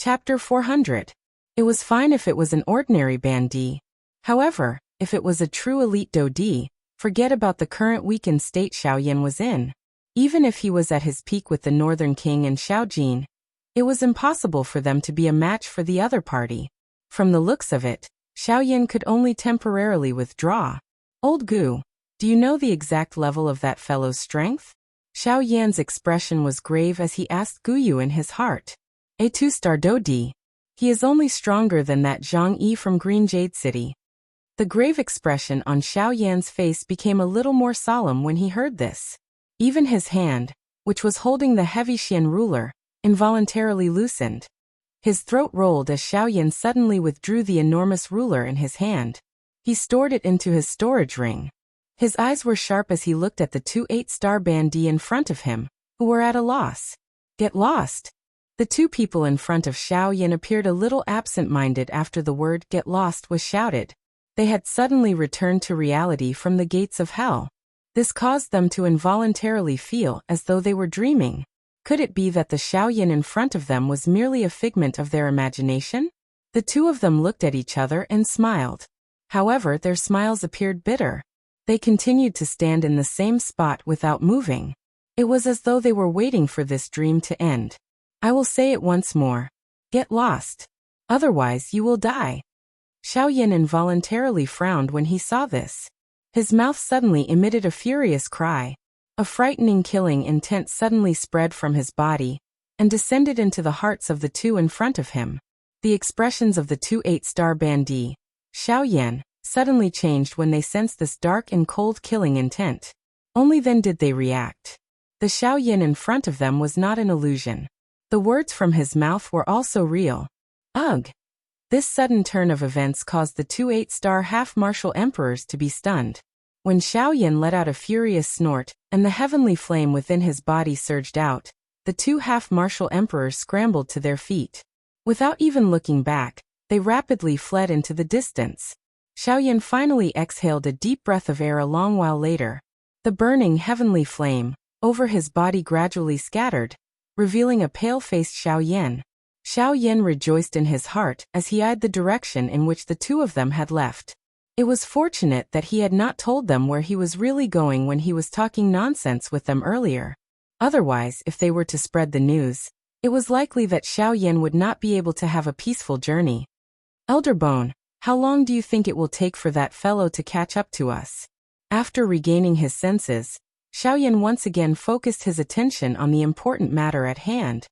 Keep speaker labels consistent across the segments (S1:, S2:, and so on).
S1: Chapter 400. It was fine if it was an ordinary bandit. However, if it was a true elite Dodi, forget about the current weakened state Xiaoyan was in. Even if he was at his peak with the Northern King and Xiaojin, it was impossible for them to be a match for the other party. From the looks of it, Xiaoyan could only temporarily withdraw. Old Gu, do you know the exact level of that fellow's strength? Xiao Yan's expression was grave as he asked Guyu in his heart. A 2-star Dodi. He is only stronger than that Zhang Yi from Green Jade City. The grave expression on Xiao Yan's face became a little more solemn when he heard this. Even his hand, which was holding the heavy Xian ruler, involuntarily loosened. His throat rolled as Xiao Yan suddenly withdrew the enormous ruler in his hand. He stored it into his storage ring. His eyes were sharp as he looked at the 2 8-star bandits in front of him, who were at a loss. Get lost. The two people in front of Xiao Yan appeared a little absent-minded after the word get lost was shouted. They had suddenly returned to reality from the gates of hell. This caused them to involuntarily feel as though they were dreaming. Could it be that the Xiao Yan in front of them was merely a figment of their imagination? The two of them looked at each other and smiled. However, their smiles appeared bitter. They continued to stand in the same spot without moving. It was as though they were waiting for this dream to end. I will say it once more. Get lost. Otherwise you will die. Xiao Yan involuntarily frowned when he saw this. His mouth suddenly emitted a furious cry. A frightening killing intent suddenly spread from his body and descended into the hearts of the two in front of him. The expressions of the 2 8-star bandits, Xiao Yan, suddenly changed when they sensed this dark and cold killing intent. Only then did they react. The Xiao Yan in front of them was not an illusion. The words from his mouth were also real. Ugh! This sudden turn of events caused the 2 8-star half-martial emperors to be stunned. When Xiao Yan let out a furious snort, and the heavenly flame within his body surged out, the 2 half-martial emperors scrambled to their feet. Without even looking back, they rapidly fled into the distance. Xiao Yan finally exhaled a deep breath of air a long while later. The burning heavenly flame over his body gradually scattered, revealing a pale-faced Xiao Yan. Xiao Yan rejoiced in his heart as he eyed the direction in which the two of them had left. It was fortunate that he had not told them where he was really going when he was talking nonsense with them earlier. Otherwise, if they were to spread the news, it was likely that Xiao Yan would not be able to have a peaceful journey. Elder Bone, how long do you think it will take for that fellow to catch up to us? After regaining his senses, Xiao Yan once again focused his attention on the important matter at hand.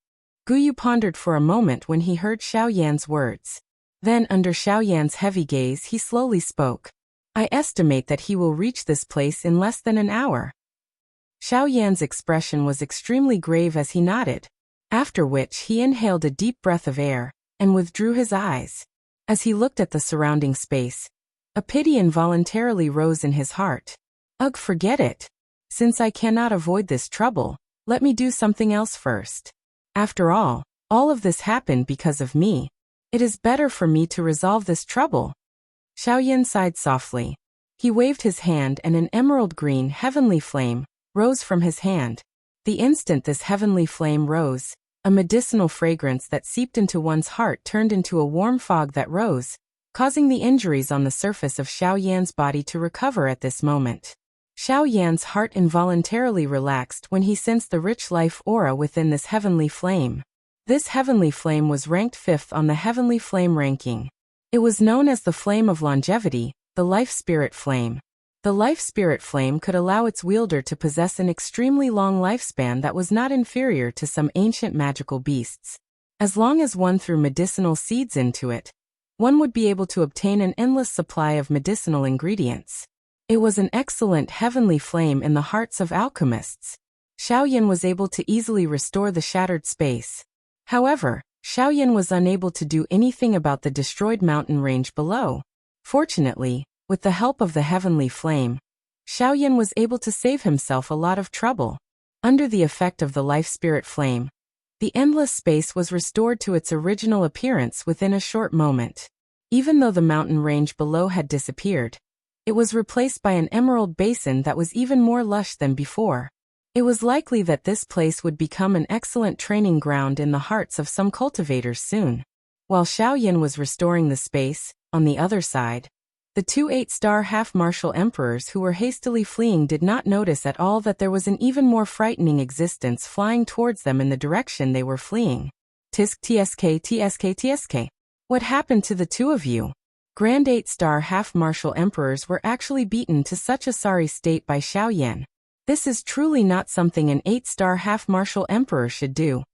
S1: Guyu pondered for a moment when he heard Xiao Yan's words. Then, under Xiao Yan's heavy gaze, he slowly spoke. I estimate that he will reach this place in less than an hour. Xiao Yan's expression was extremely grave as he nodded, after which he inhaled a deep breath of air and withdrew his eyes. As he looked at the surrounding space, a pity involuntarily rose in his heart. Ugh, forget it. Since I cannot avoid this trouble, let me do something else first. After all of this happened because of me. It is better for me to resolve this trouble. Xiao Yan sighed softly. He waved his hand and an emerald green heavenly flame rose from his hand. The instant this heavenly flame rose, a medicinal fragrance that seeped into one's heart turned into a warm fog that rose, causing the injuries on the surface of Xiao Yan's body to recover at this moment. Xiao Yan's heart involuntarily relaxed when he sensed the rich life aura within this heavenly flame. This heavenly flame was ranked 5th on the heavenly flame ranking. It was known as the Flame of Longevity, the Life Spirit Flame. The Life Spirit Flame could allow its wielder to possess an extremely long lifespan that was not inferior to some ancient magical beasts. As long as one threw medicinal seeds into it, one would be able to obtain an endless supply of medicinal ingredients. It was an excellent heavenly flame in the hearts of alchemists. Xiao Yan was able to easily restore the shattered space. However, Xiao Yan was unable to do anything about the destroyed mountain range below. Fortunately, with the help of the heavenly flame, Xiao Yan was able to save himself a lot of trouble. Under the effect of the life spirit flame, the endless space was restored to its original appearance within a short moment. Even though the mountain range below had disappeared, it was replaced by an emerald basin that was even more lush than before. It was likely that this place would become an excellent training ground in the hearts of some cultivators soon. While Xiaoyan was restoring the space, on the other side, the two 8-star half-martial emperors who were hastily fleeing did not notice at all that there was an even more frightening existence flying towards them in the direction they were fleeing. Tisk tsk tsk tsk. What happened to the two of you? Grand 8-star half-martial emperors were actually beaten to such a sorry state by Xiaoyan. This is truly not something an 8-star half-martial emperor should do.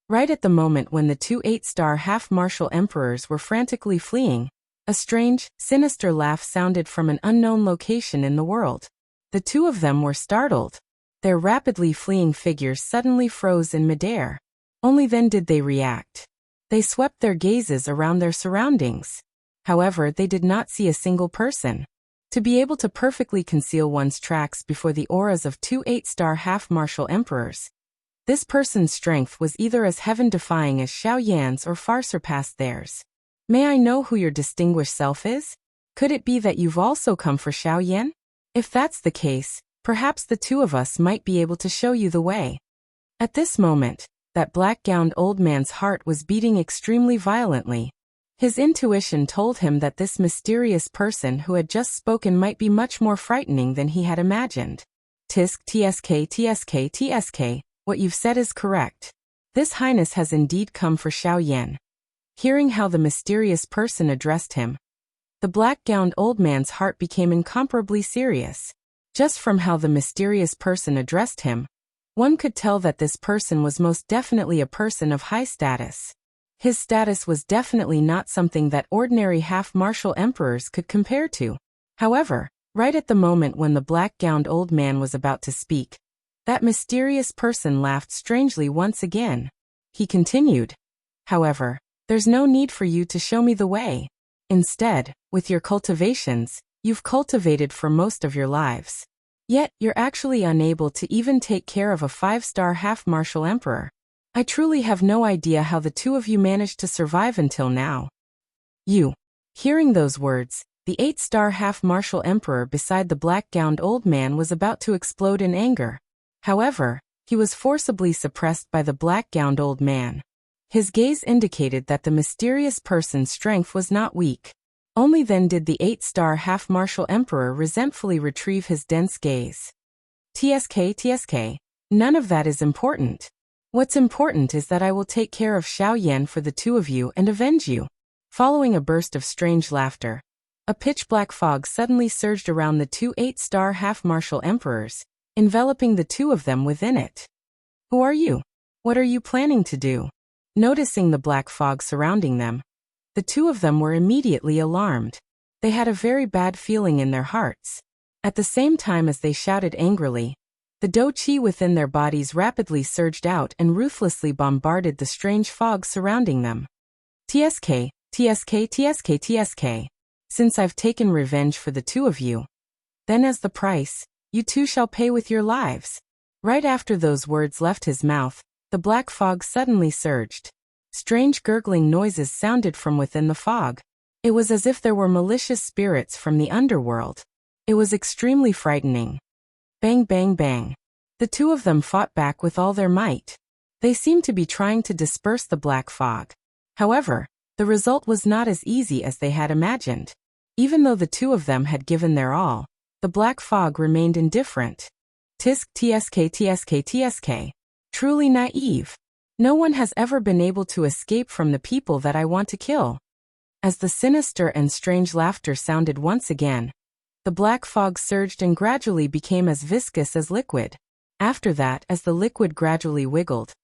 S1: Right at the moment when the two 8-star half-martial emperors were frantically fleeing, a strange, sinister laugh sounded from an unknown location in the world. The two of them were startled. Their rapidly fleeing figures suddenly froze in midair. Only then did they react. They swept their gazes around their surroundings. However, they did not see a single person. To be able to perfectly conceal one's tracks before the auras of two 8-star half-martial emperors, this person's strength was either as heaven-defying as Xiaoyan's or far surpassed theirs. May I know who your distinguished self is? Could it be that you've also come for Xiaoyan? If that's the case, perhaps the two of us might be able to show you the way. At this moment, that black-gowned old man's heart was beating extremely violently. His intuition told him that this mysterious person who had just spoken might be much more frightening than he had imagined. Tisk tsk tsk tsk. What you've said is correct. This highness has indeed come for Xiaoyan. Hearing how the mysterious person addressed him, the black-gowned old man's heart became incomparably serious. Just from how the mysterious person addressed him, one could tell that this person was most definitely a person of high status. His status was definitely not something that ordinary half-martial emperors could compare to. However, right at the moment when the black-gowned old man was about to speak, that mysterious person laughed strangely once again. He continued, "However, there's no need for you to show me the way. Instead, with your cultivations, you've cultivated for most of your lives. Yet, you're actually unable to even take care of a 5-star half-martial emperor. I truly have no idea how the two of you managed to survive until now." You. Hearing those words, the 8-star half-martial emperor beside the black-gowned old man was about to explode in anger. However, he was forcibly suppressed by the black-gowned old man. His gaze indicated that the mysterious person's strength was not weak. Only then did the 8-star half-martial emperor resentfully retrieve his dense gaze. Tsk. None of that is important. What's important is that I will take care of Xiaoyan for the two of you and avenge you. Following a burst of strange laughter, a pitch-black fog suddenly surged around the two 8-star half-martial emperors, enveloping the two of them within it. Who are you? What are you planning to do? Noticing the black fog surrounding them, the two of them were immediately alarmed. They had a very bad feeling in their hearts. At the same time as they shouted angrily, the dou-qi within their bodies rapidly surged out and ruthlessly bombarded the strange fog surrounding them. Tsk. Since I've taken revenge for the two of you, then as the price, you too shall pay with your lives. Right after those words left his mouth, the black fog suddenly surged. Strange gurgling noises sounded from within the fog. It was as if there were malicious spirits from the underworld. It was extremely frightening. Bang bang bang. The two of them fought back with all their might. They seemed to be trying to disperse the black fog. However, the result was not as easy as they had imagined. Even though the two of them had given their all, the black fog remained indifferent. Tsk. Truly naive. No one has ever been able to escape from the people that I want to kill. As the sinister and strange laughter sounded once again, the black fog surged and gradually became as viscous as liquid. After that, as the liquid gradually wiggled,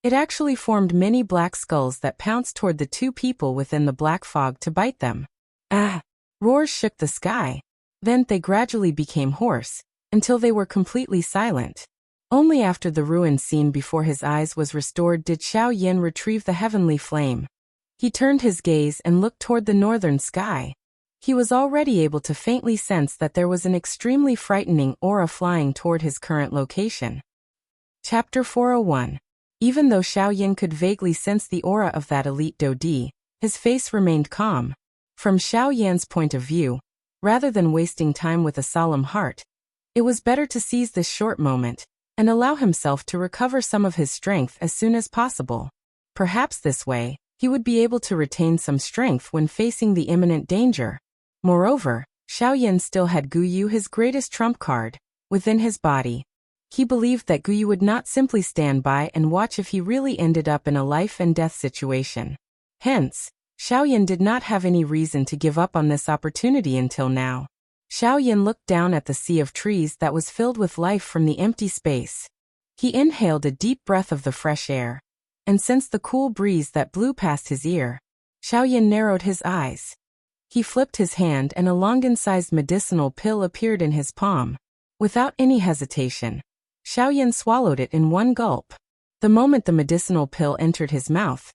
S1: it actually formed many black skulls that pounced toward the two people within the black fog to bite them. Ah! Roars shook the sky. Then they gradually became hoarse, until they were completely silent. Only after the ruined scene before his eyes was restored did Xiaoyan retrieve the heavenly flame. He turned his gaze and looked toward the northern sky. He was already able to faintly sense that there was an extremely frightening aura flying toward his current location. Chapter 401. Even though Xiaoyan could vaguely sense the aura of that elite Dodi, his face remained calm. From Xiaoyan's point of view, rather than wasting time with a solemn heart, it was better to seize this short moment, and allow himself to recover some of his strength as soon as possible. Perhaps this way, he would be able to retain some strength when facing the imminent danger. Moreover, Xiaoyan still had Guyu, his greatest trump card, within his body. He believed that Guyu would not simply stand by and watch if he really ended up in a life-and-death situation. Hence, Xiaoyan did not have any reason to give up on this opportunity until now. Xiaoyan looked down at the sea of trees that was filled with life from the empty space. He inhaled a deep breath of the fresh air, and sensed the cool breeze that blew past his ear. Xiaoyan narrowed his eyes. He flipped his hand and a longan-sized medicinal pill appeared in his palm. Without any hesitation, Xiaoyan swallowed it in one gulp. The moment the medicinal pill entered his mouth,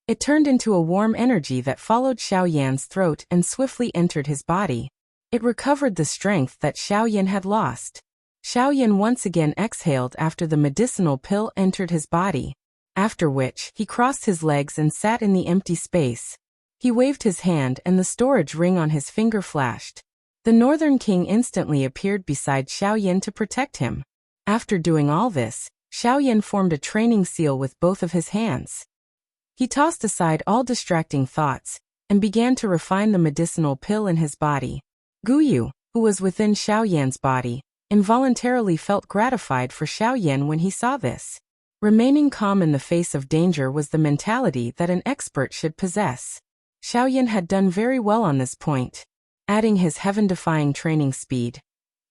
S1: it turned into a warm energy that followed Xiaoyan's throat and swiftly entered his body. It recovered the strength that Xiaoyan had lost. Xiaoyan once again exhaled after the medicinal pill entered his body, after which he crossed his legs and sat in the empty space. He waved his hand and the storage ring on his finger flashed. The Northern King instantly appeared beside Xiaoyan to protect him. After doing all this, Xiaoyan formed a training seal with both of his hands. He tossed aside all distracting thoughts and began to refine the medicinal pill in his body. Guyu, who was within Xiaoyan's body, involuntarily felt gratified for Xiaoyan when he saw this. Remaining calm in the face of danger was the mentality that an expert should possess. Xiaoyan had done very well on this point. Adding his heaven-defying training speed,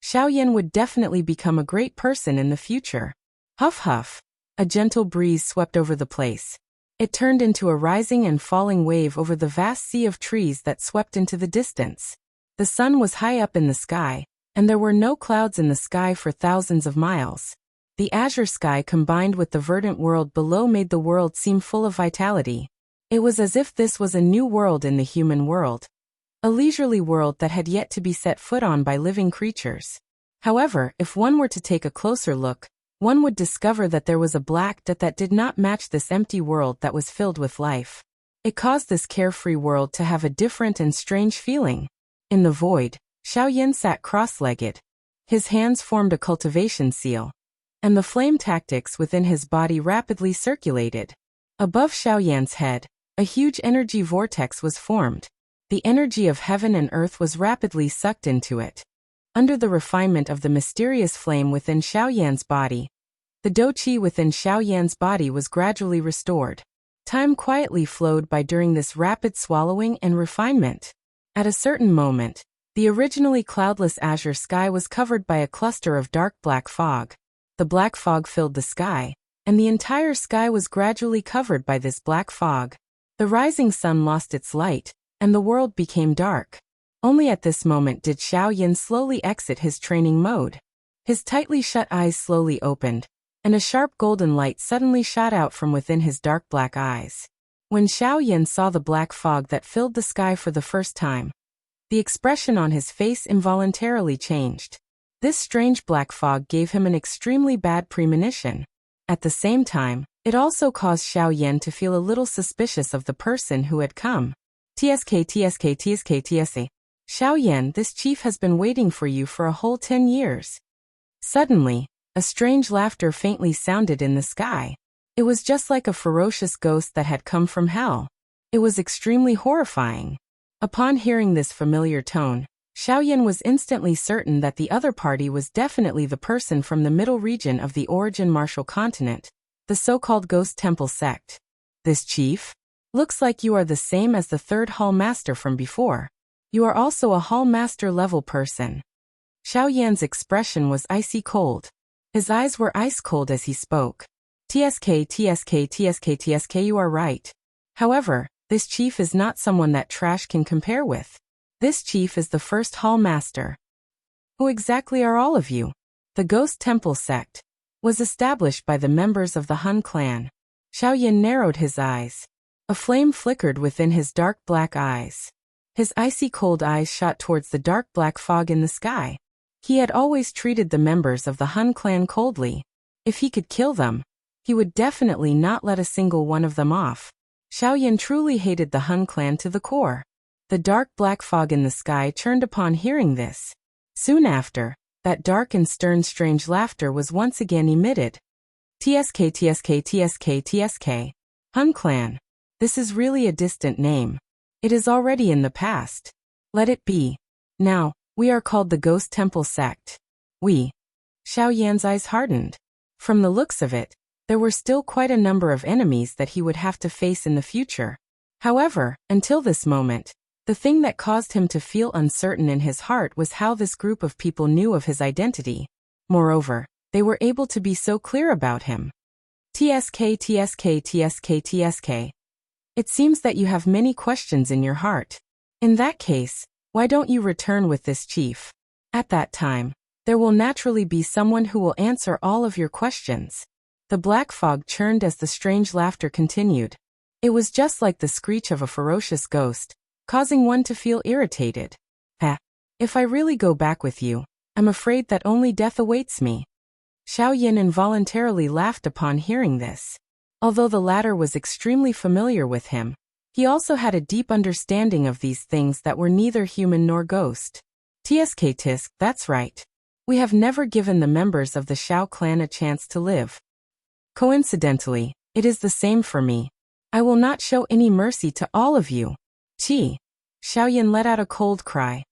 S1: Xiaoyan would definitely become a great person in the future. Huff huff. A gentle breeze swept over the place. It turned into a rising and falling wave over the vast sea of trees that swept into the distance. The sun was high up in the sky, and there were no clouds in the sky for thousands of miles. The azure sky combined with the verdant world below made the world seem full of vitality. It was as if this was a new world in the human world. A leisurely world that had yet to be set foot on by living creatures. However, if one were to take a closer look, one would discover that there was a black dot that did not match this empty world that was filled with life. It caused this carefree world to have a different and strange feeling. In the void, Xiaoyan sat cross-legged. His hands formed a cultivation seal, and the flame tactics within his body rapidly circulated. Above Xiaoyan's head, a huge energy vortex was formed. The energy of heaven and earth was rapidly sucked into it. Under the refinement of the mysterious flame within Xiaoyan's body, the dou-qi within Xiaoyan's body was gradually restored. Time quietly flowed by during this rapid swallowing and refinement. At a certain moment, the originally cloudless azure sky was covered by a cluster of dark black fog. The black fog filled the sky, and the entire sky was gradually covered by this black fog. The rising sun lost its light, and the world became dark. Only at this moment did Xiaoyan slowly exit his training mode. His tightly shut eyes slowly opened, and a sharp golden light suddenly shot out from within his dark black eyes. When Xiaoyan saw the black fog that filled the sky for the first time, the expression on his face involuntarily changed. This strange black fog gave him an extremely bad premonition. At the same time, it also caused Xiaoyan to feel a little suspicious of the person who had come. TSK. Xiaoyan, this chief has been waiting for you for a whole 10 years. Suddenly, a strange laughter faintly sounded in the sky. It was just like a ferocious ghost that had come from hell. It was extremely horrifying. Upon hearing this familiar tone, Xiaoyan was instantly certain that the other party was definitely the person from the middle region of the origin martial continent, the so-called Ghost Temple sect. This chief? Looks like you are the same as the third hall master from before. You are also a hall master level person. Xiaoyan's expression was icy cold. His eyes were ice cold as he spoke. TSK, you are right. However, this chief is not someone that trash can compare with. This chief is the first hall master. Who exactly are all of you? The Ghost Temple sect was established by the members of the Han clan. Xiaoyan narrowed his eyes. A flame flickered within his dark black eyes. His icy cold eyes shot towards the dark black fog in the sky. He had always treated the members of the Han clan coldly. If he could kill them, he would definitely not let a single one of them off. Xiaoyan truly hated the Han clan to the core. The dark black fog in the sky churned upon hearing this. Soon after, that dark and stern strange laughter was once again emitted. TSK TSK TSK TSK. Hun Clan. This is really a distant name. It is already in the past. Let it be. Now, we are called the Ghost Temple Sect. We. Xiao Yan's eyes hardened. From the looks of it, there were still quite a number of enemies that he would have to face in the future. However, until this moment, the thing that caused him to feel uncertain in his heart was how this group of people knew of his identity. Moreover, they were able to be so clear about him. TSK TSK TSK TSK. It seems that you have many questions in your heart. In that case, why don't you return with this chief? At that time, there will naturally be someone who will answer all of your questions. The black fog churned as the strange laughter continued. It was just like the screech of a ferocious ghost, causing one to feel irritated. If I really go back with you, I'm afraid that only death awaits me. Xiao Yan involuntarily laughed upon hearing this. Although the latter was extremely familiar with him, he also had a deep understanding of these things that were neither human nor ghost. TSK Tisk, that's right. We have never given the members of the Xiao clan a chance to live. Coincidentally, it is the same for me. I will not show any mercy to all of you. Qi. Xiao Yan let out a cold cry.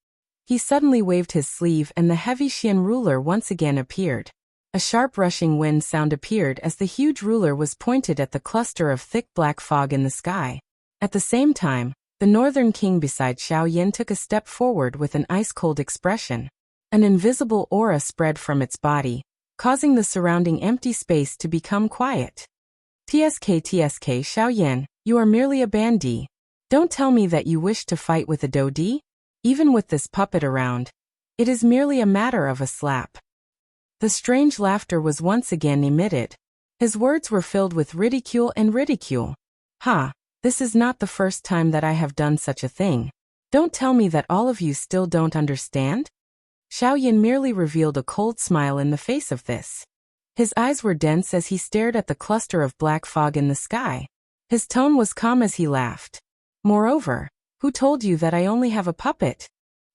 S1: He suddenly waved his sleeve and the heavy Xian ruler once again appeared. A sharp rushing wind sound appeared as the huge ruler was pointed at the cluster of thick black fog in the sky. At the same time, the northern king beside Xiao Yan took a step forward with an ice-cold expression. An invisible aura spread from its body, causing the surrounding empty space to become quiet. TSK TSK Xiao Yan, you are merely a bandit. Don't tell me that you wish to fight with a Dodi? Even with this puppet around, it is merely a matter of a slap. The strange laughter was once again emitted. His words were filled with ridicule and ridicule. This is not the first time that I have done such a thing. Don't tell me that all of you still don't understand? Xiao Yan merely revealed a cold smile in the face of this. His eyes were dense as he stared at the cluster of black fog in the sky. His tone was calm as he laughed. Moreover, who told you that I only have a puppet?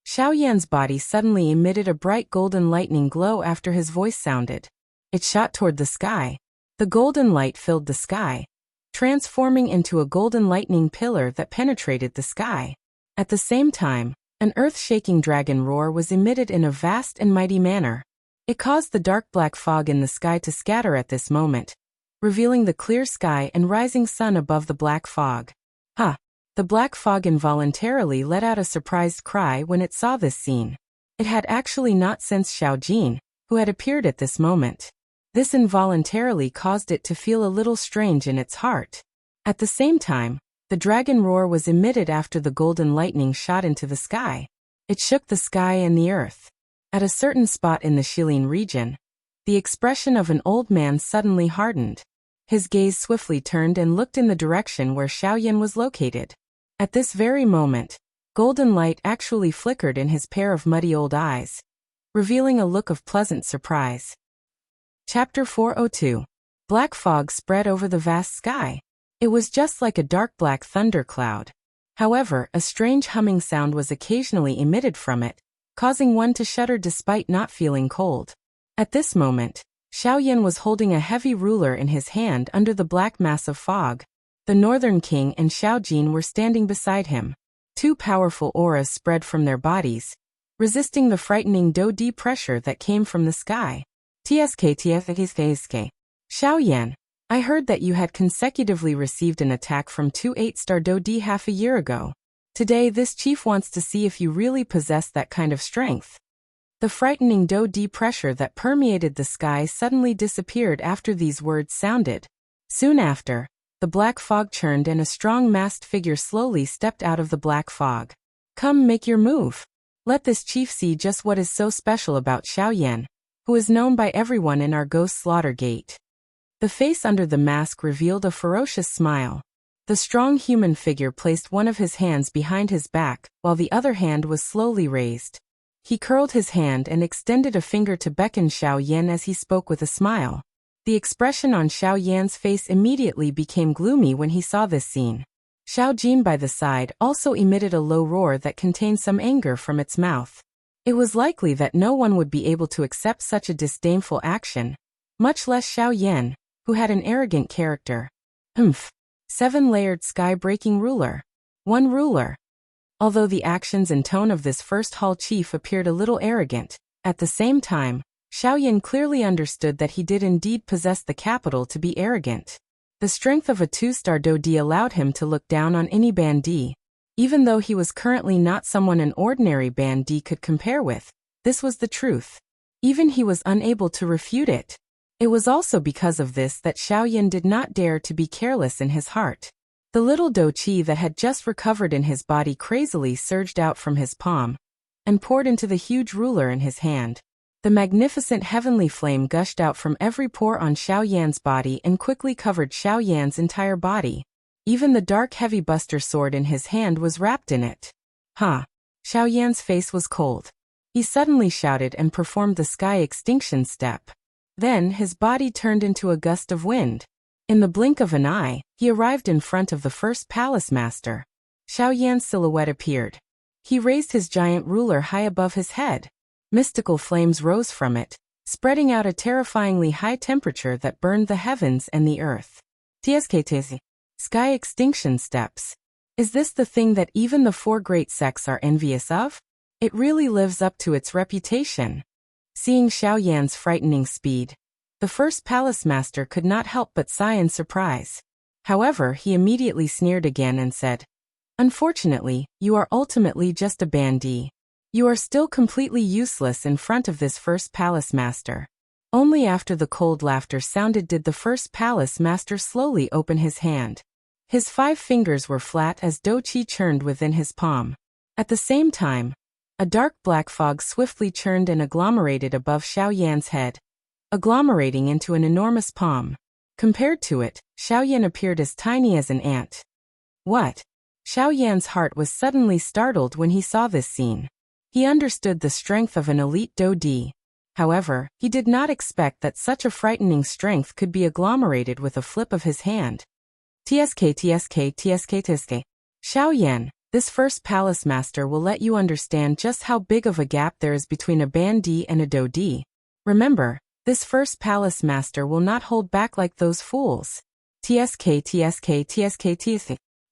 S1: Xiao Yan's body suddenly emitted a bright golden lightning glow after his voice sounded. It shot toward the sky. The golden light filled the sky, transforming into a golden lightning pillar that penetrated the sky. At the same time, an earth-shaking dragon roar was emitted in a vast and mighty manner. It caused the dark black fog in the sky to scatter at this moment, revealing the clear sky and rising sun above the black fog. The black fog involuntarily let out a surprised cry when it saw this scene. It had actually not sensed Xiao Jin, who had appeared at this moment. This involuntarily caused it to feel a little strange in its heart. At the same time, the dragon roar was emitted after the golden lightning shot into the sky. It shook the sky and the earth. At a certain spot in the Shilin region, the expression of an old man suddenly hardened. His gaze swiftly turned and looked in the direction where Xiao Yan was located. At this very moment, golden light actually flickered in his pair of muddy old eyes, revealing a look of pleasant surprise. Chapter 402. Black fog spread over the vast sky. It was just like a dark black thundercloud. However, a strange humming sound was occasionally emitted from it, causing one to shudder despite not feeling cold. At this moment, Xiao Yan was holding a heavy ruler in his hand under the black mass of fog. The Northern King and Xiao Jin were standing beside him. Two powerful auras spread from their bodies, resisting the frightening Do-Di pressure that came from the sky. TSK. Xiao Yan, I heard that you had consecutively received an attack from two 8-star Do-Di half a year ago. Today this chief wants to see if you really possess that kind of strength. The frightening Do-Di pressure that permeated the sky suddenly disappeared after these words sounded. Soon after, the black fog churned and a strong masked figure slowly stepped out of the black fog. Come, make your move. Let this chief see just what is so special about Xiao Yan, who is known by everyone in our ghost slaughter gate. The face under the mask revealed a ferocious smile. The strong human figure placed one of his hands behind his back, while the other hand was slowly raised. He curled his hand and extended a finger to beckon Xiao Yan as he spoke with a smile. The expression on Xiao Yan's face immediately became gloomy when he saw this scene. Xiao Jin by the side also emitted a low roar that contained some anger from its mouth. It was likely that no one would be able to accept such a disdainful action, much less Xiao Yan, who had an arrogant character. Humph. 7-layered sky-breaking ruler. One ruler. Although the actions and tone of this first hall chief appeared a little arrogant, at the same time, Xiao Yan clearly understood that he did indeed possess the capital to be arrogant. The strength of a 2-star Dodi allowed him to look down on any bandit. Even though he was currently not someone an ordinary bandit could compare with, this was the truth. Even he was unable to refute it. It was also because of this that Xiao Yan did not dare to be careless in his heart. The little do qi that had just recovered in his body crazily surged out from his palm and poured into the huge ruler in his hand. The magnificent heavenly flame gushed out from every pore on Xiao Yan's body and quickly covered Xiao Yan's entire body. Even the dark heavy buster sword in his hand was wrapped in it. Ha! Xiao Yan's face was cold. He suddenly shouted and performed the sky extinction step. Then his body turned into a gust of wind. In the blink of an eye, he arrived in front of the first palace master. Xiao Yan's silhouette appeared. He raised his giant ruler high above his head. Mystical flames rose from it, spreading out a terrifyingly high temperature that burned the heavens and the earth. TSKTZ. Sky extinction steps. Is this the thing that even the 4 great sects are envious of? It really lives up to its reputation. Seeing Xiao Yan's frightening speed, the first palace master could not help but sigh in surprise. However, he immediately sneered again and said, "Unfortunately, you are ultimately just a bandit. You are still completely useless in front of this first palace master." Only after the cold laughter sounded did the first palace master slowly open his hand. His 5 fingers were flat as dough qi churned within his palm. At the same time, a dark black fog swiftly churned and agglomerated above Xiao Yan's head, agglomerating into an enormous palm. Compared to it, Xiao Yan appeared as tiny as an ant. What? Xiao Yan's heart was suddenly startled when he saw this scene. He understood the strength of an elite Dodi. However, he did not expect that such a frightening strength could be agglomerated with a flip of his hand. TSK. Xiao Yan, this first palace master will let you understand just how big of a gap there is between a bandit and a Dodi. Remember, this first palace master will not hold back like those fools. TSK.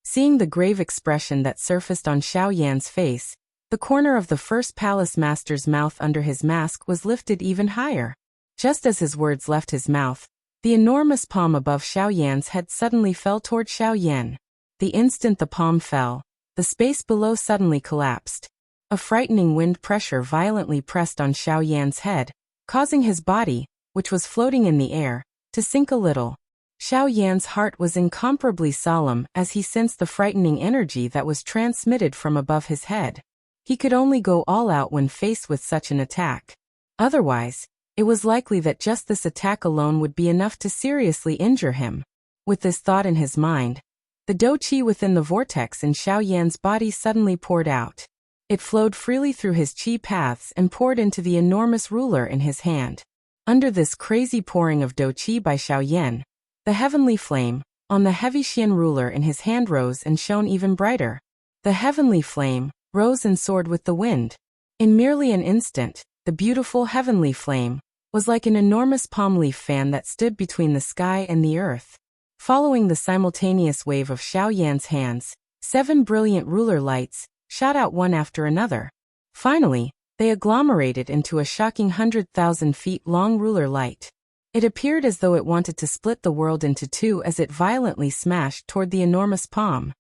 S1: Seeing the grave expression that surfaced on Xiao Yan's face, the corner of the first palace master's mouth under his mask was lifted even higher. Just as his words left his mouth, the enormous palm above Xiao Yan's head suddenly fell toward Xiao Yan. The instant the palm fell, the space below suddenly collapsed. A frightening wind pressure violently pressed on Xiao Yan's head, causing his body, which was floating in the air, to sink a little. Xiao Yan's heart was incomparably solemn as he sensed the frightening energy that was transmitted from above his head. He could only go all out when faced with such an attack. Otherwise, it was likely that just this attack alone would be enough to seriously injure him. With this thought in his mind, the dough qi within the vortex in Xiao Yan's body suddenly poured out. It flowed freely through his qi paths and poured into the enormous ruler in his hand. Under this crazy pouring of dough qi by Xiao Yan, the heavenly flame on the heavy Xian ruler in his hand rose and shone even brighter. The heavenly flame rose and soared with the wind. In merely an instant, the beautiful heavenly flame was like an enormous palm leaf fan that stood between the sky and the earth. Following the simultaneous wave of Xiao Yan's hands, 7 brilliant ruler lights shot out one after another. Finally, they agglomerated into a shocking 100,000 feet long ruler light. It appeared as though it wanted to split the world into 2 as it violently smashed toward the enormous palm.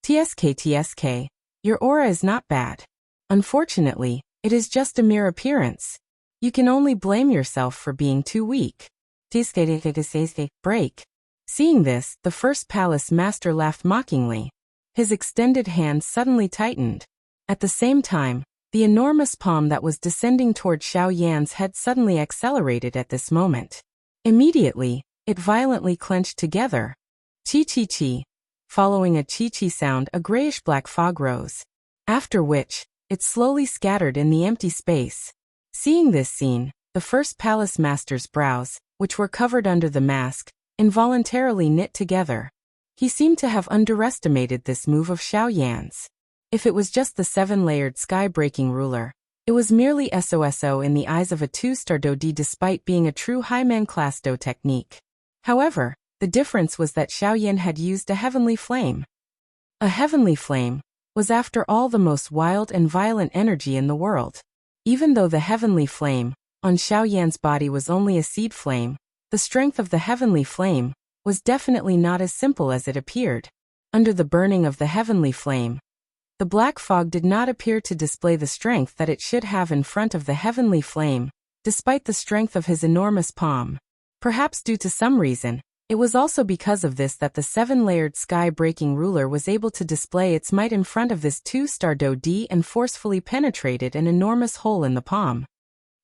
S1: TSK. Your aura is not bad. Unfortunately, it is just a mere appearance. You can only blame yourself for being too weak. Break. Seeing this, the first palace master laughed mockingly. His extended hand suddenly tightened. At the same time, the enormous palm that was descending toward Xiao Yan's head suddenly accelerated at this moment. Immediately, it violently clenched together. Chi. Following a chi sound, a grayish-black fog rose. After which, it slowly scattered in the empty space. Seeing this scene, the first palace master's brows, which were covered under the mask, involuntarily knit together. He seemed to have underestimated this move of Xiao Yan's. If it was just the 7-layered sky-breaking ruler, It was merely SOSO in the eyes of a 2-star Do D despite being a true High-Man class Do technique. However, the difference was that Xiaoyan had used a heavenly flame. A heavenly flame was after all the most wild and violent energy in the world. Even though the heavenly flame on Xiaoyan's body was only a seed flame, the strength of the heavenly flame was definitely not as simple as it appeared. Under the burning of the heavenly flame, the black fog did not appear to display the strength that it should have in front of the heavenly flame, despite the strength of his enormous palm. Perhaps due to some reason, it was also because of this that the 7-layered sky-breaking ruler was able to display its might in front of this 2-star Do D and forcefully penetrated an enormous hole in the palm.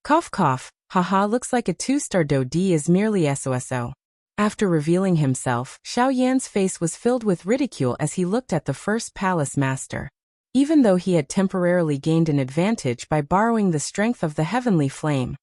S1: Cough cough, haha, looks like a 2-star Do D is merely SOSO. After revealing himself, Xiaoyan's face was filled with ridicule as he looked at the first palace master. Even though he had temporarily gained an advantage by borrowing the strength of the heavenly flame,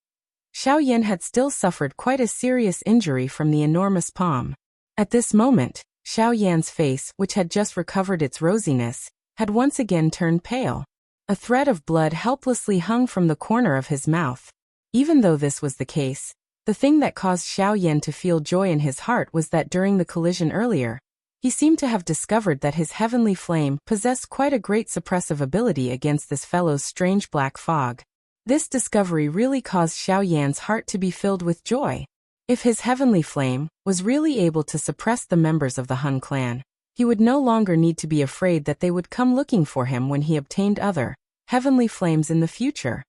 S1: Xiaoyan had still suffered quite a serious injury from the enormous palm. At this moment, Xiaoyan's face, which had just recovered its rosiness, had once again turned pale. A thread of blood helplessly hung from the corner of his mouth. Even though this was the case, the thing that caused Xiaoyan to feel joy in his heart was that during the collision earlier, he seemed to have discovered that his heavenly flame possessed quite a great suppressive ability against this fellow's strange black fog. This discovery really caused Xiaoyan's heart to be filled with joy. If his heavenly flame was really able to suppress the members of the Hun clan, he would no longer need to be afraid that they would come looking for him when he obtained other heavenly flames in the future.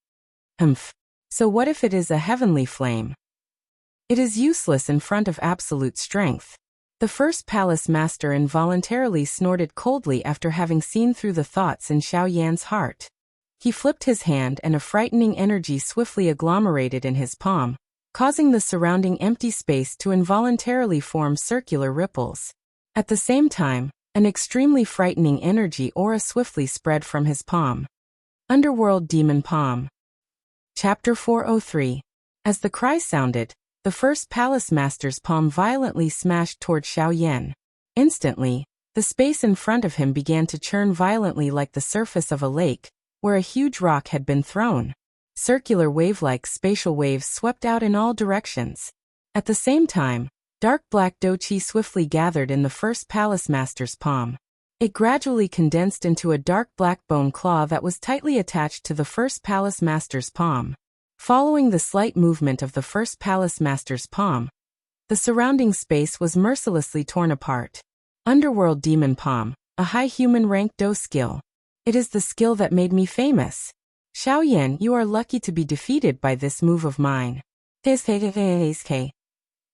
S1: So what if it is a heavenly flame? It is useless in front of absolute strength. The first palace master involuntarily snorted coldly after having seen through the thoughts in Xiaoyan's heart. He flipped his hand and a frightening energy swiftly agglomerated in his palm, causing the surrounding empty space to involuntarily form circular ripples. At the same time, an extremely frightening energy aura swiftly spread from his palm. Underworld Demon Palm. Chapter 403. As the cry sounded, the first palace master's palm violently smashed toward Xiaoyan. Instantly, the space in front of him began to churn violently like the surface of a lake, where a huge rock had been thrown. Circular wave-like spatial waves swept out in all directions. At the same time, dark black Do Qi swiftly gathered in the first palace master's palm. It gradually condensed into a dark black bone claw that was tightly attached to the first palace master's palm. Following the slight movement of the first palace master's palm, the surrounding space was mercilessly torn apart. Underworld Demon Palm, a high human rank Do skill. It is the skill that made me famous. Xiaoyan, you are lucky to be defeated by this move of mine. The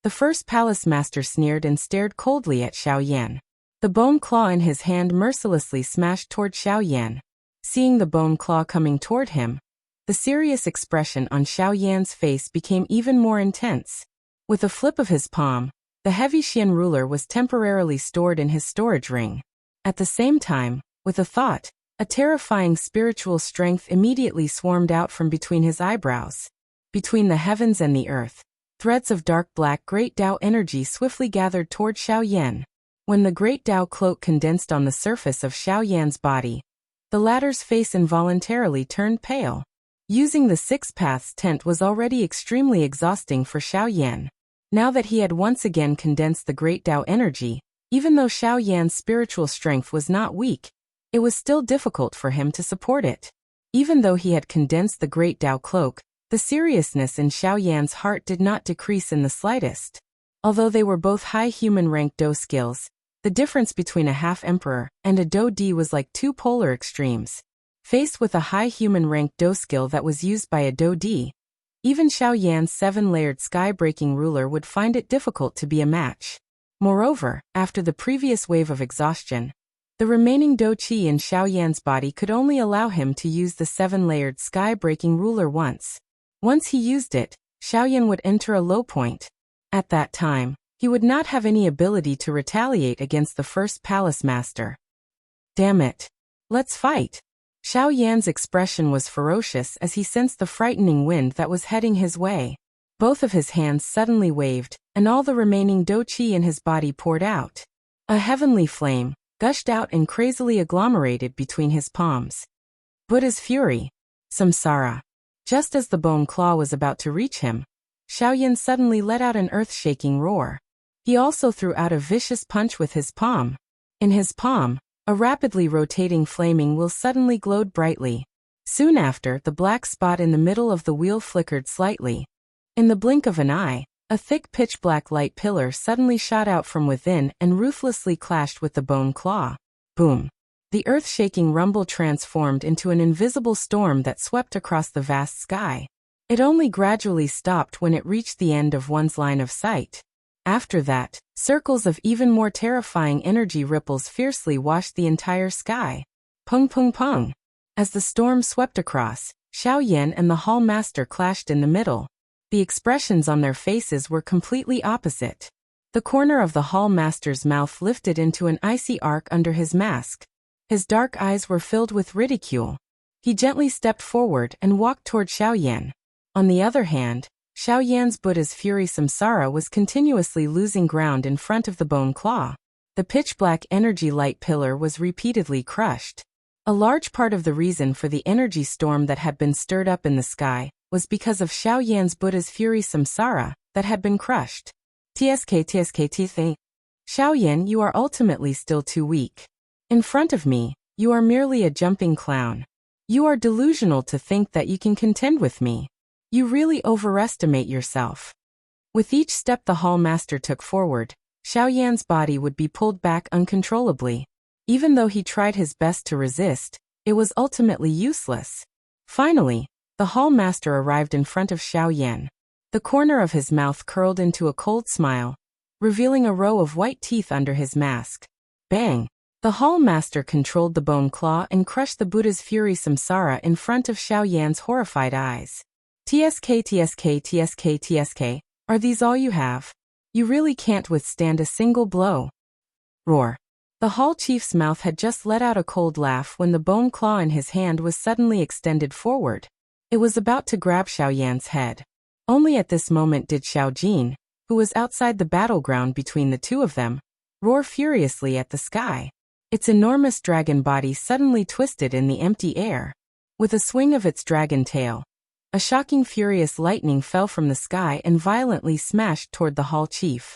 S1: first palace master sneered and stared coldly at Xiaoyan. The bone claw in his hand mercilessly smashed toward Xiaoyan. Seeing the bone claw coming toward him, the serious expression on Xiaoyan's face became even more intense. With a flip of his palm, the heavy Xian ruler was temporarily stored in his storage ring. At the same time, with a thought, a terrifying spiritual strength immediately swarmed out from between his eyebrows. Between the heavens and the earth, threads of dark black Great Tao energy swiftly gathered toward Xiaoyan. When the Great Tao cloak condensed on the surface of Xiaoyan's body, the latter's face involuntarily turned pale. Using the Six Paths tent was already extremely exhausting for Xiaoyan. Now that he had once again condensed the Great Tao energy, even though Xiaoyan's spiritual strength was not weak, it was still difficult for him to support it. Even though he had condensed the Great Tao cloak, the seriousness in Xiaoyan's heart did not decrease in the slightest. Although they were both high human rank Do skills, the difference between a half-emperor and a Do D was like two polar extremes. Faced with a high human rank Do skill that was used by a Do D, even Xiaoyan's 7-layered sky-breaking ruler would find it difficult to be a match. Moreover, after the previous wave of exhaustion, the remaining Do Qi in Xiaoyan's body could only allow him to use the 7-layered sky-breaking ruler once. Once he used it, Xiaoyan would enter a low point. At that time, he would not have any ability to retaliate against the first palace master. Damn it. Let's fight. Xiaoyan's expression was ferocious as he sensed the frightening wind that was heading his way. Both of his hands suddenly waved, and all the remaining Do Qi in his body poured out. A heavenly flame gushed out and crazily agglomerated between his palms. Buddha's fury. Samsara. Just as the bone claw was about to reach him, Xiaoyan suddenly let out an earth-shaking roar. He also threw out a vicious punch with his palm. In his palm, a rapidly rotating flaming wheel suddenly glowed brightly. Soon after, the black spot in the middle of the wheel flickered slightly. In the blink of an eye, a thick pitch-black light pillar suddenly shot out from within and ruthlessly clashed with the bone claw. Boom! The earth-shaking rumble transformed into an invisible storm that swept across the vast sky. It only gradually stopped when it reached the end of one's line of sight. After that, circles of even more terrifying energy ripples fiercely washed the entire sky. Pung pung pung! As the storm swept across, Xiaoyan and the Hall Master clashed in the middle. The expressions on their faces were completely opposite. The corner of the Hall Master's mouth lifted into an icy arc under his mask. His dark eyes were filled with ridicule. He gently stepped forward and walked toward Xiaoyan. On the other hand, Xiaoyan's Buddha's Fury Samsara was continuously losing ground in front of the bone claw. The pitch-black energy light pillar was repeatedly crushed. A large part of the reason for the energy storm that had been stirred up in the sky was because of Xiaoyan's Buddha's Fury Samsara that had been crushed. TSK. Xiaoyan, you are ultimately still too weak. In front of me, you are merely a jumping clown. You are delusional to think that you can contend with me. You really overestimate yourself. With each step the Hall Master took forward, Xiaoyan's body would be pulled back uncontrollably. Even though he tried his best to resist, it was ultimately useless. Finally, the Hall Master arrived in front of Xiaoyan. The corner of his mouth curled into a cold smile, revealing a row of white teeth under his mask. Bang! The Hall Master controlled the bone claw and crushed the Buddha's Fury Samsara in front of Xiaoyan's horrified eyes. TSK. Are these all you have? You really can't withstand a single blow. Roar. The Hall Chief's mouth had just let out a cold laugh when the bone claw in his hand was suddenly extended forward. It was about to grab Xiaoyan's head. Only at this moment did Xiao Jin, who was outside the battleground between the two of them, roar furiously at the sky. Its enormous dragon body suddenly twisted in the empty air. With a swing of its dragon tail, a shocking furious lightning fell from the sky and violently smashed toward the Hall Chief.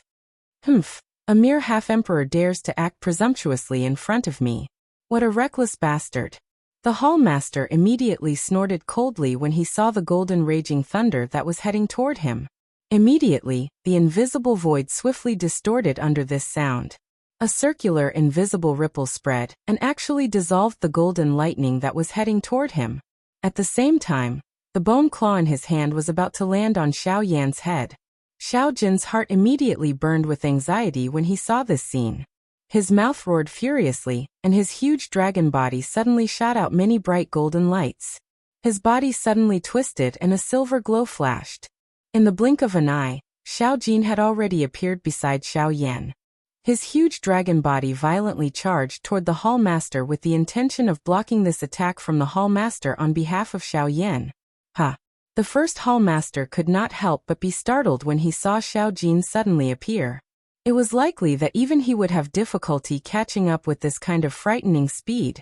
S1: Humph! A mere half-emperor dares to act presumptuously in front of me. What a reckless bastard! The Hall Master immediately snorted coldly when he saw the golden raging thunder that was heading toward him. Immediately, the invisible void swiftly distorted under this sound. A circular invisible ripple spread and actually dissolved the golden lightning that was heading toward him. At the same time, the bone claw in his hand was about to land on Xiaoyan's head. Xiao Jin's heart immediately burned with anxiety when he saw this scene. His mouth roared furiously, and his huge dragon body suddenly shot out many bright golden lights. His body suddenly twisted and a silver glow flashed. In the blink of an eye, Xiao Jin had already appeared beside Xiaoyan. His huge dragon body violently charged toward the Hall Master with the intention of blocking this attack from the Hall Master on behalf of Xiaoyan. Ha! The first Hall Master could not help but be startled when he saw Xiao Jin suddenly appear. It was likely that even he would have difficulty catching up with this kind of frightening speed.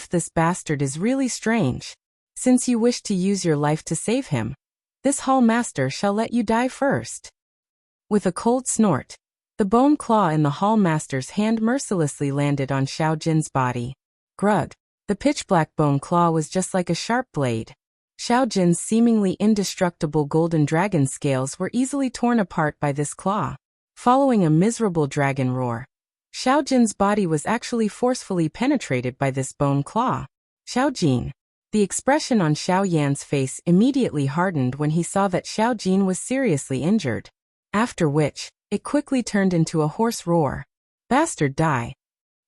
S1: This bastard is really strange. Since you wish to use your life to save him, this Hall Master shall let you die first. With a cold snort, the bone claw in the Hall Master's hand mercilessly landed on Xiao Jin's body. Grug! The pitch-black bone claw was just like a sharp blade. Xiao Jin's seemingly indestructible golden dragon scales were easily torn apart by this claw. Following a miserable dragon roar, Xiao Jin's body was actually forcefully penetrated by this bone claw. Xiao Jin. The expression on Xiaoyan's face immediately hardened when he saw that Xiao Jin was seriously injured. After which, it quickly turned into a hoarse roar. Bastard, die!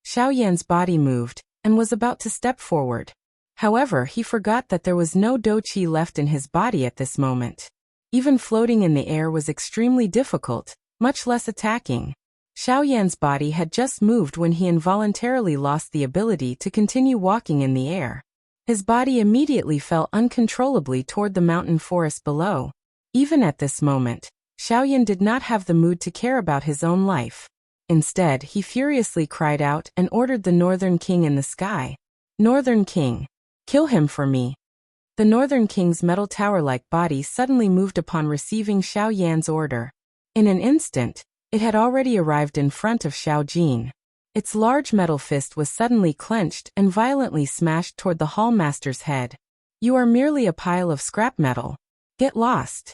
S1: Xiaoyan's body moved, and was about to step forward. However, he forgot that there was no do qi left in his body at this moment. Even floating in the air was extremely difficult, much less attacking. Xiaoyan's body had just moved when he involuntarily lost the ability to continue walking in the air. His body immediately fell uncontrollably toward the mountain forest below. Even at this moment, Xiaoyan did not have the mood to care about his own life. Instead, he furiously cried out and ordered the Northern King in the sky. Northern King! Kill him for me! The Northern King's metal tower-like body suddenly moved upon receiving Xiao Yan's order. In an instant, it had already arrived in front of Xiao Jin. Its large metal fist was suddenly clenched and violently smashed toward the Hallmaster's head. "You are merely a pile of scrap metal. Get lost."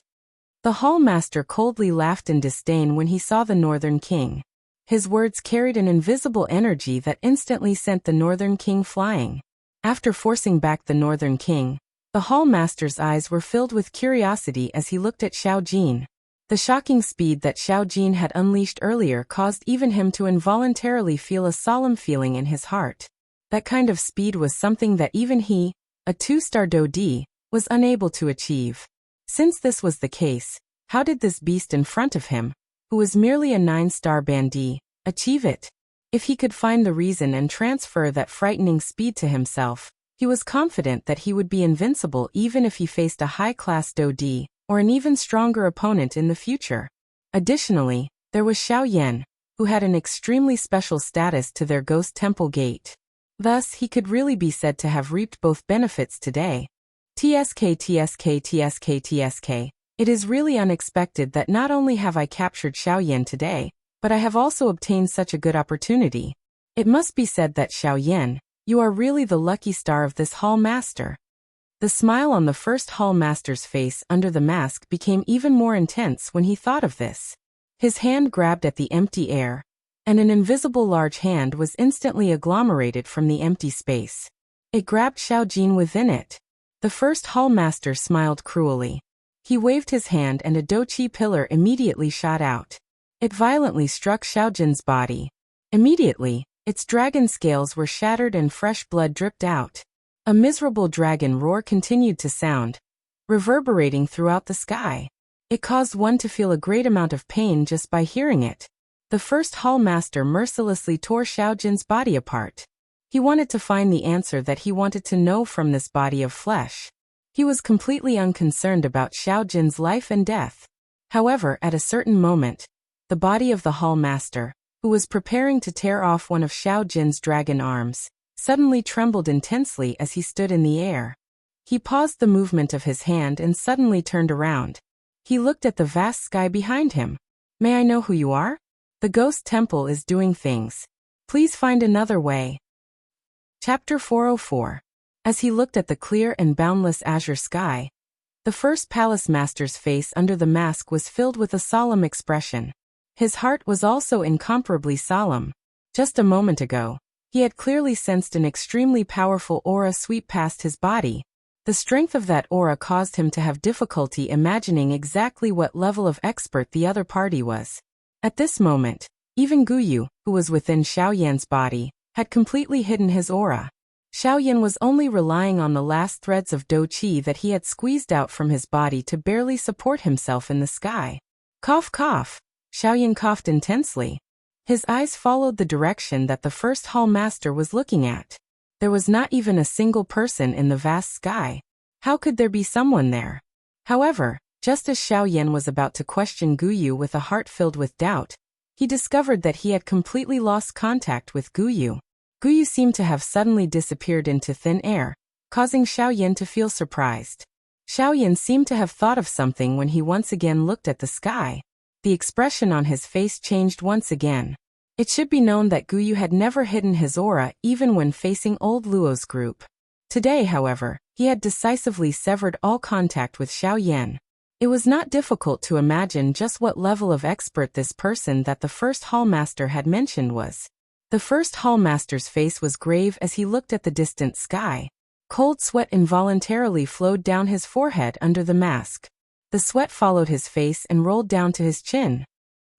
S1: The Hallmaster coldly laughed in disdain when he saw the Northern King. His words carried an invisible energy that instantly sent the Northern King flying. After forcing back the Northern King, the Hallmaster's eyes were filled with curiosity as he looked at Xiao Jin. The shocking speed that Xiao Jin had unleashed earlier caused even him to involuntarily feel a solemn feeling in his heart. That kind of speed was something that even he, a 2-star Dodi, was unable to achieve. Since this was the case, how did this beast in front of him, who was merely a 9-star bandit, achieve it? If he could find the reason and transfer that frightening speed to himself, he was confident that he would be invincible even if he faced a high-class Dodi, or an even stronger opponent in the future. Additionally, there was Xiao Yan, who had an extremely special status to their ghost temple gate. Thus, he could really be said to have reaped both benefits today. TSK. It is really unexpected that not only have I captured Xiao Yan today, but I have also obtained such a good opportunity. It must be said that Xiao Yan, you are really the lucky star of this Hall Master. The smile on the first Hall Master's face under the mask became even more intense when he thought of this. His hand grabbed at the empty air, and an invisible large hand was instantly agglomerated from the empty space. It grabbed Xiao Jin within it. The first Hall Master smiled cruelly. He waved his hand and a Dochi pillar immediately shot out. It violently struck Xiao Jin's body. Immediately, its dragon scales were shattered and fresh blood dripped out. A miserable dragon roar continued to sound, reverberating throughout the sky. It caused one to feel a great amount of pain just by hearing it. The first Hall Master mercilessly tore Xiao Jin's body apart. He wanted to find the answer that he wanted to know from this body of flesh. He was completely unconcerned about Xiao Jin's life and death. However, at a certain moment, the body of the Hall Master, who was preparing to tear off one of Xiao Jin's dragon arms, suddenly trembled intensely as he stood in the air. He paused the movement of his hand and suddenly turned around. He looked at the vast sky behind him. "May I know who you are? The Ghost Temple is doing things. Please find another way." Chapter 404. As he looked at the clear and boundless azure sky, the first Palace Master's face under the mask was filled with a solemn expression. His heart was also incomparably solemn. Just a moment ago, he had clearly sensed an extremely powerful aura sweep past his body. The strength of that aura caused him to have difficulty imagining exactly what level of expert the other party was. At this moment, even Guyu, who was within Xiao Yan's body, had completely hidden his aura. Xiao Yan was only relying on the last threads of Do Qi that he had squeezed out from his body to barely support himself in the sky. Cough, cough. Xiao Yan coughed intensely. His eyes followed the direction that the first Hall Master was looking at. There was not even a single person in the vast sky. How could there be someone there? However, just as Xiao Yan was about to question Guyu with a heart filled with doubt, he discovered that he had completely lost contact with Guyu. Guyu seemed to have suddenly disappeared into thin air, causing Xiao Yan to feel surprised. Xiao Yan seemed to have thought of something when he once again looked at the sky. The expression on his face changed once again. It should be known that Guyu had never hidden his aura even when facing old Luo's group. Today, however, he had decisively severed all contact with Xiao Yan. It was not difficult to imagine just what level of expert this person that the first Hall Master had mentioned was. The first Hall Master's face was grave as he looked at the distant sky. Cold sweat involuntarily flowed down his forehead under the mask. The sweat followed his face and rolled down to his chin.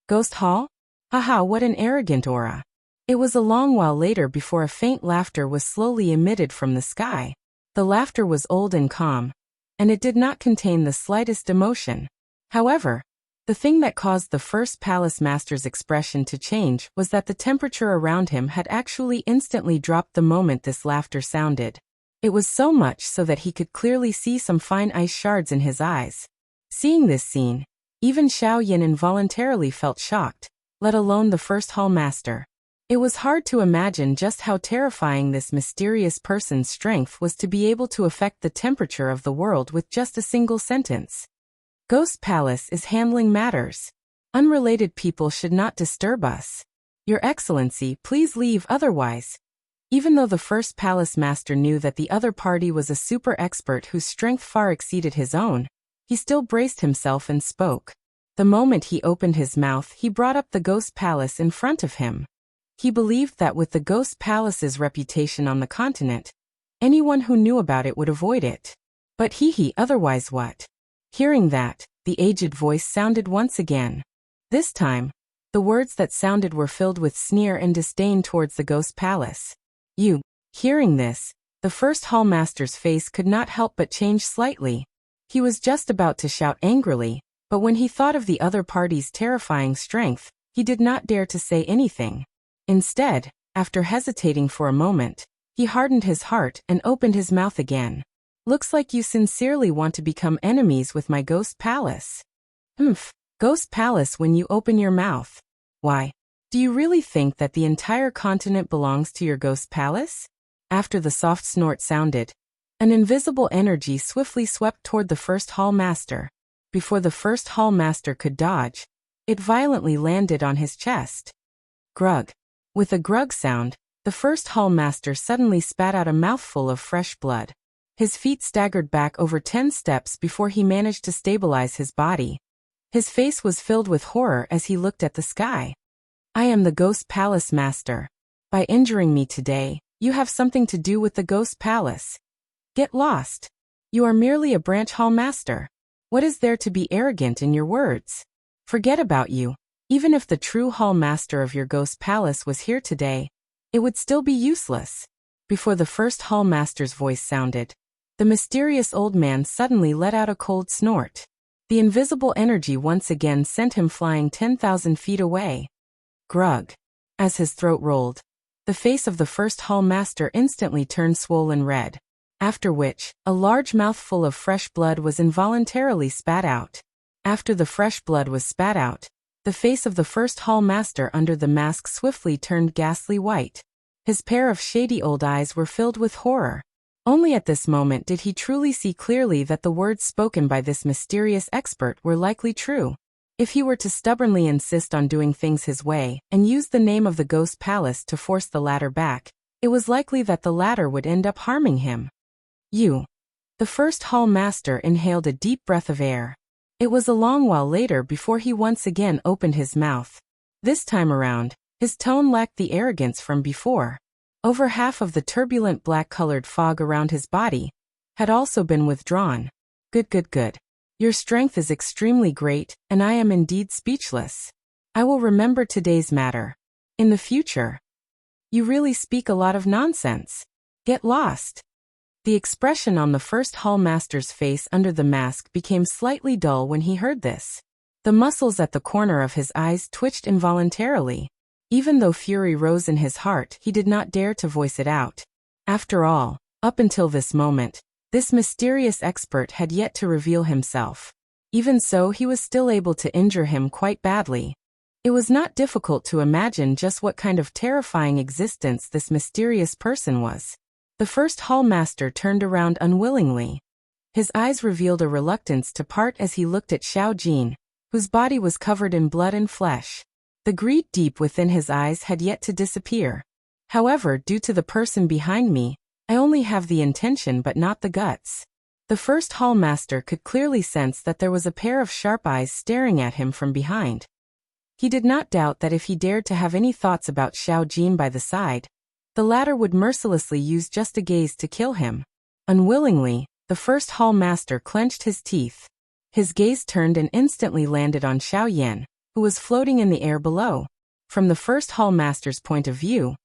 S1: Ghost Hall? Haha, what an arrogant aura. It was a long while later before a faint laughter was slowly emitted from the sky. The laughter was old and calm, and it did not contain the slightest emotion. However, the thing that caused the first Palace Master's expression to change was that the temperature around him had actually instantly dropped the moment this laughter sounded. It was so much so that he could clearly see some fine ice shards in his eyes. Seeing this scene, even Xiao Yan involuntarily felt shocked, let alone the first Hall Master. It was hard to imagine just how terrifying this mysterious person's strength was to be able to affect the temperature of the world with just a single sentence. Ghost Palace is handling matters. Unrelated people should not disturb us. Your Excellency, please leave otherwise. Even though the first palace master knew that the other party was a super expert whose strength far exceeded his own, he still braced himself and spoke. The moment he opened his mouth, he brought up the Ghost Palace in front of him. He believed that with the Ghost Palace's reputation on the continent, anyone who knew about it would avoid it. But otherwise what? Hearing that, the aged voice sounded once again. This time, the words that sounded were filled with sneer and disdain towards the Ghost Palace. You. Hearing this, the first hallmaster's face could not help but change slightly. He was just about to shout angrily, but when he thought of the other party's terrifying strength, he did not dare to say anything. Instead, after hesitating for a moment, he hardened his heart and opened his mouth again. Looks like you sincerely want to become enemies with my Ghost Palace. Ghost Palace when you open your mouth. Why? Do you really think that the entire continent belongs to your Ghost Palace? After the soft snort sounded, an invisible energy swiftly swept toward the first hall master. Before the first hall master could dodge, it violently landed on his chest. Grug. With a grug sound, the first hall master suddenly spat out a mouthful of fresh blood. His feet staggered back over 10 steps before he managed to stabilize his body. His face was filled with horror as he looked at the sky. I am the Ghost Palace Master. By injuring me today, you have something to do with the Ghost Palace. Get lost. You are merely a branch hall master. What is there to be arrogant in your words? Forget about you. Even if the true hall master of your Ghost Palace was here today, it would still be useless. Before the first hall master's voice sounded, the mysterious old man suddenly let out a cold snort. The invisible energy once again sent him flying 10,000 feet away. Grug. As his throat rolled, the face of the first hall master instantly turned swollen red, after which, a large mouthful of fresh blood was involuntarily spat out. After the fresh blood was spat out, the face of the first hall master under the mask swiftly turned ghastly white. His pair of shady old eyes were filled with horror. Only at this moment did he truly see clearly that the words spoken by this mysterious expert were likely true. If he were to stubbornly insist on doing things his way and use the name of the Ghost Palace to force the latter back, it was likely that the latter would end up harming him. The first hall master inhaled a deep breath of air. It was a long while later before he once again opened his mouth. This time around, his tone lacked the arrogance from before. Over half of the turbulent black-colored fog around his body had also been withdrawn. Good. Your strength is extremely great, and I am indeed speechless. I will remember today's matter. In the future. You really speak a lot of nonsense. Get lost. The expression on the first hall master's face under the mask became slightly dull when he heard this. The muscles at the corner of his eyes twitched involuntarily. Even though fury rose in his heart, he did not dare to voice it out. After all, up until this moment, this mysterious expert had yet to reveal himself. Even so, he was still able to injure him quite badly. It was not difficult to imagine just what kind of terrifying existence this mysterious person was. The first hall master turned around unwillingly. His eyes revealed a reluctance to part as he looked at Xiao Jin, whose body was covered in blood and flesh. The greed deep within his eyes had yet to disappear. However, due to the person behind me, I only have the intention but not the guts. The first hall master could clearly sense that there was a pair of sharp eyes staring at him from behind. He did not doubt that if he dared to have any thoughts about Xiao Jin by the side, the latter would mercilessly use just a gaze to kill him. Unwillingly, the first hall master clenched his teeth. His gaze turned and instantly landed on Xiao Yan, who was floating in the air below. From the first hall master's point of view,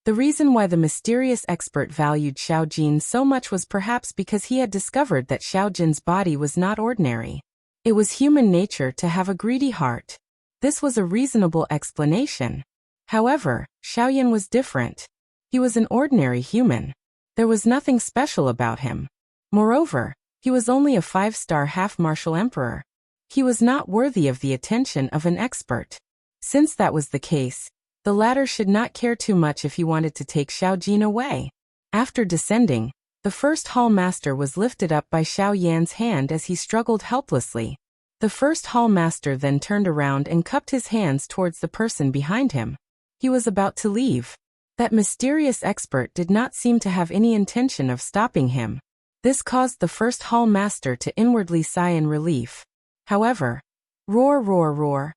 S1: the reason why the mysterious expert valued Xiao Jin so much was perhaps because he had discovered that Xiao Jin's body was not ordinary. It was human nature to have a greedy heart. This was a reasonable explanation. However, Xiao Yan was different. He was an ordinary human. There was nothing special about him. Moreover, he was only a 5-star half-martial emperor. He was not worthy of the attention of an expert. Since that was the case, The latter should not care too much if he wanted to take Xiao Jin away. After descending, the first hall master was lifted up by Xiao Yan's hand as he struggled helplessly. The first hall master then turned around and cupped his hands towards the person behind him. He was about to leave. That mysterious expert did not seem to have any intention of stopping him. This caused the first hall master to inwardly sigh in relief. However, roar, roar, roar.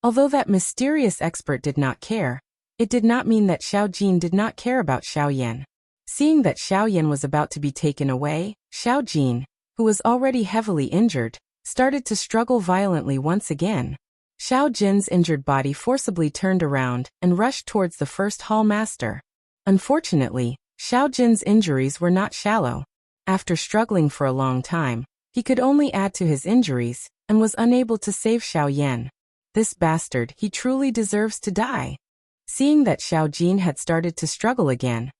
S1: Although that mysterious expert did not care, it did not mean that Xiao Jin did not care about Xiao Yan. Seeing that Xiao Yan was about to be taken away, Xiao Jin, who was already heavily injured, started to struggle violently once again. Xiao Jin's injured body forcibly turned around and rushed towards the first hall master. Unfortunately, Xiao Jin's injuries were not shallow. After struggling for a long time, he could only add to his injuries and was unable to save Xiao Yan. This bastard, he truly deserves to die. Seeing that Xiao Jin had started to struggle again,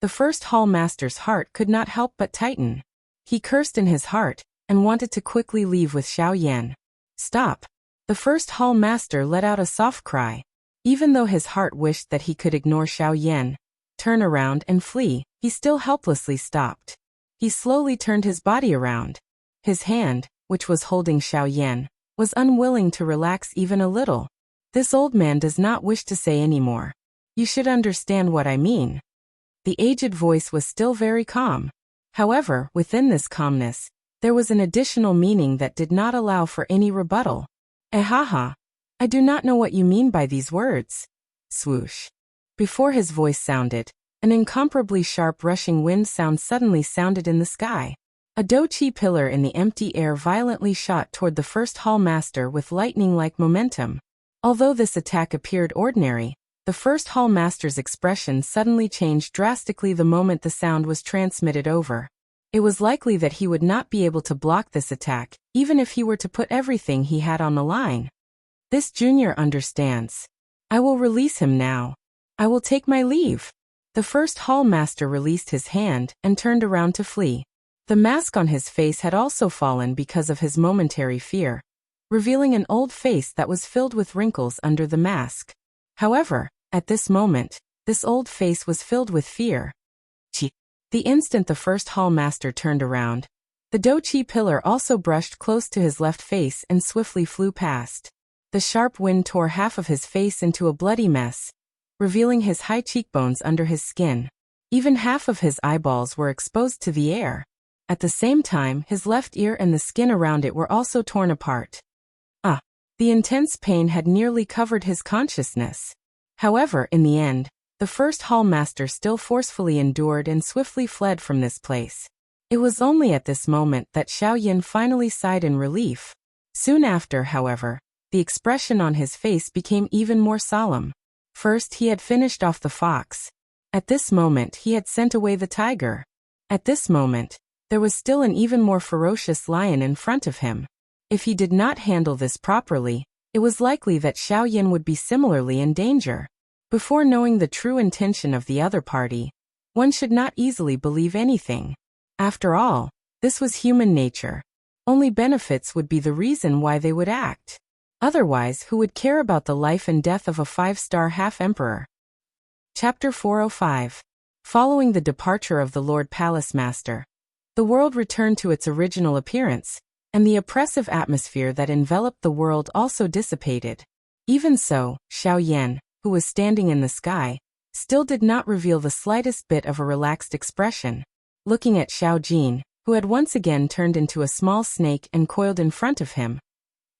S1: the first hall master's heart could not help but tighten. He cursed in his heart and wanted to quickly leave with Xiao Yan. Stop! The first hall master let out a soft cry. Even though his heart wished that he could ignore Xiao Yan, turn around and flee, he still helplessly stopped. He slowly turned his body around. His hand, which was holding Xiao Yan, was unwilling to relax even a little. This old man does not wish to say any more. You should understand what I mean. The aged voice was still very calm. However, within this calmness, there was an additional meaning that did not allow for any rebuttal. Haha. I do not know what you mean by these words. Swoosh. Before his voice sounded, an incomparably sharp rushing wind sound suddenly sounded in the sky. A dochi pillar in the empty air violently shot toward the first hall master with lightning-like momentum. Although this attack appeared ordinary, the first hall master's expression suddenly changed drastically the moment the sound was transmitted over. It was likely that he would not be able to block this attack, even if he were to put everything he had on the line. This junior understands. I will release him now. I will take my leave. The first hall master released his hand and turned around to flee. The mask on his face had also fallen because of his momentary fear, revealing an old face that was filled with wrinkles under the mask. However, at this moment, this old face was filled with fear. Chi. The instant the first hall master turned around, the dochi pillar also brushed close to his left face and swiftly flew past. The sharp wind tore half of his face into a bloody mess, revealing his high cheekbones under his skin. Even half of his eyeballs were exposed to the air. At the same time, his left ear and the skin around it were also torn apart. The intense pain had nearly covered his consciousness. However, in the end, the first hall master still forcefully endured and swiftly fled from this place. It was only at this moment that Xiao Yan finally sighed in relief. Soon after, however, the expression on his face became even more solemn. First, he had finished off the fox. At this moment, he had sent away the tiger. At this moment, there was still an even more ferocious lion in front of him. If he did not handle this properly, it was likely that Xiao Yan would be similarly in danger. Before knowing the true intention of the other party, one should not easily believe anything. After all, this was human nature. Only benefits would be the reason why they would act. Otherwise, who would care about the life and death of a 5-star half-emperor? Chapter 405. Following the departure of the Lord Palace Master, the world returned to its original appearance, and the oppressive atmosphere that enveloped the world also dissipated. Even so, Xiao Yan, who was standing in the sky, still did not reveal the slightest bit of a relaxed expression. Looking at Xiao Jin, who had once again turned into a small snake and coiled in front of him,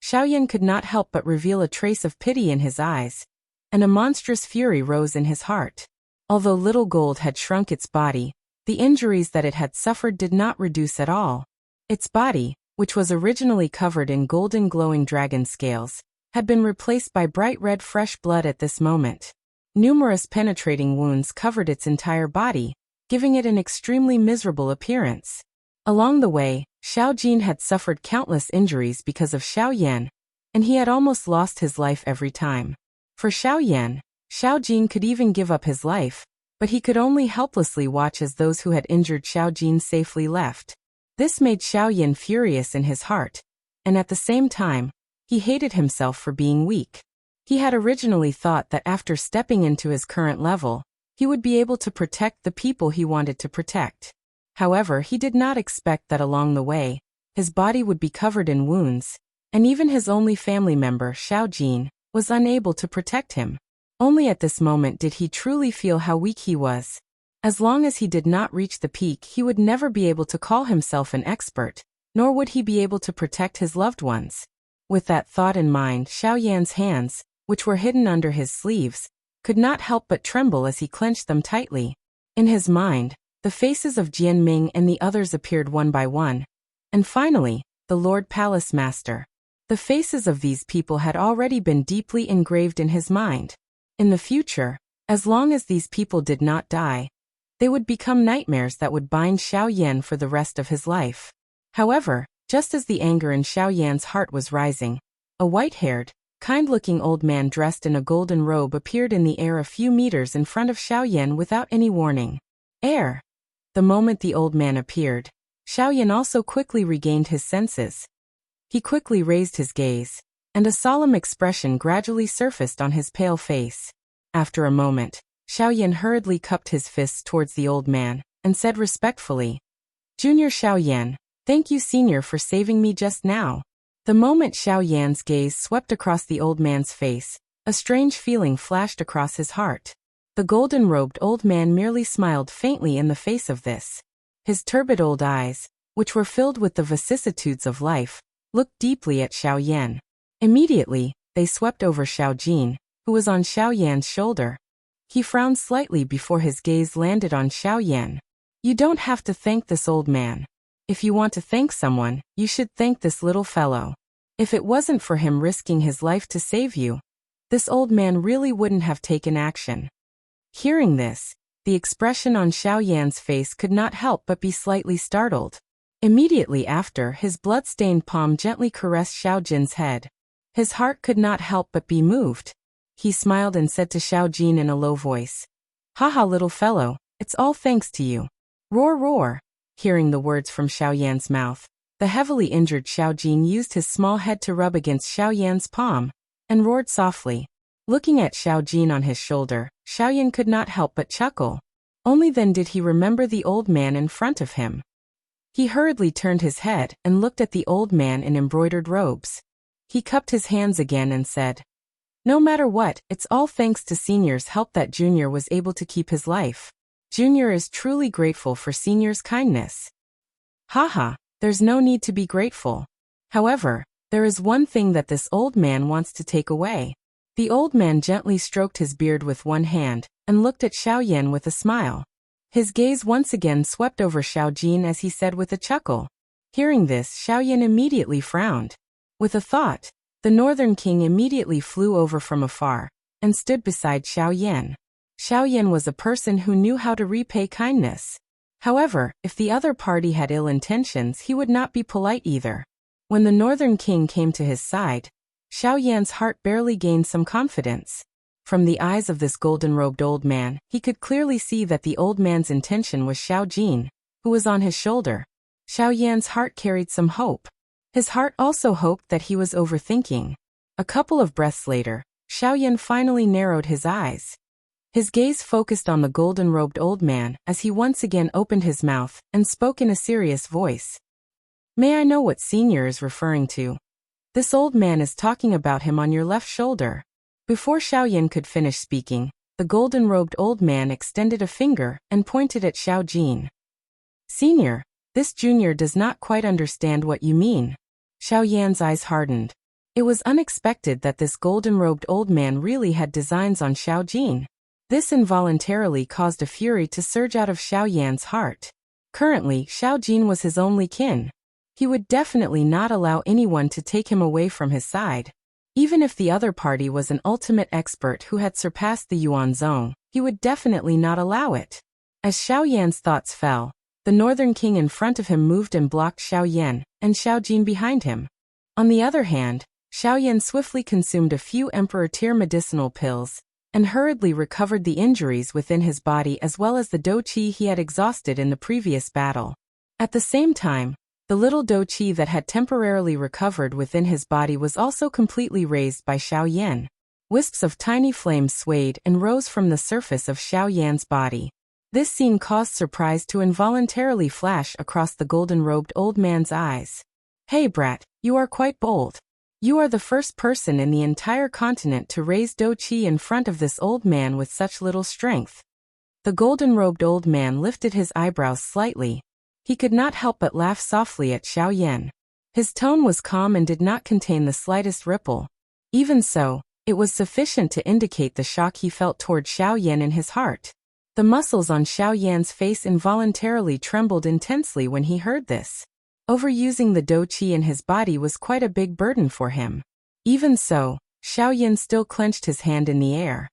S1: Xiao Yan could not help but reveal a trace of pity in his eyes, and a monstrous fury rose in his heart. Although Little Gold had shrunk its body, the injuries that it had suffered did not reduce at all. Its body, which was originally covered in golden glowing dragon scales, had been replaced by bright red fresh blood at this moment. Numerous penetrating wounds covered its entire body, giving it an extremely miserable appearance. Along the way, Xiao Jin had suffered countless injuries because of Xiao Yan, and he had almost lost his life every time. For Xiao Yan, Xiao Jin could even give up his life, but he could only helplessly watch as those who had injured Xiao Jin safely left. This made Xiao Yan furious in his heart, and at the same time, he hated himself for being weak. He had originally thought that after stepping into his current level, he would be able to protect the people he wanted to protect. However, he did not expect that along the way, his body would be covered in wounds, and even his only family member, Xiao Jin, was unable to protect him. Only at this moment did he truly feel how weak he was. As long as he did not reach the peak, he would never be able to call himself an expert, nor would he be able to protect his loved ones. With that thought in mind, Xiao Yan's hands, which were hidden under his sleeves, could not help but tremble as he clenched them tightly. In his mind, the faces of Jian Ming and the others appeared one by one. And finally, the Lord Palace Master. The faces of these people had already been deeply engraved in his mind. In the future, as long as these people did not die, they would become nightmares that would bind Xiao Yan for the rest of his life. However, just as the anger in Xiao Yan's heart was rising, a white-haired, kind-looking old man dressed in a golden robe appeared in the air a few meters in front of Xiao Yan without any warning. Air. The moment the old man appeared, Xiao Yan also quickly regained his senses. He quickly raised his gaze, and a solemn expression gradually surfaced on his pale face. After a moment, Xiao Yan hurriedly cupped his fists towards the old man, and said respectfully, "Junior Xiao Yan, thank you senior for saving me just now." The moment Xiao Yan's gaze swept across the old man's face, a strange feeling flashed across his heart. The golden-robed old man merely smiled faintly in the face of this. His turbid old eyes, which were filled with the vicissitudes of life, looked deeply at Xiao Yan. Immediately, they swept over Xiao Jin, who was on Xiao Yan's shoulder. He frowned slightly before his gaze landed on Xiao Yan. "You don't have to thank this old man. If you want to thank someone, you should thank this little fellow. If it wasn't for him risking his life to save you, this old man really wouldn't have taken action." Hearing this, the expression on Xiao Yan's face could not help but be slightly startled. Immediately after, his blood-stained palm gently caressed Xiao Jin's head. His heart could not help but be moved. He smiled and said to Xiao Jin in a low voice, "Haha little fellow, it's all thanks to you." Roar roar. Hearing the words from Xiao Yan's mouth, the heavily injured Xiao Jin used his small head to rub against Xiao Yan's palm, and roared softly. Looking at Xiao Jin on his shoulder, Xiao Yan could not help but chuckle. Only then did he remember the old man in front of him. He hurriedly turned his head and looked at the old man in embroidered robes. He cupped his hands again and said, "No matter what, it's all thanks to Senior's help that Junior was able to keep his life. Junior is truly grateful for Senior's kindness." Haha, there's no need to be grateful. However, there is one thing that this old man wants to take away. The old man gently stroked his beard with one hand, and looked at Xiao Yan with a smile. His gaze once again swept over Xiao Jin as he said with a chuckle. Hearing this, Xiao Yan immediately frowned. With a thought, the Northern King immediately flew over from afar, and stood beside Xiao Yan. Xiao Yan was a person who knew how to repay kindness. However, if the other party had ill intentions, he would not be polite either. When the Northern King came to his side, Xiao Yan's heart barely gained some confidence. From the eyes of this golden-robed old man, he could clearly see that the old man's intention was Xiao Jin, who was on his shoulder. Xiao Yan's heart carried some hope. His heart also hoped that he was overthinking. A couple of breaths later, Xiao Yan finally narrowed his eyes. His gaze focused on the golden-robed old man as he once again opened his mouth and spoke in a serious voice. "May I know what Senior is referring to? This old man is talking about him on your left shoulder." Before Xiao Yan could finish speaking, the golden-robed old man extended a finger and pointed at Xiao Jin. "Senior, this junior does not quite understand what you mean." Xiao Yan's eyes hardened. It was unexpected that this golden-robed old man really had designs on Xiao Jin. This involuntarily caused a fury to surge out of Xiao Yan's heart. Currently, Xiao Jin was his only kin. He would definitely not allow anyone to take him away from his side. Even if the other party was an ultimate expert who had surpassed the Yuan Zong, he would definitely not allow it. As Xiao Yan's thoughts fell, the Northern King in front of him moved and blocked Xiao Yan, and Xiao Jin behind him. On the other hand, Xiao Yan swiftly consumed a few Emperor tier medicinal pills, and hurriedly recovered the injuries within his body as well as the dou qi he had exhausted in the previous battle. At the same time, the little dou qi that had temporarily recovered within his body was also completely raised by Xiao Yan. Wisps of tiny flames swayed and rose from the surface of Xiao Yan's body. This scene caused surprise to involuntarily flash across the golden-robed old man's eyes. "Hey brat, you are quite bold. You are the first person in the entire continent to raise Do Qi in front of this old man with such little strength." The golden-robed old man lifted his eyebrows slightly. He could not help but laugh softly at Xiao Yan. His tone was calm and did not contain the slightest ripple. Even so, it was sufficient to indicate the shock he felt toward Xiao Yan in his heart. The muscles on Xiao Yan's face involuntarily trembled intensely when he heard this. Overusing the Do Qi in his body was quite a big burden for him. Even so, Xiao Yan still clenched his hand in the air.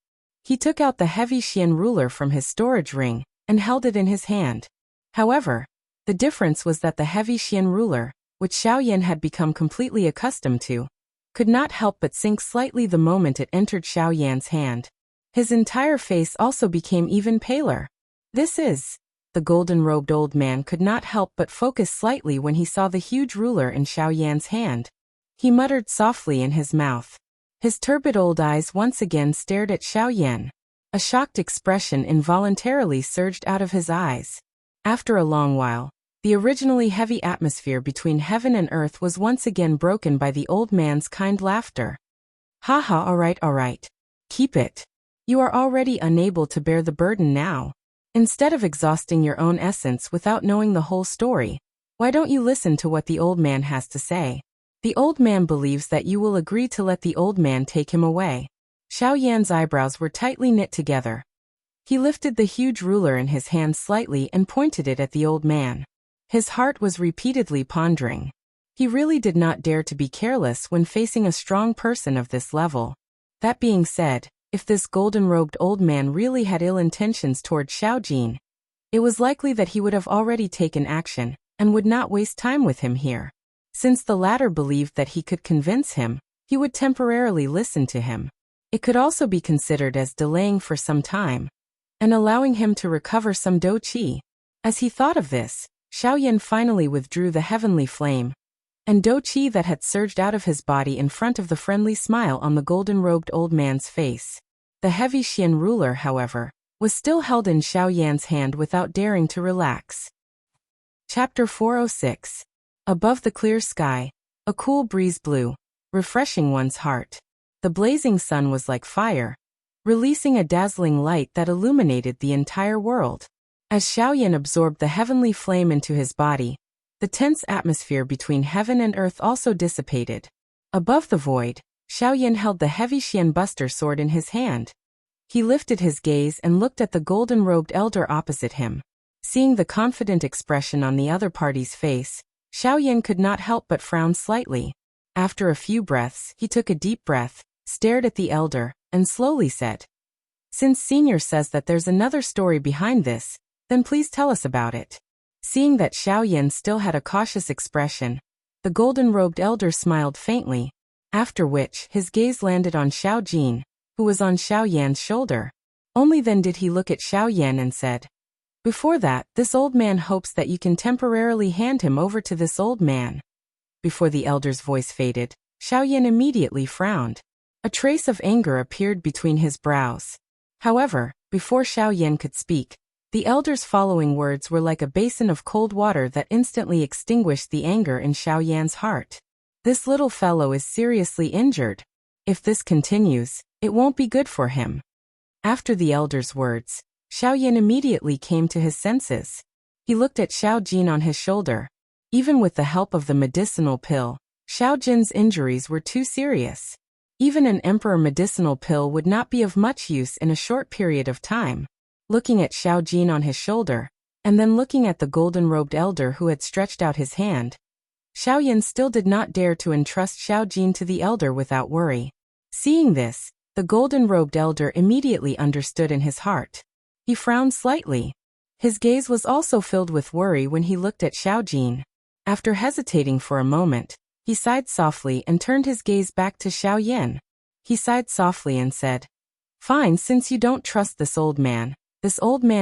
S1: He took out the heavy Xian ruler from his storage ring and held it in his hand. However, the difference was that the heavy Xian ruler, which Xiao Yan had become completely accustomed to, could not help but sink slightly the moment it entered Xiao Yan's hand. His entire face also became even paler. The golden-robed old man could not help but focus slightly when he saw the huge ruler in Xiao Yan's hand. He muttered softly in his mouth. His turbid old eyes once again stared at Xiao Yan. A shocked expression involuntarily surged out of his eyes. After a long while, the originally heavy atmosphere between heaven and earth was once again broken by the old man's kind laughter. "Haha, alright. Keep it. You are already unable to bear the burden now. Instead of exhausting your own essence without knowing the whole story, why don't you listen to what the old man has to say? The old man believes that you will agree to let the old man take him away." Xiao Yan's eyebrows were tightly knit together. He lifted the huge ruler in his hand slightly and pointed it at the old man. His heart was repeatedly pondering. He really did not dare to be careless when facing a strong person of this level. That being said, if this golden-robed old man really had ill intentions toward Xiao Jin, it was likely that he would have already taken action and would not waste time with him here. Since the latter believed that he could convince him, he would temporarily listen to him. It could also be considered as delaying for some time and allowing him to recover some Do Qi. As he thought of this, Xiao Yan finally withdrew the heavenly flame, and Do Qi that had surged out of his body in front of the friendly smile on the golden-robed old man's face. The heavy Xian ruler, however, was still held in Xiao Yan's hand without daring to relax. Chapter 406. Above the clear sky, a cool breeze blew, refreshing one's heart. The blazing sun was like fire, releasing a dazzling light that illuminated the entire world. As Xiao Yan absorbed the heavenly flame into his body, the tense atmosphere between heaven and earth also dissipated. Above the void, Xiao Yan held the heavy Xian Buster sword in his hand. He lifted his gaze and looked at the golden-robed elder opposite him. Seeing the confident expression on the other party's face, Xiao Yan could not help but frown slightly. After a few breaths, he took a deep breath, stared at the elder, and slowly said, "Since Senior says that there's another story behind this, then please tell us about it." Seeing that Xiao Yan still had a cautious expression, the golden-robed elder smiled faintly, after which his gaze landed on Xiao Jin, who was on Xiao Yan's shoulder. Only then did he look at Xiao Yan and said, "Before that, this old man hopes that you can temporarily hand him over to this old man." Before the elder's voice faded, Xiao Yan immediately frowned. A trace of anger appeared between his brows. However, before Xiao Yan could speak, the elder's following words were like a basin of cold water that instantly extinguished the anger in Xiao Yan's heart. "This little fellow is seriously injured. If this continues, it won't be good for him." After the elder's words, Xiao Yan immediately came to his senses. He looked at Xiao Jin on his shoulder. Even with the help of the medicinal pill, Xiao Jin's injuries were too serious. Even an emperor medicinal pill would not be of much use in a short period of time. Looking at Xiao Jin on his shoulder, and then looking at the golden-robed elder who had stretched out his hand, Xiao Yan still did not dare to entrust Xiao Jin to the elder without worry. Seeing this, the golden-robed elder immediately understood in his heart. He frowned slightly. His gaze was also filled with worry when he looked at Xiao Jin. After hesitating for a moment, he sighed softly and turned his gaze back to Xiao Yan. He sighed softly and said, "Fine, since you don't trust this old man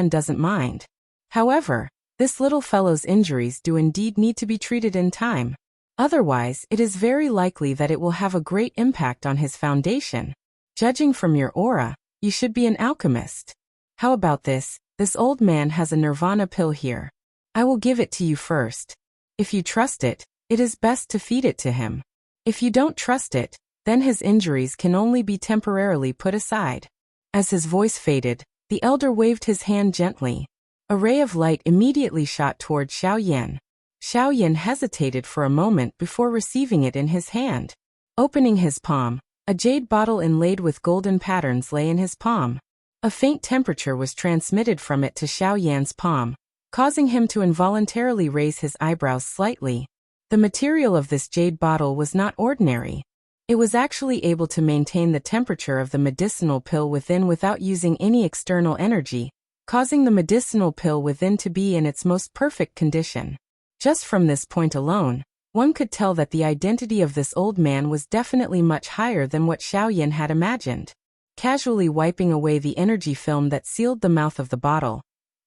S1: doesn't mind. However, this little fellow's injuries do indeed need to be treated in time. Otherwise, it is very likely that it will have a great impact on his foundation." Judging from your aura, you should be an alchemist. How about this? This old man has a nirvana pill here. I will give it to you first. If you trust it, it is best to feed it to him. If you don't trust it, then his injuries can only be temporarily put aside. As his voice faded, the elder waved his hand gently. A ray of light immediately shot toward Xiaoyan. Xiaoyan hesitated for a moment before receiving it in his hand. Opening his palm, a jade bottle inlaid with golden patterns lay in his palm. A faint temperature was transmitted from it to Xiaoyan's palm, causing him to involuntarily raise his eyebrows slightly. The material of this jade bottle was not ordinary. It was actually able to maintain the temperature of the medicinal pill within without using any external energy, causing the medicinal pill within to be in its most perfect condition. Just from this point alone, one could tell that the identity of this old man was definitely much higher than what Xiaoyan had imagined. Casually wiping away the energy film that sealed the mouth of the bottle,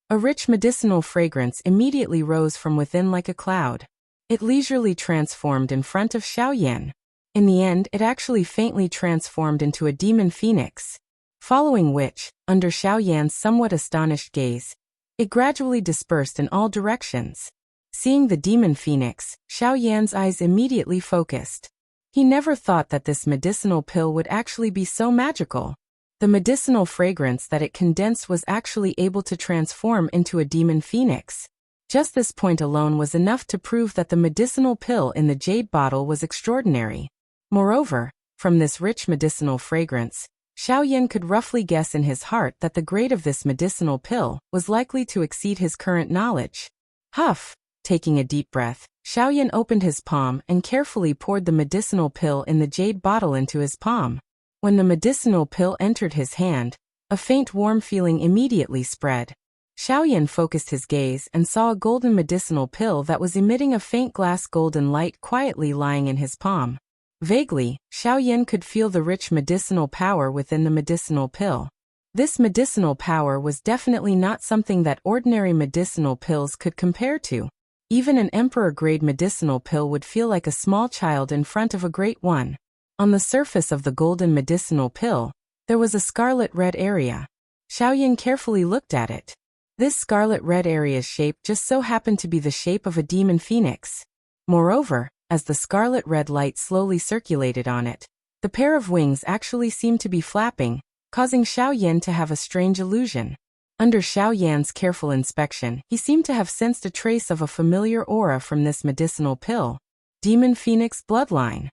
S1: a rich medicinal fragrance immediately rose from within like a cloud. It leisurely transformed in front of Xiaoyan. In the end, it actually faintly transformed into a demon phoenix. Following which, under Xiaoyan's somewhat astonished gaze, it gradually dispersed in all directions. Seeing the demon phoenix, Xiaoyan's eyes immediately focused. He never thought that this medicinal pill would actually be so magical. The medicinal fragrance that it condensed was actually able to transform into a demon phoenix. Just this point alone was enough to prove that the medicinal pill in the jade bottle was extraordinary. Moreover, from this rich medicinal fragrance, Xiaoyan could roughly guess in his heart that the grade of this medicinal pill was likely to exceed his current knowledge. Huff! Taking a deep breath, Xiaoyan opened his palm and carefully poured the medicinal pill in the jade bottle into his palm. When the medicinal pill entered his hand, a faint warm feeling immediately spread. Xiaoyan focused his gaze and saw a golden medicinal pill that was emitting a faint glass golden light quietly lying in his palm. Vaguely, Xiaoyan could feel the rich medicinal power within the medicinal pill. This medicinal power was definitely not something that ordinary medicinal pills could compare to. Even an emperor-grade medicinal pill would feel like a small child in front of a great one. On the surface of the golden medicinal pill, there was a scarlet-red area. Xiaoyan carefully looked at it. This scarlet-red area's shape just so happened to be the shape of a demon phoenix. Moreover, as the scarlet-red light slowly circulated on it, the pair of wings actually seemed to be flapping, causing Xiaoyan to have a strange illusion. Under Xiaoyan's careful inspection, he seemed to have sensed a trace of a familiar aura from this medicinal pill. Demon Phoenix Bloodline.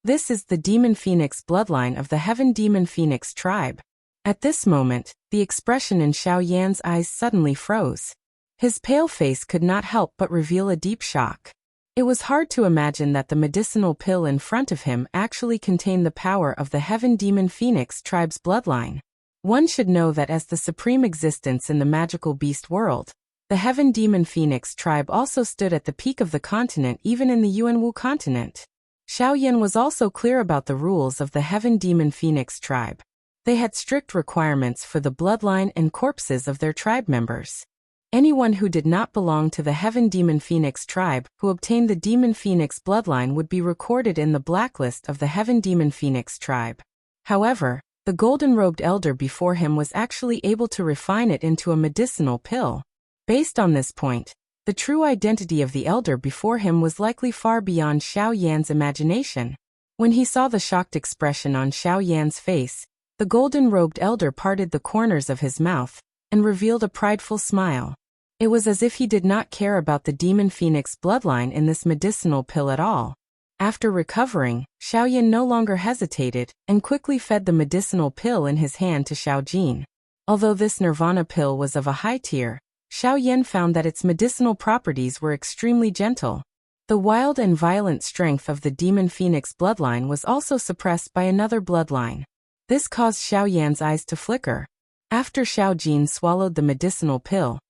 S1: This is the Demon Phoenix bloodline of the Heaven Demon Phoenix tribe. At this moment, the expression in Xiaoyan's eyes suddenly froze. His pale face could not help but reveal a deep shock. It was hard to imagine that the medicinal pill in front of him actually contained the power of the Heaven Demon Phoenix tribe's bloodline. One should know that as the supreme existence in the magical beast world, the Heaven Demon Phoenix tribe also stood at the peak of the continent even in the Yuanwu continent. Xiaoyan was also clear about the rules of the Heaven Demon Phoenix tribe. They had strict requirements for the bloodline and corpses of their tribe members. Anyone who did not belong to the Heaven Demon Phoenix tribe who obtained the Demon Phoenix bloodline would be recorded in the blacklist of the Heaven Demon Phoenix tribe. However, the golden-robed elder before him was actually able to refine it into a medicinal pill. Based on this point, the true identity of the elder before him was likely far beyond Xiaoyan's imagination. When he saw the shocked expression on Xiaoyan's face, the golden-robed elder parted the corners of his mouth and revealed a prideful smile. It was as if he did not care about the Demon Phoenix bloodline in this medicinal pill at all. After recovering, Xiaoyan no longer hesitated and quickly fed the medicinal pill in his hand to Xiaojin. Although this nirvana pill was of a high tier, Xiaoyan found that its medicinal properties were extremely gentle. The wild and violent strength of the Demon Phoenix bloodline was also suppressed by another bloodline. This caused Xiaoyan's eyes to flicker. After Xiaojin swallowed the medicinal pill,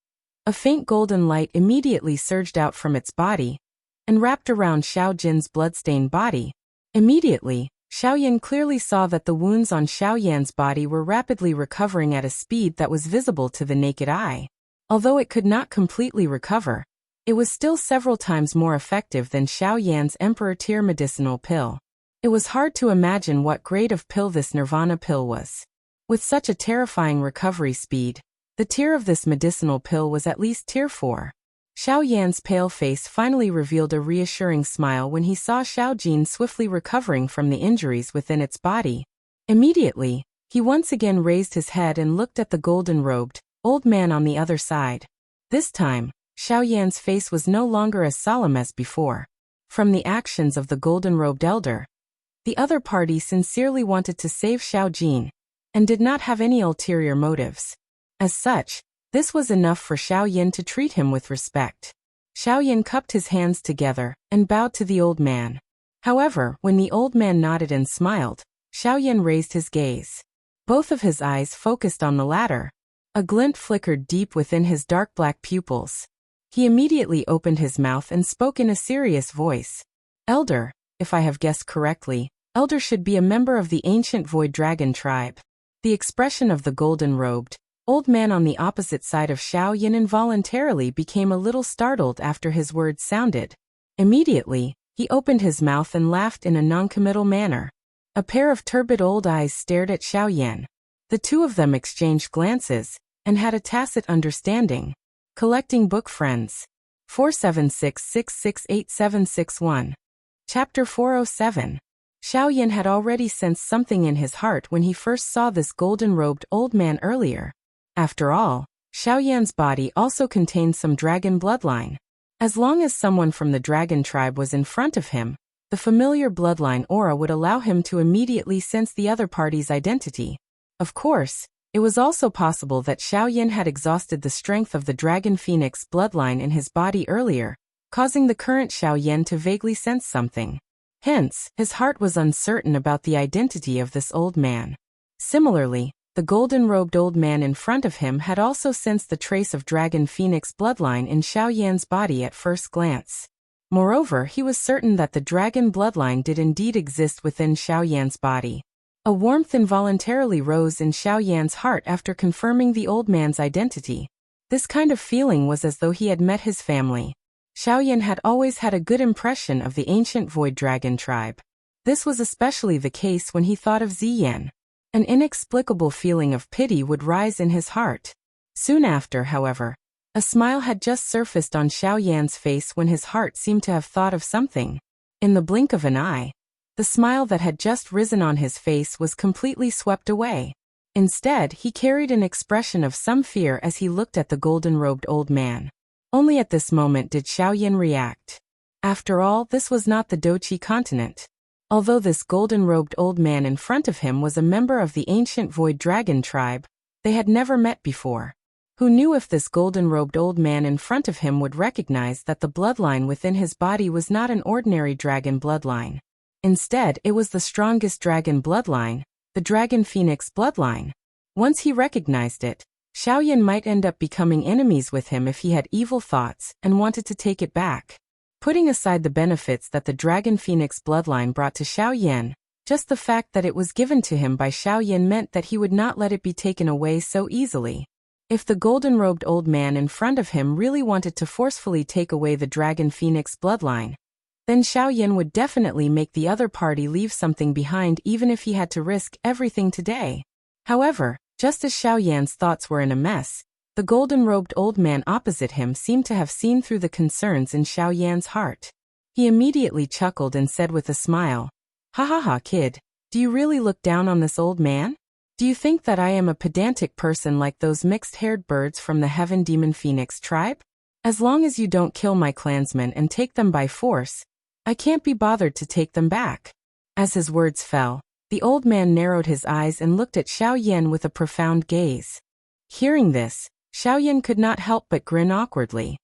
S1: a faint golden light immediately surged out from its body and wrapped around Xiaojin's bloodstained body. Immediately, Xiaoyan clearly saw that the wounds on Xiaoyan's body were rapidly recovering at a speed that was visible to the naked eye. Although it could not completely recover, it was still several times more effective than Xiaoyan's Emperor tier medicinal pill. It was hard to imagine what grade of pill this nirvana pill was. With such a terrifying recovery speed, the tier of this medicinal pill was at least tier 4. Xiao Yan's pale face finally revealed a reassuring smile when he saw Xiao Jin swiftly recovering from the injuries within its body. Immediately, he once again raised his head and looked at the golden-robed, old man on the other side. This time, Xiao Yan's face was no longer as solemn as before. From the actions of the golden-robed elder, the other party sincerely wanted to save Xiao Jin, and did not have any ulterior motives. As such, this was enough for Xiao Yan to treat him with respect. Xiao Yan cupped his hands together and bowed to the old man. However, when the old man nodded and smiled, Xiao Yan raised his gaze. Both of his eyes focused on the latter. A glint flickered deep within his dark black pupils. He immediately opened his mouth and spoke in a serious voice. "Elder, if I have guessed correctly, Elder should be a member of the ancient Void Dragon tribe." The expression of the golden-robed, old man on the opposite side of Xiao Yan involuntarily became a little startled after his words sounded. Immediately, he opened his mouth and laughed in a noncommittal manner. A pair of turbid old eyes stared at Xiao Yan. The two of them exchanged glances, and had a tacit understanding. Collecting book friends. 476668761. Chapter 407. Xiao Yan had already sensed something in his heart when he first saw this golden-robed old man earlier. After all, Xiao Yan's body also contained some dragon bloodline. As long as someone from the dragon tribe was in front of him, the familiar bloodline aura would allow him to immediately sense the other party's identity. Of course, it was also possible that Xiao Yan had exhausted the strength of the dragon phoenix bloodline in his body earlier, causing the current Xiao Yan to vaguely sense something. Hence, his heart was uncertain about the identity of this old man. Similarly, the golden-robed old man in front of him had also sensed the trace of dragon phoenix bloodline in Xiao Yan's body at first glance. Moreover, he was certain that the dragon bloodline did indeed exist within Xiao Yan's body. A warmth involuntarily rose in Xiao Yan's heart after confirming the old man's identity. This kind of feeling was as though he had met his family. Xiao Yan had always had a good impression of the ancient Void Dragon tribe. This was especially the case when he thought of Ziyan. An inexplicable feeling of pity would rise in his heart. Soon after, however, a smile had just surfaced on Xiao Yan's face when his heart seemed to have thought of something. In the blink of an eye, the smile that had just risen on his face was completely swept away. Instead, he carried an expression of some fear as he looked at the golden-robed old man. Only at this moment did Xiao Yan react. After all, this was not the Dochi continent. Although this golden-robed old man in front of him was a member of the ancient Void Dragon tribe, they had never met before. Who knew if this golden-robed old man in front of him would recognize that the bloodline within his body was not an ordinary dragon bloodline. Instead, it was the strongest dragon bloodline, the dragon phoenix bloodline. Once he recognized it, Xiao Yan might end up becoming enemies with him if he had evil thoughts and wanted to take it back. Putting aside the benefits that the dragon phoenix bloodline brought to Xiao Yan, just the fact that it was given to him by Xiao Yan meant that he would not let it be taken away so easily. If the golden-robed old man in front of him really wanted to forcefully take away the dragon phoenix bloodline, then Xiao Yan would definitely make the other party leave something behind even if he had to risk everything today. However, just as Xiao Yan's thoughts were in a mess, the golden-robed old man opposite him seemed to have seen through the concerns in Xiao Yan's heart. He immediately chuckled and said with a smile, "Ha ha ha, kid, do you really look down on this old man? Do you think that I am a pedantic person like those mixed-haired birds from the Heaven Demon Phoenix tribe? As long as you don't kill my clansmen and take them by force, I can't be bothered to take them back." As his words fell, the old man narrowed his eyes and looked at Xiao Yan with a profound gaze. Hearing this, Xiao Yan could not help but grin awkwardly.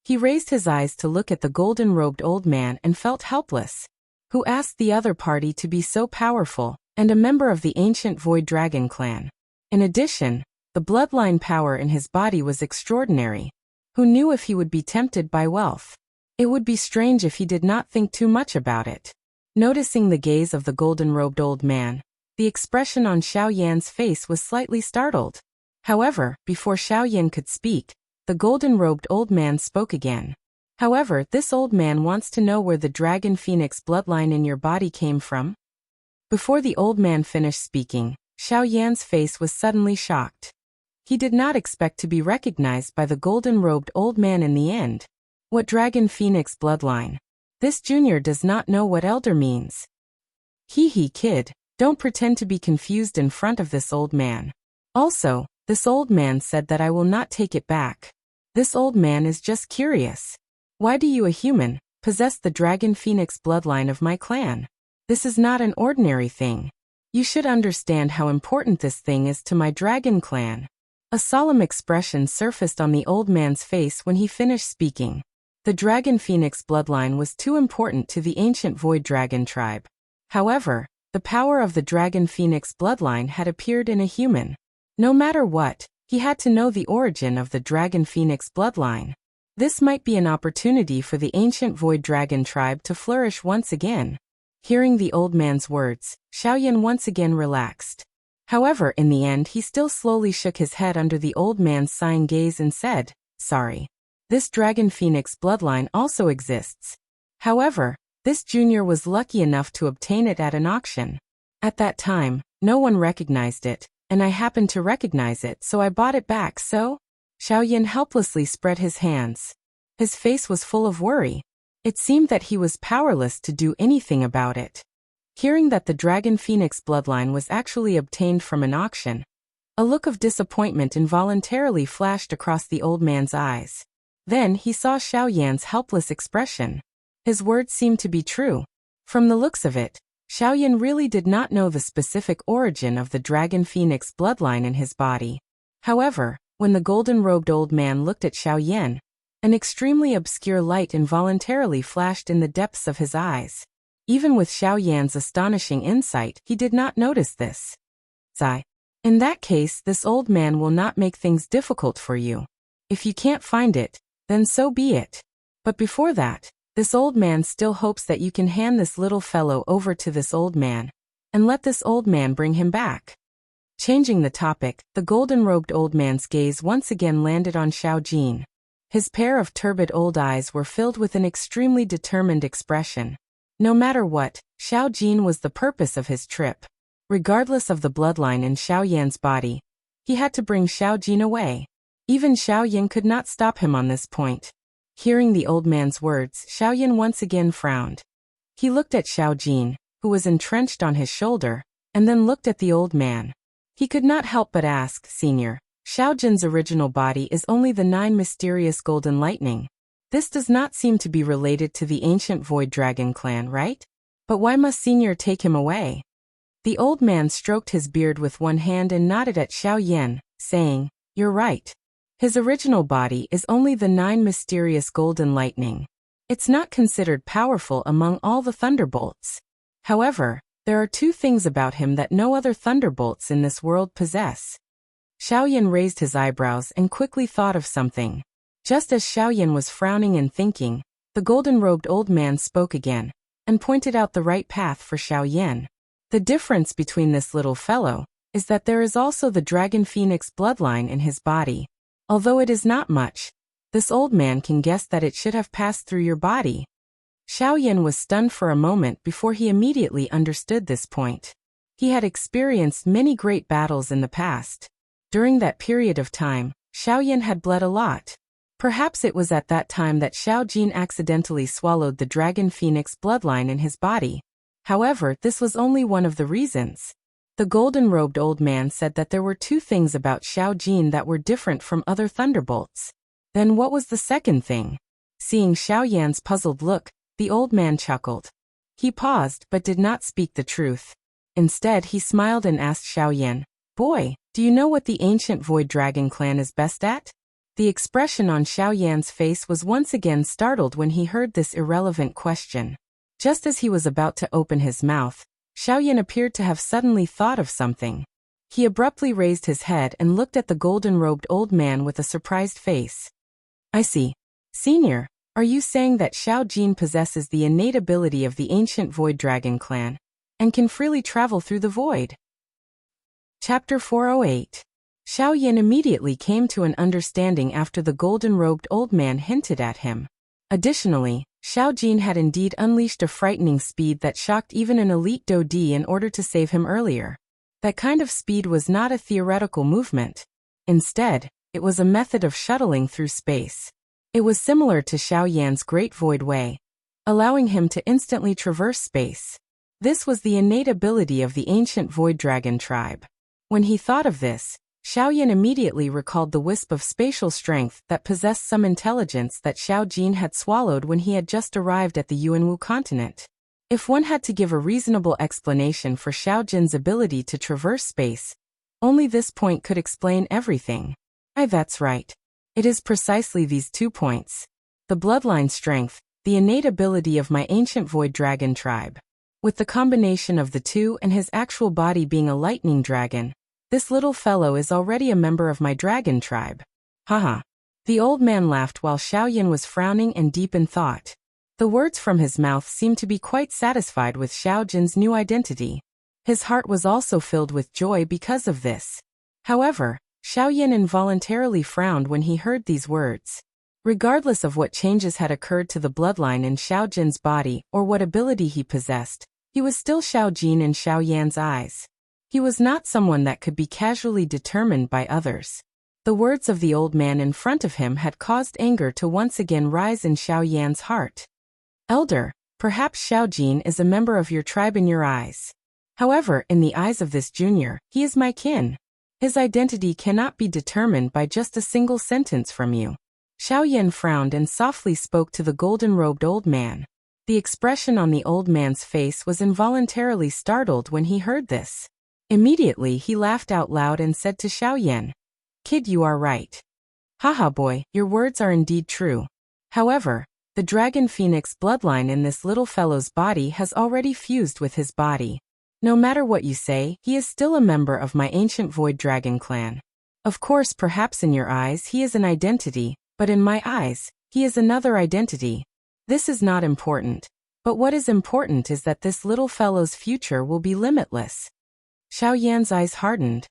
S1: He raised his eyes to look at the golden-robed old man and felt helpless. Who asked the other party to be so powerful, and a member of the ancient Void Dragon clan? In addition, the bloodline power in his body was extraordinary. Who knew if he would be tempted by wealth? It would be strange if he did not think too much about it. Noticing the gaze of the golden-robed old man, the expression on Xiao Yan's face was slightly startled. However, before Xiao Yan could speak, the golden-robed old man spoke again. "However, this old man wants to know where the dragon phoenix bloodline in your body came from. Before the old man finished speaking, Xiao Yan's face was suddenly shocked. He did not expect to be recognized by the golden-robed old man in the end. What Dragon Phoenix bloodline? This junior does not know what elder means. Hee, kid, don't pretend to be confused in front of this old man. Also, this old man said that I will not take it back. This old man is just curious. Why do you, a human, possess the Dragon Phoenix bloodline of my clan? This is not an ordinary thing. You should understand how important this thing is to my dragon clan. A solemn expression surfaced on the old man's face when he finished speaking. The Dragon Phoenix bloodline was too important to the ancient Void Dragon tribe. However, the power of the Dragon Phoenix bloodline had appeared in a human. No matter what, he had to know the origin of the Dragon Phoenix bloodline. This might be an opportunity for the ancient Void Dragon tribe to flourish once again. Hearing the old man's words, Xiaoyan once again relaxed. However, in the end he still slowly shook his head under the old man's sighing gaze and said, "Sorry. This Dragon Phoenix bloodline also exists. However, this junior was lucky enough to obtain it at an auction. At that time, no one recognized it, and I happened to recognize it, so I bought it back, so?" Xiaoyan helplessly spread his hands. His face was full of worry. It seemed that he was powerless to do anything about it. Hearing that the Dragon Phoenix bloodline was actually obtained from an auction, a look of disappointment involuntarily flashed across the old man's eyes. Then he saw Xiaoyan's helpless expression. His words seemed to be true. From the looks of it, Xiaoyan really did not know the specific origin of the Dragon Phoenix bloodline in his body. However, when the golden-robed old man looked at Xiaoyan, an extremely obscure light involuntarily flashed in the depths of his eyes. Even with Xiaoyan's astonishing insight, he did not notice this. "Zai. In that case, this old man will not make things difficult for you. If you can't find it, then so be it. But before that, this old man still hopes that you can hand this little fellow over to this old man, and let this old man bring him back." Changing the topic, the golden-robed old man's gaze once again landed on Xiao Jin. His pair of turbid old eyes were filled with an extremely determined expression. No matter what, Xiao Jin was the purpose of his trip. Regardless of the bloodline in Xiao Yan's body, he had to bring Xiao Jin away. Even Xiao Yan could not stop him on this point. Hearing the old man's words, Xiao Yan once again frowned. He looked at Xiao Jin, who was entrenched on his shoulder, and then looked at the old man. He could not help but ask, "Senior, Xiao Jin's original body is only the 9 mysterious golden lightning. This does not seem to be related to the ancient Void Dragon clan, right? But why must Senior take him away?" The old man stroked his beard with one hand and nodded at Xiao Yan, saying, "You're right. His original body is only the 9 mysterious golden lightning. It's not considered powerful among all the thunderbolts. However, there are 2 things about him that no other thunderbolts in this world possess." Xiaoyan raised his eyebrows and quickly thought of something. Just as Xiaoyan was frowning and thinking, the golden-robed old man spoke again, and pointed out the right path for Xiaoyan. "The difference between this little fellow is that there is also the Dragon Phoenix bloodline in his body. Although it is not much, this old man can guess that it should have passed through your body." Xiaoyan was stunned for a moment before he immediately understood this point. He had experienced many great battles in the past. During that period of time, Xiaoyan had bled a lot. Perhaps it was at that time that Xiao Jin accidentally swallowed the Dragon Phoenix bloodline in his body. However, this was only one of the reasons. The golden-robed old man said that there were 2 things about Xiao Jin that were different from other thunderbolts. Then what was the second thing? Seeing Xiao Yan's puzzled look, the old man chuckled. He paused but did not speak the truth. Instead, he smiled and asked Xiao Yan, "Boy, do you know what the ancient Void Dragon clan is best at?" The expression on Xiao Yan's face was once again startled when he heard this irrelevant question. Just as he was about to open his mouth, Xiao Yan appeared to have suddenly thought of something. He abruptly raised his head and looked at the golden-robed old man with a surprised face. "I see. Senior, are you saying that Xiao Jin possesses the innate ability of the ancient Void Dragon clan, and can freely travel through the void?" Chapter 408. Xiao Yan immediately came to an understanding after the golden-robed old man hinted at him. Additionally, Xiao Jin had indeed unleashed a frightening speed that shocked even an elite Dodi in order to save him earlier. That kind of speed was not a theoretical movement. Instead, it was a method of shuttling through space. It was similar to Xiao Yan's Great Void Way, allowing him to instantly traverse space. This was the innate ability of the ancient Void Dragon tribe. When he thought of this, Xiao Yan immediately recalled the wisp of spatial strength that possessed some intelligence that Xiao Jin had swallowed when he had just arrived at the Yuanwu continent. If one had to give a reasonable explanation for Xiao Jin's ability to traverse space, only this point could explain everything. That's right. It is precisely these 2 points. The bloodline strength, the innate ability of my ancient Void Dragon tribe. With the combination of the two and his actual body being a lightning dragon, this little fellow is already a member of my dragon tribe. Haha. The old man laughed while Xiao Yan was frowning and deep in thought. The words from his mouth seemed to be quite satisfied with Xiao Jin's new identity. His heart was also filled with joy because of this. However, Xiao Yan involuntarily frowned when he heard these words. Regardless of what changes had occurred to the bloodline in Xiao Jin's body or what ability he possessed, he was still Xiao Jin in Xiao Yan's eyes. He was not someone that could be casually determined by others. The words of the old man in front of him had caused anger to once again rise in Xiao Yan's heart. Elder, perhaps Xiao Jin is a member of your tribe in your eyes. However, in the eyes of this junior, he is my kin. His identity cannot be determined by just a single sentence from you. Xiao Yan frowned and softly spoke to the golden-robed old man. The expression on the old man's face was involuntarily startled when he heard this. Immediately he laughed out loud and said to Xiao Yan, "Kid, you are right. Haha boy, your words are indeed true. However, the Dragon Phoenix bloodline in this little fellow's body has already fused with his body. No matter what you say, he is still a member of my ancient Void Dragon clan. Of course, perhaps in your eyes he is an identity, but in my eyes, he is another identity. This is not important. But what is important is that this little fellow's future will be limitless." Xiao Yan's eyes hardened.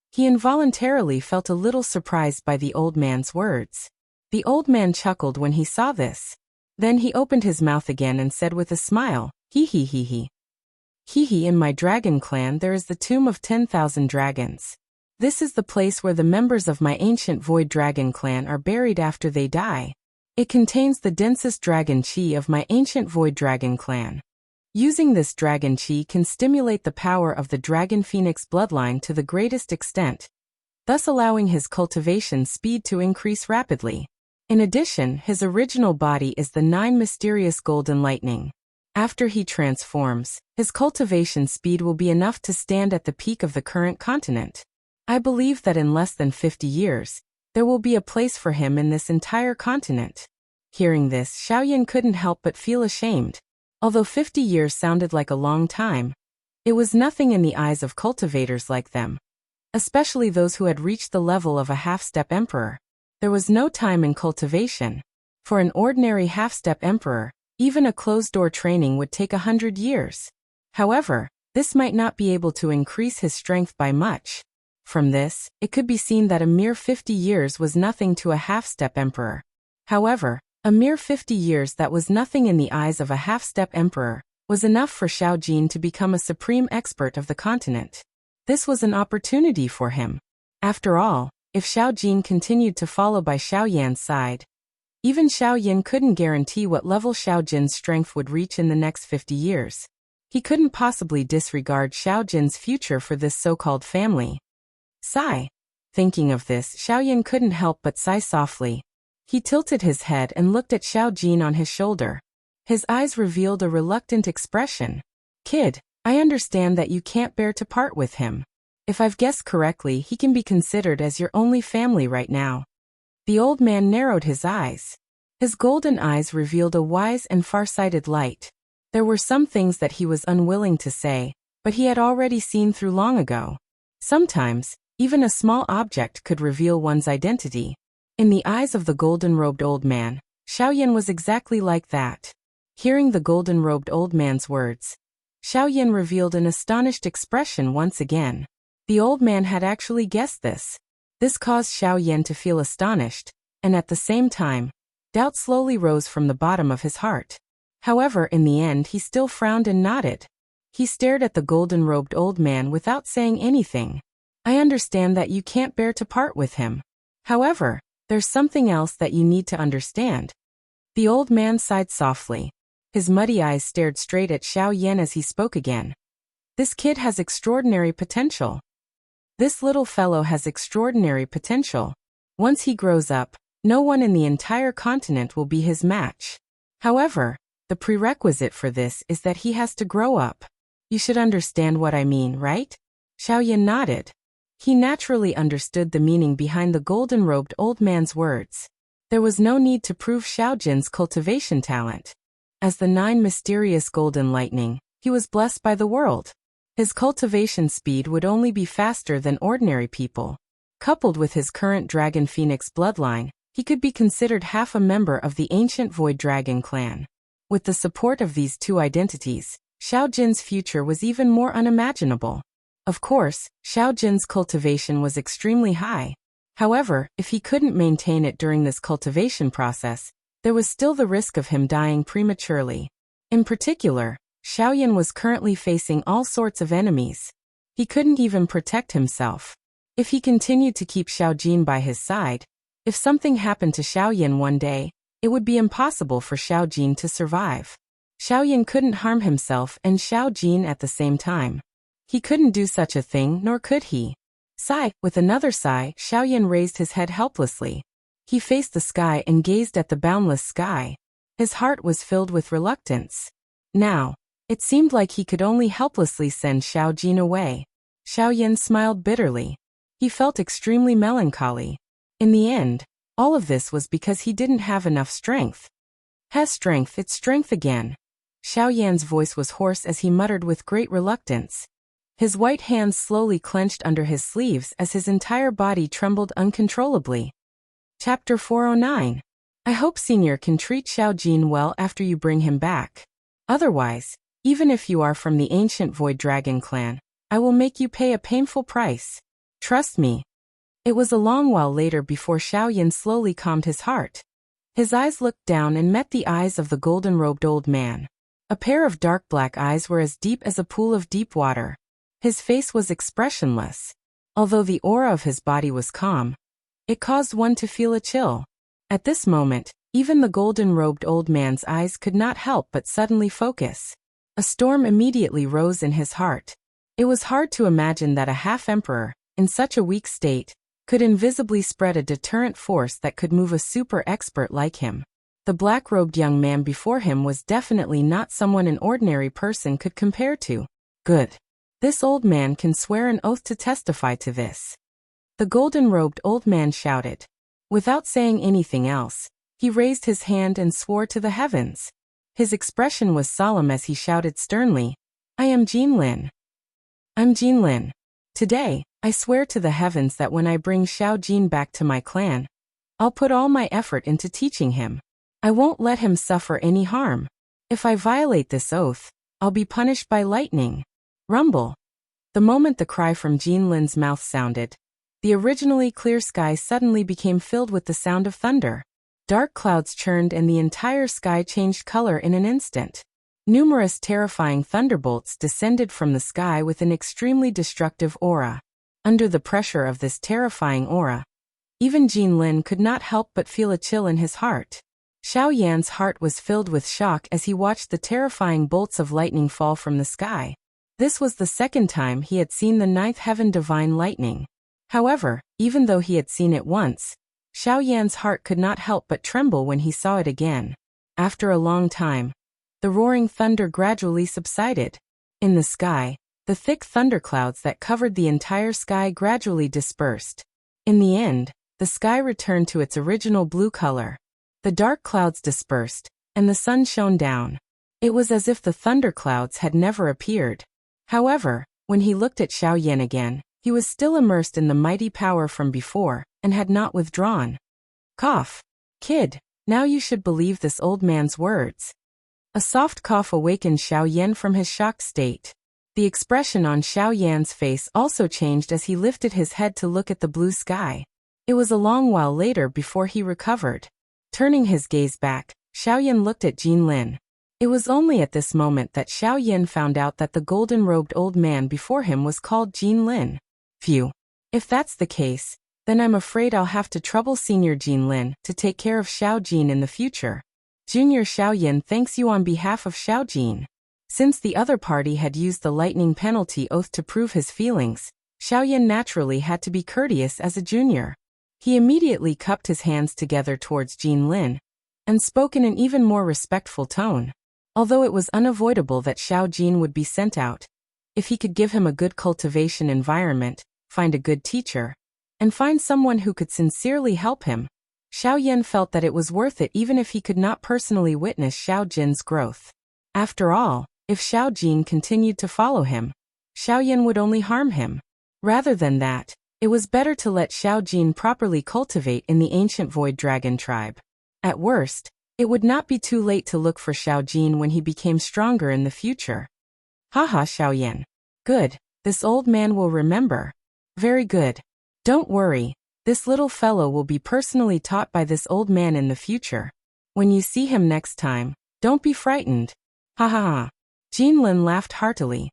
S1: He involuntarily felt a little surprised by the old man's words. The old man chuckled when he saw this. Then he opened his mouth again and said with a smile, "Hee hee hee hee. Hee hee, in my dragon clan there is the tomb of 10,000 dragons. This is the place where the members of my ancient Void Dragon clan are buried after they die. It contains the densest dragon chi of my ancient Void Dragon clan. Using this dragon chi can stimulate the power of the Dragon Phoenix bloodline to the greatest extent, thus allowing his cultivation speed to increase rapidly. In addition, his original body is the 9 mysterious golden lightning. After he transforms, his cultivation speed will be enough to stand at the peak of the current continent. I believe that in less than 50 years, there will be a place for him in this entire continent." Hearing this, Xiao Yan couldn't help but feel ashamed. Although 50 years sounded like a long time, it was nothing in the eyes of cultivators like them, especially those who had reached the level of a half-step emperor. There was no time in cultivation. For an ordinary half-step emperor, even a closed-door training would take 100 years. However, this might not be able to increase his strength by much. From this, it could be seen that a mere 50 years was nothing to a half-step emperor. However, a mere 50 years that was nothing in the eyes of a half-step emperor was enough for Xiao Jin to become a supreme expert of the continent. This was an opportunity for him. After all, if Xiao Jin continued to follow by Xiao Yan's side, even Xiao Yan couldn't guarantee what level Xiao Jin's strength would reach in the next 50 years. He couldn't possibly disregard Xiao Jin's future for this so-called family. Sigh. Thinking of this, Xiao Yan couldn't help but sigh softly. He tilted his head and looked at Xiao Jin on his shoulder. His eyes revealed a reluctant expression. "Kid, I understand that you can't bear to part with him. If I've guessed correctly, he can be considered as your only family right now." The old man narrowed his eyes. His golden eyes revealed a wise and far-sighted light. There were some things that he was unwilling to say, but he had already seen through long ago. Sometimes, even a small object could reveal one's identity. In the eyes of the golden-robed old man, Xiao Yan was exactly like that. Hearing the golden-robed old man's words, Xiao Yan revealed an astonished expression once again. The old man had actually guessed this. This caused Xiao Yan to feel astonished, and at the same time, doubt slowly rose from the bottom of his heart. However, in the end he still frowned and nodded. He stared at the golden-robed old man without saying anything. I understand that you can't bear to part with him. However, there's something else that you need to understand. The old man sighed softly. His muddy eyes stared straight at Xiao Yan as he spoke again. This kid has extraordinary potential. This little fellow has extraordinary potential. Once he grows up, no one in the entire continent will be his match. However, the prerequisite for this is that he has to grow up. You should understand what I mean, right? Xiao Yan nodded. He naturally understood the meaning behind the golden-robed old man's words. There was no need to prove Xiao Jin's cultivation talent. As the 9 mysterious golden lightning, he was blessed by the world. His cultivation speed would only be faster than ordinary people. Coupled with his current Dragon Phoenix bloodline, he could be considered half a member of the ancient Void Dragon clan. With the support of these 2 identities, Xiao Jin's future was even more unimaginable. Of course, Xiao Jin's cultivation was extremely high. However, if he couldn't maintain it during this cultivation process, there was still the risk of him dying prematurely. In particular, Xiao Yan was currently facing all sorts of enemies. He couldn't even protect himself. If he continued to keep Xiao Jin by his side, if something happened to Xiao Yan one day, it would be impossible for Xiao Jin to survive. Xiao Yan couldn't harm himself and Xiao Jin at the same time. He couldn't do such a thing, nor could he. Sigh. With another sigh, Xiao Yan raised his head helplessly. He faced the sky and gazed at the boundless sky. His heart was filled with reluctance. Now, it seemed like he could only helplessly send Xiao Jin away. Xiao Yan smiled bitterly. He felt extremely melancholy. In the end, all of this was because he didn't have enough strength. Has strength, it's strength again. Xiao Yan's voice was hoarse as he muttered with great reluctance. His white hands slowly clenched under his sleeves as his entire body trembled uncontrollably. Chapter 409. I hope Senior can treat Xiao Jin well after you bring him back. Otherwise, even if you are from the ancient Void Dragon clan, I will make you pay a painful price. Trust me. It was a long while later before Xiao Yan slowly calmed his heart. His eyes looked down and met the eyes of the golden-robed old man. A pair of dark black eyes were as deep as a pool of deep water. His face was expressionless. Although the aura of his body was calm, it caused one to feel a chill. At this moment, even the golden-robed old man's eyes could not help but suddenly focus. A storm immediately rose in his heart. It was hard to imagine that a half-emperor, in such a weak state, could invisibly spread a deterrent force that could move a super-expert like him. The black-robed young man before him was definitely not someone an ordinary person could compare to. Good. This old man can swear an oath to testify to this. The golden-robed old man shouted. Without saying anything else, he raised his hand and swore to the heavens. His expression was solemn as he shouted sternly, I am Jinlin. I'm Jinlin. Today, I swear to the heavens that when I bring Xiao Jin back to my clan, I'll put all my effort into teaching him. I won't let him suffer any harm. If I violate this oath, I'll be punished by lightning. Rumble. The moment the cry from Jinlin's mouth sounded, the originally clear sky suddenly became filled with the sound of thunder. Dark clouds churned and the entire sky changed color in an instant. Numerous terrifying thunderbolts descended from the sky with an extremely destructive aura. Under the pressure of this terrifying aura, even Jinlin could not help but feel a chill in his heart. Xiao Yan's heart was filled with shock as he watched the terrifying bolts of lightning fall from the sky. This was the second time he had seen the ninth heaven divine lightning. However, even though he had seen it once, Xiao Yan's heart could not help but tremble when he saw it again. After a long time, the roaring thunder gradually subsided. In the sky, the thick thunderclouds that covered the entire sky gradually dispersed. In the end, the sky returned to its original blue color. The dark clouds dispersed, and the sun shone down. It was as if the thunderclouds had never appeared. However, when he looked at Xiao Yan again, he was still immersed in the mighty power from before, and had not withdrawn. Cough. Kid, now you should believe this old man's words. A soft cough awakened Xiao Yan from his shocked state. The expression on Xiao Yan's face also changed as he lifted his head to look at the blue sky. It was a long while later before he recovered. Turning his gaze back, Xiao Yan looked at Jinlin. It was only at this moment that Xiao Yin found out that the golden-robed old man before him was called Jin Lin. Phew. If that's the case, then I'm afraid I'll have to trouble Senior Jin Lin to take care of Xiao Jin in the future. Junior Xiao Yin thanks you on behalf of Xiao Jin. Since the other party had used the lightning penalty oath to prove his feelings, Xiao Yin naturally had to be courteous as a junior. He immediately cupped his hands together towards Jin Lin and spoke in an even more respectful tone. Although it was unavoidable that Xiao Jin would be sent out, if he could give him a good cultivation environment, find a good teacher, and find someone who could sincerely help him, Xiao Yin felt that it was worth it even if he could not personally witness Xiao Jin's growth. After all, if Xiao Jin continued to follow him, Xiao Yin would only harm him. Rather than that, it was better to let Xiao Jin properly cultivate in the ancient Void Dragon tribe. At worst, it would not be too late to look for Xiao Jin when he became stronger in the future. Haha, Xiao Yin. Good, this old man will remember. Very good. Don't worry, this little fellow will be personally taught by this old man in the future. When you see him next time, don't be frightened. Ha ha ha. Jin Lin laughed heartily.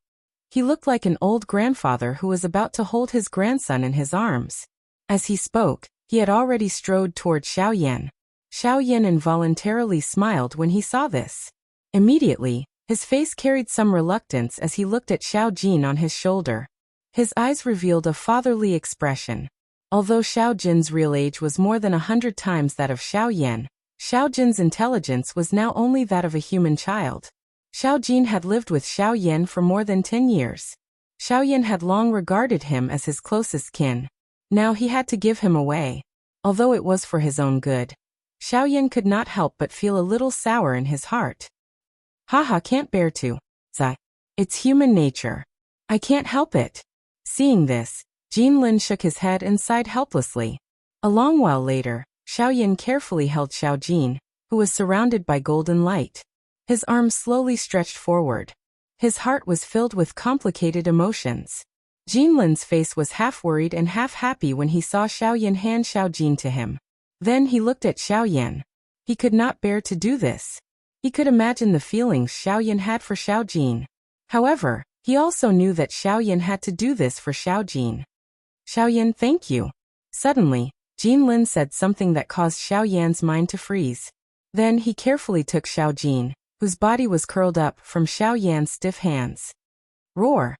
S1: He looked like an old grandfather who was about to hold his grandson in his arms. As he spoke, he had already strode toward Xiao Yin. Xiao Yin involuntarily smiled when he saw this. Immediately, his face carried some reluctance as he looked at Xiao Jin on his shoulder. His eyes revealed a fatherly expression. Although Xiao Jin's real age was more than 100 times that of Xiao Yin, Xiao Jin's intelligence was now only that of a human child. Xiao Jin had lived with Xiao Yin for more than 10 years. Xiao Yin had long regarded him as his closest kin. Now he had to give him away. Although it was for his own good, Xiao Yin could not help but feel a little sour in his heart. Haha, can't bear to. Zai. It's human nature. I can't help it. Seeing this, Jin Lin shook his head and sighed helplessly. A long while later, Xiao Yin carefully held Xiao Jin, who was surrounded by golden light. His arms slowly stretched forward. His heart was filled with complicated emotions. Jin Lin's face was half worried and half happy when he saw Xiao Yin hand Xiao Jin to him. Then he looked at Xiao Yin. He could not bear to do this. He could imagine the feelings Xiao Yin had for Xiao Jin. However, he also knew that Xiao Yin had to do this for Xiao Jin. Xiao Yin, thank you. Suddenly, Jin Lin said something that caused Xiao Yan's mind to freeze. Then he carefully took Xiao Jin, whose body was curled up, from Xiao Yan's stiff hands. Roar!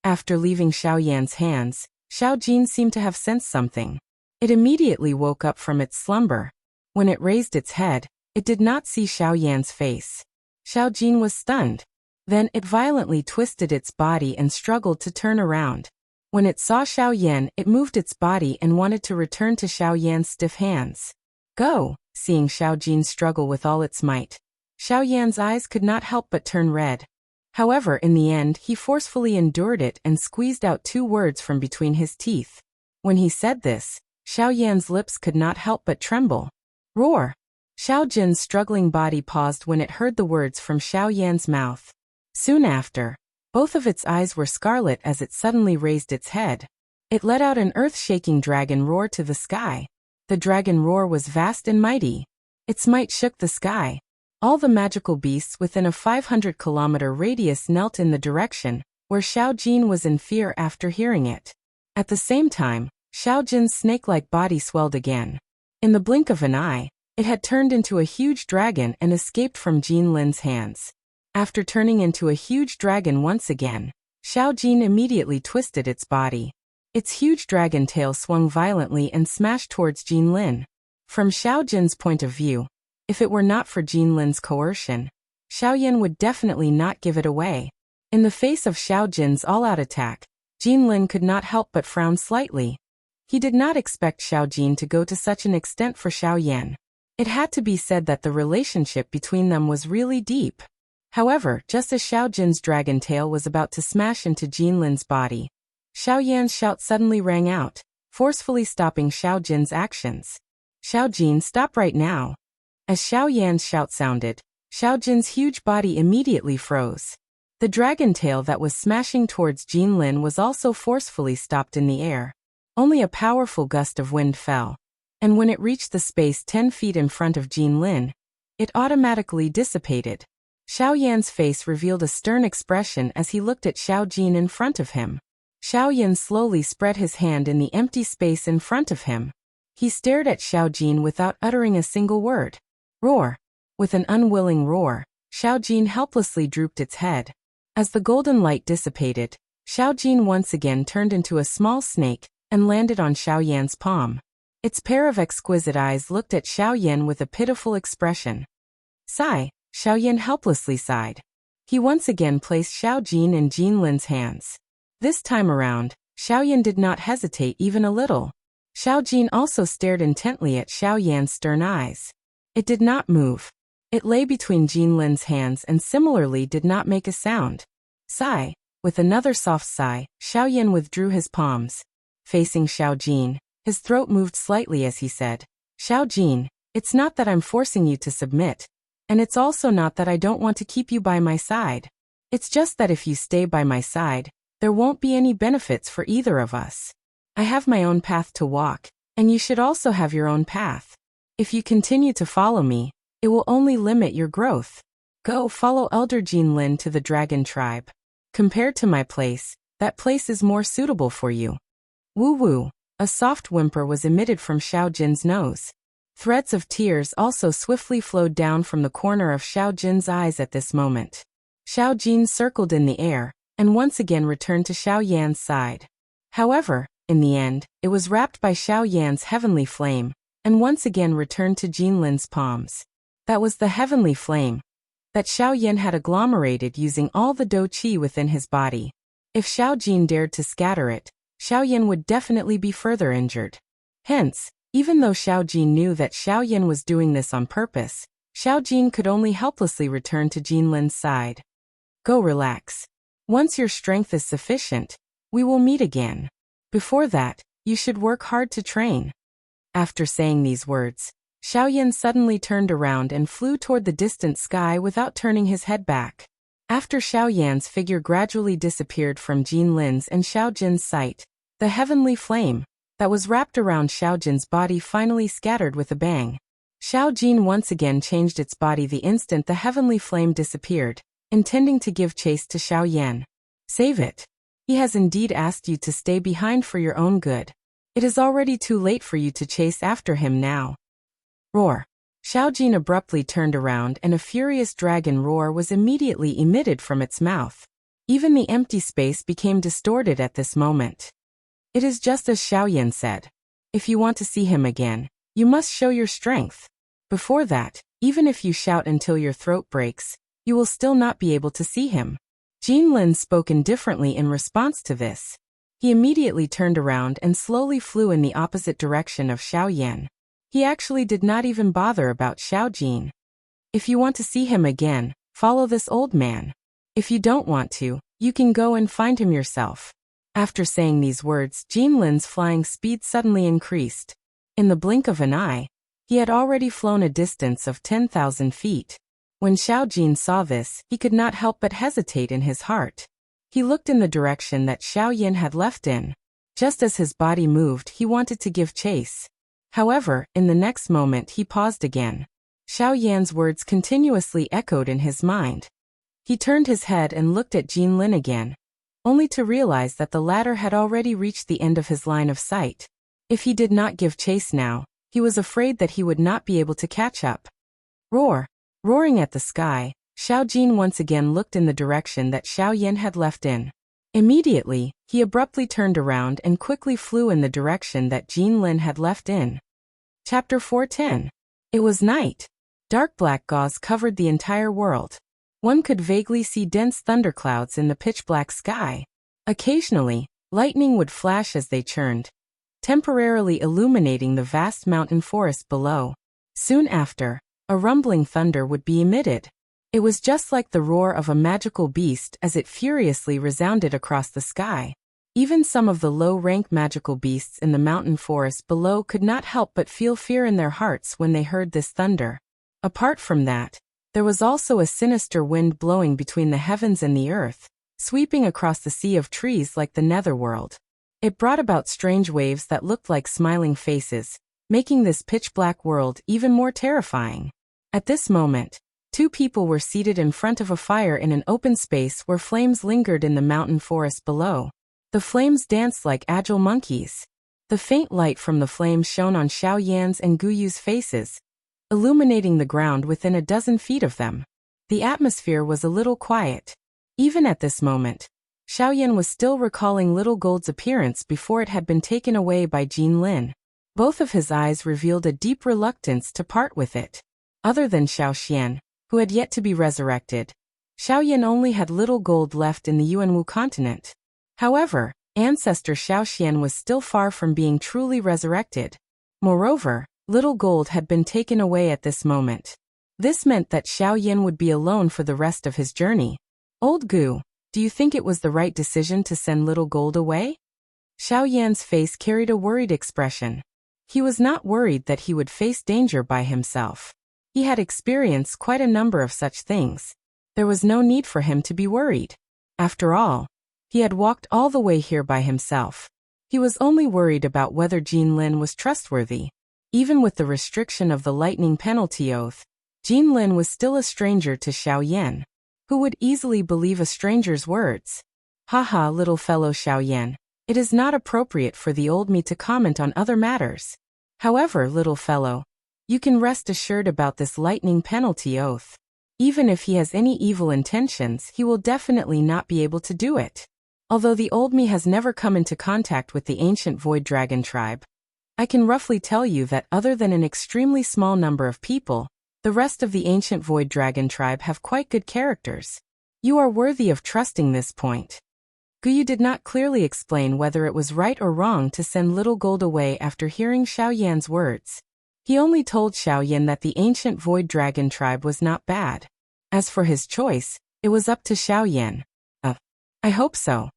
S1: After leaving Xiao Yan's hands, Xiao Jin seemed to have sensed something. It immediately woke up from its slumber. When it raised its head, it did not see Xiao Yan's face. Xiao Jin was stunned. Then it violently twisted its body and struggled to turn around. When it saw Xiao Yan, it moved its body and wanted to return to Xiao Yan's stiff hands. Go! Seeing Xiao Jin struggle with all its might, Xiao Yan's eyes could not help but turn red. However, in the end, he forcefully endured it and squeezed out 2 words from between his teeth. When he said this, Xiao Yan's lips could not help but tremble. Roar! Xiao Jin's struggling body paused when it heard the words from Xiao Yan's mouth. Soon after, both of its eyes were scarlet as it suddenly raised its head. It let out an earth-shaking dragon roar to the sky. The dragon roar was vast and mighty. Its might shook the sky. All the magical beasts within a 500-kilometer radius knelt in the direction where Xiao Jin was in fear after hearing it. At the same time, Xiao Jin's snake-like body swelled again. In the blink of an eye, it had turned into a huge dragon and escaped from Jin Lin's hands. After turning into a huge dragon once again, Xiao Jin immediately twisted its body. Its huge dragon tail swung violently and smashed towards Jin Lin. From Xiao Jin's point of view, if it were not for Jin Lin's coercion, Xiao Yin would definitely not give it away. In the face of Xiao Jin's all-out attack, Jin Lin could not help but frown slightly. He did not expect Xiao Jin to go to such an extent for Xiao Yan. It had to be said that the relationship between them was really deep. However, just as Xiao Jin's dragon tail was about to smash into Jin Lin's body, Xiao Yan's shout suddenly rang out, forcefully stopping Xiao Jin's actions. Xiao Jin, stop right now. As Xiao Yan's shout sounded, Xiao Jin's huge body immediately froze. The dragon tail that was smashing towards Jin Lin was also forcefully stopped in the air. Only a powerful gust of wind fell, and when it reached the space 10 feet in front of Jin Lin, it automatically dissipated. Xiao Yan's face revealed a stern expression as he looked at Xiao Jin in front of him. Xiao Yan slowly spread his hand in the empty space in front of him. He stared at Xiao Jin without uttering a single word. Roar! With an unwilling roar, Xiao Jin helplessly drooped its head. As the golden light dissipated, Xiao Jin once again turned into a small snake and landed on Xiao Yan's palm. Its pair of exquisite eyes looked at Xiao Yan with a pitiful expression. Sigh, Xiao Yan helplessly sighed. He once again placed Xiao Jin in Jin Lin's hands. This time around, Xiao Yan did not hesitate even a little. Xiao Jin also stared intently at Xiao Yan's stern eyes. It did not move. It lay between Jin Lin's hands and similarly did not make a sound. Sigh. With another soft sigh, Xiao Yan withdrew his palms. Facing Xiao Jin, his throat moved slightly as he said, Xiao Jin, it's not that I'm forcing you to submit. And it's also not that I don't want to keep you by my side. It's just that if you stay by my side, there won't be any benefits for either of us. I have my own path to walk, and you should also have your own path. If you continue to follow me, it will only limit your growth. Go follow Elder Jin Lin to the dragon tribe. Compared to my place, that place is more suitable for you. Woo woo, a soft whimper was emitted from Xiao Jin's nose. Threads of tears also swiftly flowed down from the corner of Xiao Jin's eyes at this moment. Xiao Jin circled in the air, and once again returned to Xiao Yan's side. However, in the end, it was wrapped by Xiao Yan's heavenly flame, and once again returned to Jin Lin's palms. That was the heavenly flame that Xiao Yan had agglomerated using all the dou qi within his body. If Xiao Jin dared to scatter it, Xiao Yan would definitely be further injured. Hence, even though Xiao Jin knew that Xiao Yan was doing this on purpose, Xiao Jin could only helplessly return to Jin Lin's side. Go relax. Once your strength is sufficient, we will meet again. Before that, you should work hard to train. After saying these words, Xiao Yan suddenly turned around and flew toward the distant sky without turning his head back. After Xiao Yan's figure gradually disappeared from Jin Lin's and Xiao Jin's sight, the heavenly flame that was wrapped around Xiao Jin's body finally scattered with a bang. Xiao Jin once again changed its body the instant the heavenly flame disappeared, intending to give chase to Xiao Yan. Save it. He has indeed asked you to stay behind for your own good. It is already too late for you to chase after him now. Roar. Xiao Jin abruptly turned around and a furious dragon roar was immediately emitted from its mouth. Even the empty space became distorted at this moment. It is just as Xiao Yan said. If you want to see him again, you must show your strength. Before that, even if you shout until your throat breaks, you will still not be able to see him. Jin Lin spoke indifferently in response to this. He immediately turned around and slowly flew in the opposite direction of Xiao Yan. He actually did not even bother about Xiao Jin. If you want to see him again, follow this old man. If you don't want to, you can go and find him yourself. After saying these words, Jin Lin's flying speed suddenly increased. In the blink of an eye, he had already flown a distance of 10,000 feet. When Xiao Jin saw this, he could not help but hesitate in his heart. He looked in the direction that Xiao Yan had left in. Just as his body moved, he wanted to give chase. However, in the next moment he paused again. Xiao Yan's words continuously echoed in his mind. He turned his head and looked at Jin Lin again, only to realize that the latter had already reached the end of his line of sight. If he did not give chase now, he was afraid that he would not be able to catch up. Roar! Roaring at the sky, Xiao Jin once again looked in the direction that Xiao Yan had left in. Immediately, he abruptly turned around and quickly flew in the direction that Jin Lin had left in. Chapter 410. It was night. Dark black gauze covered the entire world. One could vaguely see dense thunderclouds in the pitch-black sky. Occasionally, lightning would flash as they churned, temporarily illuminating the vast mountain forest below. Soon after, a rumbling thunder would be emitted. It was just like the roar of a magical beast as it furiously resounded across the sky. Even some of the low-rank magical beasts in the mountain forest below could not help but feel fear in their hearts when they heard this thunder. Apart from that, there was also a sinister wind blowing between the heavens and the earth, sweeping across the sea of trees like the netherworld. It brought about strange waves that looked like smiling faces, making this pitch-black world even more terrifying. At this moment, Two people were seated in front of a fire in an open space where flames lingered in the mountain forest below. The flames danced like agile monkeys. The faint light from the flames shone on Xiao Yan's and Guyu's faces, illuminating the ground within a dozen feet of them. The atmosphere was a little quiet. Even at this moment, Xiao Yan was still recalling Little Gold's appearance before it had been taken away by Jin Lin. Both of his eyes revealed a deep reluctance to part with it. Other than Xiao Xian, who had yet to be resurrected, Xiao Yan only had Little Gold left in the Yuanwu continent. However, ancestor Xiao Xian was still far from being truly resurrected. Moreover, Little Gold had been taken away at this moment. This meant that Xiao Yan would be alone for the rest of his journey. Old Gu, do you think it was the right decision to send Little Gold away? Xiao Yan's face carried a worried expression. He was not worried that he would face danger by himself. He had experienced quite a number of such things. There was no need for him to be worried. After all, he had walked all the way here by himself. He was only worried about whether Jin Lin was trustworthy. Even with the restriction of the lightning penalty oath, Jin Lin was still a stranger to Xiao Yan. Who would easily believe a stranger's words? Haha, little fellow Xiao Yan. It is not appropriate for the old me to comment on other matters. However, little fellow, you can rest assured about this lightning penalty oath. Even if he has any evil intentions, he will definitely not be able to do it. Although the old me has never come into contact with the ancient Void Dragon tribe, I can roughly tell you that other than an extremely small number of people, the rest of the ancient Void Dragon tribe have quite good characters. You are worthy of trusting this point. Guyu did not clearly explain whether it was right or wrong to send Little Gold away after hearing Xiao Yan's words. He only told Xiao Yan that the ancient Void Dragon tribe was not bad. As for his choice, it was up to Xiao Yan. I hope so.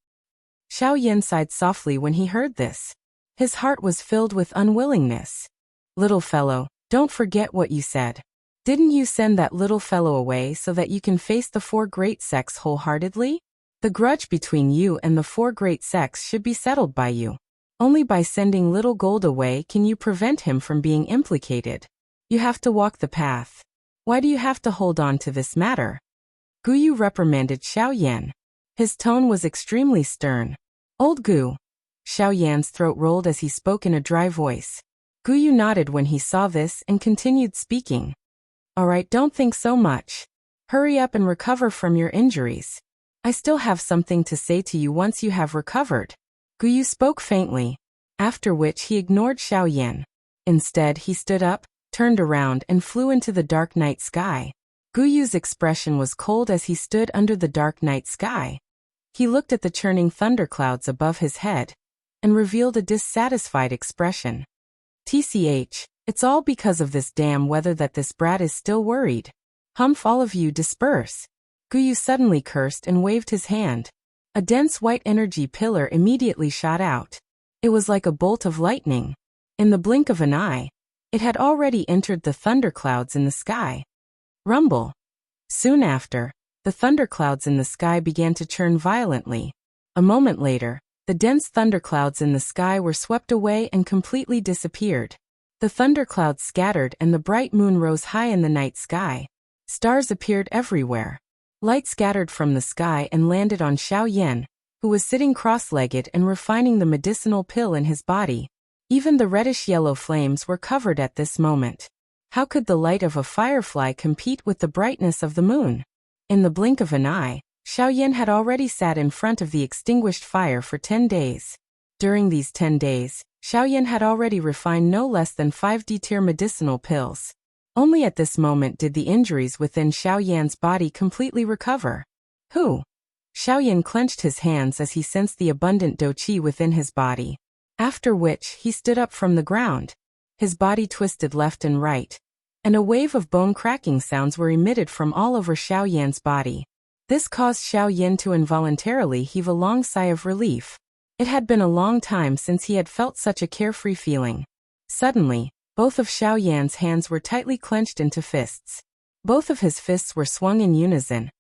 S1: Xiao Yan sighed softly when he heard this. His heart was filled with unwillingness. Little fellow, don't forget what you said. Didn't you send that little fellow away so that you can face the four great sects wholeheartedly? The grudge between you and the four great sects should be settled by you. Only by sending Little Gold away can you prevent him from being implicated. You have to walk the path. Why do you have to hold on to this matter? Guyu reprimanded Xiao Yan. His tone was extremely stern. Old Gu. Xiao Yan's throat rolled as he spoke in a dry voice. Guyu nodded when he saw this and continued speaking. Alright, don't think so much. Hurry up and recover from your injuries. I still have something to say to you once you have recovered. Guyu spoke faintly, after which he ignored Xiao Yan. Instead, he stood up, turned around and flew into the dark night sky. Guyu's expression was cold as he stood under the dark night sky. He looked at the churning thunderclouds above his head and revealed a dissatisfied expression. TCH, it's all because of this damn weather that this brat is still worried. Humph, all of you disperse. Guyu suddenly cursed and waved his hand. A dense white energy pillar immediately shot out. It was like a bolt of lightning. In the blink of an eye, it had already entered the thunderclouds in the sky. Rumble. Soon after, the thunderclouds in the sky began to churn violently. A moment later, the dense thunderclouds in the sky were swept away and completely disappeared. The thunderclouds scattered and the bright moon rose high in the night sky. Stars appeared everywhere. Light scattered from the sky and landed on Xiao Yan, who was sitting cross-legged and refining the medicinal pill in his body. Even the reddish-yellow flames were covered at this moment. How could the light of a firefly compete with the brightness of the moon? In the blink of an eye, Xiao Yan had already sat in front of the extinguished fire for 10 days. During these 10 days, Xiao Yan had already refined no less than 5 D-tier medicinal pills. Only at this moment did the injuries within Xiao Yan's body completely recover. Who? Xiao Yan clenched his hands as he sensed the abundant do qi within his body. After which, he stood up from the ground. His body twisted left and right, and a wave of bone-cracking sounds were emitted from all over Xiao Yan's body. This caused Xiao Yan to involuntarily heave a long sigh of relief. It had been a long time since he had felt such a carefree feeling. Suddenly, both of Xiao Yan's hands were tightly clenched into fists. Both of his fists were swung in unison,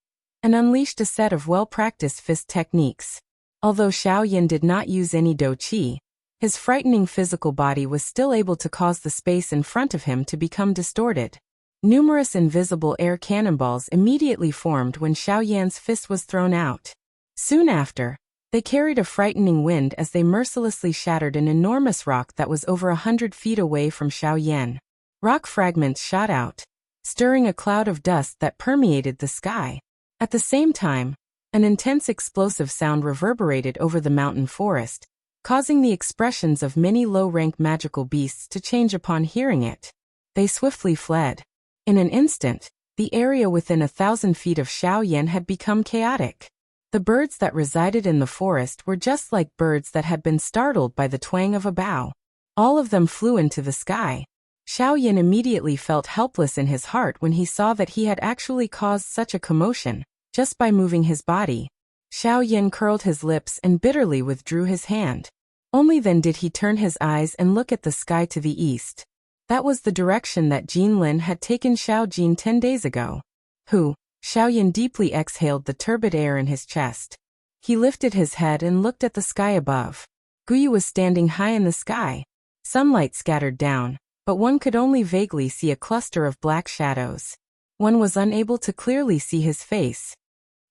S1: and unleashed a set of well-practiced fist techniques. Although Xiao Yan did not use any do qi, his frightening physical body was still able to cause the space in front of him to become distorted. Numerous invisible air cannonballs immediately formed when Xiaoyan's fist was thrown out. Soon after, they carried a frightening wind as they mercilessly shattered an enormous rock that was over 100 feet away from Xiaoyan. Rock fragments shot out, stirring a cloud of dust that permeated the sky. At the same time, an intense explosive sound reverberated over the mountain forest, causing the expressions of many low-rank magical beasts to change upon hearing it. They swiftly fled. In an instant, the area within 1,000 feet of Xiaoyan had become chaotic. The birds that resided in the forest were just like birds that had been startled by the twang of a bow. All of them flew into the sky. Xiaoyan immediately felt helpless in his heart when he saw that he had actually caused such a commotion, just by moving his body. Xiaoyan curled his lips and bitterly withdrew his hand. Only then did he turn his eyes and look at the sky to the east. That was the direction that Jin Lin had taken Xiao Jin 10 days ago. Xiaoyan deeply exhaled the turbid air in his chest. He lifted his head and looked at the sky above. Guyu was standing high in the sky. Sunlight scattered down, but one could only vaguely see a cluster of black shadows. One was unable to clearly see his face.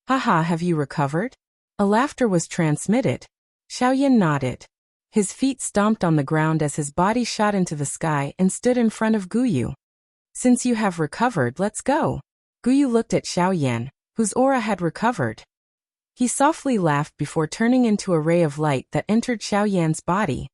S1: "Haha, have you recovered?" A laughter was transmitted. Xiaoyan nodded. His feet stomped on the ground as his body shot into the sky and stood in front of Guyu. "Since you have recovered, let's go." Guyu looked at Xiaoyan, whose aura had recovered. He softly laughed before turning into a ray of light that entered Xiaoyan's body.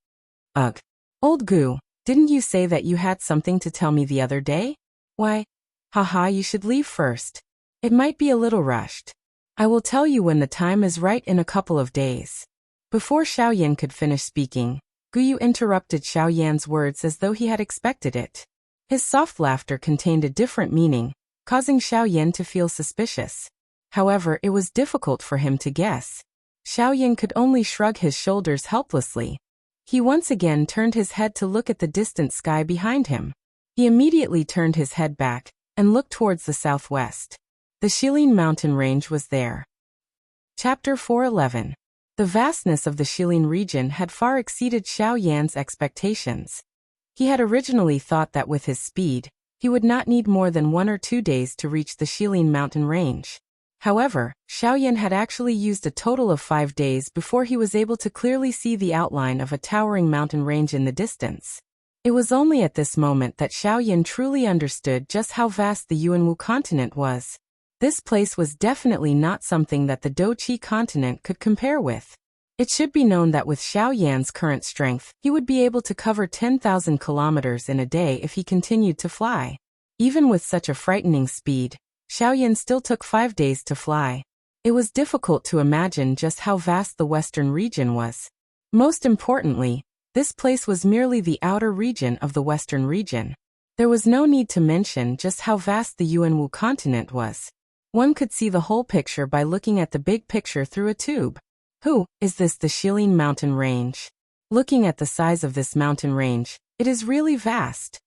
S1: "Ugh. Old Gu, didn't you say that you had something to tell me the other day? Why? Haha, you should leave first. It might be a little rushed. I will tell you when the time is right in a couple of days." Before Xiaoyan could finish speaking, Guyu interrupted Xiaoyan's words as though he had expected it. His soft laughter contained a different meaning, causing Xiaoyan to feel suspicious. However, it was difficult for him to guess. Xiaoyan could only shrug his shoulders helplessly. He once again turned his head to look at the distant sky behind him. He immediately turned his head back and looked towards the southwest. The Shilin mountain range was there. Chapter 411. The vastness of the Shilin region had far exceeded Xiaoyan's expectations. He had originally thought that with his speed, he would not need more than 1 or 2 days to reach the Shilin mountain range. However, Xiaoyan had actually used a total of 5 days before he was able to clearly see the outline of a towering mountain range in the distance. It was only at this moment that Xiaoyan truly understood just how vast the Yuanwu continent was. This place was definitely not something that the Douqi continent could compare with. It should be known that with Xiaoyan's current strength, he would be able to cover 10,000 kilometers in a day if he continued to fly. Even with such a frightening speed, Xiaoyan still took 5 days to fly. It was difficult to imagine just how vast the western region was. Most importantly, this place was merely the outer region of the western region. There was no need to mention just how vast the Yuanwu continent was. One could see the whole picture by looking at the big picture through a tube. Is this the Shilin mountain range? Looking at the size of this mountain range, it is really vast.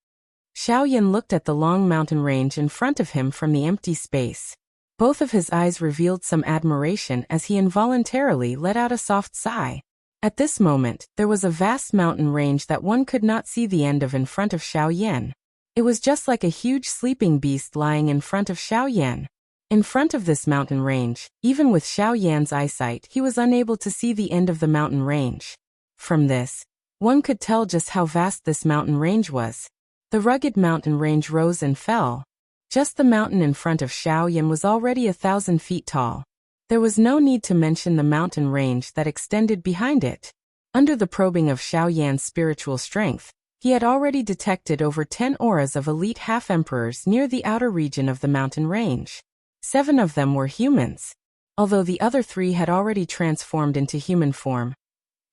S1: Xiaoyan looked at the long mountain range in front of him from the empty space. Both of his eyes revealed some admiration as he involuntarily let out a soft sigh. At this moment, there was a vast mountain range that one could not see the end of in front of Xiaoyan. It was just like a huge sleeping beast lying in front of Xiaoyan. In front of this mountain range, even with Xiaoyan's eyesight, he was unable to see the end of the mountain range. From this, one could tell just how vast this mountain range was. The rugged mountain range rose and fell. Just the mountain in front of Xiaoyan was already 1,000 feet tall. There was no need to mention the mountain range that extended behind it. Under the probing of Xiaoyan's spiritual strength, he had already detected over 10 auras of elite half-emperors near the outer region of the mountain range. 7 of them were humans. Although the other 3 had already transformed into human form,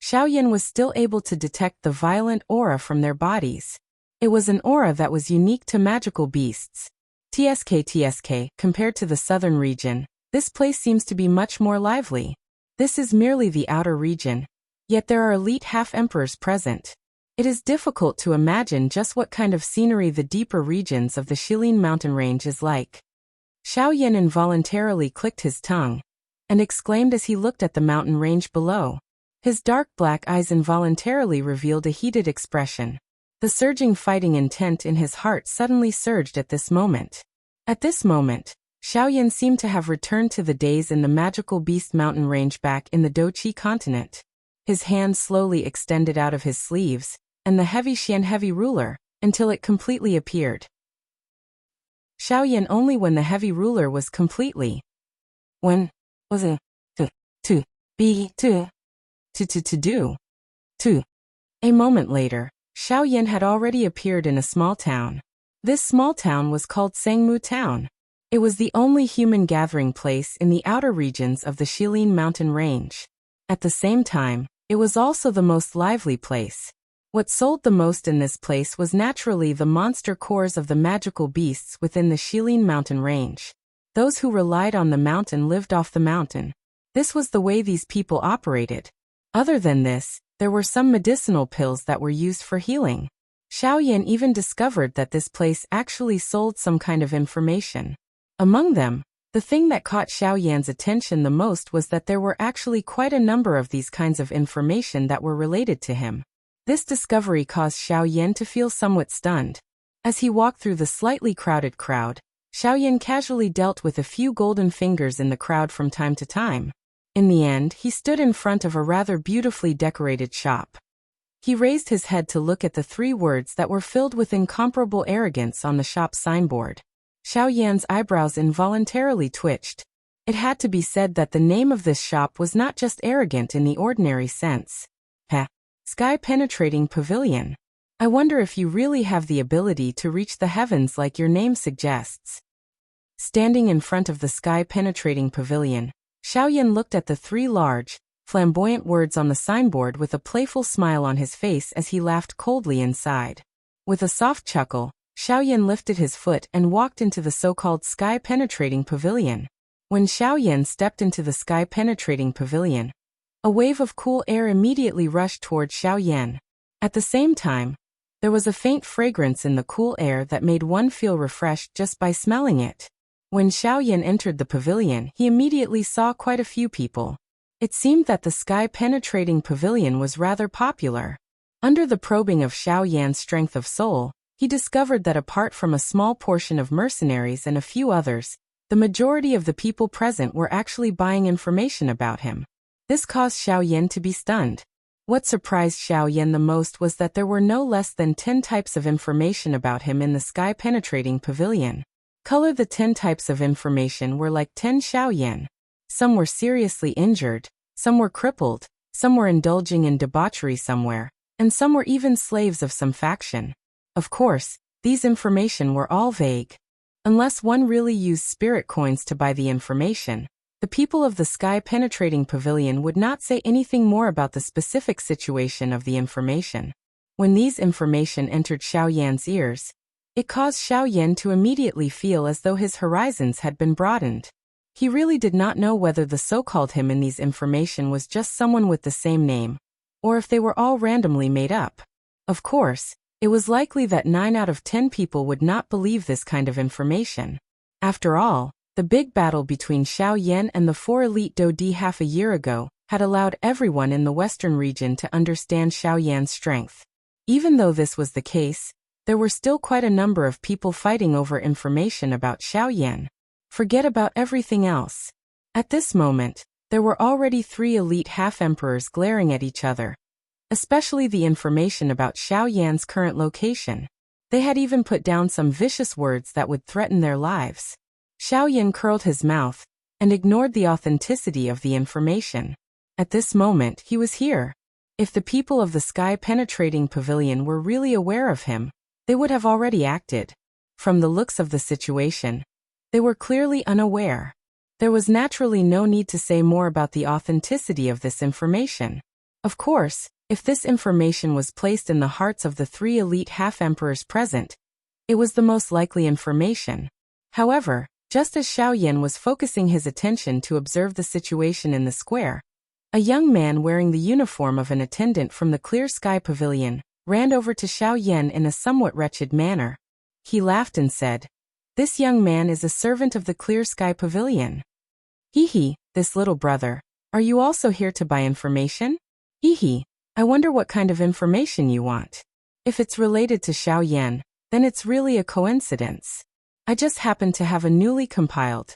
S1: Xiaoyan was still able to detect the violent aura from their bodies. It was an aura that was unique to magical beasts. TSK, compared to the southern region, this place seems to be much more lively. This is merely the outer region, yet there are elite half-emperors present. It is difficult to imagine just what kind of scenery the deeper regions of the Shilin mountain range is like. Xiaoyan involuntarily clicked his tongue and exclaimed as he looked at the mountain range below. His dark black eyes involuntarily revealed a heated expression. The surging fighting intent in his heart suddenly surged at this moment. At this moment, Xiaoyan seemed to have returned to the days in the magical Beast Mountain range back in the Doqi continent. His hand slowly extended out of his sleeves, and the heavy ruler, until it completely appeared. Xiaoyan only when the heavy ruler was completely. When was it? To do. A moment later, Xiaoyan had already appeared in a small town. This small town was called Sangmu Town. It was the only human gathering place in the outer regions of the Shilin mountain range. At the same time, it was also the most lively place. What sold the most in this place was naturally the monster cores of the magical beasts within the Shilin mountain range. Those who relied on the mountain lived off the mountain. This was the way these people operated. Other than this, there were some medicinal pills that were used for healing. Xiaoyan even discovered that this place actually sold some kind of information. Among them, the thing that caught Xiaoyan's attention the most was that there were actually quite a number of these kinds of information that were related to him. This discovery caused Xiaoyan to feel somewhat stunned. As he walked through the slightly crowded crowd, Xiaoyan casually dealt with a few golden fingers in the crowd from time to time. In the end, he stood in front of a rather beautifully decorated shop. He raised his head to look at the 3 words that were filled with incomparable arrogance on the shop's signboard. Xiaoyan's eyebrows involuntarily twitched. It had to be said that the name of this shop was not just arrogant in the ordinary sense. Sky-penetrating pavilion. I wonder if you really have the ability to reach the heavens like your name suggests. Standing in front of the sky-penetrating pavilion, Xiaoyan looked at the 3 large, flamboyant words on the signboard with a playful smile on his face as he laughed coldly inside. With a soft chuckle, Xiaoyan lifted his foot and walked into the so-called sky-penetrating pavilion. When Xiaoyan stepped into the sky-penetrating pavilion, a wave of cool air immediately rushed toward Xiaoyan. At the same time, there was a faint fragrance in the cool air that made one feel refreshed just by smelling it. When Xiaoyan entered the pavilion, he immediately saw quite a few people. It seemed that the sky-penetrating pavilion was rather popular. Under the probing of Xiaoyan's strength of soul, he discovered that apart from a small portion of mercenaries and a few others, the majority of the people present were actually buying information about him. This caused Xiaoyan to be stunned. What surprised Xiaoyan the most was that there were no less than 10 types of information about him in the sky-penetrating pavilion. The 10 types of information were like 10 Xiaoyan. Some were seriously injured, some were crippled, some were indulging in debauchery somewhere, and some were even slaves of some faction. Of course, these information were all vague. Unless one really used spirit coins to buy the information, the people of the sky-penetrating pavilion would not say anything more about the specific situation of the information. When these information entered Xiaoyan's ears, it caused Xiaoyan to immediately feel as though his horizons had been broadened. He really did not know whether the so-called him in these information was just someone with the same name, or if they were all randomly made up. Of course, it was likely that 9 out of 10 people would not believe this kind of information. After all, the big battle between Xiaoyan and the 4 elite Dodi half a year ago had allowed everyone in the western region to understand Xiaoyan's strength. Even though this was the case, there were still quite a number of people fighting over information about Xiaoyan. Forget about everything else. At this moment, there were already 3 elite half-emperors glaring at each other, especially the information about Xiaoyan's current location. They had even put down some vicious words that would threaten their lives. Xiaoyan curled his mouth and ignored the authenticity of the information. At this moment, he was here. If the people of the sky-penetrating pavilion were really aware of him, they would have already acted. From the looks of the situation, they were clearly unaware. There was naturally no need to say more about the authenticity of this information. Of course, if this information was placed in the hearts of the 3 elite half-emperors present, it was the most likely information. However, just as Xiaoyan was focusing his attention to observe the situation in the square, a young man wearing the uniform of an attendant from the Clear Sky Pavilion ran over to Xiaoyan in a somewhat wretched manner. He laughed and said, "This young man is a servant of the Clear Sky Pavilion." "Hee, this little brother, are you also here to buy information?" "Hee, I wonder what kind of information you want." If it's related to Xiao Yan, then it's really a coincidence. I just happen to have a newly compiled.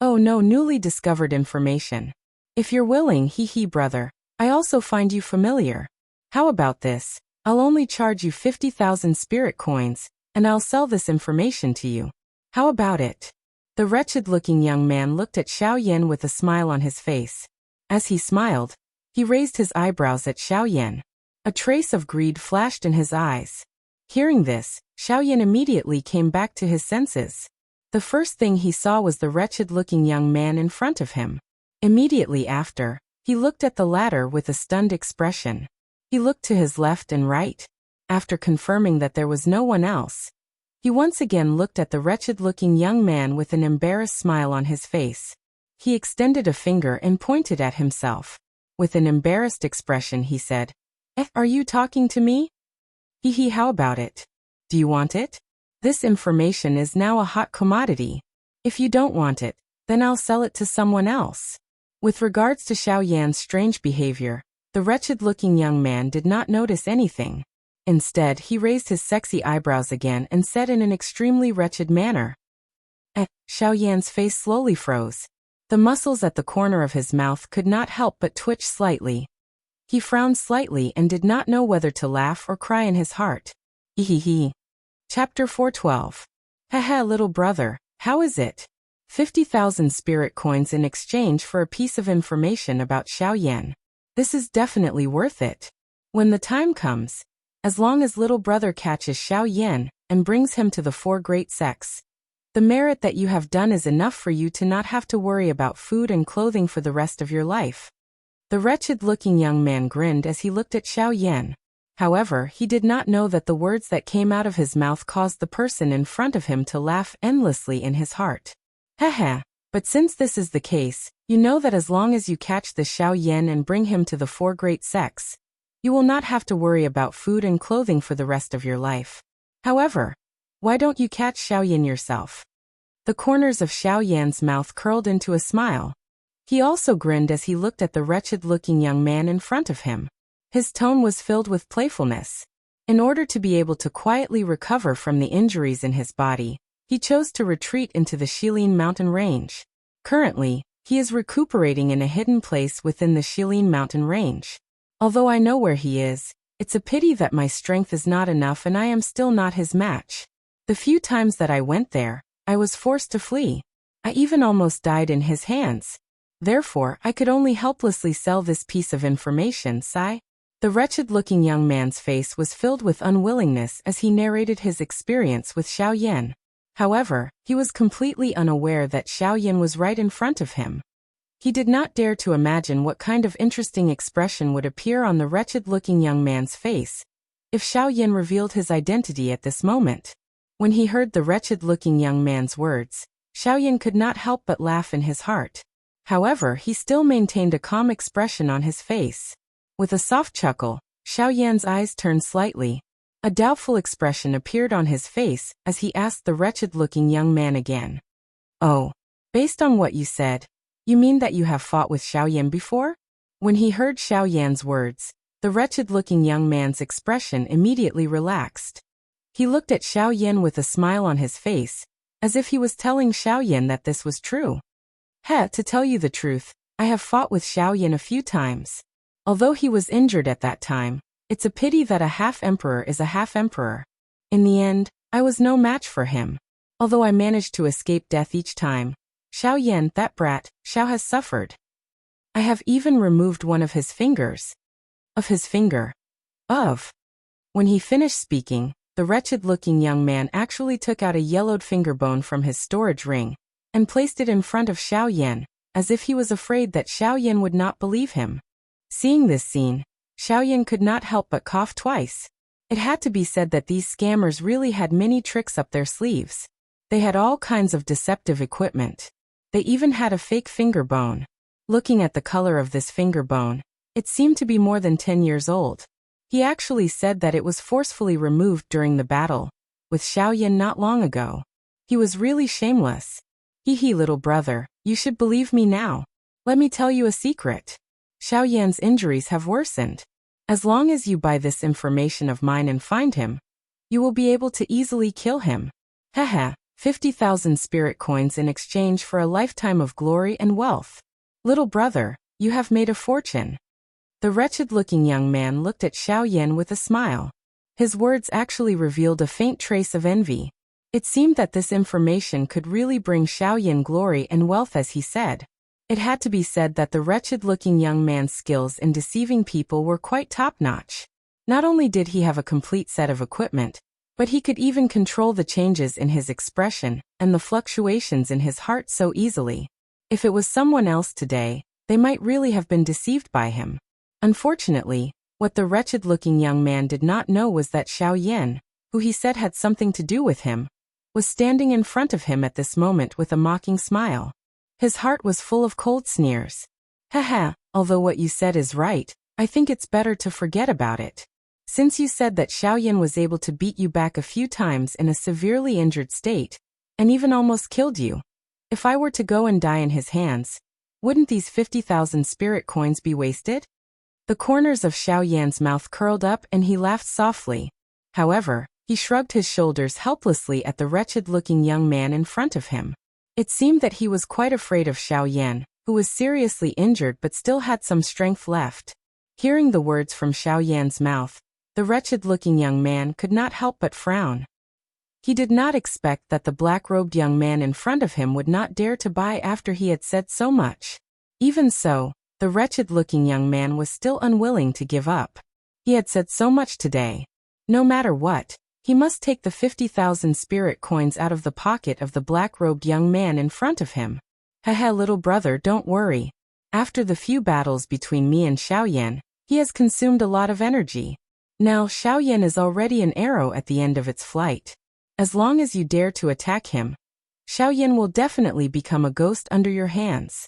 S1: Oh no, newly discovered information. If you're willing, hee brother, I also find you familiar. How about this? I'll only charge you 50,000 spirit coins, and I'll sell this information to you. How about it? The wretched-looking young man looked at Xiao Yan with a smile on his face. As he smiled, he raised his eyebrows at Xiao Yan. A trace of greed flashed in his eyes. Hearing this, Xiao Yan immediately came back to his senses. The first thing he saw was the wretched-looking young man in front of him. Immediately after, he looked at the latter with a stunned expression. He looked to his left and right. After confirming that there was no one else, he once again looked at the wretched-looking young man with an embarrassed smile on his face. He extended a finger and pointed at himself. With an embarrassed expression he said, Are you talking to me? How about it? Do you want it? This information is now a hot commodity. If you don't want it, then I'll sell it to someone else. With regards to Xiao Yan's strange behavior, the wretched-looking young man did not notice anything. Instead, he raised his sexy eyebrows again and said in an extremely wretched manner. Xiao Yan's face slowly froze. The muscles at the corner of his mouth could not help but twitch slightly. He frowned slightly and did not know whether to laugh or cry in his heart. Chapter 412. Haha, little brother, how is it? 50,000 spirit coins in exchange for a piece of information about Xiao Yan. This is definitely worth it. When the time comes, as long as little brother catches Xiao Yan and brings him to the four great sects, the merit that you have done is enough for you to not have to worry about food and clothing for the rest of your life. The wretched-looking young man grinned as he looked at Xiao Yan. However, he did not know that the words that came out of his mouth caused the person in front of him to laugh endlessly in his heart. Haha, but since this is the case, you know that as long as you catch the Xiao Yan and bring him to the four great sects, you will not have to worry about food and clothing for the rest of your life. However, why don't you catch Xiao Yan yourself? The corners of Xiao Yan's mouth curled into a smile. He also grinned as he looked at the wretched-looking young man in front of him. His tone was filled with playfulness. In order to be able to quietly recover from the injuries in his body, he chose to retreat into the Shilin mountain range. Currently, he is recuperating in a hidden place within the Shilin mountain range. Although I know where he is, it's a pity that my strength is not enough and I am still not his match. The few times that I went there, I was forced to flee. I even almost died in his hands. Therefore, I could only helplessly sell this piece of information, sigh. The wretched-looking young man's face was filled with unwillingness as he narrated his experience with Xiao Yan. However, he was completely unaware that Xiao Yan was right in front of him. He did not dare to imagine what kind of interesting expression would appear on the wretched-looking young man's face if Xiao Yan revealed his identity at this moment. When he heard the wretched-looking young man's words, Xiao Yan could not help but laugh in his heart. However, he still maintained a calm expression on his face. With a soft chuckle, Xiao Yan's eyes turned slightly. A doubtful expression appeared on his face as he asked the wretched-looking young man again. Oh, based on what you said, you mean that you have fought with Xiao Yan before? When he heard Xiao Yan's words, the wretched-looking young man's expression immediately relaxed. He looked at Xiao Yan with a smile on his face, as if he was telling Xiao Yan that this was true. To tell you the truth, I have fought with Xiao Yan a few times. Although he was injured at that time, it's a pity that a half-emperor is a half-emperor. In the end, I was no match for him. Although I managed to escape death each time, Xiao Yan, that brat, Xiao has suffered. I have even removed one of his fingers. Of his finger. When he finished speaking, the wretched-looking young man actually took out a yellowed finger bone from his storage ring and placed it in front of Xiao Yan, as if he was afraid that Xiao Yan would not believe him. Seeing this scene, Xiao Yan could not help but cough twice. It had to be said that these scammers really had many tricks up their sleeves. They had all kinds of deceptive equipment. They even had a fake finger bone. Looking at the color of this finger bone, it seemed to be more than 10 years old. He actually said that it was forcefully removed during the battle with Xiao Yan not long ago. He was really shameless. Little brother, you should believe me now. Let me tell you a secret. Xiao Yan's injuries have worsened. As long as you buy this information of mine and find him, you will be able to easily kill him. Haha, 50,000 spirit coins in exchange for a lifetime of glory and wealth. Little brother, you have made a fortune. The wretched-looking young man looked at Xiaoyan with a smile. His words actually revealed a faint trace of envy. It seemed that this information could really bring Xiaoyan glory and wealth, as he said. It had to be said that the wretched-looking young man's skills in deceiving people were quite top-notch. Not only did he have a complete set of equipment, but he could even control the changes in his expression and the fluctuations in his heart so easily. If it was someone else today, they might really have been deceived by him. Unfortunately, what the wretched-looking young man did not know was that Xiaoyan, who he said had something to do with him, was standing in front of him at this moment with a mocking smile. His heart was full of cold sneers. Haha, although what you said is right, I think it's better to forget about it. Since you said that Xiaoyan was able to beat you back a few times in a severely injured state, and even almost killed you, if I were to go and die in his hands, wouldn't these 50,000 spirit coins be wasted? The corners of Xiaoyan's mouth curled up and he laughed softly. However, he shrugged his shoulders helplessly at the wretched-looking young man in front of him. It seemed that he was quite afraid of Xiaoyan, who was seriously injured but still had some strength left. Hearing the words from Xiaoyan's mouth, the wretched-looking young man could not help but frown. He did not expect that the black-robed young man in front of him would not dare to buy after he had said so much. Even so, the wretched-looking young man was still unwilling to give up. He had said so much today. No matter what, he must take the 50,000 spirit coins out of the pocket of the black-robed young man in front of him. Haha, little brother, don't worry. After the few battles between me and Xiaoyan, he has consumed a lot of energy. Now Xiaoyan is already an arrow at the end of its flight. As long as you dare to attack him, Xiaoyan will definitely become a ghost under your hands.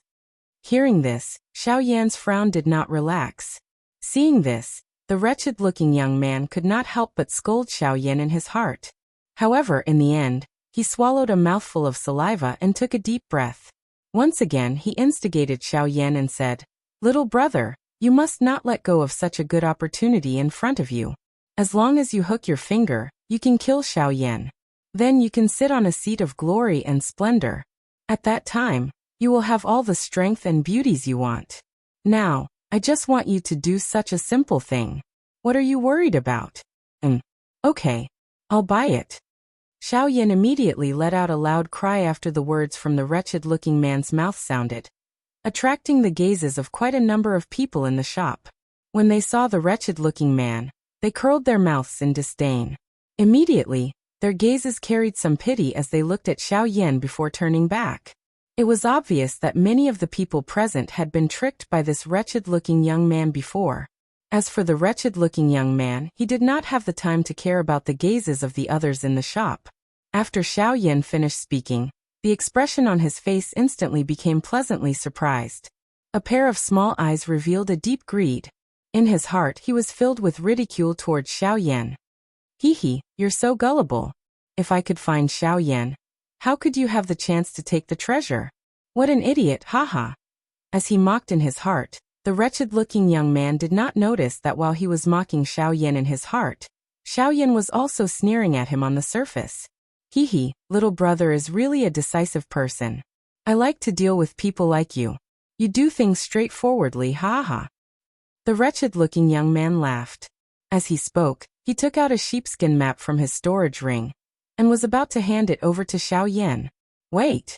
S1: Hearing this, Xiaoyan's frown did not relax. Seeing this, the wretched-looking young man could not help but scold Xiaoyan in his heart. However, in the end, he swallowed a mouthful of saliva and took a deep breath. Once again he instigated Xiaoyan and said, "Little brother, you must not let go of such a good opportunity in front of you. As long as you hook your finger, you can kill Xiaoyan. Then you can sit on a seat of glory and splendor. At that time, you will have all the strength and beauties you want. Now, I just want you to do such a simple thing. What are you worried about?" Okay, I'll buy it." Xiaoyan immediately let out a loud cry after the words from the wretched-looking man's mouth sounded, attracting the gazes of quite a number of people in the shop. When they saw the wretched-looking man, they curled their mouths in disdain. Immediately, their gazes carried some pity as they looked at Xiaoyan before turning back. It was obvious that many of the people present had been tricked by this wretched-looking young man before. As for the wretched-looking young man, he did not have the time to care about the gazes of the others in the shop. After Xiaoyan finished speaking, the expression on his face instantly became pleasantly surprised. A pair of small eyes revealed a deep greed. In his heart he was filled with ridicule towards Xiaoyan. Hee, you're so gullible. If I could find Xiaoyan, how could you have the chance to take the treasure? What an idiot, haha. As he mocked in his heart, the wretched-looking young man did not notice that while he was mocking Xiaoyan in his heart, Xiaoyan was also sneering at him on the surface. Hee, little brother is really a decisive person. I like to deal with people like you. You do things straightforwardly, haha. The wretched-looking young man laughed. As he spoke, he took out a sheepskin map from his storage ring, and was about to hand it over to Xiaoyan. Wait.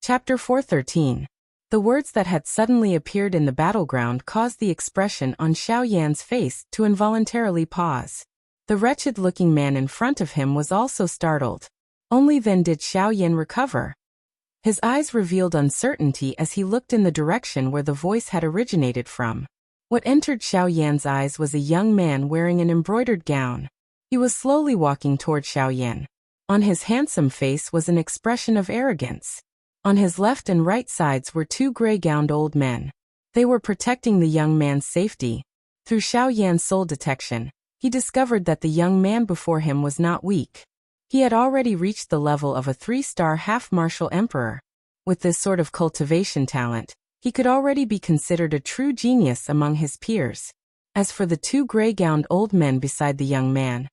S1: Chapter 413. The words that had suddenly appeared in the battleground caused the expression on Xiaoyan's face to involuntarily pause. The wretched-looking man in front of him was also startled. Only then did Xiaoyan recover. His eyes revealed uncertainty as he looked in the direction where the voice had originated from. What entered Xiaoyan's eyes was a young man wearing an embroidered gown. He was slowly walking toward Xiaoyan. On his handsome face was an expression of arrogance. On his left and right sides were two gray-gowned old men. They were protecting the young man's safety. Through Xiaoyan's soul detection, he discovered that the young man before him was not weak. He had already reached the level of a 3-star half-martial emperor. With this sort of cultivation talent, he could already be considered a true genius among his peers. As for the two gray-gowned old men beside the young man,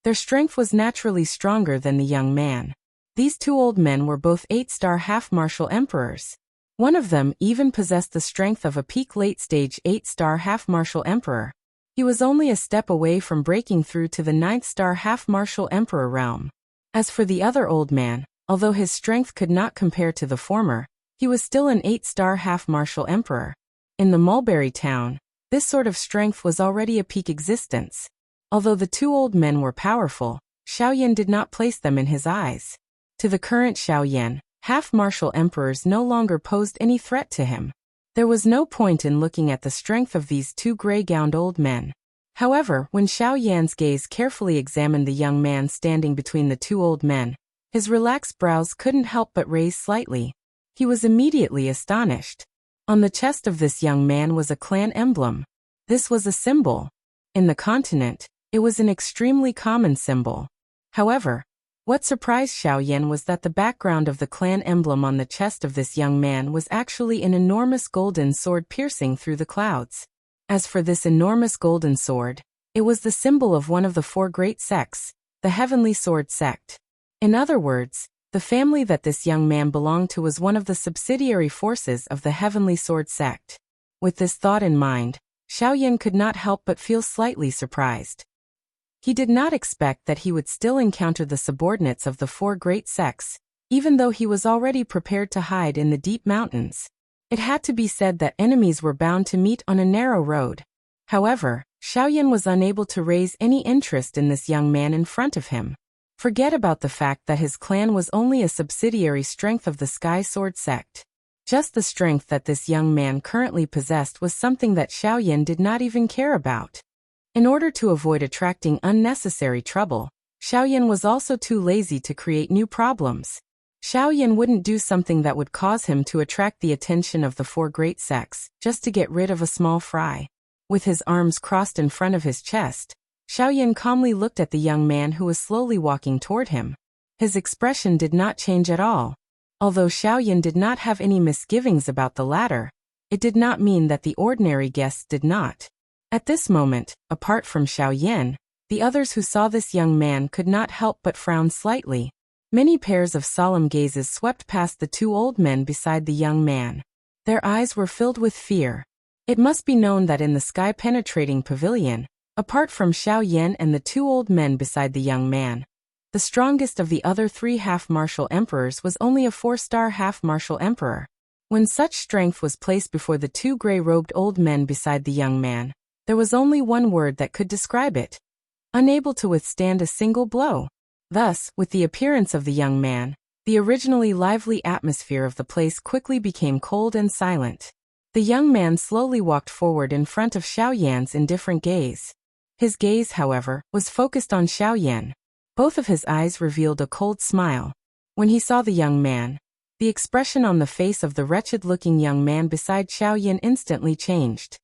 S1: their strength was naturally stronger than the young man. These two old men were both 8-star half-martial emperors. One of them even possessed the strength of a peak late-stage 8-star half-martial emperor. He was only a step away from breaking through to the 9th-star half-martial emperor realm. As for the other old man, although his strength could not compare to the former, he was still an 8-star half-martial emperor. In the Mulberry Town, this sort of strength was already a peak existence. Although the two old men were powerful, Xiaoyan did not place them in his eyes. To the current Xiaoyan, half-martial emperors no longer posed any threat to him. There was no point in looking at the strength of these two gray-gowned old men. However, when Xiaoyan's gaze carefully examined the young man standing between the two old men, his relaxed brows couldn't help but raise slightly. He was immediately astonished. On the chest of this young man was a clan emblem. This was a symbol. In the continent, it was an extremely common symbol. However, what surprised Xiaoyan was that the background of the clan emblem on the chest of this young man was actually an enormous golden sword piercing through the clouds. As for this enormous golden sword, it was the symbol of one of the 4 great sects, the Heavenly Sword Sect. In other words, the family that this young man belonged to was one of the subsidiary forces of the Heavenly Sword Sect. With this thought in mind, Xiaoyan could not help but feel slightly surprised. He did not expect that he would still encounter the subordinates of the 4 great sects, even though he was already prepared to hide in the deep mountains. It had to be said that enemies were bound to meet on a narrow road. However, Xiaoyan was unable to raise any interest in this young man in front of him. Forget about the fact that his clan was only a subsidiary strength of the Sky Sword Sect. Just the strength that this young man currently possessed was something that Xiaoyan did not even care about. In order to avoid attracting unnecessary trouble, Xiaoyan was also too lazy to create new problems. Xiaoyan wouldn't do something that would cause him to attract the attention of the 4 great sects, just to get rid of a small fry. With his arms crossed in front of his chest, Xiaoyan calmly looked at the young man who was slowly walking toward him. His expression did not change at all. Although Xiaoyan did not have any misgivings about the latter, it did not mean that the ordinary guests did not. At this moment, apart from Xiaoyan, the others who saw this young man could not help but frown slightly. Many pairs of solemn gazes swept past the 2 old men beside the young man. Their eyes were filled with fear. It must be known that in the sky-penetrating pavilion, apart from Xiaoyan and the 2 old men beside the young man, the strongest of the other 3 half-martial emperors was only a 4-star half-martial emperor. When such strength was placed before the 2 gray-robed old men beside the young man, there was only one word that could describe it: unable to withstand a single blow. Thus, with the appearance of the young man, the originally lively atmosphere of the place quickly became cold and silent. The young man slowly walked forward in front of Xiaoyan's indifferent gaze. His gaze, however, was focused on Xiaoyan. Both of his eyes revealed a cold smile. When he saw the young man, the expression on the face of the wretched-looking young man beside Xiaoyan instantly changed.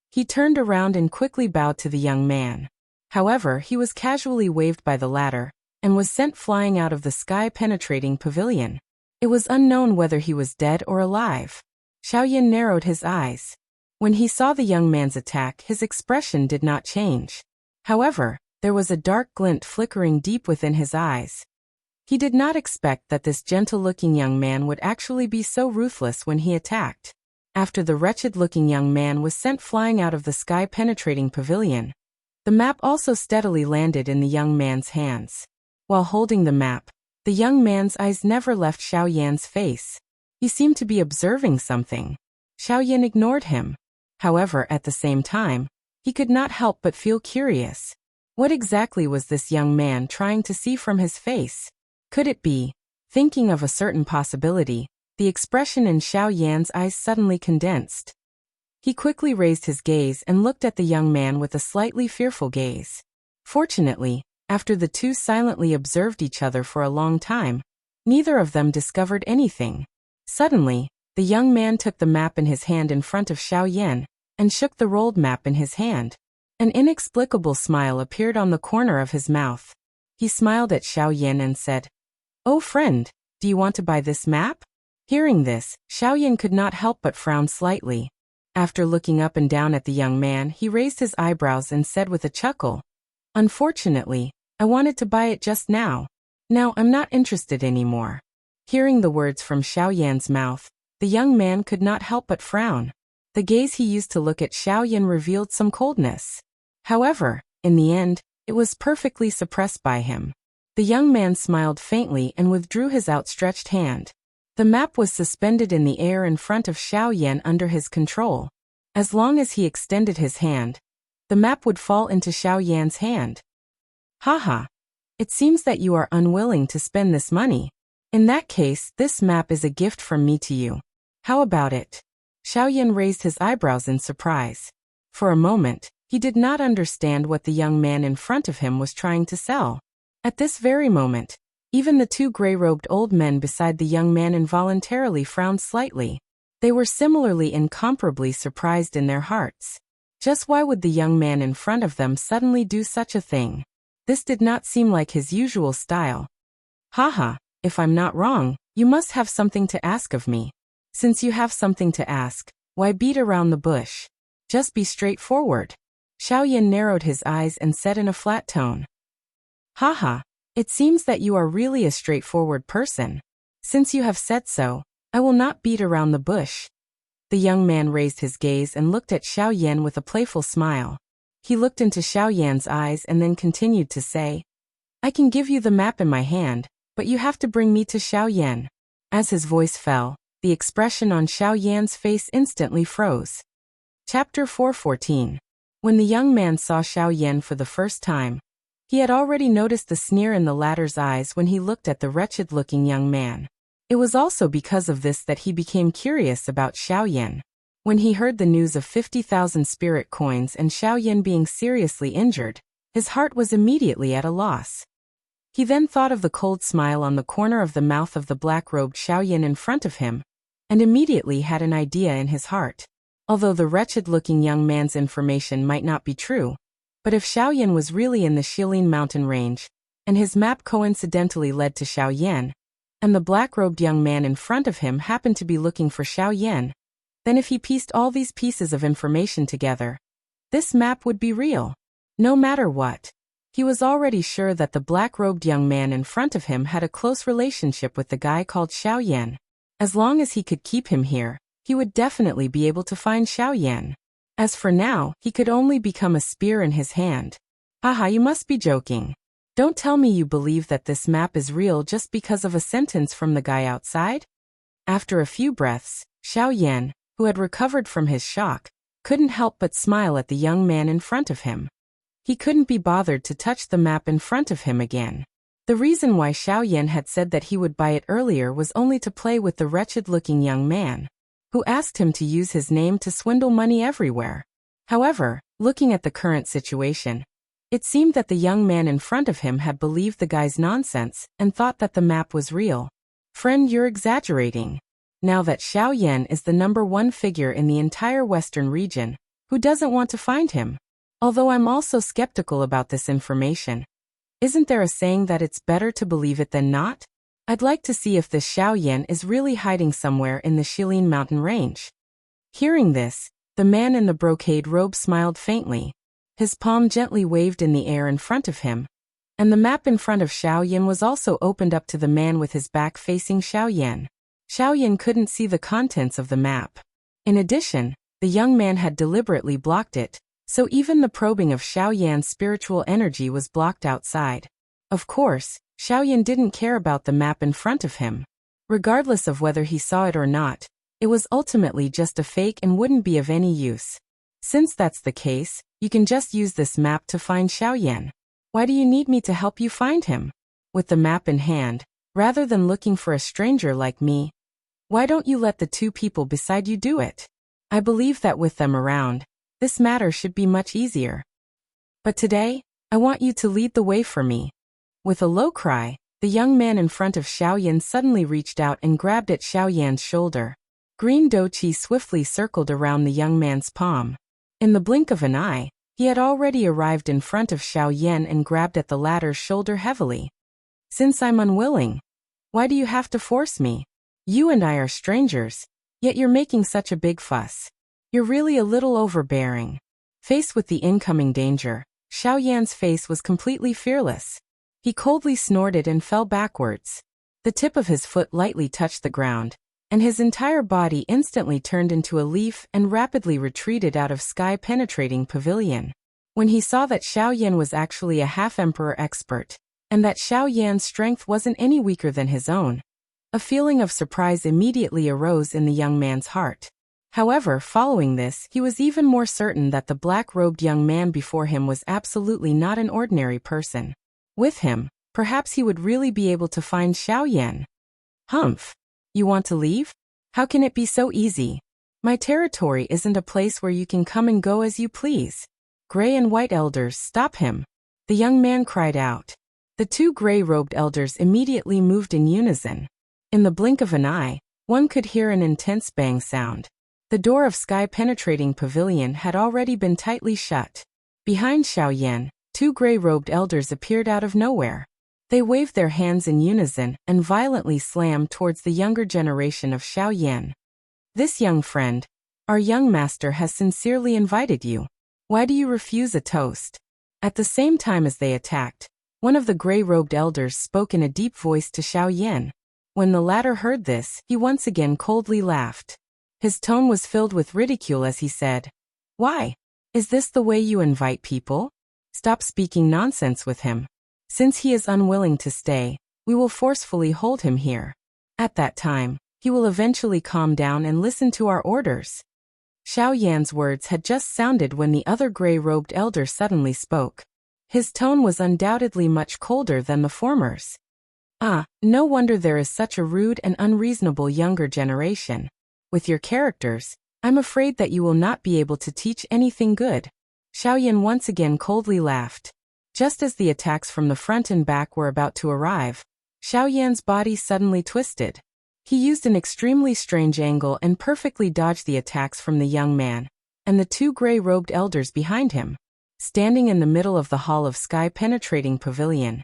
S1: He turned around and quickly bowed to the young man. However, he was casually waved by the latter, and was sent flying out of the sky-penetrating pavilion. It was unknown whether he was dead or alive. Xiaoyan narrowed his eyes. When he saw the young man's attack, his expression did not change. However, there was a dark glint flickering deep within his eyes. He did not expect that this gentle-looking young man would actually be so ruthless when he attacked. After the wretched-looking young man was sent flying out of the sky-penetrating pavilion, the map also steadily landed in the young man's hands. While holding the map, the young man's eyes never left Xiaoyan's face. He seemed to be observing something. Xiaoyan ignored him. However, at the same time, he could not help but feel curious. What exactly was this young man trying to see from his face? Could it be? Thinking of a certain possibility, the expression in Xiaoyan's eyes suddenly condensed. He quickly raised his gaze and looked at the young man with a slightly fearful gaze. Fortunately, after the 2 silently observed each other for a long time, neither of them discovered anything. Suddenly, the young man took the map in his hand in front of Xiaoyan, and shook the rolled map in his hand. An inexplicable smile appeared on the corner of his mouth. He smiled at Xiaoyan and said, "Oh friend, do you want to buy this map?" Hearing this, Xiaoyan could not help but frown slightly. After looking up and down at the young man, he raised his eyebrows and said with a chuckle, "Unfortunately, I wanted to buy it just now. Now I'm not interested anymore." Hearing the words from Xiaoyan's mouth, the young man could not help but frown. The gaze he used to look at Xiaoyan revealed some coldness. However, in the end, it was perfectly suppressed by him. The young man smiled faintly and withdrew his outstretched hand. The map was suspended in the air in front of Xiaoyan under his control. As long as he extended his hand, the map would fall into Xiaoyan's hand. "Haha. It seems that you are unwilling to spend this money. In that case, this map is a gift from me to you. How about it?" Xiaoyan raised his eyebrows in surprise. For a moment, he did not understand what the young man in front of him was trying to sell. At this very moment, even the two gray-robed old men beside the young man involuntarily frowned slightly. They were similarly incomparably surprised in their hearts. Just why would the young man in front of them suddenly do such a thing? This did not seem like his usual style. "Haha, if I'm not wrong, you must have something to ask of me. Since you have something to ask, why beat around the bush? Just be straightforward." Xiaoyan narrowed his eyes and said in a flat tone, "Haha, it seems that you are really a straightforward person. Since you have said so, I will not beat around the bush." The young man raised his gaze and looked at Xiaoyan with a playful smile. He looked into Xiaoyan's eyes and then continued to say, "I can give you the map in my hand, but you have to bring me to Xiaoyan." As his voice fell, the expression on Xiaoyan's face instantly froze. Chapter 414. When the young man saw Xiaoyan for the first time, he had already noticed the sneer in the latter's eyes when he looked at the wretched-looking young man. It was also because of this that he became curious about Xiaoyan. When he heard the news of 50,000 spirit coins and Xiaoyan being seriously injured, his heart was immediately at a loss. He then thought of the cold smile on the corner of the mouth of the black-robed Xiaoyan in front of him, and immediately had an idea in his heart. Although the wretched-looking young man's information might not be true, but if Xiaoyan was really in the Shilin mountain range, and his map coincidentally led to Xiaoyan, and the black-robed young man in front of him happened to be looking for Xiaoyan, then if he pieced all these pieces of information together, this map would be real. No matter what, he was already sure that the black-robed young man in front of him had a close relationship with the guy called Xiaoyan. As long as he could keep him here, he would definitely be able to find Xiaoyan. As for now, he could only become a spear in his hand. "Haha, you must be joking. Don't tell me you believe that this map is real just because of a sentence from the guy outside?" After a few breaths, Xiaoyan, who had recovered from his shock, couldn't help but smile at the young man in front of him. He couldn't be bothered to touch the map in front of him again. The reason why Xiaoyan had said that he would buy it earlier was only to play with the wretched-looking young man, who asked him to use his name to swindle money everywhere. However, looking at the current situation, it seemed that the young man in front of him had believed the guy's nonsense and thought that the map was real. "Friend, you're exaggerating. Now that Xiaoyan is the #1 figure in the entire Western region, who doesn't want to find him? Although I'm also skeptical about this information. Isn't there a saying that it's better to believe it than not? I'd like to see if this Xiaoyan is really hiding somewhere in the Shilin mountain range." Hearing this, the man in the brocade robe smiled faintly. His palm gently waved in the air in front of him, and the map in front of Xiaoyan was also opened up to the man with his back facing Xiaoyan. Xiaoyan couldn't see the contents of the map. In addition, the young man had deliberately blocked it, so even the probing of Xiaoyan's spiritual energy was blocked outside. Of course, Xiaoyan didn't care about the map in front of him. Regardless of whether he saw it or not, it was ultimately just a fake and wouldn't be of any use. Since that's the case, you can just use this map to find Xiaoyan. Why do you need me to help you find him? With the map in hand, rather than looking for a stranger like me, why don't you let the two people beside you do it? I believe that with them around, this matter should be much easier. But today, I want you to lead the way for me." With a low cry, the young man in front of Xiaoyan suddenly reached out and grabbed at Xiaoyan's shoulder. Green douqi swiftly circled around the young man's palm. In the blink of an eye, he had already arrived in front of Xiaoyan and grabbed at the latter's shoulder heavily. "Since I'm unwilling, why do you have to force me? You and I are strangers, yet you're making such a big fuss. You're really a little overbearing. Faced with the incoming danger, Xiao Yan's face was completely fearless. He coldly snorted and fell backwards. The tip of his foot lightly touched the ground, and his entire body instantly turned into a leaf and rapidly retreated out of sky-penetrating pavilion. When he saw that Xiao Yan was actually a half-emperor expert, and that Xiao Yan's strength wasn't any weaker than his own, a feeling of surprise immediately arose in the young man's heart. However, following this, he was even more certain that the black-robed young man before him was absolutely not an ordinary person. With him, perhaps he would really be able to find Xiao Yan. Humph! You want to leave? How can it be so easy? My territory isn't a place where you can come and go as you please. Gray and white elders, stop him! The young man cried out. The two gray-robed elders immediately moved in unison. In the blink of an eye, one could hear an intense bang sound. The door of sky-penetrating pavilion had already been tightly shut. Behind Xiao Yan, two gray-robed elders appeared out of nowhere. They waved their hands in unison and violently slammed towards the younger generation of Xiao Yan. This young friend, our young master has sincerely invited you. Why do you refuse a toast? At the same time as they attacked, one of the gray-robed elders spoke in a deep voice to Xiao Yan. When the latter heard this, he once again coldly laughed. His tone was filled with ridicule as he said, "Why? Is this the way you invite people? Stop speaking nonsense with him. Since he is unwilling to stay, we will forcefully hold him here. At that time, he will eventually calm down and listen to our orders." Xiao Yan's words had just sounded when the other gray-robed elder suddenly spoke. His tone was undoubtedly much colder than the former's. No wonder there is such a rude and unreasonable younger generation. With your characters, I'm afraid that you will not be able to teach anything good. Xiao Yan once again coldly laughed. Just as the attacks from the front and back were about to arrive, Xiao Yan's body suddenly twisted. He used an extremely strange angle and perfectly dodged the attacks from the young man and the two gray-robed elders behind him. Standing in the middle of the hall of sky-penetrating pavilion,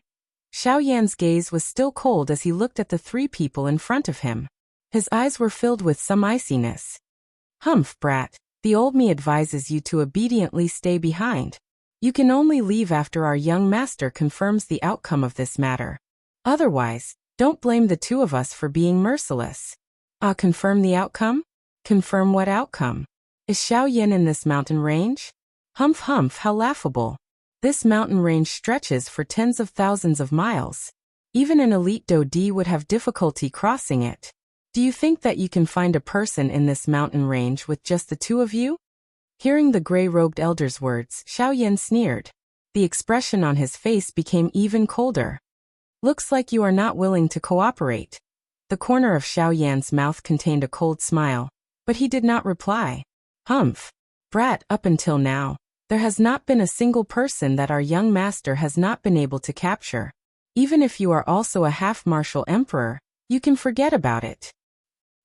S1: Xiao Yan's gaze was still cold as he looked at the three people in front of him. His eyes were filled with some iciness. "Humph, brat, the old me advises you to obediently stay behind. You can only leave after our young master confirms the outcome of this matter. Otherwise, don't blame the two of us for being merciless." Confirm the outcome? Confirm what outcome? Is Xiao Yan in this mountain range? Humph humph, how laughable. This mountain range stretches for tens of thousands of miles. Even an elite Dodi would have difficulty crossing it. Do you think that you can find a person in this mountain range with just the two of you? Hearing the gray-robed elder's words, Xiao Yan sneered. The expression on his face became even colder. "Looks like you are not willing to cooperate." The corner of Xiao Yan's mouth contained a cold smile, but he did not reply. "Humph, brat, up until now, there has not been a single person that our young master has not been able to capture. Even if you are also a half-martial emperor, you can forget about it."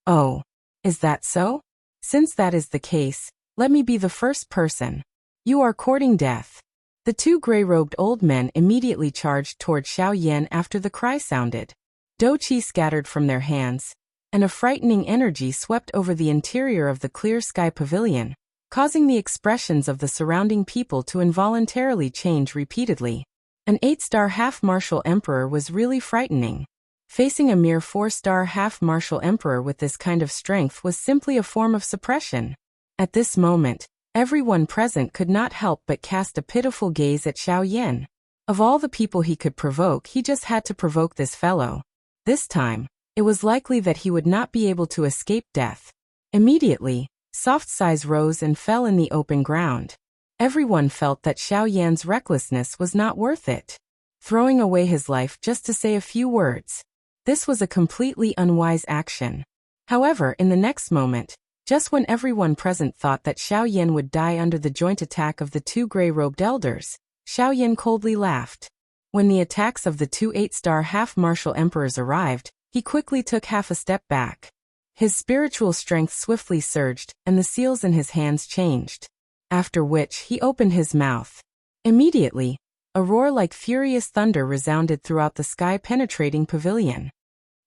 S1: "Oh, is that so? Since that is the case, let me be the first person. You are courting death." The two gray-robed old men immediately charged toward Xiao Yan after the cry sounded. Douqi scattered from their hands, and a frightening energy swept over the interior of the clear sky pavilion, causing the expressions of the surrounding people to involuntarily change repeatedly. An 8-star half-martial emperor was really frightening. Facing a mere 4-star half-martial emperor with this kind of strength was simply a form of suppression. At this moment, everyone present could not help but cast a pitiful gaze at Xiao Yan. Of all the people he could provoke, he just had to provoke this fellow. This time, it was likely that he would not be able to escape death. Immediately, soft sighs rose and fell in the open ground. Everyone felt that Xiao Yan's recklessness was not worth it. Throwing away his life just to say a few words. This was a completely unwise action. However, in the next moment, just when everyone present thought that Xiao Yan would die under the joint attack of the two gray-robed elders, Xiao Yan coldly laughed. When the attacks of the two 8-star half-martial emperors arrived, he quickly took half a step back. His spiritual strength swiftly surged, and the seals in his hands changed. After which, he opened his mouth. Immediately, a roar like furious thunder resounded throughout the sky-penetrating pavilion.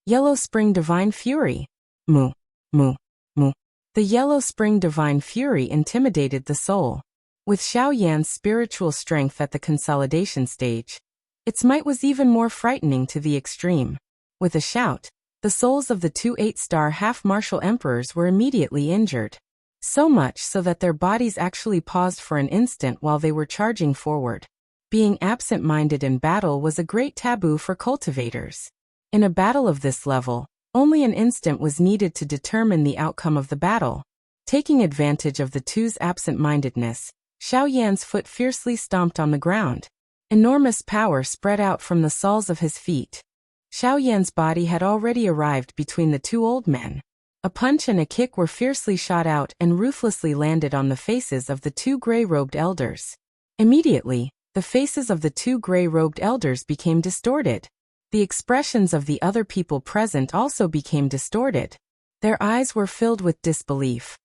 S1: Yellow Spring Divine Fury. Moo, moo, moo. The yellow spring divine fury intimidated the soul. With Xiao Yan's spiritual strength at the consolidation stage, its might was even more frightening to the extreme. With a shout, the souls of the two 8-star half-martial emperors were immediately injured. So much so that their bodies actually paused for an instant while they were charging forward. Being absent-minded in battle was a great taboo for cultivators. In a battle of this level, only an instant was needed to determine the outcome of the battle. Taking advantage of the two's absent-mindedness, Xiao Yan's foot fiercely stomped on the ground. Enormous power spread out from the soles of his feet. Xiao Yan's body had already arrived between the two old men. A punch and a kick were fiercely shot out and ruthlessly landed on the faces of the two gray-robed elders. Immediately, the faces of the two gray-robed elders became distorted. The expressions of the other people present also became distorted. Their eyes were filled with disbelief.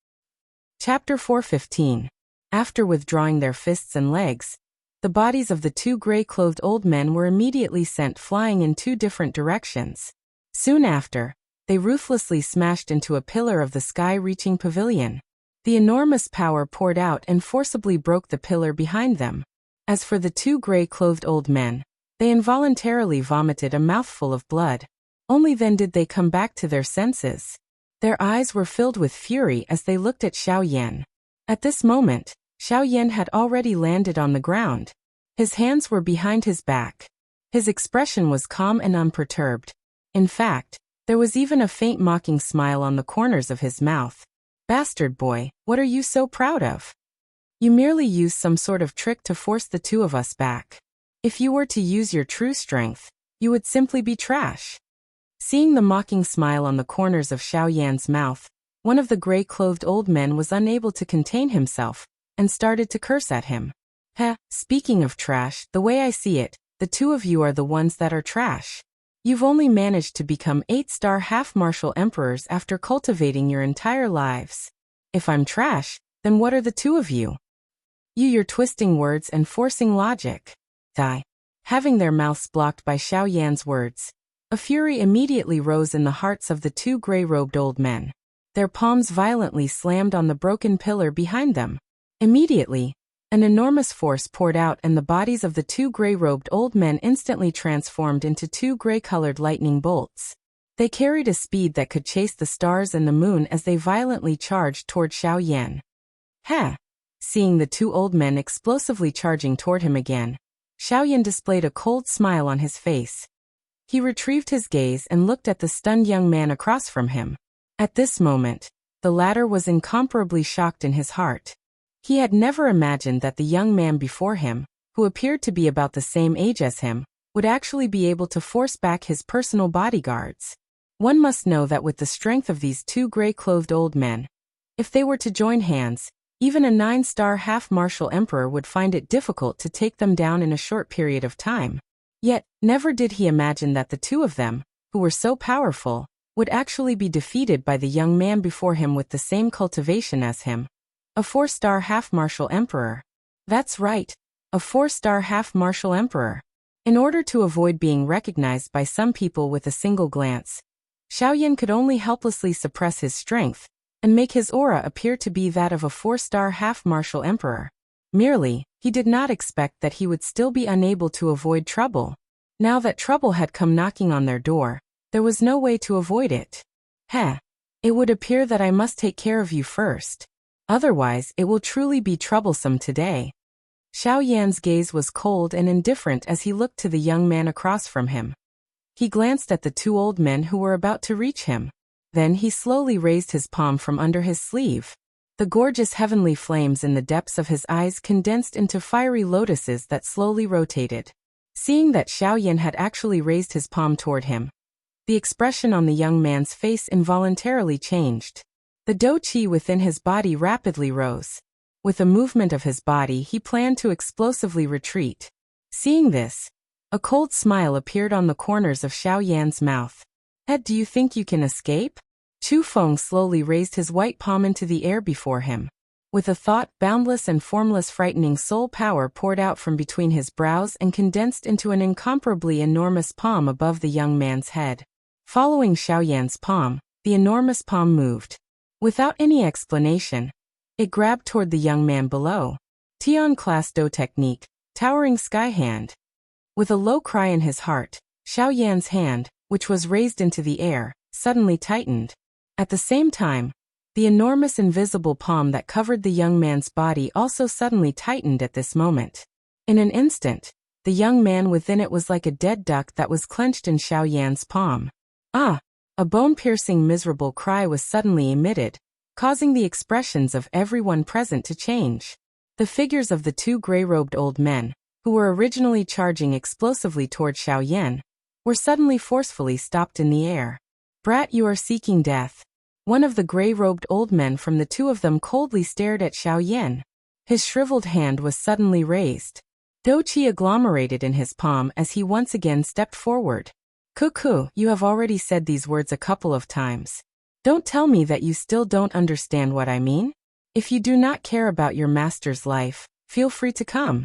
S1: Chapter 4:15. After withdrawing their fists and legs, the bodies of the two gray-clothed old men were immediately sent flying in two different directions. Soon after, they ruthlessly smashed into a pillar of the sky-reaching pavilion. The enormous power poured out and forcibly broke the pillar behind them. As for the two gray-clothed old men, they involuntarily vomited a mouthful of blood. Only then did they come back to their senses. Their eyes were filled with fury as they looked at Xiao Yan. At this moment, Xiao Yan had already landed on the ground. His hands were behind his back. His expression was calm and unperturbed. In fact, there was even a faint mocking smile on the corners of his mouth. "Bastard boy, what are you so proud of? You merely used some sort of trick to force the two of us back. If you were to use your true strength, you would simply be trash." Seeing the mocking smile on the corners of Xiao Yan's mouth, one of the gray-clothed old men was unable to contain himself, and started to curse at him. "Heh, speaking of trash, the way I see it, the two of you are the ones that are trash. You've only managed to become 8-star half-martial emperors after cultivating your entire lives. If I'm trash, then what are the two of you? You're twisting words and forcing logic." Having their mouths blocked by Xiao Yan's words, a fury immediately rose in the hearts of the two gray-robed old men. Their palms violently slammed on the broken pillar behind them. Immediately, an enormous force poured out and the bodies of the two gray-robed old men instantly transformed into two gray-colored lightning bolts. They carried a speed that could chase the stars and the moon as they violently charged toward Xiao Yan. Seeing the two old men explosively charging toward him again, Xiao Yan displayed a cold smile on his face. He retrieved his gaze and looked at the stunned young man across from him. At this moment, the latter was incomparably shocked in his heart. He had never imagined that the young man before him, who appeared to be about the same age as him, would actually be able to force back his personal bodyguards. One must know that with the strength of these two gray-clothed old men, if they were to join hands, even a 9-star half-martial emperor would find it difficult to take them down in a short period of time. Yet, never did he imagine that the two of them, who were so powerful, would actually be defeated by the young man before him with the same cultivation as him. A 4-star half-martial emperor. That's right, a 4-star half-martial emperor. In order to avoid being recognized by some people with a single glance, Xiao Yan could only helplessly suppress his strength and make his aura appear to be that of a 4-star half-martial emperor. Merely, he did not expect that he would still be unable to avoid trouble. Now that trouble had come knocking on their door, there was no way to avoid it. It would appear that I must take care of you first. Otherwise, it will truly be troublesome today. Xiao Yan's gaze was cold and indifferent as he looked to the young man across from him. He glanced at the two old men who were about to reach him. Then he slowly raised his palm from under his sleeve. The gorgeous heavenly flames in the depths of his eyes condensed into fiery lotuses that slowly rotated. Seeing that Xiao Yan had actually raised his palm toward him, the expression on the young man's face involuntarily changed. The dou qi within his body rapidly rose. With a movement of his body, he planned to explosively retreat. Seeing this, a cold smile appeared on the corners of Xiao Yan's mouth. Do you think you can escape? Chu Feng slowly raised his white palm into the air before him. With a thought, boundless and formless frightening soul power poured out from between his brows and condensed into an incomparably enormous palm above the young man's head. Following Xiao Yan's palm, the enormous palm moved. Without any explanation, it grabbed toward the young man below. Tian class Do technique, towering sky hand. With a low cry in his heart, Xiao Yan's hand, which was raised into the air, suddenly tightened. At the same time, the enormous invisible palm that covered the young man's body also suddenly tightened at this moment. In an instant, the young man within it was like a dead duck that was clenched in Xiao Yan's palm. Ah! A bone-piercing miserable cry was suddenly emitted, causing the expressions of everyone present to change. The figures of the two gray-robed old men, who were originally charging explosively toward Xiao Yan, were suddenly forcefully stopped in the air. Brat, you are seeking death. One of the gray-robed old men from the two of them coldly stared at Xiao Yan. His shriveled hand was suddenly raised. Do Qi agglomerated in his palm as he once again stepped forward. Cuckoo, you have already said these words a couple of times. Don't tell me that you still don't understand what I mean. If you do not care about your master's life, feel free to come.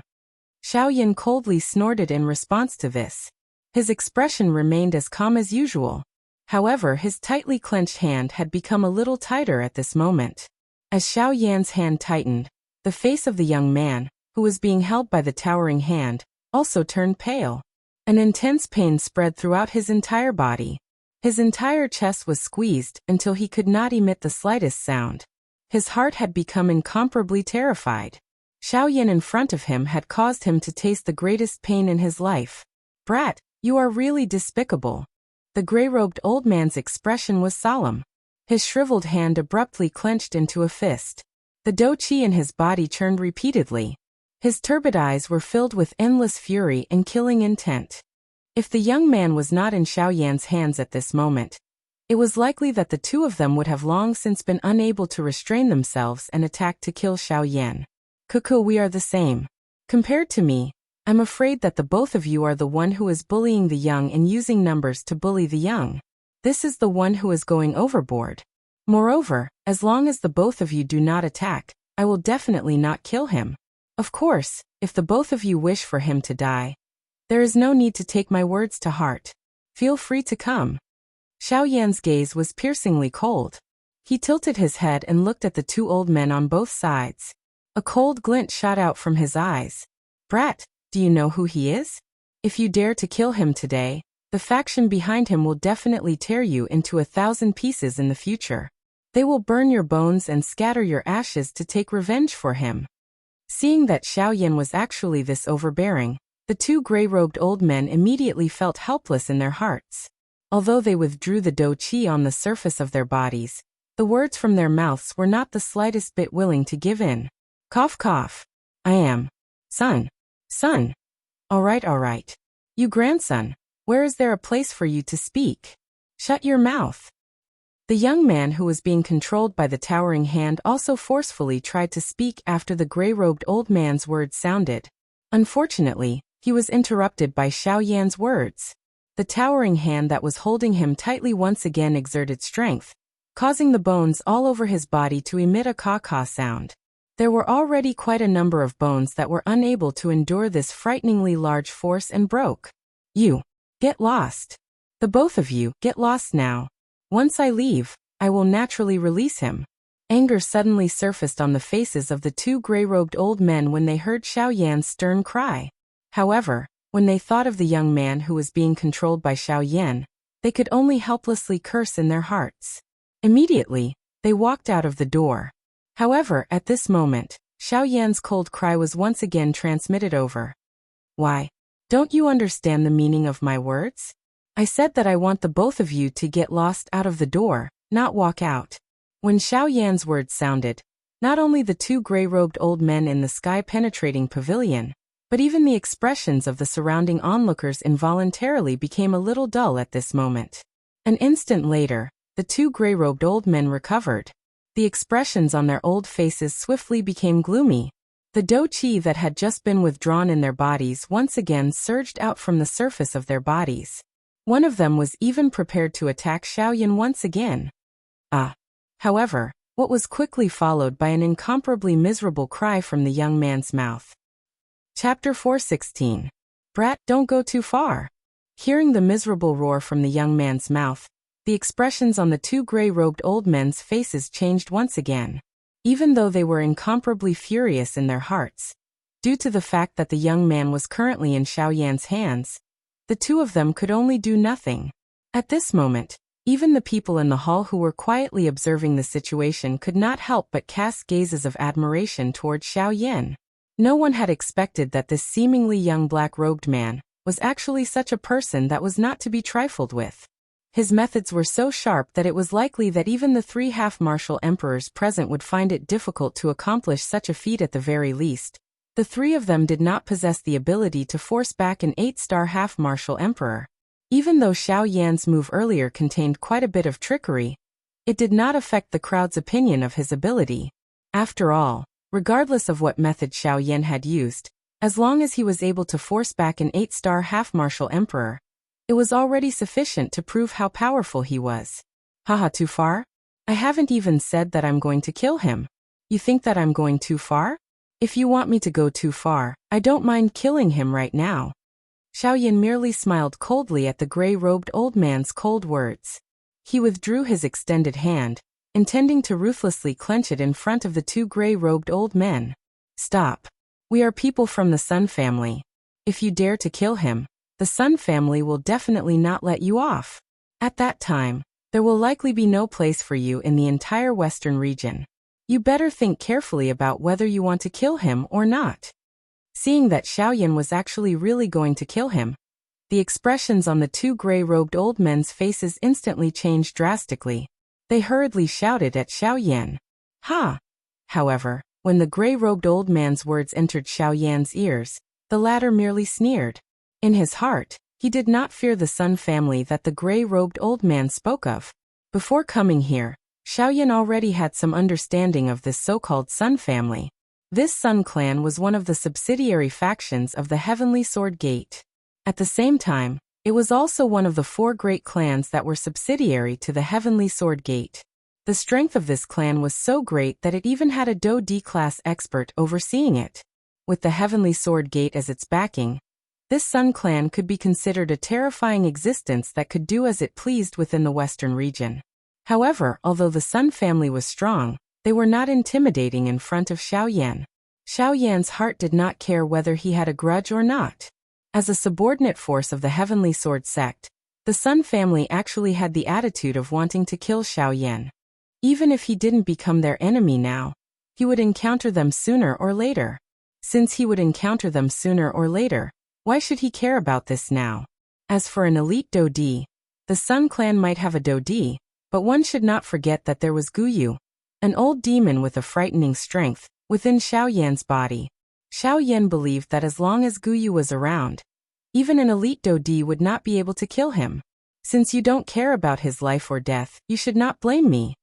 S1: Xiao Yan coldly snorted in response to this. His expression remained as calm as usual. However, his tightly clenched hand had become a little tighter at this moment. As Xiao Yan's hand tightened, the face of the young man, who was being held by the towering hand, also turned pale. An intense pain spread throughout his entire body. His entire chest was squeezed until he could not emit the slightest sound. His heart had become incomparably terrified. Xiao Yan in front of him had caused him to taste the greatest pain in his life. Brat, you are really despicable. The gray-robed old man's expression was solemn. His shriveled hand abruptly clenched into a fist. The Do Qi in his body churned repeatedly. His turbid eyes were filled with endless fury and killing intent. If the young man was not in Xiao Yan's hands at this moment, it was likely that the two of them would have long since been unable to restrain themselves and attacked to kill Xiao Yan. Cuckoo, we are the same. Compared to me, I'm afraid that the both of you are the one who is bullying the young and using numbers to bully the young. This is the one who is going overboard. Moreover, as long as the both of you do not attack, I will definitely not kill him. Of course, if the both of you wish for him to die, there is no need to take my words to heart. Feel free to come. Xiao Yan's gaze was piercingly cold. He tilted his head and looked at the two old men on both sides. A cold glint shot out from his eyes. Brat, do you know who he is? If you dare to kill him today, the faction behind him will definitely tear you into 1,000 pieces in the future. They will burn your bones and scatter your ashes to take revenge for him. Seeing that Xiao Yan was actually this overbearing, the two gray-robed old men immediately felt helpless in their hearts. Although they withdrew the Do Qi on the surface of their bodies, the words from their mouths were not the slightest bit willing to give in. Cough cough. I am. Son. Son. All right. You grandson, where is there a place for you to speak? Shut your mouth. The young man who was being controlled by the towering hand also forcefully tried to speak after the gray-robed old man's words sounded. Unfortunately, he was interrupted by Xiao Yan's words. The towering hand that was holding him tightly once again exerted strength, causing the bones all over his body to emit a caw-caw sound. There were already quite a number of bones that were unable to endure this frighteningly large force and broke. You, get lost. The both of you, get lost now. Once I leave, I will naturally release him. Anger suddenly surfaced on the faces of the two gray-robed old men when they heard Xiao Yan's stern cry. However, when they thought of the young man who was being controlled by Xiao Yan, they could only helplessly curse in their hearts. Immediately, they walked out of the door. However, at this moment, Xiao Yan's cold cry was once again transmitted over. Why? Don't you understand the meaning of my words? I said that I want the both of you to get lost out of the door, not walk out. When Xiao Yan's words sounded, not only the two gray-robed old men in the sky-penetrating pavilion, but even the expressions of the surrounding onlookers involuntarily became a little dull at this moment. An instant later, the two gray-robed old men recovered. The expressions on their old faces swiftly became gloomy. The Do Qi that had just been withdrawn in their bodies once again surged out from the surface of their bodies. One of them was even prepared to attack Xiao Yan once again. However, what was quickly followed by an incomparably miserable cry from the young man's mouth. Chapter 416. Brat, don't go too far. Hearing the miserable roar from the young man's mouth, The expressions on the two gray-robed old men's faces changed once again. Even though they were incomparably furious in their hearts, due to the fact that the young man was currently in Xiaoyan's hands, the two of them could only do nothing. At this moment, even the people in the hall who were quietly observing the situation could not help but cast gazes of admiration toward Xiaoyan. No one had expected that this seemingly young black-robed man was actually such a person that was not to be trifled with. His methods were so sharp that it was likely that even the 3 half-martial emperors present would find it difficult to accomplish such a feat at the very least. The 3 of them did not possess the ability to force back an 8-star half-martial emperor. Even though Xiaoyan's move earlier contained quite a bit of trickery, it did not affect the crowd's opinion of his ability. After all, regardless of what method Xiaoyan had used, as long as he was able to force back an 8-star half-martial emperor, it was already sufficient to prove how powerful he was. Haha, too far? I haven't even said that I'm going to kill him. You think that I'm going too far? If you want me to go too far, I don't mind killing him right now. Xiaoyan merely smiled coldly at the gray-robed old man's cold words. He withdrew his extended hand, intending to ruthlessly clench it in front of the 2 gray-robed old men. Stop. We are people from the Sun family. If you dare to kill him, the Sun family will definitely not let you off. At that time, there will likely be no place for you in the entire Western region. You better think carefully about whether you want to kill him or not. Seeing that Xiaoyan was actually really going to kill him, the expressions on the 2 gray-robed old men's faces instantly changed drastically. They hurriedly shouted at Xiaoyan. Ha! However, when the gray-robed old man's words entered Xiaoyan's ears, the latter merely sneered. In his heart, he did not fear the Sun family that the gray-robed old man spoke of. Before coming here, Xiaoyan already had some understanding of this so-called Sun family. This Sun clan was one of the subsidiary factions of the Heavenly Sword Gate. At the same time, it was also one of the 4 great clans that were subsidiary to the Heavenly Sword Gate. The strength of this clan was so great that it even had a Do D-class expert overseeing it. With the Heavenly Sword Gate as its backing, this Sun clan could be considered a terrifying existence that could do as it pleased within the Western region. However, although the Sun family was strong, they were not intimidating in front of Xiaoyan. Xiaoyan's heart did not care whether he had a grudge or not. As a subordinate force of the Heavenly Sword sect, the Sun family actually had the attitude of wanting to kill Xiaoyan. Even if he didn't become their enemy now, he would encounter them sooner or later. Since he would encounter them sooner or later, why should he care about this now? As for an elite Dodi, the Sun clan might have a Dodi, but one should not forget that there was Guyu, an old demon with a frightening strength, within Xiaoyan's body. Xiaoyan believed that as long as Guyu was around, even an elite Dodi would not be able to kill him. Since you don't care about his life or death, you should not blame me.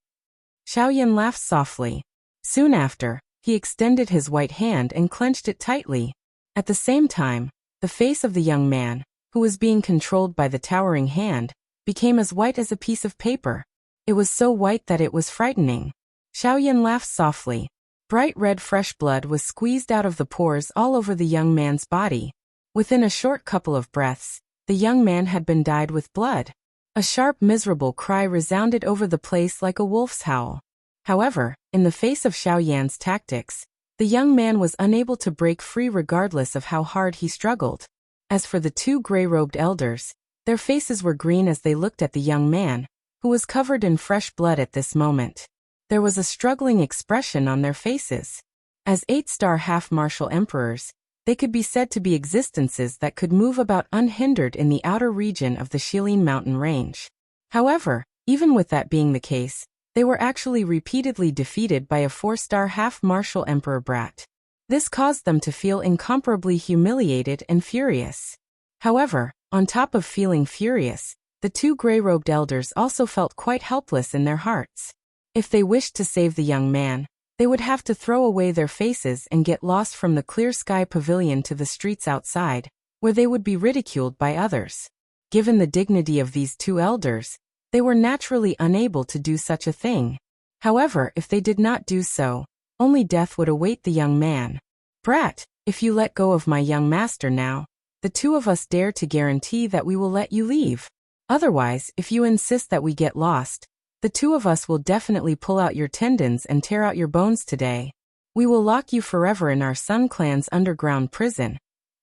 S1: Xiaoyan laughed softly. Soon after, he extended his white hand and clenched it tightly. At the same time, the face of the young man, who was being controlled by the towering hand, became as white as a piece of paper. It was so white that it was frightening. Xiaoyan laughed softly. Bright red fresh blood was squeezed out of the pores all over the young man's body. Within a short couple of breaths, the young man had been dyed with blood. A sharp, miserable cry resounded over the place like a wolf's howl. However, in the face of Xiaoyan's tactics, the young man was unable to break free regardless of how hard he struggled. As for the 2 gray-robed elders, their faces were green as they looked at the young man, who was covered in fresh blood at this moment. There was a struggling expression on their faces. As 8-star half-martial emperors, they could be said to be existences that could move about unhindered in the outer region of the Shilin mountain range. However, even with that being the case, they were actually repeatedly defeated by a 4-star half-martial emperor brat. This caused them to feel incomparably humiliated and furious. However, on top of feeling furious, the 2 gray-robed elders also felt quite helpless in their hearts. If they wished to save the young man, they would have to throw away their faces and get lost from the clear sky pavilion to the streets outside, where they would be ridiculed by others. Given the dignity of these 2 elders, they were naturally unable to do such a thing. However, if they did not do so, only death would await the young man. Brat, if you let go of my young master now, the 2 of us dare to guarantee that we will let you leave. Otherwise, if you insist that we get lost, the two of us will definitely pull out your tendons and tear out your bones today. We will lock you forever in our Sun Clan's underground prison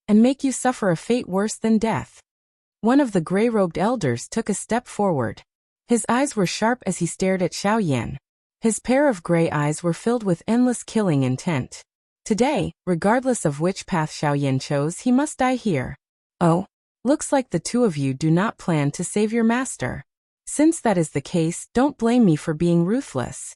S1: and make you suffer a fate worse than death." One of the gray-robed elders took a step forward. His eyes were sharp as he stared at Xiaoyan. His pair of gray eyes were filled with endless killing intent. Today, regardless of which path Xiaoyan chose, he must die here. "Oh, looks like the two of you do not plan to save your master. Since that is the case, don't blame me for being ruthless."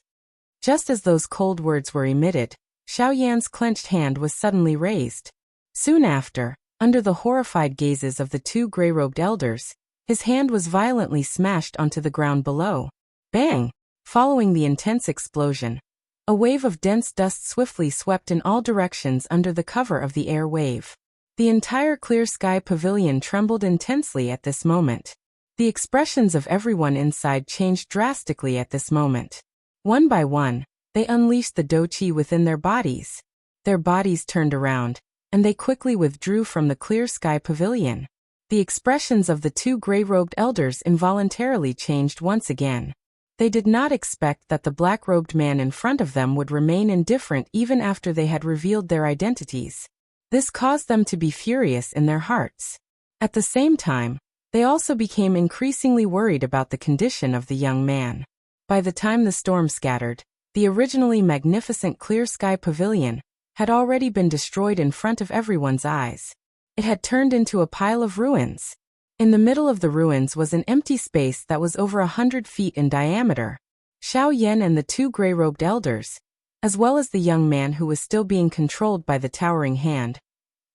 S1: Just as those cold words were emitted, Xiaoyan's clenched hand was suddenly raised. Soon after, under the horrified gazes of the two gray-robed elders, his hand was violently smashed onto the ground below. Bang! Following the intense explosion, a wave of dense dust swiftly swept in all directions under the cover of the air wave. The entire clear sky pavilion trembled intensely at this moment. The expressions of everyone inside changed drastically at this moment. One by one, they unleashed the doqi within their bodies. Their bodies turned around, and they quickly withdrew from the clear sky pavilion. The expressions of the two gray-robed elders involuntarily changed once again. They did not expect that the black-robed man in front of them would remain indifferent even after they had revealed their identities. This caused them to be furious in their hearts. At the same time, they also became increasingly worried about the condition of the young man. By the time the storm scattered, the originally magnificent clear sky pavilion had already been destroyed in front of everyone's eyes. It had turned into a pile of ruins. In the middle of the ruins was an empty space that was over 100 feet in diameter. Xiaoyan and the two gray-robed elders, as well as the young man who was still being controlled by the towering hand,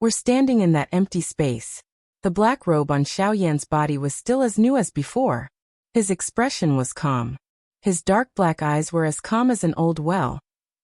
S1: were standing in that empty space. The black robe on Xiaoyan's body was still as new as before. His expression was calm. His dark black eyes were as calm as an old well,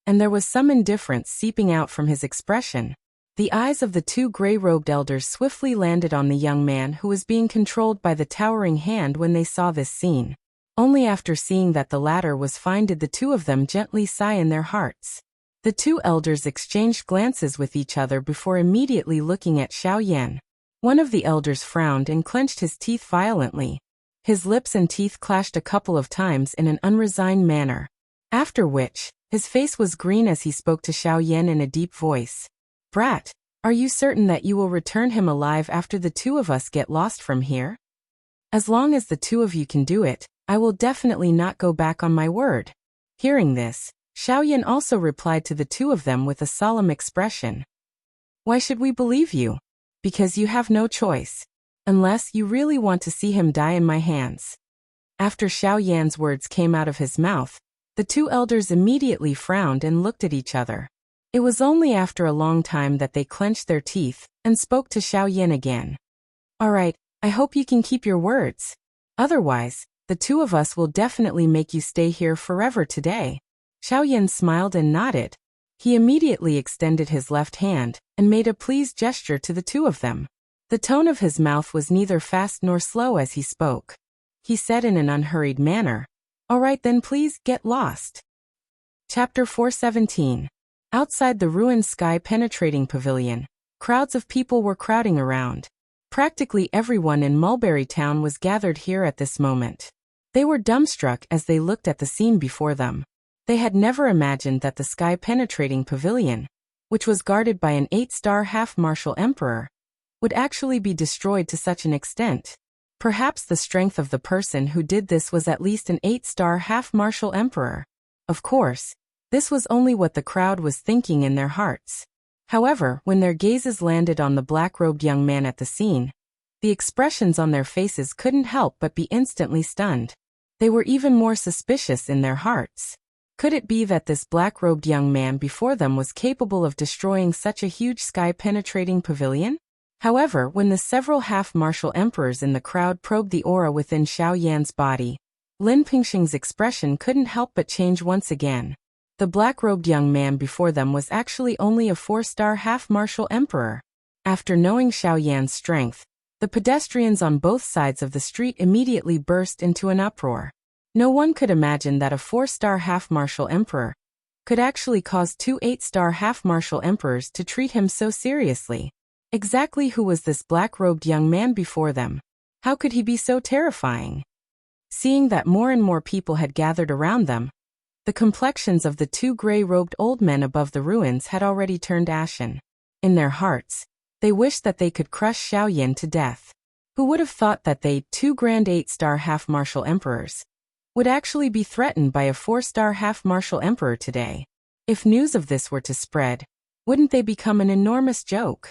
S1: and there was some indifference seeping out from his expression. The eyes of the two gray-robed elders swiftly landed on the young man who was being controlled by the towering hand when they saw this scene. Only after seeing that the latter was fine did the two of them gently sigh in their hearts. The two elders exchanged glances with each other before immediately looking at Xiaoyan. One of the elders frowned and clenched his teeth violently. His lips and teeth clashed a couple of times in an unresigned manner. After which, his face was green as he spoke to Xiaoyan in a deep voice. "Brat, are you certain that you will return him alive after the two of us get lost from here?" "As long as the two of you can do it, I will definitely not go back on my word." Hearing this, Xiaoyan also replied to the two of them with a solemn expression. "Why should we believe you? Because you have no choice. Unless you really want to see him die in my hands." After Xiaoyan's words came out of his mouth, the two elders immediately frowned and looked at each other. It was only after a long time that they clenched their teeth and spoke to Xiaoyan again. "All right, I hope you can keep your words. Otherwise, the two of us will definitely make you stay here forever today." Xiaoyan smiled and nodded. He immediately extended his left hand and made a pleased gesture to the two of them. The tone of his mouth was neither fast nor slow as he spoke. He said in an unhurried manner, "All right then, please get lost." Chapter 417. Outside the ruined sky-penetrating pavilion, crowds of people were crowding around. Practically everyone in Mulberry Town was gathered here at this moment. They were dumbstruck as they looked at the scene before them. They had never imagined that the sky-penetrating pavilion, which was guarded by an 8-star half-martial emperor, would actually be destroyed to such an extent. Perhaps the strength of the person who did this was at least an 8-star half-martial emperor. Of course, this was only what the crowd was thinking in their hearts. However, when their gazes landed on the black-robed young man at the scene, the expressions on their faces couldn't help but be instantly stunned. They were even more suspicious in their hearts. Could it be that this black-robed young man before them was capable of destroying such a huge sky-penetrating pavilion? However, when the several half-martial emperors in the crowd probed the aura within Xiaoyan's body, Lin Pingxing's expression couldn't help but change once again. The black-robed young man before them was actually only a 4-star half-martial emperor. After knowing Xiaoyan's strength, the pedestrians on both sides of the street immediately burst into an uproar. No one could imagine that a 4-star half-martial emperor could actually cause two 8-star half-martial emperors to treat him so seriously. Exactly who was this black-robed young man before them? How could he be so terrifying? Seeing that more and more people had gathered around them, the complexions of the two gray-robed old men above the ruins had already turned ashen. In their hearts, they wished that they could crush Xiaoyan to death. Who would have thought that they, two grand 8-star half-martial emperors, would actually be threatened by a 4-star half-martial emperor today? If news of this were to spread, wouldn't they become an enormous joke?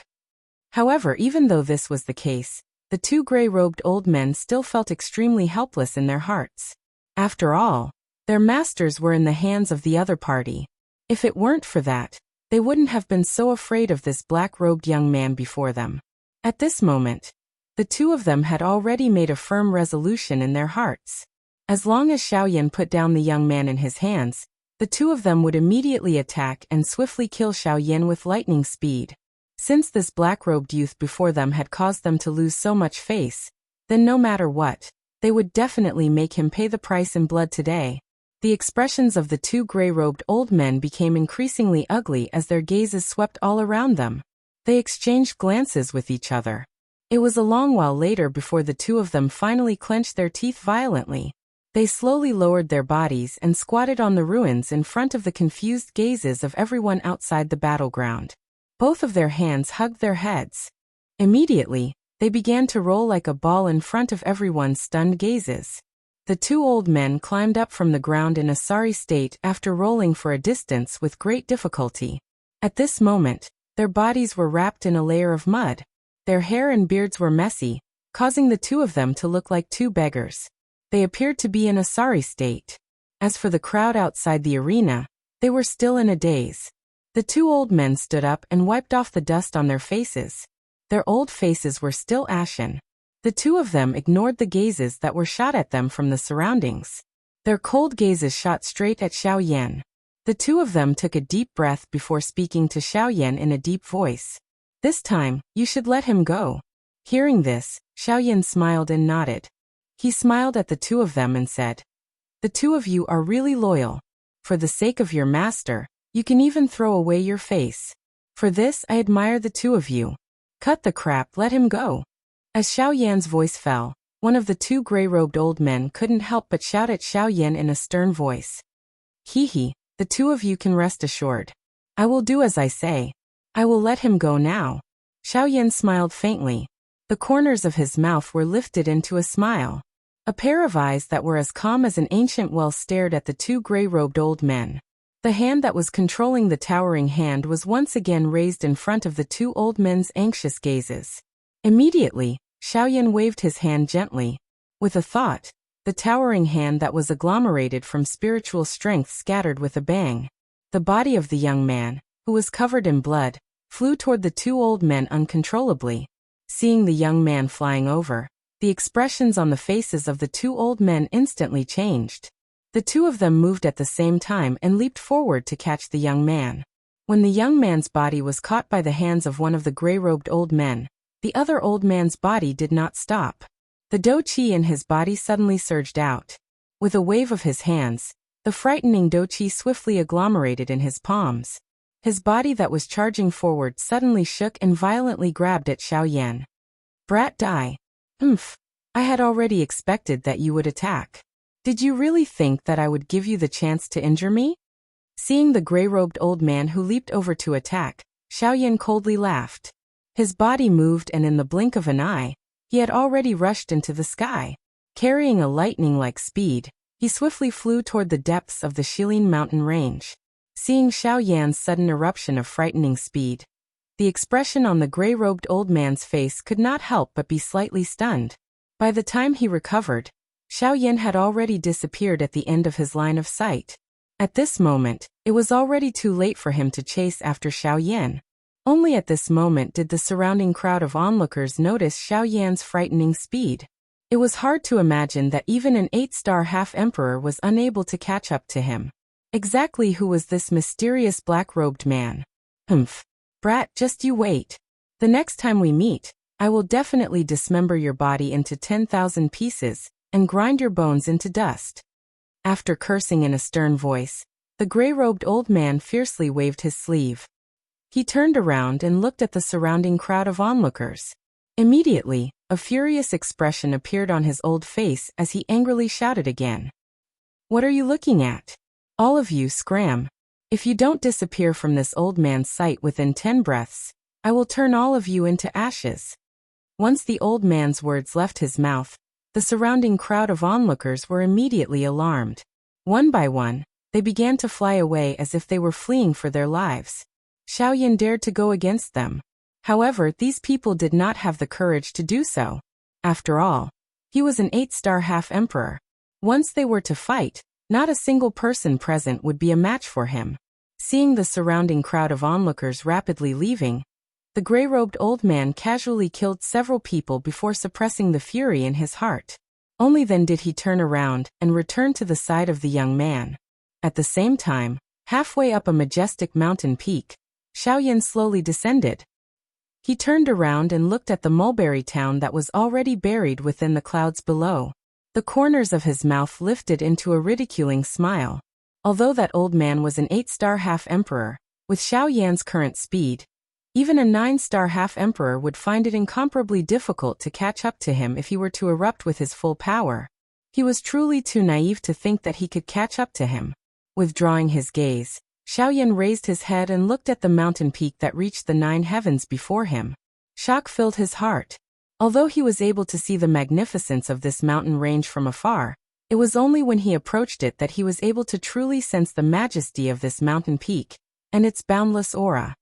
S1: However, even though this was the case, the two gray-robed old men still felt extremely helpless in their hearts. After all, their masters were in the hands of the other party. If it weren't for that, they wouldn't have been so afraid of this black-robed young man before them. At this moment, the two of them had already made a firm resolution in their hearts. As long as Xiaoyan put down the young man in his hands, the two of them would immediately attack and swiftly kill Xiaoyan with lightning speed. Since this black-robed youth before them had caused them to lose so much face, then no matter what, they would definitely make him pay the price in blood today. The expressions of the two gray-robed old men became increasingly ugly as their gazes swept all around them. They exchanged glances with each other. It was a long while later before the two of them finally clenched their teeth violently. They slowly lowered their bodies and squatted on the ruins in front of the confused gazes of everyone outside the battleground. Both of their hands hugged their heads. Immediately, they began to roll like a ball in front of everyone's stunned gazes. The two old men climbed up from the ground in a sorry state after rolling for a distance with great difficulty. At this moment, their bodies were wrapped in a layer of mud. Their hair and beards were messy, causing the two of them to look like two beggars. They appeared to be in a sorry state. As for the crowd outside the arena, they were still in a daze. The two old men stood up and wiped off the dust on their faces. Their old faces were still ashen. The two of them ignored the gazes that were shot at them from the surroundings. Their cold gazes shot straight at Xiaoyan. The two of them took a deep breath before speaking to Xiaoyan in a deep voice. "This time, you should let him go." Hearing this, Xiaoyan smiled and nodded. He smiled at the two of them and said, "The two of you are really loyal. For the sake of your master, you can even throw away your face. For this, I admire the two of you. Cut the crap, let him go." As Xiaoyan's voice fell, one of the two gray-robed old men couldn't help but shout at Xiaoyan in a stern voice. "Hee, the two of you can rest assured. I will do as I say. I will let him go now." Xiaoyan smiled faintly. The corners of his mouth were lifted into a smile. A pair of eyes that were as calm as an ancient well stared at the two gray-robed old men. The hand that was controlling the towering hand was once again raised in front of the two old men's anxious gazes. Immediately, Xiaoyan waved his hand gently. With a thought, the towering hand that was agglomerated from spiritual strength scattered with a bang. The body of the young man, who was covered in blood, flew toward the two old men uncontrollably. Seeing the young man flying over, the expressions on the faces of the two old men instantly changed. The two of them moved at the same time and leaped forward to catch the young man. When the young man's body was caught by the hands of one of the gray-robed old men, the other old man's body did not stop. The do qi in his body suddenly surged out. With a wave of his hands, the frightening do qi swiftly agglomerated in his palms. His body that was charging forward suddenly shook and violently grabbed at Xiaoyan. "Brat, die." I had already expected that you would attack. Did you really think that I would give you the chance to injure me?" Seeing the gray-robed old man who leaped over to attack, Xiaoyan coldly laughed. His body moved and in the blink of an eye, he had already rushed into the sky. Carrying a lightning-like speed, he swiftly flew toward the depths of the Shilin mountain range. Seeing Xiaoyan's sudden eruption of frightening speed, the expression on the gray-robed old man's face could not help but be slightly stunned. By the time he recovered, Xiaoyan had already disappeared at the end of his line of sight. At this moment, it was already too late for him to chase after Xiaoyan. Only at this moment did the surrounding crowd of onlookers notice Xiaoyan's frightening speed. It was hard to imagine that even an 8-star half-emperor was unable to catch up to him. Exactly who was this mysterious black-robed man? Brat, just you wait. The next time we meet, I will definitely dismember your body into 10,000 pieces and grind your bones into dust. After cursing in a stern voice, the gray-robed old man fiercely waved his sleeve. He turned around and looked at the surrounding crowd of onlookers. Immediately, a furious expression appeared on his old face as he angrily shouted again. "What are you looking at? All of you, scram! If you don't disappear from this old man's sight within 10 breaths, I will turn all of you into ashes." Once the old man's words left his mouth, the surrounding crowd of onlookers were immediately alarmed. One by one, they began to fly away as if they were fleeing for their lives. Xiaoyan dared to go against them. However, these people did not have the courage to do so. After all, he was an 8-star half-emperor. Once they were to fight, not a single person present would be a match for him. Seeing the surrounding crowd of onlookers rapidly leaving, the gray-robed old man casually killed several people before suppressing the fury in his heart. Only then did he turn around and return to the side of the young man. At the same time, halfway up a majestic mountain peak, Xiaoyan slowly descended. He turned around and looked at the mulberry town that was already buried within the clouds below. The corners of his mouth lifted into a ridiculing smile. Although that old man was an 8-star half-emperor, with Xiaoyan's current speed, even a 9-star half-emperor would find it incomparably difficult to catch up to him if he were to erupt with his full power. He was truly too naive to think that he could catch up to him. Withdrawing his gaze, Xiaoyan raised his head and looked at the mountain peak that reached the 9 heavens before him. Shock filled his heart. Although he was able to see the magnificence of this mountain range from afar, it was only when he approached it that he was able to truly sense the majesty of this mountain peak and its boundless aura.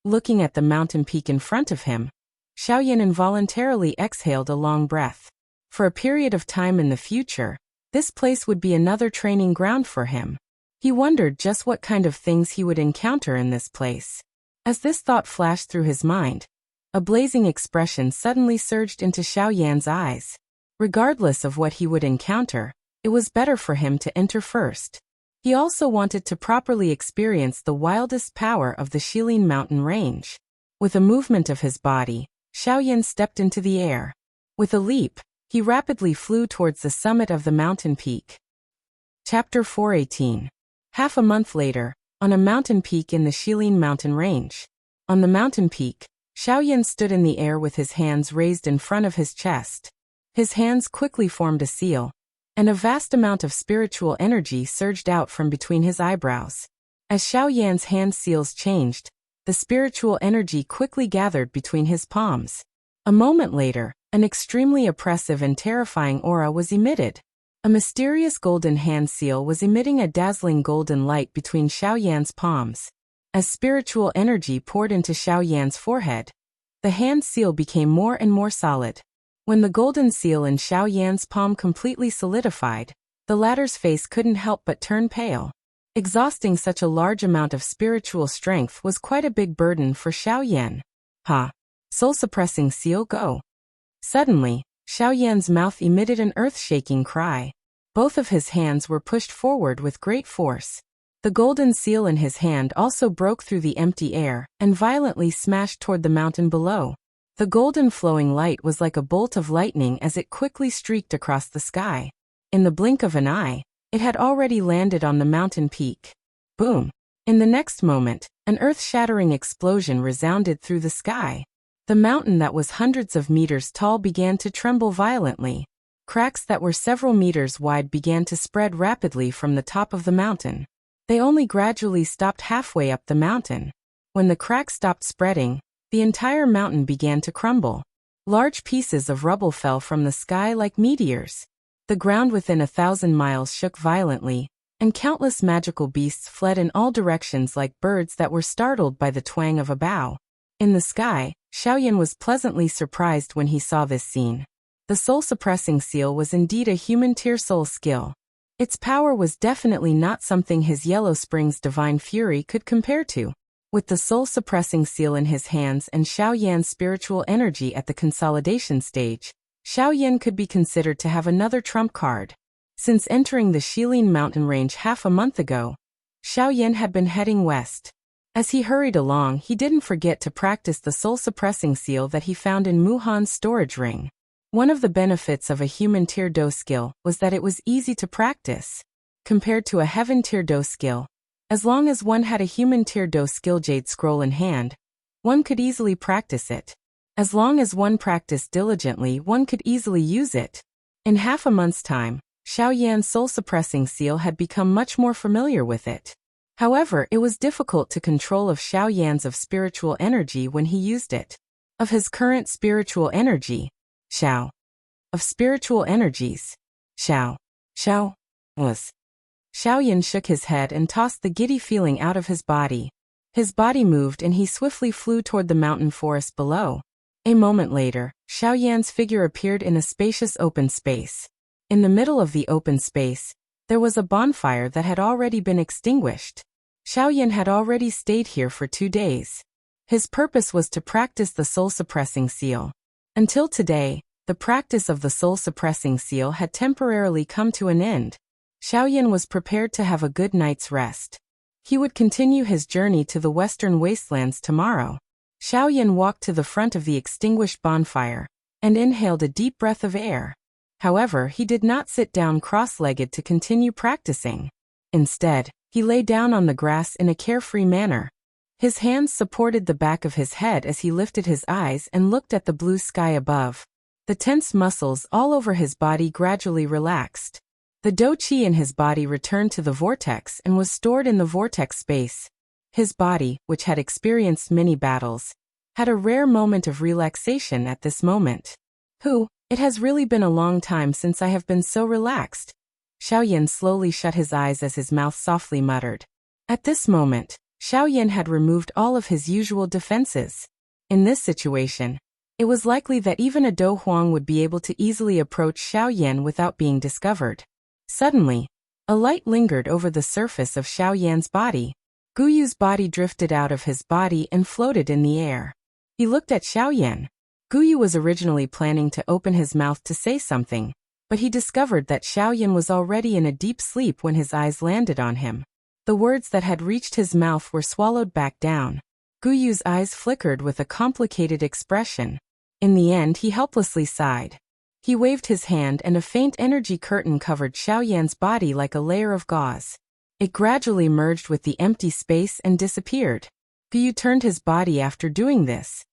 S1: Looking at the mountain peak in front of him, Xiaoyan involuntarily exhaled a long breath. For a period of time in the future, this place would be another training ground for him. He wondered just what kind of things he would encounter in this place. As this thought flashed through his mind, a blazing expression suddenly surged into Xiaoyan's eyes. Regardless of what he would encounter, it was better for him to enter first. He also wanted to properly experience the wildest power of the Shilin mountain range. With a movement of his body, Xiaoyan stepped into the air. With a leap, he rapidly flew towards the summit of the mountain peak. Chapter 418. Half a month later, on a mountain peak in the Shilin mountain range. On the mountain peak, Xiaoyan stood in the air with his hands raised in front of his chest. His hands quickly formed a seal, and a vast amount of spiritual energy surged out from between his eyebrows. As Xiaoyan's hand seals changed, the spiritual energy quickly gathered between his palms. A moment later, an extremely oppressive and terrifying aura was emitted. A mysterious golden hand seal was emitting a dazzling golden light between Xiaoyan's palms. As spiritual energy poured into Xiaoyan's forehead, the hand seal became more and more solid. When the golden seal in Xiaoyan's palm completely solidified, the latter's face couldn't help but turn pale. Exhausting such a large amount of spiritual strength was quite a big burden for Xiaoyan. Soul-suppressing seal, go! Suddenly, Xiaoyan's mouth emitted an earth-shaking cry. Both of his hands were pushed forward with great force. The golden seal in his hand also broke through the empty air and violently smashed toward the mountain below. The golden flowing light was like a bolt of lightning as it quickly streaked across the sky. In the blink of an eye, it had already landed on the mountain peak. Boom! In the next moment, an earth-shattering explosion resounded through the sky. The mountain that was hundreds of meters tall began to tremble violently. Cracks that were several meters wide began to spread rapidly from the top of the mountain. They only gradually stopped halfway up the mountain. When the cracks stopped spreading, the entire mountain began to crumble. Large pieces of rubble fell from the sky like meteors. The ground within 1,000 miles shook violently, and countless magical beasts fled in all directions like birds that were startled by the twang of a bow. In the sky, Xiaoyan was pleasantly surprised when he saw this scene. The soul-suppressing seal was indeed a human tier soul skill. Its power was definitely not something his Yellow Spring's divine fury could compare to. With the soul-suppressing seal in his hands and Xiaoyan's spiritual energy at the consolidation stage, Xiaoyan could be considered to have another trump card. Since entering the Shilin mountain range half a month ago, Xiaoyan had been heading west. As he hurried along, he didn't forget to practice the soul-suppressing seal that he found in Muhan's storage ring. One of the benefits of a human tier do skill was that it was easy to practice. Compared to a heaven tier do skill, as long as one had a human tier do skill jade scroll in hand, one could easily practice it. As long as one practiced diligently, one could easily use it. In half a month's time, Xiao Yan's soul-suppressing seal had become much more familiar with it. However, it was difficult to control of Xiao Yan's of spiritual energy when he used it. Of his current spiritual energy, Xiao. Of spiritual energies, Xiao was. Xiao Yan shook his head and tossed the giddy feeling out of his body. His body moved and he swiftly flew toward the mountain forest below. A moment later, Xiao Yan's figure appeared in a spacious open space. In the middle of the open space, there was a bonfire that had already been extinguished. Xiao Yan had already stayed here for 2 days. His purpose was to practice the soul-suppressing seal. Until today, the practice of the soul-suppressing seal had temporarily come to an end. Xiao Yan was prepared to have a good night's rest. He would continue his journey to the western wastelands tomorrow. Xiao Yan walked to the front of the extinguished bonfire and inhaled a deep breath of air. However, he did not sit down cross-legged to continue practicing. Instead, he lay down on the grass in a carefree manner. His hands supported the back of his head as he lifted his eyes and looked at the blue sky above. The tense muscles all over his body gradually relaxed. The do-qi in his body returned to the vortex and was stored in the vortex space. His body, which had experienced many battles, had a rare moment of relaxation at this moment. It has really been a long time since I have been so relaxed. Xiao Yan slowly shut his eyes as his mouth softly muttered. At this moment, Xiao Yan had removed all of his usual defenses. In this situation, it was likely that even a Do Huang would be able to easily approach Xiao Yan without being discovered. Suddenly, a light lingered over the surface of Xiao Yan's body. Guyu's body drifted out of his body and floated in the air. He looked at Xiao Yan. Guyu was originally planning to open his mouth to say something, but he discovered that Xiao Yan was already in a deep sleep when his eyes landed on him. The words that had reached his mouth were swallowed back down. Guyu's eyes flickered with a complicated expression. In the end, he helplessly sighed. He waved his hand and a faint energy curtain covered Xiao Yan's body like a layer of gauze. It gradually merged with the empty space and disappeared. Guyu turned his body after doing this.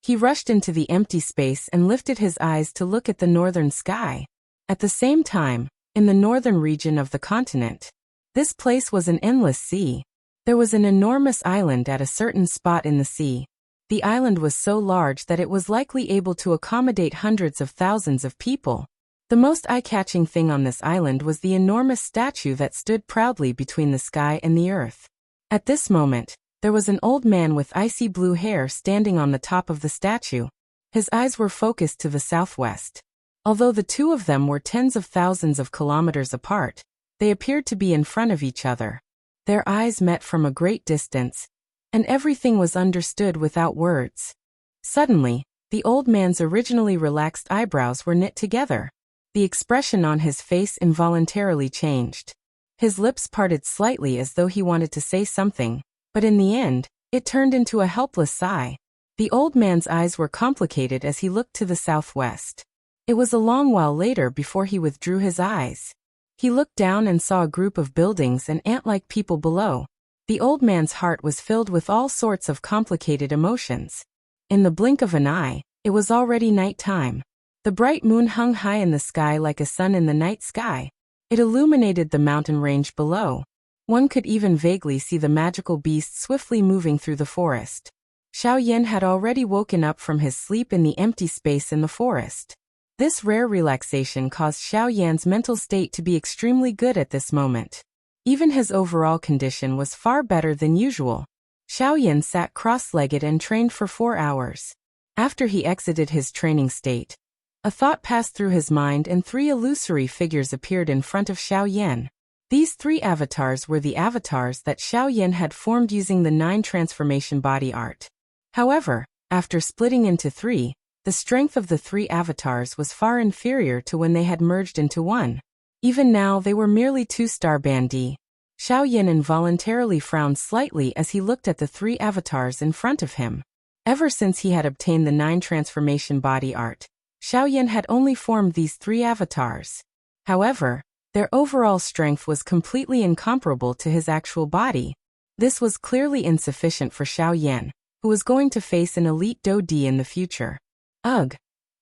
S1: He rushed into the empty space and lifted his eyes to look at the northern sky. At the same time, in the northern region of the continent, this place was an endless sea. There was an enormous island at a certain spot in the sea. The island was so large that it was likely able to accommodate hundreds of thousands of people. The most eye-catching thing on this island was the enormous statue that stood proudly between the sky and the earth. At this moment, there was an old man with icy blue hair standing on the top of the statue. His eyes were focused to the southwest. Although the two of them were tens of thousands of kilometers apart, they appeared to be in front of each other. Their eyes met from a great distance, and everything was understood without words. Suddenly, the old man's originally relaxed eyebrows were knit together. The expression on his face involuntarily changed. His lips parted slightly as though he wanted to say something, but in the end, it turned into a helpless sigh. The old man's eyes were complicated as he looked to the southwest. It was a long while later before he withdrew his eyes. He looked down and saw a group of buildings and ant-like people below. The old man's heart was filled with all sorts of complicated emotions. In the blink of an eye, it was already night time. The bright moon hung high in the sky like a sun in the night sky. It illuminated the mountain range below. One could even vaguely see the magical beast swiftly moving through the forest. Xiao Yan had already woken up from his sleep in the empty space in the forest. This rare relaxation caused Xiao Yan's mental state to be extremely good at this moment. Even his overall condition was far better than usual. Xiao Yan sat cross-legged and trained for 4 hours. After he exited his training state, a thought passed through his mind and 3 illusory figures appeared in front of Xiao Yan. These 3 avatars were the avatars that Xiao Yan had formed using the 9 transformation body art. However, after splitting into 3, the strength of the 3 avatars was far inferior to when they had merged into one. Even now they were merely 2-star bandi. Xiao Yan involuntarily frowned slightly as he looked at the 3 avatars in front of him. Ever since he had obtained the 9 transformation body art, Xiao Yan had only formed these 3 avatars. However, their overall strength was completely incomparable to his actual body. This was clearly insufficient for Xiao Yan, who was going to face an elite Do Di in the future. Ugh.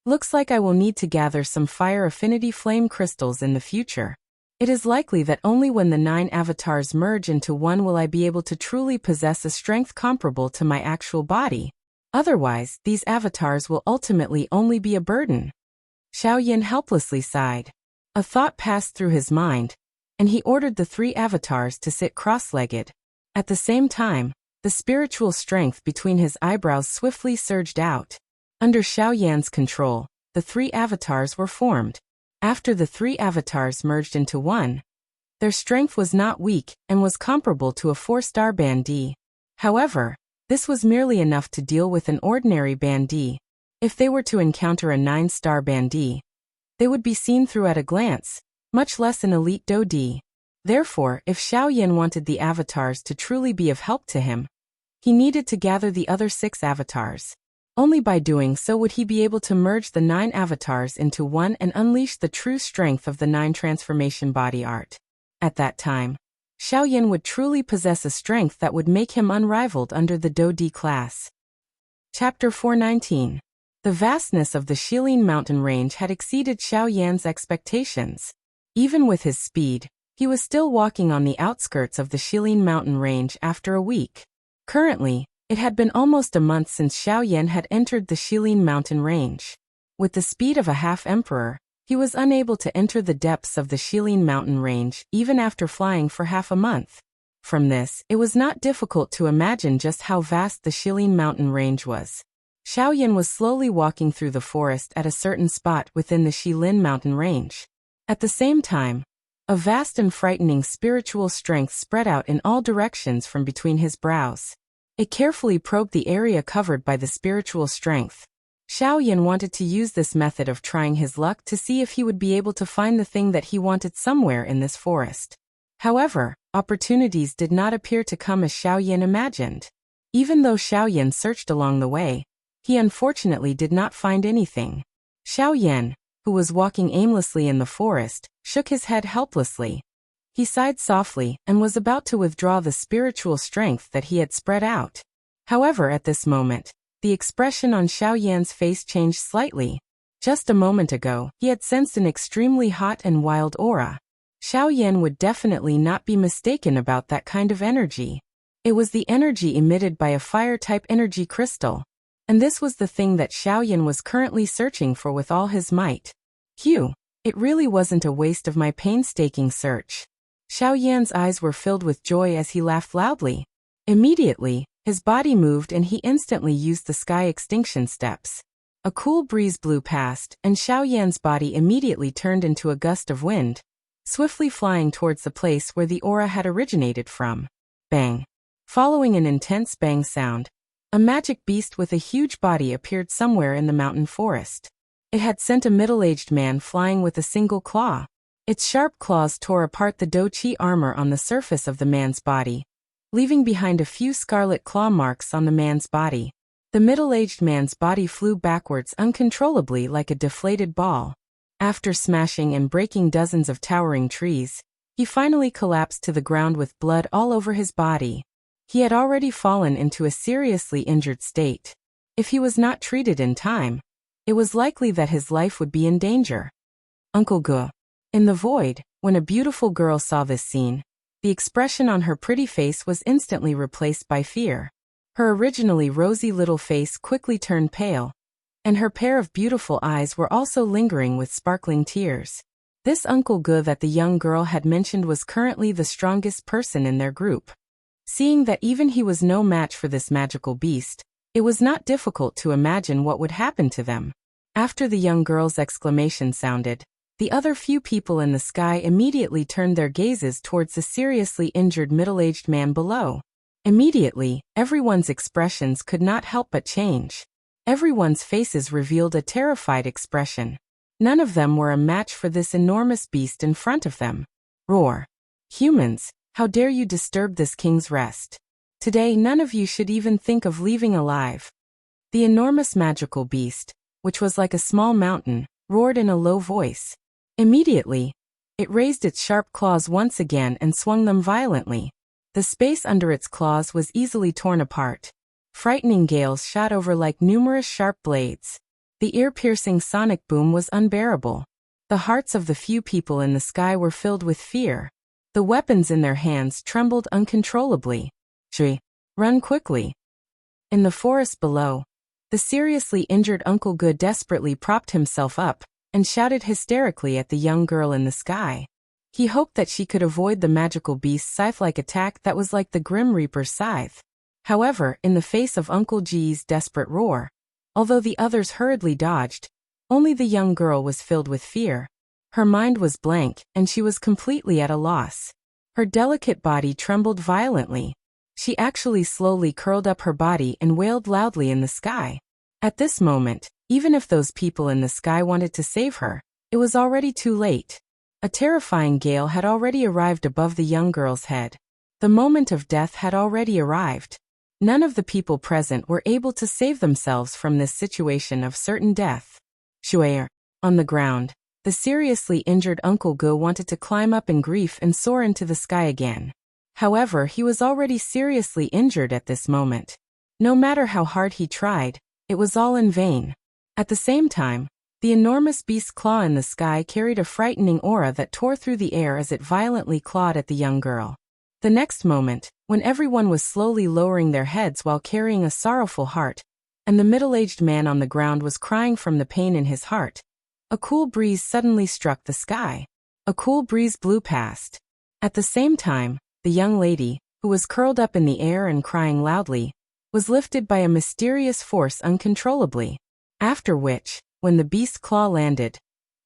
S1: Looks like I will need to gather some fire affinity flame crystals in the future. It is likely that only when the 9 avatars merge into one will I be able to truly possess a strength comparable to my actual body. Otherwise, these avatars will ultimately only be a burden. Xiaoyan helplessly sighed. A thought passed through his mind, and he ordered the 3 avatars to sit cross-legged. At the same time, the spiritual strength between his eyebrows swiftly surged out. Under Xiaoyan's control, the 3 avatars were formed. After the 3 avatars merged into one, their strength was not weak and was comparable to a 4-star bandit. However, this was merely enough to deal with an ordinary bandit. If they were to encounter a 9-star bandit, they would be seen through at a glance, much less an elite dodi. Therefore, if Xiaoyan wanted the avatars to truly be of help to him, he needed to gather the other 6 avatars. Only by doing so would he be able to merge the 9 avatars into one and unleash the true strength of the 9 transformation body art. At that time, Xiaoyan would truly possess a strength that would make him unrivaled under the Dodi class. Chapter 419. The vastness of the Shilin mountain range had exceeded Xiaoyan's expectations. Even with his speed, he was still walking on the outskirts of the Shilin mountain range after a week. Currently, it had been almost a month since Xiaoyan had entered the Shilin mountain range. With the speed of a half-emperor, he was unable to enter the depths of the Shilin mountain range even after flying for half a month. From this, it was not difficult to imagine just how vast the Shilin mountain range was. Xiaoyan was slowly walking through the forest at a certain spot within the Shilin mountain range. At the same time, a vast and frightening spiritual strength spread out in all directions from between his brows. It carefully probed the area covered by the spiritual strength. Xiaoyan wanted to use this method of trying his luck to see if he would be able to find the thing that he wanted somewhere in this forest. However, opportunities did not appear to come as Xiaoyan imagined. Even though Xiaoyan searched along the way, he unfortunately did not find anything. Xiaoyan, who was walking aimlessly in the forest, shook his head helplessly. He sighed softly and was about to withdraw the spiritual strength that he had spread out. However, at this moment, the expression on Xiaoyan's face changed slightly. Just a moment ago, he had sensed an extremely hot and wild aura. Xiaoyan would definitely not be mistaken about that kind of energy. It was the energy emitted by a fire-type energy crystal. And this was the thing that Xiaoyan was currently searching for with all his might. Phew, it really wasn't a waste of my painstaking search. Xiaoyan's eyes were filled with joy as he laughed loudly. Immediately, his body moved and he instantly used the sky extinction steps. A cool breeze blew past, and Xiaoyan's body immediately turned into a gust of wind, swiftly flying towards the place where the aura had originated from. Bang! Following an intense bang sound, a magic beast with a huge body appeared somewhere in the mountain forest. It had sent a middle-aged man flying with a single claw. Its sharp claws tore apart the doqi armor on the surface of the man's body, leaving behind a few scarlet claw marks on the man's body. The middle-aged man's body flew backwards uncontrollably like a deflated ball. After smashing and breaking dozens of towering trees, he finally collapsed to the ground with blood all over his body. He had already fallen into a seriously injured state. If he was not treated in time, it was likely that his life would be in danger. Uncle Gu. In the void, when a beautiful girl saw this scene, the expression on her pretty face was instantly replaced by fear. Her originally rosy little face quickly turned pale, and her pair of beautiful eyes were also lingering with sparkling tears. This Uncle Gu that the young girl had mentioned was currently the strongest person in their group. Seeing that even he was no match for this magical beast, it was not difficult to imagine what would happen to them. After the young girl's exclamation sounded, the other few people in the sky immediately turned their gazes towards the seriously injured middle-aged man below. Immediately, everyone's expressions could not help but change. Everyone's faces revealed a terrified expression. None of them were a match for this enormous beast in front of them. Roar! Humans! How dare you disturb this king's rest? Today none of you should even think of leaving alive. The enormous magical beast, which was like a small mountain, roared in a low voice. Immediately, it raised its sharp claws once again and swung them violently. The space under its claws was easily torn apart. Frightening gales shot over like numerous sharp blades. The ear-piercing sonic boom was unbearable. The hearts of the few people in the sky were filled with fear. The weapons in their hands trembled uncontrollably. Run quickly. In the forest below, the seriously injured Uncle Good desperately propped himself up and shouted hysterically at the young girl in the sky. He hoped that she could avoid the magical beast's scythe-like attack that was like the Grim Reaper's scythe. However, in the face of Uncle G's desperate roar, although the others hurriedly dodged, only the young girl was filled with fear. Her mind was blank, and she was completely at a loss. Her delicate body trembled violently. She actually slowly curled up her body and wailed loudly in the sky. At this moment, even if those people in the sky wanted to save her, it was already too late. A terrifying gale had already arrived above the young girl's head. The moment of death had already arrived. None of the people present were able to save themselves from this situation of certain death. On the ground, the seriously injured Uncle Go wanted to climb up in grief and soar into the sky again. However, he was already seriously injured at this moment. No matter how hard he tried, it was all in vain. At the same time, the enormous beast's claw in the sky carried a frightening aura that tore through the air as it violently clawed at the young girl. The next moment, when everyone was slowly lowering their heads while carrying a sorrowful heart, and the middle-aged man on the ground was crying from the pain in his heart, a cool breeze suddenly struck the sky. A cool breeze blew past. At the same time, the young lady, who was curled up in the air and crying loudly, was lifted by a mysterious force uncontrollably. After which, when the beast's claw landed,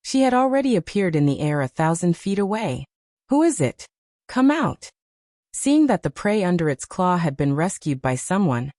S1: she had already appeared in the air 1,000 feet away. Who is it? Come out! Seeing that the prey under its claw had been rescued by someone,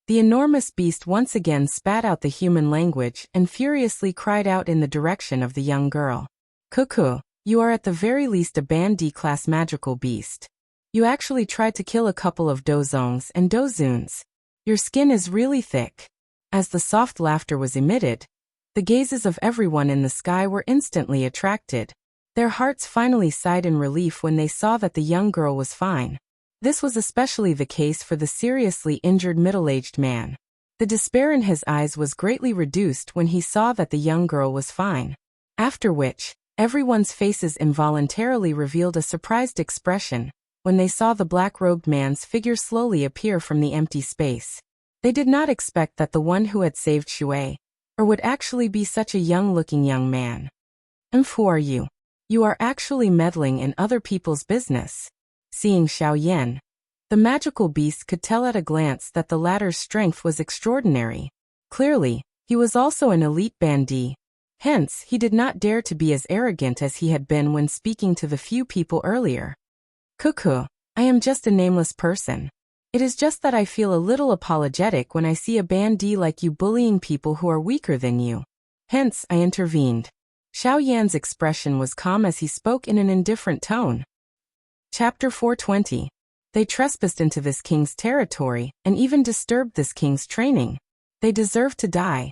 S1: the enormous beast once again spat out the human language and furiously cried out in the direction of the young girl. Cuckoo, you are at the very least a Band D-class magical beast. You actually tried to kill a couple of dozongs and dozuns. Your skin is really thick. As the soft laughter was emitted, the gazes of everyone in the sky were instantly attracted. Their hearts finally sighed in relief when they saw that the young girl was fine. This was especially the case for the seriously injured middle-aged man. The despair in his eyes was greatly reduced when he saw that the young girl was fine. After which, everyone's faces involuntarily revealed a surprised expression when they saw the black-robed man's figure slowly appear from the empty space. They did not expect that the one who had saved Shui, or would actually be such a young-looking young man. Who are you? You are actually meddling in other people's business. Seeing Xiaoyan, the magical beast could tell at a glance that the latter's strength was extraordinary. Clearly, he was also an elite bandit. Hence, he did not dare to be as arrogant as he had been when speaking to the few people earlier. Cuckoo, I am just a nameless person. It is just that I feel a little apologetic when I see a bandit like you bullying people who are weaker than you. Hence, I intervened. Xiaoyan's expression was calm as he spoke in an indifferent tone. Chapter 420. They trespassed into this king's territory and even disturbed this king's training. They deserve to die.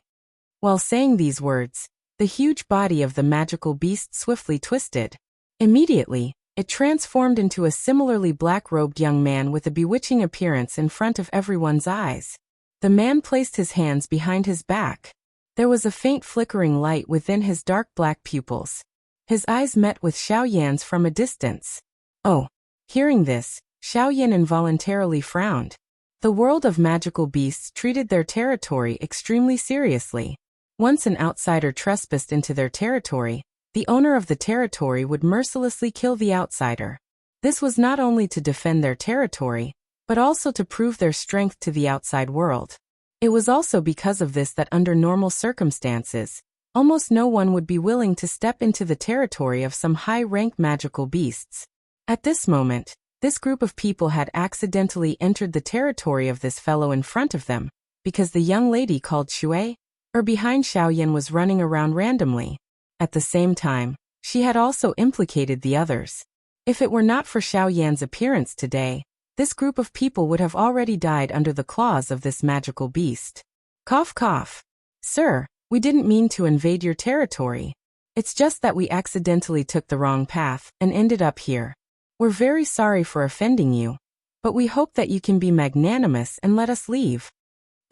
S1: While saying these words, the huge body of the magical beast swiftly twisted. Immediately, it transformed into a similarly black-robed young man with a bewitching appearance in front of everyone's eyes. The man placed his hands behind his back. There was a faint flickering light within his dark black pupils. His eyes met with Xiaoyan's from a distance. Oh! Hearing this, Xiaoyan involuntarily frowned. The world of magical beasts treated their territory extremely seriously. Once an outsider trespassed into their territory, the owner of the territory would mercilessly kill the outsider. This was not only to defend their territory, but also to prove their strength to the outside world. It was also because of this that under normal circumstances, almost no one would be willing to step into the territory of some high-rank magical beasts. At this moment, this group of people had accidentally entered the territory of this fellow in front of them, because the young lady called Shui, or behind Xiaoyan, was running around randomly. At the same time, she had also implicated the others. If it were not for Xiaoyan's appearance today, this group of people would have already died under the claws of this magical beast. Cough cough. Sir, we didn't mean to invade your territory. It's just that we accidentally took the wrong path and ended up here. We're very sorry for offending you, but we hope that you can be magnanimous and let us leave.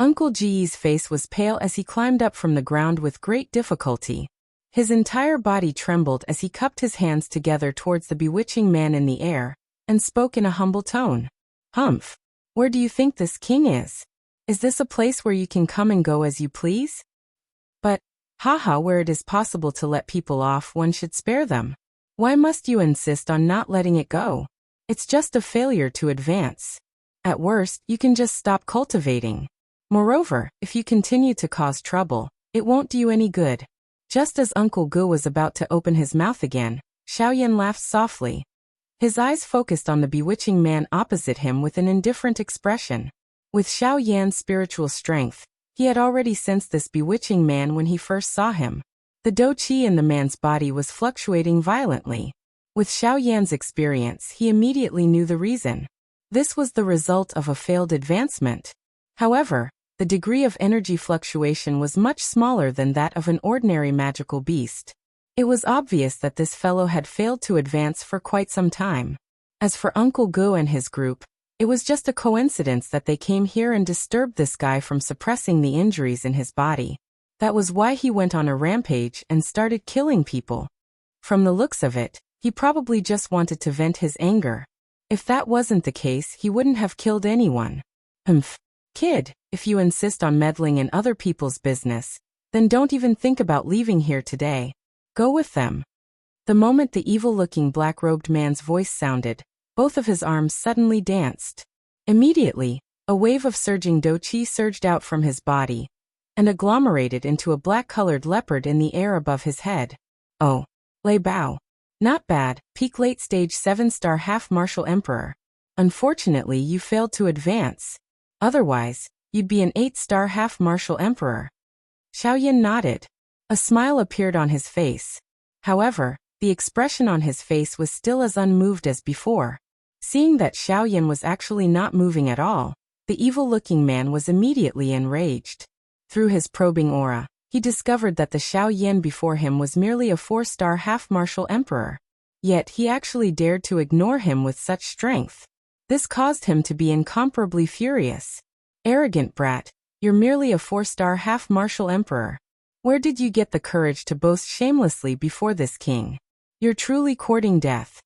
S1: Uncle Ji's face was pale as he climbed up from the ground with great difficulty. His entire body trembled as he cupped his hands together towards the bewitching man in the air, and spoke in a humble tone. "Humph! Where do you think this king is? Is this a place where you can come and go as you please? But, haha, where it is possible to let people off, one should spare them. Why must you insist on not letting it go? It's just a failure to advance. At worst, you can just stop cultivating. Moreover, if you continue to cause trouble, it won't do you any good." Just as Uncle Gu was about to open his mouth again, Xiaoyan laughed softly. His eyes focused on the bewitching man opposite him with an indifferent expression. With Xiaoyan's spiritual strength, he had already sensed this bewitching man when he first saw him. The dou qi in the man's body was fluctuating violently. With Xiaoyan's experience, he immediately knew the reason. This was the result of a failed advancement. However, the degree of energy fluctuation was much smaller than that of an ordinary magical beast. It was obvious that this fellow had failed to advance for quite some time. As for Uncle Gu and his group, it was just a coincidence that they came here and disturbed this guy from suppressing the injuries in his body. That was why he went on a rampage and started killing people. From the looks of it, he probably just wanted to vent his anger. If that wasn't the case, he wouldn't have killed anyone. Kid, if you insist on meddling in other people's business, then don't even think about leaving here today. Go with them." The moment the evil-looking black-robed man's voice sounded, both of his arms suddenly danced. Immediately, a wave of surging dou qi surged out from his body and agglomerated into a black-colored leopard in the air above his head. "Oh, Lei Bao. Not bad, peak late-stage 7-star half-martial emperor. Unfortunately, you failed to advance. Otherwise, you'd be an 8-star half-martial emperor." Xiaoyan nodded. A smile appeared on his face. However, the expression on his face was still as unmoved as before. Seeing that Xiaoyan was actually not moving at all, the evil-looking man was immediately enraged. Through his probing aura, he discovered that the Xiaoyan before him was merely a 4-star half-martial emperor. Yet he actually dared to ignore him with such strength. This caused him to be incomparably furious. "Arrogant brat, you're merely a 4-star half-martial emperor. Where did you get the courage to boast shamelessly before this king? You're truly courting death.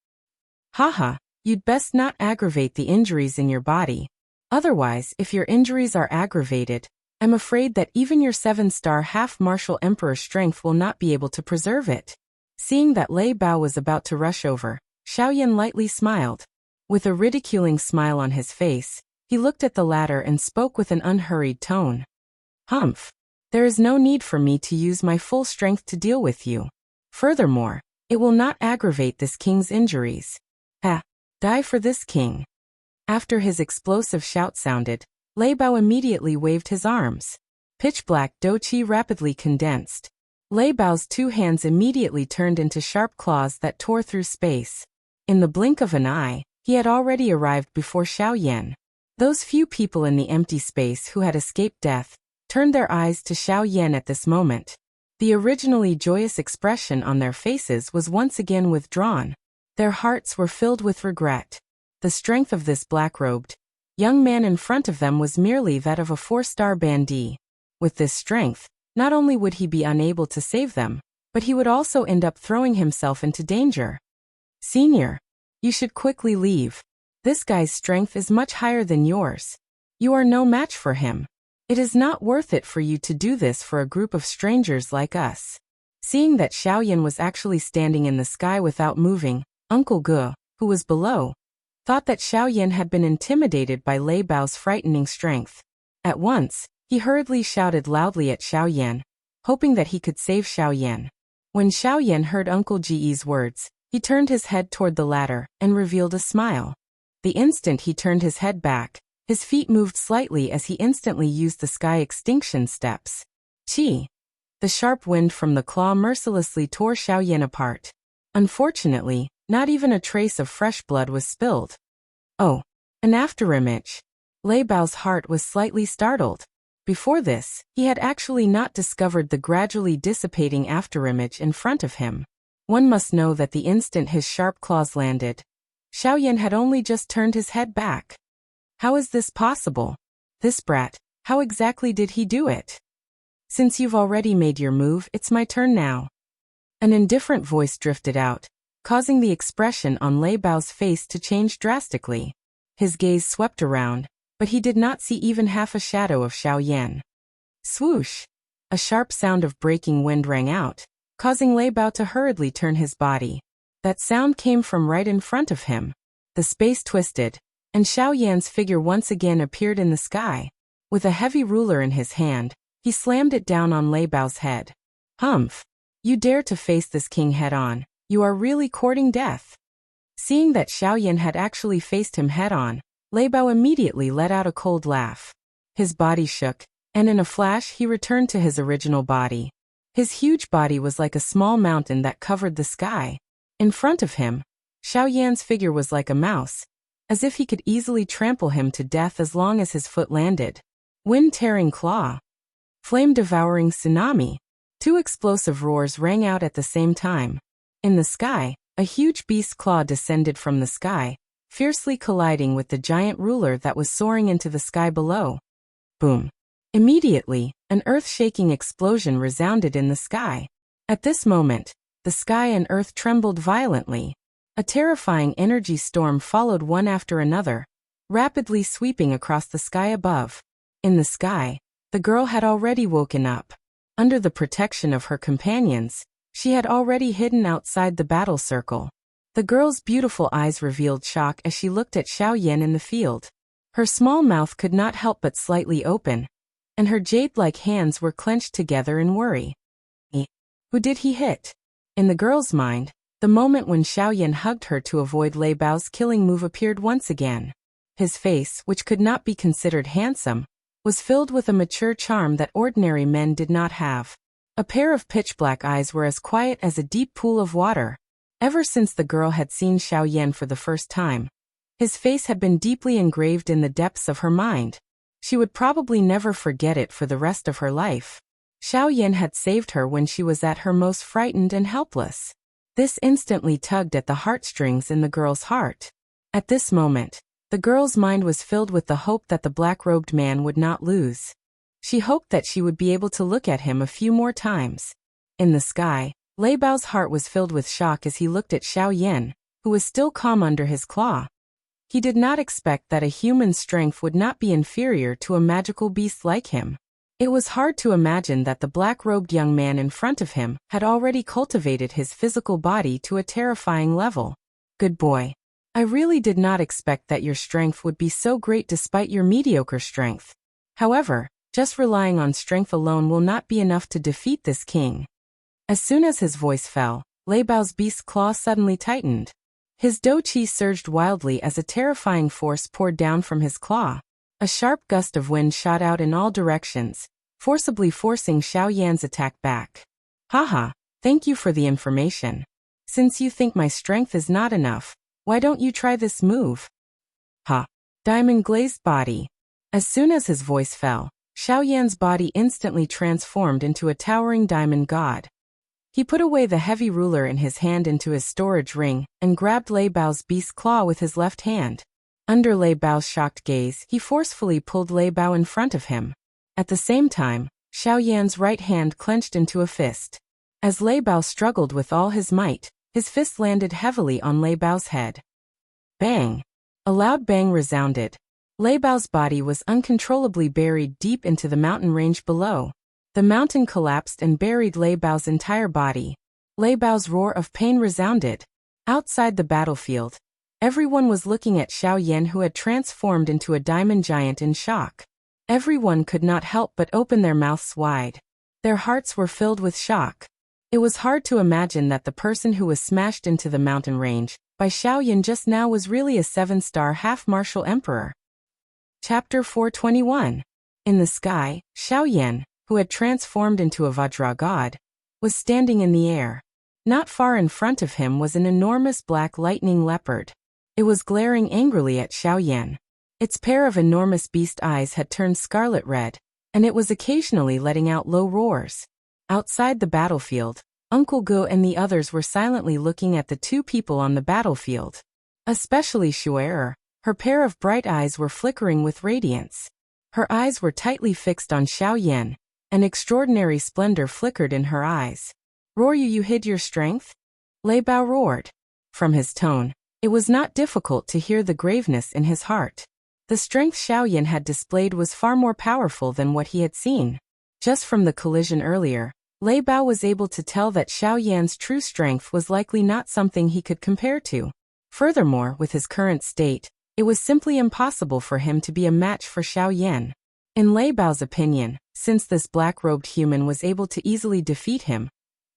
S1: Haha, you'd best not aggravate the injuries in your body. Otherwise, if your injuries are aggravated, I'm afraid that even your 7-star half-martial emperor strength will not be able to preserve it." Seeing that Lei Bao was about to rush over, Xiaoyan lightly smiled. With a ridiculing smile on his face, he looked at the latter and spoke with an unhurried tone. "Humph. There is no need for me to use my full strength to deal with you. Furthermore, it will not aggravate this king's injuries. Die for this king." After his explosive shout sounded, Lei Bao immediately waved his arms. Pitch-black dou qi rapidly condensed. Lei Bao's 2 hands immediately turned into sharp claws that tore through space. In the blink of an eye, he had already arrived before Xiaoyan. Those few people in the empty space who had escaped death turned their eyes to Xiaoyan at this moment. The originally joyous expression on their faces was once again withdrawn. Their hearts were filled with regret. The strength of this black-robed young man in front of them was merely that of a 4-star bandit. With this strength, not only would he be unable to save them, but he would also end up throwing himself into danger. "Senior, you should quickly leave. This guy's strength is much higher than yours. You are no match for him. It is not worth it for you to do this for a group of strangers like us." Seeing that Xiaoyan was actually standing in the sky without moving, Uncle Gu, who was below, thought that Xiaoyan had been intimidated by Lei Bao's frightening strength. At once, he hurriedly shouted loudly at Xiaoyan, hoping that he could save Xiaoyan. When Xiaoyan heard Uncle Ji's words, he turned his head toward the latter and revealed a smile. The instant he turned his head back, his feet moved slightly as he instantly used the sky extinction steps. Chi! The sharp wind from the claw mercilessly tore Xiaoyan apart. Unfortunately, not even a trace of fresh blood was spilled. "Oh, an afterimage." Lei Bao's heart was slightly startled. Before this, he had actually not discovered the gradually dissipating afterimage in front of him. One must know that the instant his sharp claws landed, Xiaoyan had only just turned his head back. How is this possible? This brat, How exactly did he do it? Since you've already made your move, it's my turn now. An indifferent voice drifted out, causing the expression on Lei Bao's face to change drastically. His gaze swept around, but he did not see even half a shadow of Xiao Yan. Swoosh! A sharp sound of breaking wind rang out, causing Lei Bao to hurriedly turn his body. That sound came from right in front of him. The space twisted, and Xiao Yan's figure once again appeared in the sky. With a heavy ruler in his hand, he slammed it down on Lei Bao's head. Humph! You dare to face this king head-on. You are really courting death. Seeing that Xiao Yan had actually faced him head-on, Lei Bao immediately let out a cold laugh. His body shook, and in a flash he returned to his original body. His huge body was like a small mountain that covered the sky. In front of him, Xiao Yan's figure was like a mouse, as if he could easily trample him to death as long as his foot landed. Wind-tearing claw. Flame-devouring tsunami. Two explosive roars rang out at the same time. In the sky, a huge beast's claw descended from the sky, fiercely colliding with the giant ruler that was soaring into the sky below. Boom. Immediately, an earth-shaking explosion resounded in the sky. At this moment, the sky and earth trembled violently. A terrifying energy storm followed one after another, rapidly sweeping across the sky above. In the sky, the girl had already woken up. Under the protection of her companions, she had already hidden outside the battle circle. The girl's beautiful eyes revealed shock as she looked at Xiao Yan in the field. Her small mouth could not help but slightly open, and her jade-like hands were clenched together in worry. Who did he hit? In the girl's mind, the moment when Xiao Yan hugged her to avoid Lei Bao's killing move appeared once again. His face, which could not be considered handsome, was filled with a mature charm that ordinary men did not have. A pair of pitch-black eyes were as quiet as a deep pool of water. Ever since the girl had seen Xiao Yan for the first time, his face had been deeply engraved in the depths of her mind. She would probably never forget it for the rest of her life. Xiao Yan had saved her when she was at her most frightened and helpless. This instantly tugged at the heartstrings in the girl's heart. At this moment, the girl's mind was filled with the hope that the black-robed man would not lose. She hoped that she would be able to look at him a few more times. In the sky, Lei Bao's heart was filled with shock as he looked at Xiao Yan, who was still calm under his claw. He did not expect that a human's strength would not be inferior to a magical beast like him. It was hard to imagine that the black-robed young man in front of him had already cultivated his physical body to a terrifying level. Good boy. I really did not expect that your strength would be so great despite your mediocre strength. However, just relying on strength alone will not be enough to defeat this king. As soon as his voice fell, Lei Bao's beast's claw suddenly tightened. His dou qi surged wildly as a terrifying force poured down from his claw. A sharp gust of wind shot out in all directions, forcibly forcing Xiao Yan's attack back. Haha, thank you for the information. Since you think my strength is not enough, why don't you try this move? Ha! Diamond-glazed body. As soon as his voice fell, Xiao Yan's body instantly transformed into a towering diamond god. He put away the heavy ruler in his hand into his storage ring and grabbed Lei Bao's beast's claw with his left hand. Under Lei Bao's shocked gaze, he forcefully pulled Lei Bao in front of him. At the same time, Xiao Yan's right hand clenched into a fist. As Lei Bao struggled with all his might, his fist landed heavily on Lei Bao's head. Bang! A loud bang resounded. Lei Bao's body was uncontrollably buried deep into the mountain range below. The mountain collapsed and buried Lei Bao's entire body. Lei Bao's roar of pain resounded. Outside the battlefield, everyone was looking at Xiao Yan, who had transformed into a diamond giant, in shock. Everyone could not help but open their mouths wide. Their hearts were filled with shock. It was hard to imagine that the person who was smashed into the mountain range by Xiao Yan just now was really a 7-star half-martial emperor. Chapter 421. In the sky, Xiao Yan, who had transformed into a Vajra god, was standing in the air. Not far in front of him was an enormous black lightning leopard. It was glaring angrily at Xiao Yan. Its pair of enormous beast eyes had turned scarlet red, and it was occasionally letting out low roars. Outside the battlefield, Uncle Go and the others were silently looking at the two people on the battlefield. Especially Shuer, her pair of bright eyes were flickering with radiance. Her eyes were tightly fixed on Xiao Yan. An extraordinary splendor flickered in her eyes. "Roar you hid your strength?" Lei Bao roared. From his tone, it was not difficult to hear the graveness in his heart. The strength Xiao Yan had displayed was far more powerful than what he had seen. Just from the collision earlier, Lei Bao was able to tell that Xiao Yan's true strength was likely not something he could compare to. Furthermore, with his current state, it was simply impossible for him to be a match for Xiao Yan. In Lei Bao's opinion, since this black-robed human was able to easily defeat him,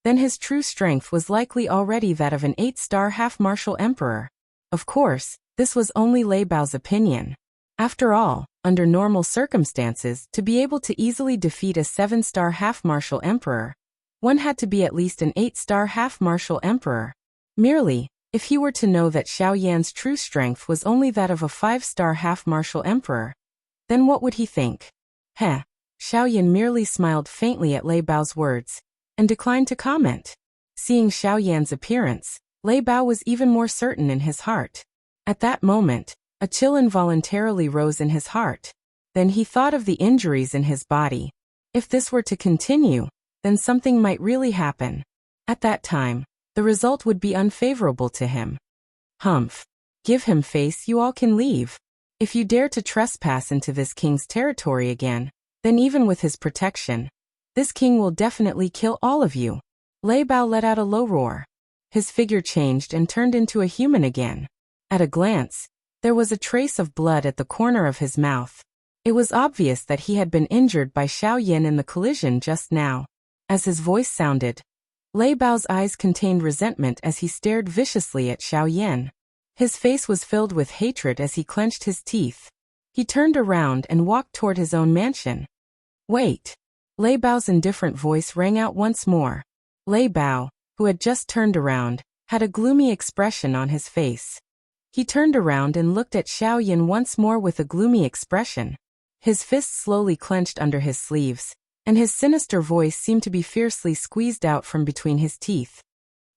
S1: then his true strength was likely already that of an 8-star half-martial emperor. Of course, this was only Lei Bao's opinion. After all, under normal circumstances, to be able to easily defeat a 7-star half-martial emperor, one had to be at least an 8-star half-martial emperor. Merely, if he were to know that Xiao Yan's true strength was only that of a 5-star half-martial emperor, then what would he think? Heh. Xiao Yan merely smiled faintly at Lei Bao's words, and declined to comment. Seeing Xiao Yan's appearance, Lei Bao was even more certain in his heart. At that moment, a chill involuntarily rose in his heart. Then he thought of the injuries in his body. If this were to continue, then something might really happen. At that time, the result would be unfavorable to him. Humph. Give him face, you all can leave. If you dare to trespass into this king's territory again, then even with his protection, this king will definitely kill all of you. Lei Bao let out a low roar. His figure changed and turned into a human again. At a glance, there was a trace of blood at the corner of his mouth. It was obvious that he had been injured by Xiao Yan in the collision just now. As his voice sounded, Lei Bao's eyes contained resentment as he stared viciously at Xiao Yan. His face was filled with hatred as he clenched his teeth. He turned around and walked toward his own mansion. Wait. Lei Bao's indifferent voice rang out once more. Lei Bao, who had just turned around, had a gloomy expression on his face. He turned around and looked at Xiao Yan once more with a gloomy expression. His fists slowly clenched under his sleeves, and his sinister voice seemed to be fiercely squeezed out from between his teeth.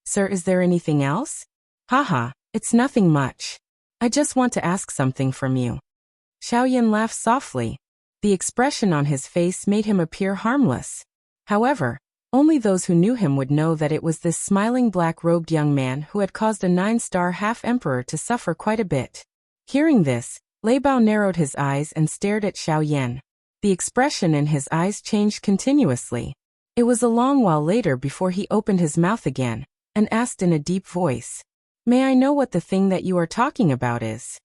S1: Sir, is there anything else? Haha, it's nothing much. I just want to ask something from you. Xiao Yan laughed softly. The expression on his face made him appear harmless. However, only those who knew him would know that it was this smiling black-robed young man who had caused a 9-star half-emperor to suffer quite a bit. Hearing this, Lei Bao narrowed his eyes and stared at Xiao Yan. The expression in his eyes changed continuously. It was a long while later before he opened his mouth again, and asked in a deep voice, "May I know what the thing that you are talking about is?"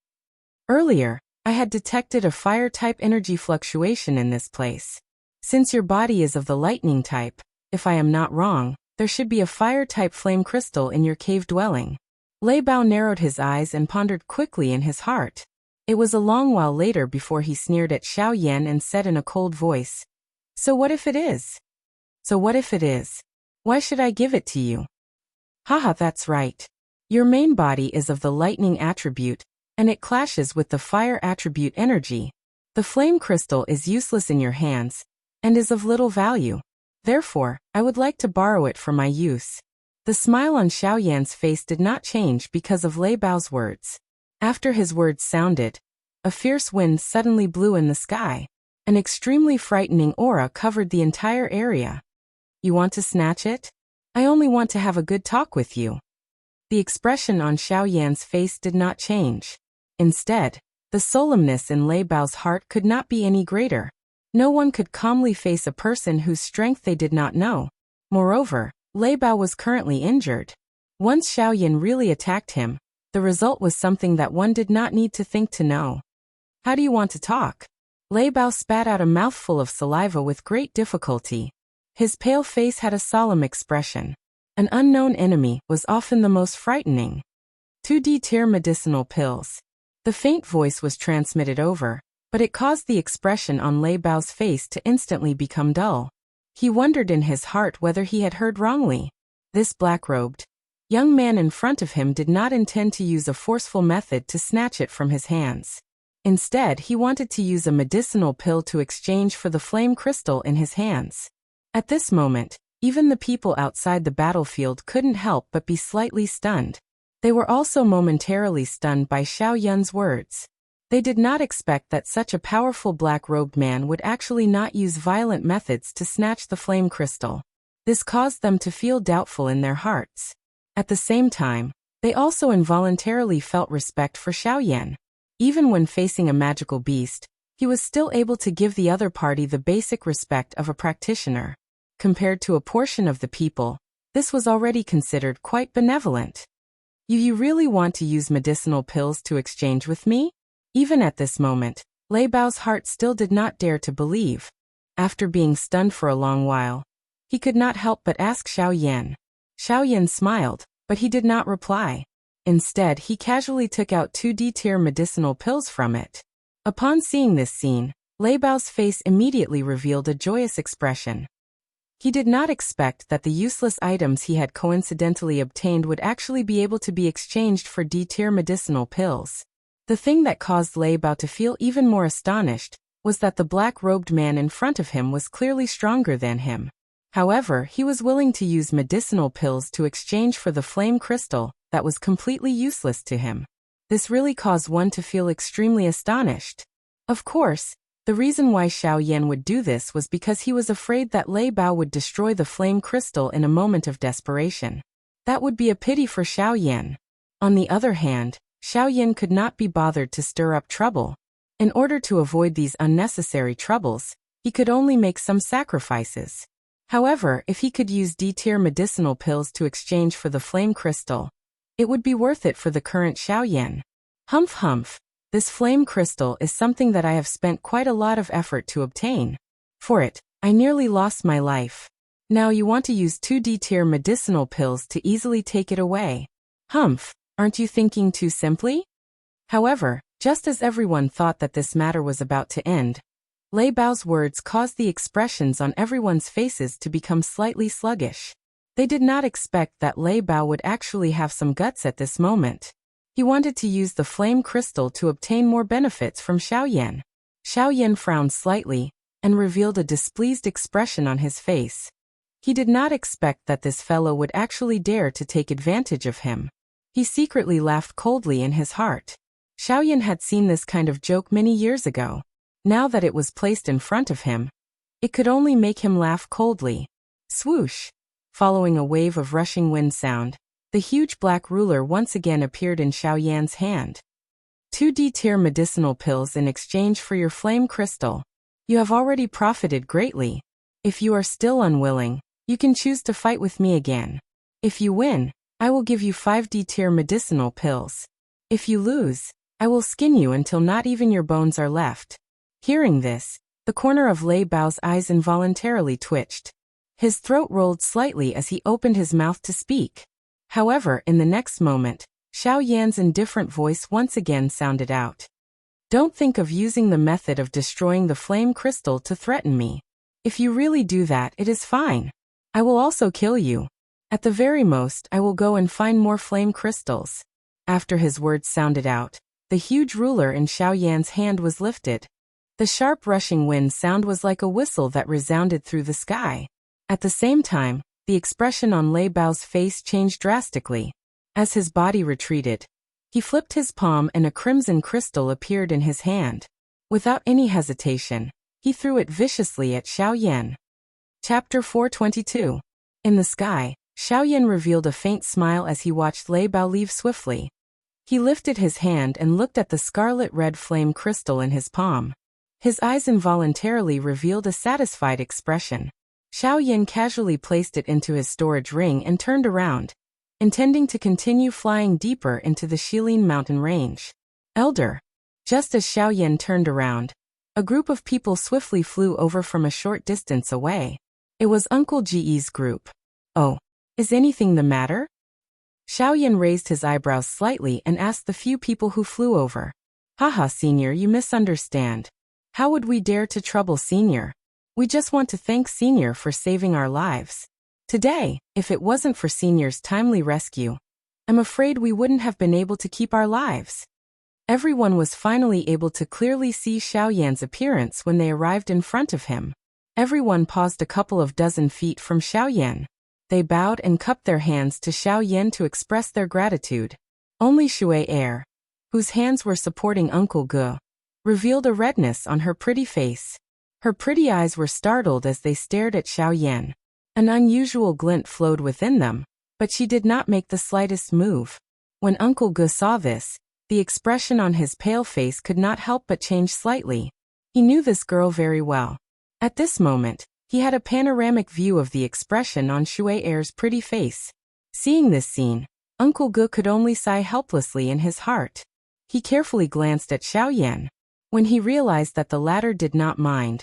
S1: Earlier, I had detected a fire-type energy fluctuation in this place. Since your body is of the lightning type, if I am not wrong, there should be a fire-type flame crystal in your cave dwelling. Lei Bao narrowed his eyes and pondered quickly in his heart. It was a long while later before he sneered at Xiao Yan and said in a cold voice, "So what if it is? So what if it is? Why should I give it to you?" Haha, that's right. Your main body is of the lightning attribute, and it clashes with the fire attribute energy. The flame crystal is useless in your hands, and is of little value. Therefore, I would like to borrow it for my use. The smile on Xiao Yan's face did not change because of Lei Bao's words. After his words sounded, a fierce wind suddenly blew in the sky. An extremely frightening aura covered the entire area. You want to snatch it? I only want to have a good talk with you. The expression on Xiao Yan's face did not change. Instead, the solemnness in Lei Bao's heart could not be any greater. No one could calmly face a person whose strength they did not know. Moreover, Lei Bao was currently injured. Once Xiao Yan really attacked him, the result was something that one did not need to think to know. How do you want to talk? Lei Bao spat out a mouthful of saliva with great difficulty. His pale face had a solemn expression. An unknown enemy was often the most frightening. 2D-tier medicinal pills. The faint voice was transmitted over, but it caused the expression on Lei Bao's face to instantly become dull. He wondered in his heart whether he had heard wrongly. This black-robed young man in front of him did not intend to use a forceful method to snatch it from his hands. Instead, he wanted to use a medicinal pill to exchange for the flame crystal in his hands. At this moment, even the people outside the battlefield couldn't help but be slightly stunned. They were also momentarily stunned by Xiao Yan's words. They did not expect that such a powerful black-robed man would actually not use violent methods to snatch the flame crystal. This caused them to feel doubtful in their hearts. At the same time, they also involuntarily felt respect for Xiaoyan. Even when facing a magical beast, he was still able to give the other party the basic respect of a practitioner. Compared to a portion of the people, this was already considered quite benevolent. You really want to use medicinal pills to exchange with me? Even at this moment, Lei Bao's heart still did not dare to believe. After being stunned for a long while, he could not help but ask Xiaoyan. Xiaoyan smiled, but he did not reply. Instead, he casually took out 2 D-tier medicinal pills from it. Upon seeing this scene, Lei Bao's face immediately revealed a joyous expression. He did not expect that the useless items he had coincidentally obtained would actually be able to be exchanged for D-tier medicinal pills. The thing that caused Lei Bao to feel even more astonished was that the black-robed man in front of him was clearly stronger than him. However, he was willing to use medicinal pills to exchange for the flame crystal that was completely useless to him. This really caused one to feel extremely astonished. Of course, the reason why Xiaoyan would do this was because he was afraid that Lei Bao would destroy the flame crystal in a moment of desperation. That would be a pity for Xiaoyan. On the other hand, Xiaoyan could not be bothered to stir up trouble. In order to avoid these unnecessary troubles, he could only make some sacrifices. However, if he could use D-tier medicinal pills to exchange for the flame crystal, it would be worth it for the current Xiaoyan. Humph. This flame crystal is something that I have spent quite a lot of effort to obtain. For it, I nearly lost my life. Now you want to use 2 D-tier medicinal pills to easily take it away. Humph. Aren't you thinking too simply? However, just as everyone thought that this matter was about to end, Lei Bao's words caused the expressions on everyone's faces to become slightly sluggish. They did not expect that Lei Bao would actually have some guts at this moment. He wanted to use the flame crystal to obtain more benefits from Xiaoyan. Xiaoyan frowned slightly and revealed a displeased expression on his face. He did not expect that this fellow would actually dare to take advantage of him. He secretly laughed coldly in his heart. Xiaoyan had seen this kind of joke many years ago. Now that it was placed in front of him, it could only make him laugh coldly. Swoosh! Following a wave of rushing wind sound, the huge black ruler once again appeared in Xiaoyan's hand. 2 D-tier medicinal pills in exchange for your flame crystal. You have already profited greatly. If you are still unwilling, you can choose to fight with me again. If you win, I will give you 5 D-tier medicinal pills. If you lose, I will skin you until not even your bones are left. Hearing this, the corner of Lei Bao's eyes involuntarily twitched. His throat rolled slightly as he opened his mouth to speak. However, in the next moment, Xiaoyan's indifferent voice once again sounded out. Don't think of using the method of destroying the flame crystal to threaten me. If you really do that, it is fine. I will also kill you. At the very most, I will go and find more flame crystals. After his words sounded out, the huge ruler in Xiaoyan's hand was lifted. The sharp rushing wind sound was like a whistle that resounded through the sky. At the same time, the expression on Lei Bao's face changed drastically. As his body retreated, he flipped his palm and a crimson crystal appeared in his hand. Without any hesitation, he threw it viciously at Xiaoyan. Chapter 422. In the sky, Xiaoyan revealed a faint smile as he watched Lei Bao leave swiftly. He lifted his hand and looked at the scarlet-red flame crystal in his palm. His eyes involuntarily revealed a satisfied expression. Xiaoyan casually placed it into his storage ring and turned around, intending to continue flying deeper into the Shilin mountain range. Elder. Just as Xiaoyan turned around, a group of people swiftly flew over from a short distance away. It was Uncle Ji's group. Oh, is anything the matter? Xiaoyan raised his eyebrows slightly and asked the few people who flew over. Haha, Senior, you misunderstand. How would we dare to trouble Senior? We just want to thank Senior for saving our lives. Today, if it wasn't for Senior's timely rescue, I'm afraid we wouldn't have been able to keep our lives. Everyone was finally able to clearly see Xiaoyan's appearance when they arrived in front of him. Everyone paused a couple of dozen feet from Xiaoyan. They bowed and cupped their hands to Xiaoyan to express their gratitude. Only Shui Air, whose hands were supporting Uncle Ge, revealed a redness on her pretty face. Her pretty eyes were startled as they stared at Xiao Yan. An unusual glint flowed within them, but she did not make the slightest move. When Uncle Ge saw this, the expression on his pale face could not help but change slightly. He knew this girl very well. At this moment, he had a panoramic view of the expression on Shui Er's pretty face. Seeing this scene, Uncle Ge could only sigh helplessly in his heart. He carefully glanced at Xiao Yan. When he realized that the latter did not mind,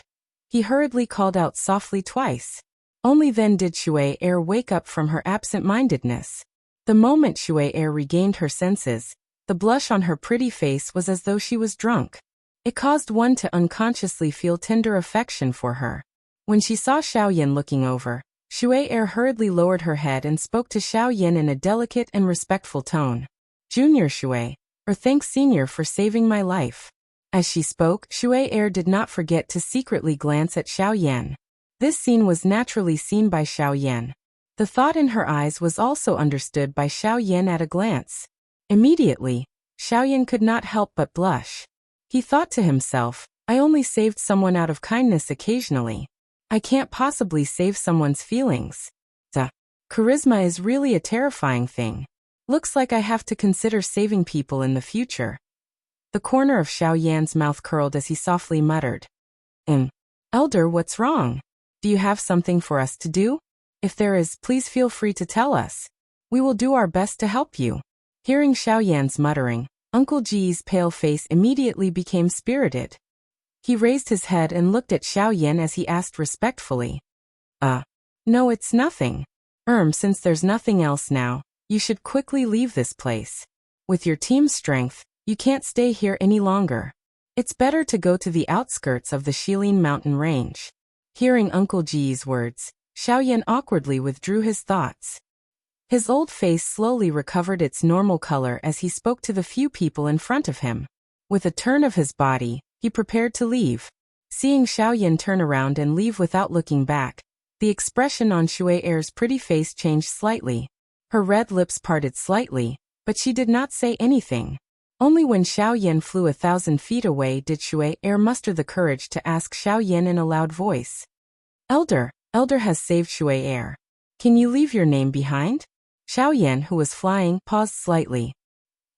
S1: he hurriedly called out softly twice. Only then did Shui Er wake up from her absent-mindedness. The moment Shui Er regained her senses, the blush on her pretty face was as though she was drunk. It caused one to unconsciously feel tender affection for her. When she saw Xiao Yan looking over, Shui Er hurriedly lowered her head and spoke to Xiao Yan in a delicate and respectful tone. Junior Shui, or thanks Senior for saving my life. As she spoke, Shui Er did not forget to secretly glance at Xiao Yan. This scene was naturally seen by Xiao Yan. The thought in her eyes was also understood by Xiao Yan at a glance. Immediately, Xiao Yan could not help but blush. He thought to himself, I only saved someone out of kindness occasionally. I can't possibly save someone's feelings. The charisma is really a terrifying thing. Looks like I have to consider saving people in the future. The corner of Xiao Yan's mouth curled as he softly muttered. Elder, what's wrong? Do you have something for us to do? If there is, please feel free to tell us. We will do our best to help you. Hearing Xiao Yan's muttering, Uncle Ji's pale face immediately became spirited. He raised his head and looked at Xiao Yan as he asked respectfully. No, it's nothing. Since there's nothing else now, you should quickly leave this place. With your team's strength, you can't stay here any longer. It's better to go to the outskirts of the Shilin mountain range. Hearing Uncle Ji's words, Xiao Yan awkwardly withdrew his thoughts. His old face slowly recovered its normal color as he spoke to the few people in front of him. With a turn of his body, he prepared to leave. Seeing Xiao Yan turn around and leave without looking back, the expression on Shui Er's pretty face changed slightly. Her red lips parted slightly, but she did not say anything. Only when Xiao Yan flew 1,000 feet away did Shui Er muster the courage to ask Xiao Yan in a loud voice. Elder has saved Shui Er. Can you leave your name behind? Xiao Yan, who was flying, paused slightly.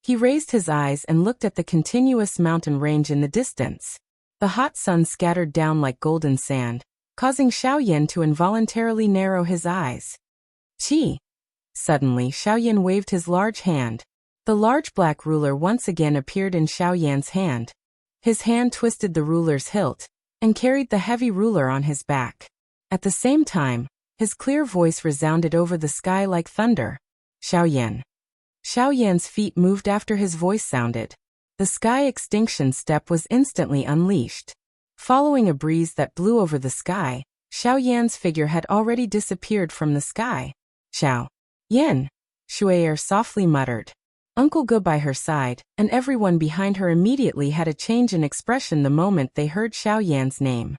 S1: He raised his eyes and looked at the continuous mountain range in the distance. The hot sun scattered down like golden sand, causing Xiao Yan to involuntarily narrow his eyes. Qi! Suddenly, Xiao Yan waved his large hand. The large black ruler once again appeared in Xiao Yan's hand. His hand twisted the ruler's hilt and carried the heavy ruler on his back. At the same time, his clear voice resounded over the sky like thunder. Xiao Yan. Xiao Yan's feet moved after his voice sounded. The sky extinction step was instantly unleashed. Following a breeze that blew over the sky, Xiao Yan's figure had already disappeared from the sky. Xiao Yan, Shui Er softly muttered. Uncle Ge by her side, and everyone behind her immediately had a change in expression the moment they heard Xiao Yan's name.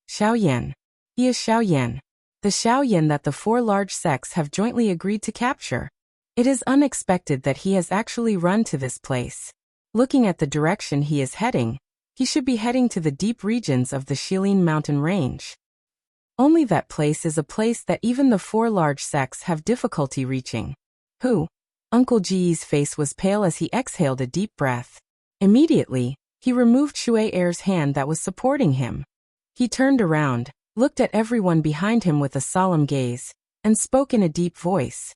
S1: Xiao Yan. He is Xiao Yan. The Xiao Yan that the 4 large sects have jointly agreed to capture. It is unexpected that he has actually run to this place. Looking at the direction he is heading, he should be heading to the deep regions of the Shilin mountain range. Only that place is a place that even the 4 large sects have difficulty reaching. Who? Uncle Ji's face was pale as he exhaled a deep breath. Immediately, he removed Shui Er's hand that was supporting him. He turned around, looked at everyone behind him with a solemn gaze, and spoke in a deep voice.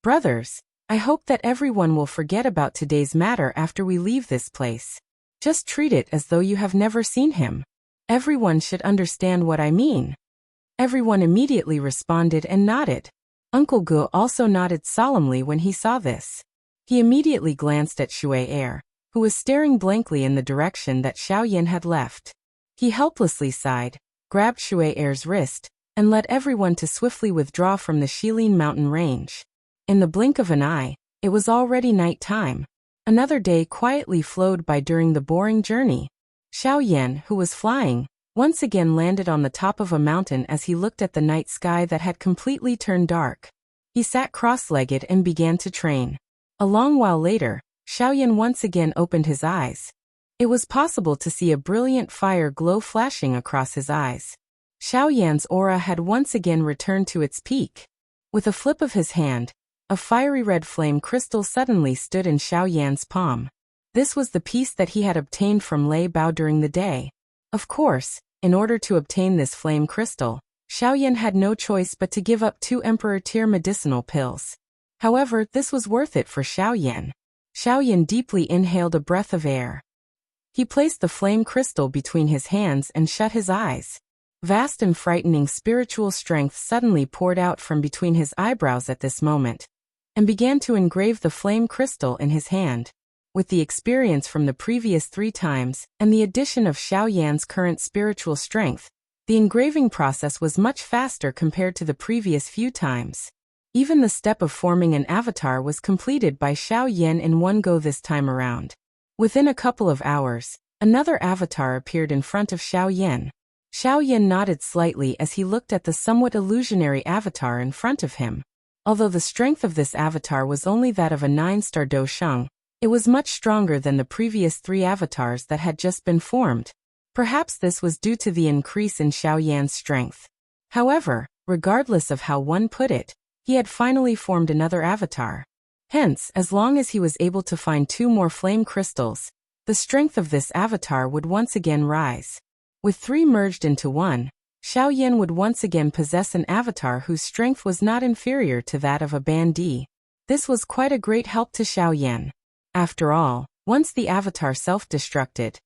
S1: Brothers, I hope that everyone will forget about today's matter after we leave this place. Just treat it as though you have never seen him. Everyone should understand what I mean. Everyone immediately responded and nodded. Uncle Ge also nodded solemnly when he saw this. He immediately glanced at Shui Er, who was staring blankly in the direction that Xiao Yan had left. He helplessly sighed, grabbed Shui Er's wrist, and led everyone to swiftly withdraw from the Shilin mountain range. In the blink of an eye, it was already night time. Another day quietly flowed by during the boring journey. Xiao Yan, who was flying, once again landed on the top of a mountain as he looked at the night sky that had completely turned dark. He sat cross-legged and began to train. A long while later, Xiaoyan once again opened his eyes. It was possible to see a brilliant fire glow flashing across his eyes. Xiaoyan's aura had once again returned to its peak. With a flip of his hand, a fiery red flame crystal suddenly stood in Xiaoyan's palm. This was the piece that he had obtained from Lei Bao during the day. Of course, in order to obtain this flame crystal, Xiaoyan had no choice but to give up 2 emperor-tier medicinal pills. However, this was worth it for Xiaoyan. Xiaoyan deeply inhaled a breath of air. He placed the flame crystal between his hands and shut his eyes. Vast and frightening spiritual strength suddenly poured out from between his eyebrows at this moment, and began to engrave the flame crystal in his hand. With the experience from the previous 3 times, and the addition of Xiaoyan's current spiritual strength, the engraving process was much faster compared to the previous few times. Even the step of forming an avatar was completed by Xiaoyan in one go this time around. Within a couple of hours, another avatar appeared in front of Xiaoyan. Xiaoyan nodded slightly as he looked at the somewhat illusionary avatar in front of him. Although the strength of this avatar was only that of a 9-star Do Sheng, it was much stronger than the previous 3 avatars that had just been formed. Perhaps this was due to the increase in Xiaoyan's strength. However, regardless of how one put it, he had finally formed another avatar. Hence, as long as he was able to find 2 more flame crystals, the strength of this avatar would once again rise. With 3 merged into 1, Xiaoyan would once again possess an avatar whose strength was not inferior to that of a bandit. This was quite a great help to Xiaoyan. After all, once the avatar self-destructed,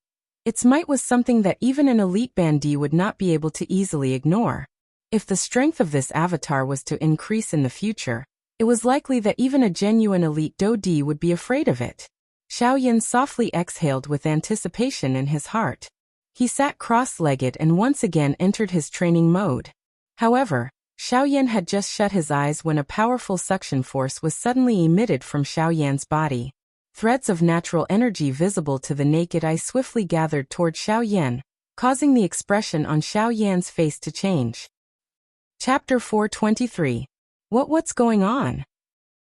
S1: its might was something that even an elite bandit would not be able to easily ignore. If the strength of this avatar was to increase in the future, it was likely that even a genuine elite Dodi would be afraid of it. Xiaoyan softly exhaled with anticipation in his heart. He sat cross-legged and once again entered his training mode. However, Xiaoyan had just shut his eyes when a powerful suction force was suddenly emitted from Xiaoyan's body. Threads of natural energy visible to the naked eye swiftly gathered toward Xiaoyan, causing the expression on Xiaoyan's face to change. Chapter 423. What's going on?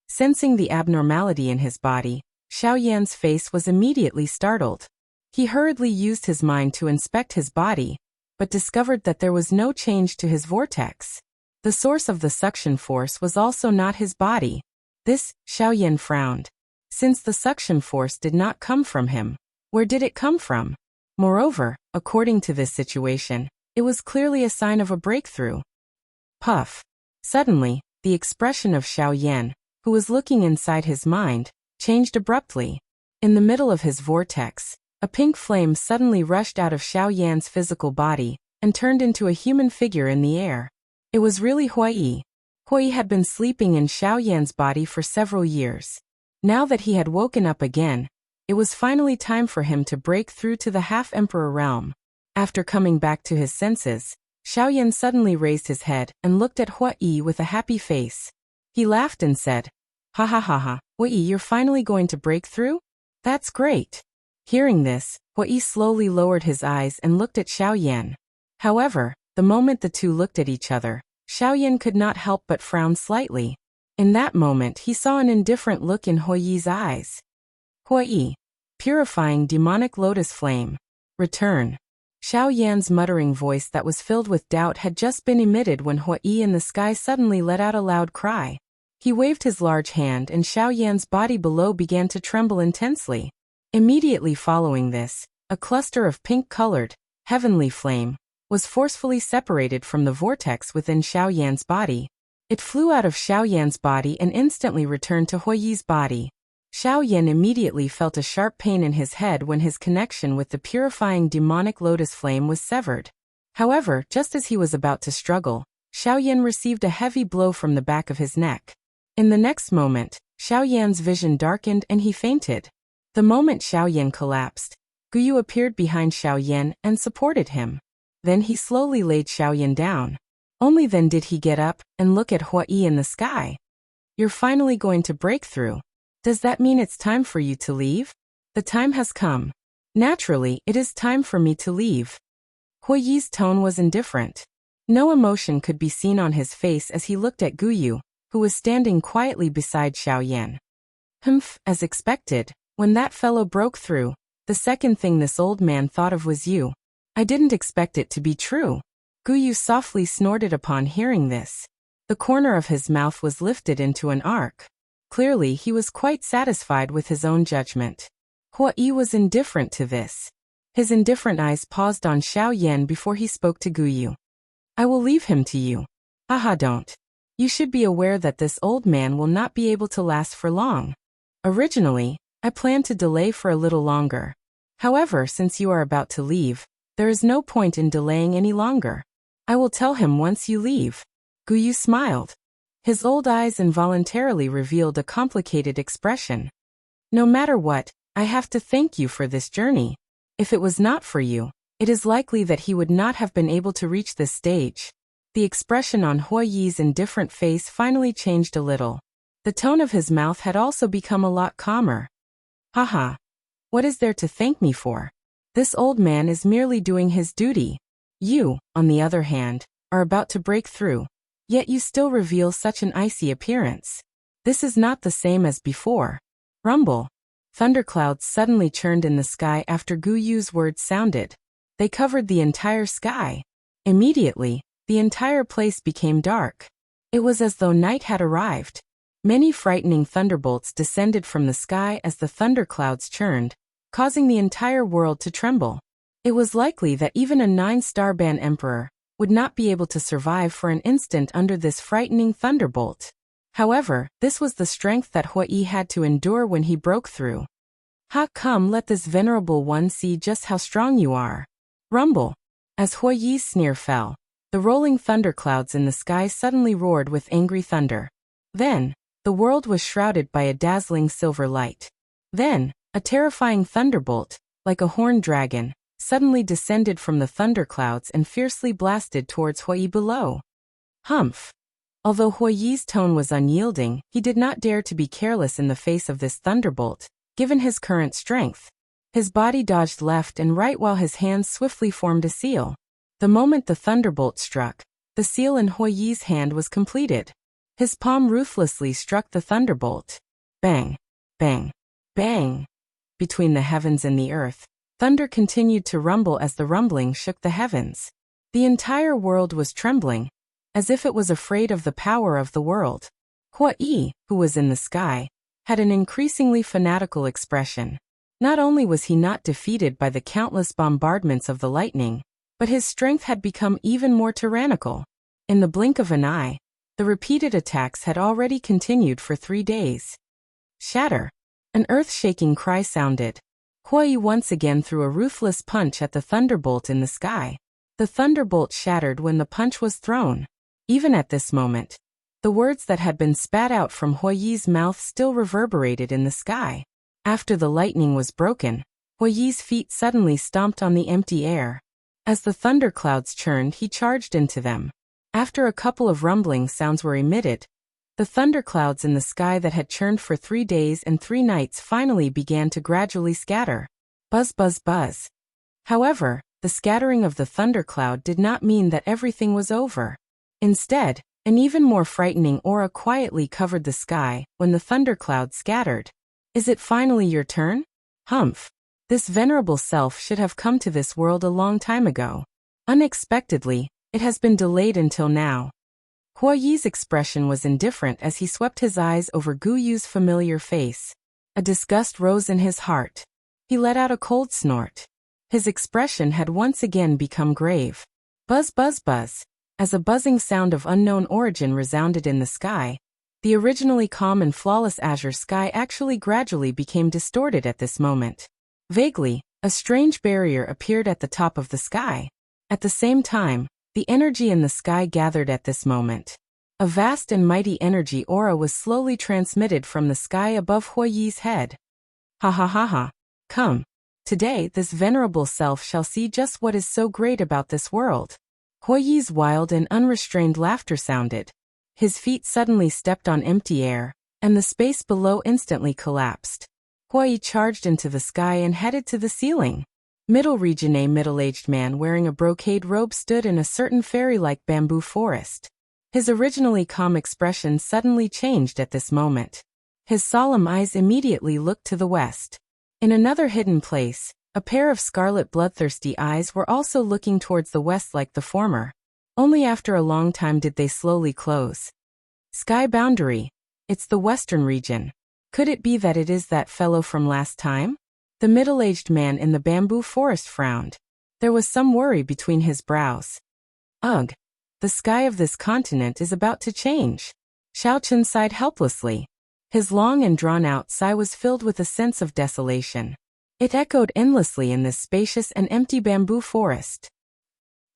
S1: Sensing the abnormality in his body, Xiaoyan's face was immediately startled. He hurriedly used his mind to inspect his body, but discovered that there was no change to his vortex. The source of the suction force was also not his body. This, Xiaoyan frowned. Since the suction force did not come from him, where did it come from? Moreover, according to this situation, it was clearly a sign of a breakthrough. Puff. Suddenly, the expression of Xiaoyan, who was looking inside his mind, changed abruptly. In the middle of his vortex, a pink flame suddenly rushed out of Xiaoyan's physical body and turned into a human figure in the air. It was really Huai. Huai had been sleeping in Xiaoyan's body for several years. Now that he had woken up again, it was finally time for him to break through to the half-emperor realm. After coming back to his senses, Xiaoyan suddenly raised his head and looked at Huai with a happy face. He laughed and said, "Ha ha ha ha, Huai, you're finally going to break through? That's great." Hearing this, Huai slowly lowered his eyes and looked at Xiaoyan. However, the moment the two looked at each other, Xiaoyan could not help but frown slightly. In that moment he saw an indifferent look in Huai's eyes. "Huai, purifying demonic lotus flame. Return." Xiaoyan's muttering voice that was filled with doubt had just been emitted when Huai in the sky suddenly let out a loud cry. He waved his large hand and Xiaoyan's body below began to tremble intensely. Immediately following this, a cluster of pink-colored, heavenly flame was forcefully separated from the vortex within Xiaoyan's body. It flew out of Xiaoyan's body and instantly returned to Huai's body. Xiaoyan immediately felt a sharp pain in his head when his connection with the purifying demonic lotus flame was severed. However, just as he was about to struggle, Xiaoyan received a heavy blow from the back of his neck. In the next moment, Xiaoyan's vision darkened and he fainted. The moment Xiaoyan collapsed, Guyu appeared behind Xiaoyan and supported him. Then he slowly laid Xiaoyan down. Only then did he get up and look at Huai in the sky. "You're finally going to break through. Does that mean it's time for you to leave? The time has come. Naturally, it is time for me to leave." Huai's tone was indifferent. No emotion could be seen on his face as he looked at Guyu, who was standing quietly beside Xiaoyan. As expected, When that fellow broke through, the second thing this old man thought of was you. I didn't expect it to be true. Guyu softly snorted upon hearing this. The corner of his mouth was lifted into an arc. Clearly he was quite satisfied with his own judgment. Hua Yi was indifferent to this. His indifferent eyes paused on Xiao Yan before he spoke to Guyu. I will leave him to you. Haha, don't. You should be aware that this old man will not be able to last for long. Originally, I planned to delay for a little longer. However, since you are about to leave, there is no point in delaying any longer. I will tell him once you leave. Guyu smiled. His old eyes involuntarily revealed a complicated expression. No matter what, I have to thank you for this journey. If it was not for you, it is likely that he would not have been able to reach this stage. The expression on Hua Yi's indifferent face finally changed a little. The tone of his mouth had also become a lot calmer. Haha. What is there to thank me for? This old man is merely doing his duty. You, on the other hand, are about to break through. Yet you still reveal such an icy appearance. This is not the same as before. Rumble. Thunderclouds suddenly churned in the sky after Guyu's words sounded. They covered the entire sky. Immediately, the entire place became dark. It was as though night had arrived. Many frightening thunderbolts descended from the sky as the thunderclouds churned, causing the entire world to tremble. It was likely that even a 9-star ban emperor would not be able to survive for an instant under this frightening thunderbolt. However, this was the strength that Hua Yi had to endure when he broke through. Ha, come, let this venerable one see just how strong you are. Rumble. As Hua Yi's sneer fell, the rolling thunderclouds in the sky suddenly roared with angry thunder. Then, the world was shrouded by a dazzling silver light. Then, a terrifying thunderbolt, like a horned dragon, suddenly descended from the thunderclouds and fiercely blasted towards Hua Yi below. Humph. Although Hua Yi's tone was unyielding, he did not dare to be careless in the face of this thunderbolt, given his current strength. His body dodged left and right while his hands swiftly formed a seal. The moment the thunderbolt struck, the seal in Hua Yi's hand was completed. His palm ruthlessly struck the thunderbolt. Bang, bang, bang. Between the heavens and the earth, thunder continued to rumble as the rumbling shook the heavens. The entire world was trembling, as if it was afraid of the power of the world. Hua Yi, who was in the sky, had an increasingly fanatical expression. Not only was he not defeated by the countless bombardments of the lightning, but his strength had become even more tyrannical. In the blink of an eye, the repeated attacks had already continued for 3 days. Shatter. An earth-shaking cry sounded. Hua Yi once again threw a ruthless punch at the thunderbolt in the sky. The thunderbolt shattered when the punch was thrown. Even at this moment, the words that had been spat out from Hua Yi's mouth still reverberated in the sky. After the lightning was broken, Hua Yi's feet suddenly stomped on the empty air. As the thunderclouds churned, he charged into them. After a couple of rumbling sounds were emitted, the thunderclouds in the sky that had churned for 3 days and 3 nights finally began to gradually scatter. Buzz, buzz, buzz. However, the scattering of the thundercloud did not mean that everything was over. Instead, an even more frightening aura quietly covered the sky when the thundercloud scattered. Is it finally your turn? Humph. This venerable self should have come to this world a long time ago. Unexpectedly, it has been delayed until now. Hua Yi's expression was indifferent as he swept his eyes over Guyu's familiar face. A disgust rose in his heart. He let out a cold snort. His expression had once again become grave. Buzz, buzz, buzz. As a buzzing sound of unknown origin resounded in the sky, the originally calm and flawless azure sky actually gradually became distorted at this moment. Vaguely, a strange barrier appeared at the top of the sky. At the same time, the energy in the sky gathered at this moment. A vast and mighty energy aura was slowly transmitted from the sky above Hua Yi's head. Ha ha ha ha. Come. Today this venerable self shall see just what is so great about this world. Hua Yi's wild and unrestrained laughter sounded. His feet suddenly stepped on empty air, and the space below instantly collapsed. Hua Yi charged into the sky and headed to the ceiling. Middle region. A middle-aged man wearing a brocade robe stood in a certain fairy-like bamboo forest. His originally calm expression suddenly changed at this moment. His solemn eyes immediately looked to the west. In another hidden place, a pair of scarlet bloodthirsty eyes were also looking towards the west like the former. Only after a long time did they slowly close. Sky boundary. It's the western region. Could it be that it is that fellow from last time? The middle-aged man in the bamboo forest frowned. There was some worry between his brows. Ugh. The sky of this continent is about to change. Xiaochen sighed helplessly. His long and drawn-out sigh was filled with a sense of desolation. It echoed endlessly in this spacious and empty bamboo forest.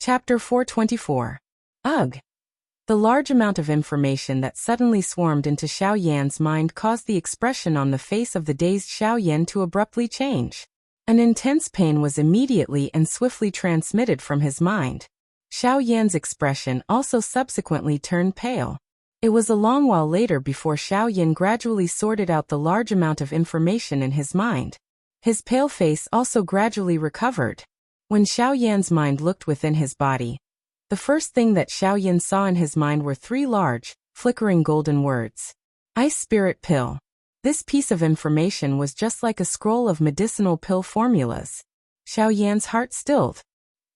S1: Chapter 424. Ugh. The large amount of information that suddenly swarmed into Xiao Yan's mind caused the expression on the face of the dazed Xiao Yan to abruptly change. An intense pain was immediately and swiftly transmitted from his mind. Xiao Yan's expression also subsequently turned pale. It was a long while later before Xiao Yan gradually sorted out the large amount of information in his mind. His pale face also gradually recovered. When Xiao Yan's mind looked within his body, the first thing that Xiao Yan saw in his mind were 3 large, flickering golden words. Ice Spirit Pill. This piece of information was just like a scroll of medicinal pill formulas. Xiao Yan's heart stilled.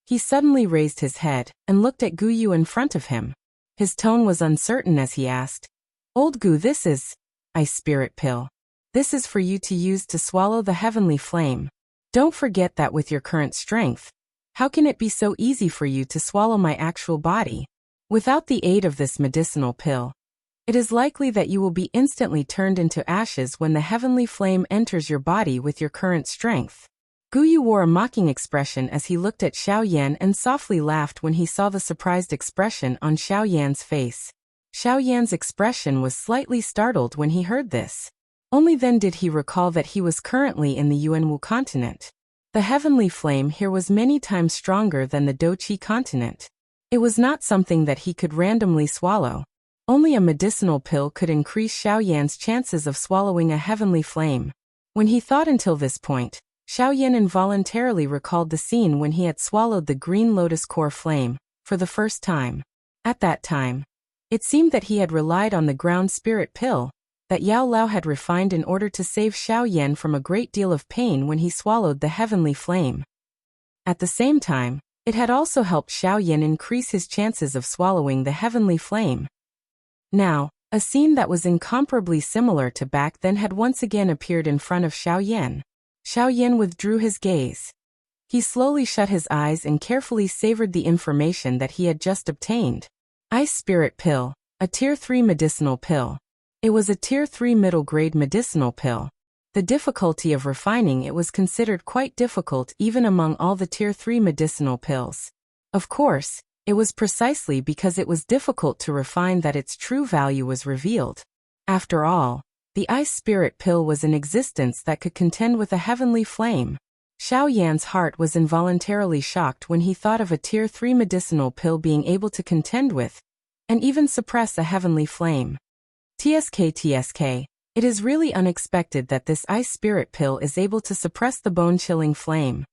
S1: He suddenly raised his head and looked at Gu Yu in front of him. His tone was uncertain as he asked, "Old Gu, this is Ice Spirit Pill. This is for you to use to swallow the heavenly flame. Don't forget that with your current strength, how can it be so easy for you to swallow my actual body? Without the aid of this medicinal pill, it is likely that you will be instantly turned into ashes when the heavenly flame enters your body with your current strength." Gu Yu wore a mocking expression as he looked at Xiao Yan and softly laughed when he saw the surprised expression on Xiao Yan's face. Xiao Yan's expression was slightly startled when he heard this. Only then did he recall that he was currently in the Yuanwu continent. The heavenly flame here was many times stronger than the Doqi continent. It was not something that he could randomly swallow. Only a medicinal pill could increase Xiao Yan's chances of swallowing a heavenly flame. When he thought until this point, Xiao Yan involuntarily recalled the scene when he had swallowed the green lotus core flame, for the first time. At that time, it seemed that he had relied on the ground spirit pill that Yao Lao had refined in order to save Xiao Yan from a great deal of pain when he swallowed the heavenly flame. At the same time, it had also helped Xiao Yan increase his chances of swallowing the heavenly flame. Now, a scene that was incomparably similar to back then had once again appeared in front of Xiao Yan. Xiao Yan withdrew his gaze. He slowly shut his eyes and carefully savored the information that he had just obtained. Ice Spirit Pill, a Tier 3 medicinal pill. It was a Tier 3 middle-grade medicinal pill. The difficulty of refining it was considered quite difficult even among all the Tier 3 medicinal pills. Of course, it was precisely because it was difficult to refine that its true value was revealed. After all, the Ice Spirit Pill was an existence that could contend with a heavenly flame. Xiao Yan's heart was involuntarily shocked when he thought of a Tier 3 medicinal pill being able to contend with, and even suppress a heavenly flame. TSK, it is really unexpected that this Ice Spirit Pill is able to suppress the bone-chilling flame.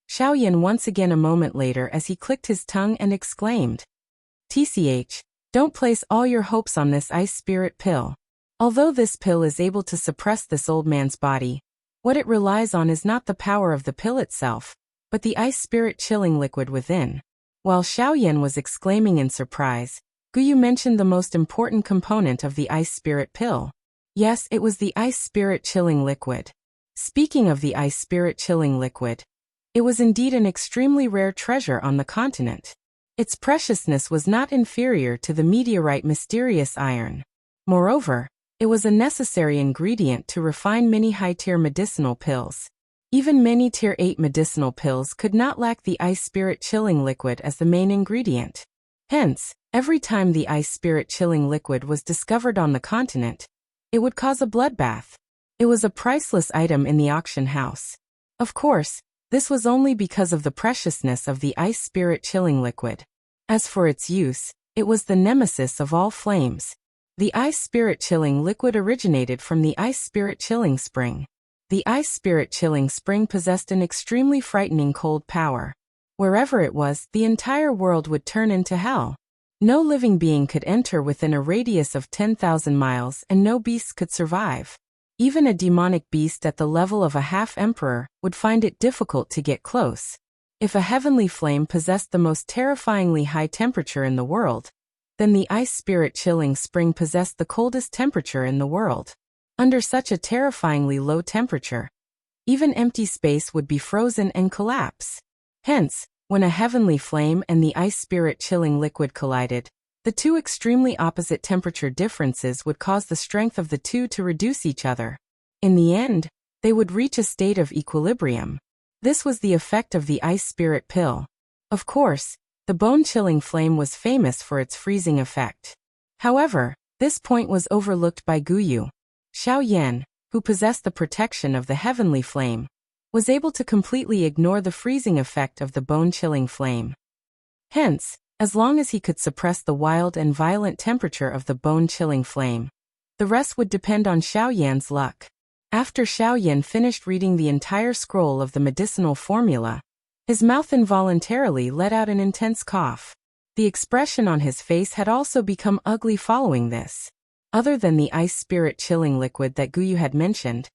S1: Xiao Yan once again a moment later as he clicked his tongue and exclaimed, "TCH, don't place all your hopes on this Ice Spirit Pill. Although this pill is able to suppress this old man's body, what it relies on is not the power of the pill itself, but the ice spirit chilling liquid within." While Xiao Yan was exclaiming in surprise, Gu Yu mentioned the most important component of the Ice Spirit Pill. Yes, it was the Ice Spirit Chilling Liquid. Speaking of the Ice Spirit Chilling Liquid, it was indeed an extremely rare treasure on the continent. Its preciousness was not inferior to the meteorite mysterious iron. Moreover, it was a necessary ingredient to refine many high-tier medicinal pills. Even many Tier 8 medicinal pills could not lack the Ice Spirit Chilling Liquid as the main ingredient. Hence, every time the Ice Spirit Chilling Liquid was discovered on the continent, it would cause a bloodbath. It was a priceless item in the auction house. Of course, this was only because of the preciousness of the Ice Spirit Chilling Liquid. As for its use, it was the nemesis of all flames. The Ice Spirit Chilling Liquid originated from the Ice Spirit Chilling Spring. The Ice Spirit Chilling Spring possessed an extremely frightening cold power. Wherever it was, the entire world would turn into hell. No living being could enter within a radius of 10,000 miles and no beasts could survive. Even a demonic beast at the level of a half-emperor would find it difficult to get close. If a heavenly flame possessed the most terrifyingly high temperature in the world, then the ice spirit chilling spring possessed the coldest temperature in the world. Under such a terrifyingly low temperature, even empty space would be frozen and collapse. Hence, when a heavenly flame and the ice spirit chilling liquid collided, the two extremely opposite temperature differences would cause the strength of the two to reduce each other. In the end, they would reach a state of equilibrium. This was the effect of the ice spirit pill. Of course, the bone-chilling flame was famous for its freezing effect. However, this point was overlooked by Guyu. Xiao Yan, who possessed the protection of the heavenly flame, was able to completely ignore the freezing effect of the bone-chilling flame. Hence, as long as he could suppress the wild and violent temperature of the bone-chilling flame, the rest would depend on Xiao Yan's luck. After Xiao Yan finished reading the entire scroll of the medicinal formula, his mouth involuntarily let out an intense cough. The expression on his face had also become ugly following this. Other than the ice spirit chilling liquid that Guyu had mentioned,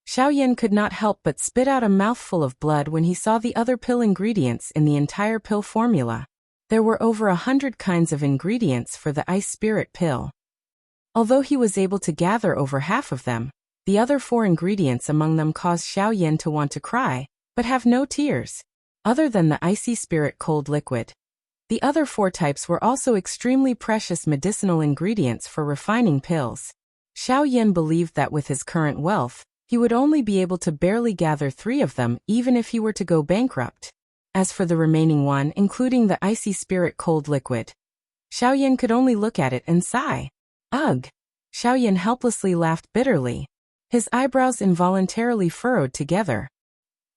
S1: Xiao Yan could not help but spit out a mouthful of blood when he saw the other pill ingredients in the entire pill formula. There were over 100 kinds of ingredients for the ice spirit pill. Although he was able to gather over half of them, the other 4 ingredients among them caused Xiao Yan to want to cry, but have no tears. Other than the icy spirit cold liquid, the other 4 types were also extremely precious medicinal ingredients for refining pills. Xiao Yan believed that with his current wealth, he would only be able to barely gather 3 of them even if he were to go bankrupt. As for the remaining 1, including the icy spirit cold liquid, Xiao Yan could only look at it and sigh. Ugh! Xiao Yan helplessly laughed bitterly. His eyebrows involuntarily furrowed together.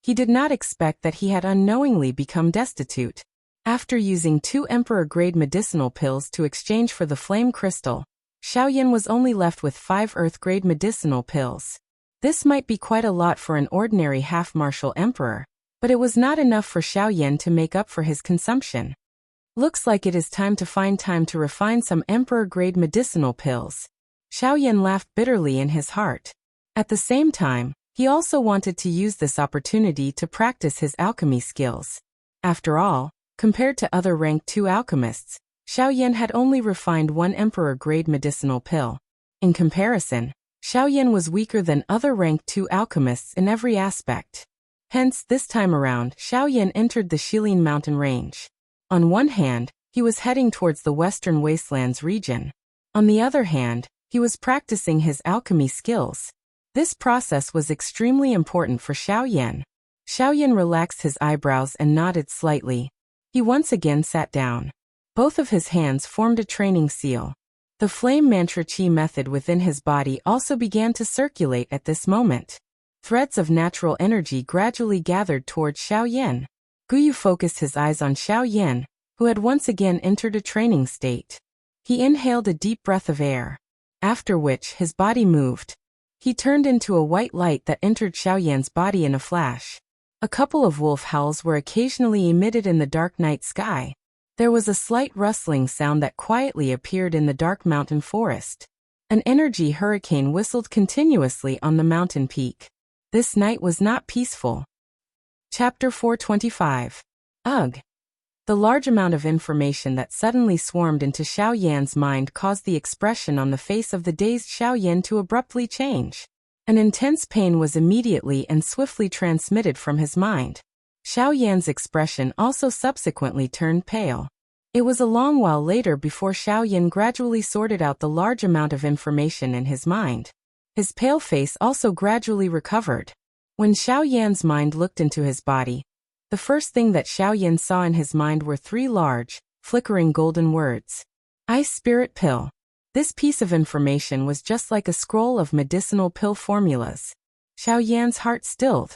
S1: He did not expect that he had unknowingly become destitute. After using 2 emperor-grade medicinal pills to exchange for the flame crystal, Xiao Yan was only left with 5 earth-grade medicinal pills. This might be quite a lot for an ordinary half-martial emperor, but it was not enough for Xiao Yan to make up for his consumption. Looks like it is time to find time to refine some emperor-grade medicinal pills. Xiao Yan laughed bitterly in his heart. At the same time, he also wanted to use this opportunity to practice his alchemy skills. After all, compared to other rank 2 alchemists, Xiao Yan had only refined 1 emperor-grade medicinal pill. In comparison, Xiao Yan was weaker than other rank 2 alchemists in every aspect. Hence, this time around, Xiao Yan entered the Shilin mountain range. On one hand, he was heading towards the western wastelands region. On the other hand, he was practicing his alchemy skills. This process was extremely important for Xiao Yan. Xiao Yan relaxed his eyebrows and nodded slightly. He once again sat down. Both of his hands formed a training seal. The flame mantra chi method within his body also began to circulate at this moment. Threads of natural energy gradually gathered towards Xiao Yan. Guyu focused his eyes on Xiao Yan, who had once again entered a training state. He inhaled a deep breath of air, after which his body moved. He turned into a white light that entered Xiao Yan's body in a flash. A couple of wolf howls were occasionally emitted in the dark night sky. There was a slight rustling sound that quietly appeared in the dark mountain forest. An energy hurricane whistled continuously on the mountain peak. This night was not peaceful. Chapter 425. Ugh! The large amount of information that suddenly swarmed into Xiao Yan's mind caused the expression on the face of the dazed Xiao Yan to abruptly change. An intense pain was immediately and swiftly transmitted from his mind. Xiao Yan's expression also subsequently turned pale. It was a long while later before Xiao Yan gradually sorted out the large amount of information in his mind. His pale face also gradually recovered. When Xiao Yan's mind looked into his body, the first thing that Xiao Yan saw in his mind were 3 large, flickering golden words. Ice Spirit Pill. This piece of information was just like a scroll of medicinal pill formulas. Xiao Yan's heart stilled.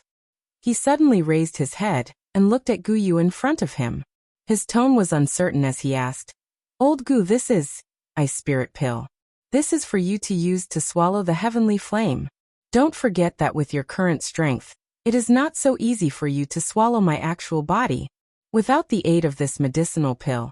S1: He suddenly raised his head and looked at Guyu in front of him. His tone was uncertain as he asked, "Old Gu, this is Ice Spirit Pill. This is for you to use to swallow the heavenly flame. Don't forget that with your current strength, it is not so easy for you to swallow my actual body. Without the aid of this medicinal pill,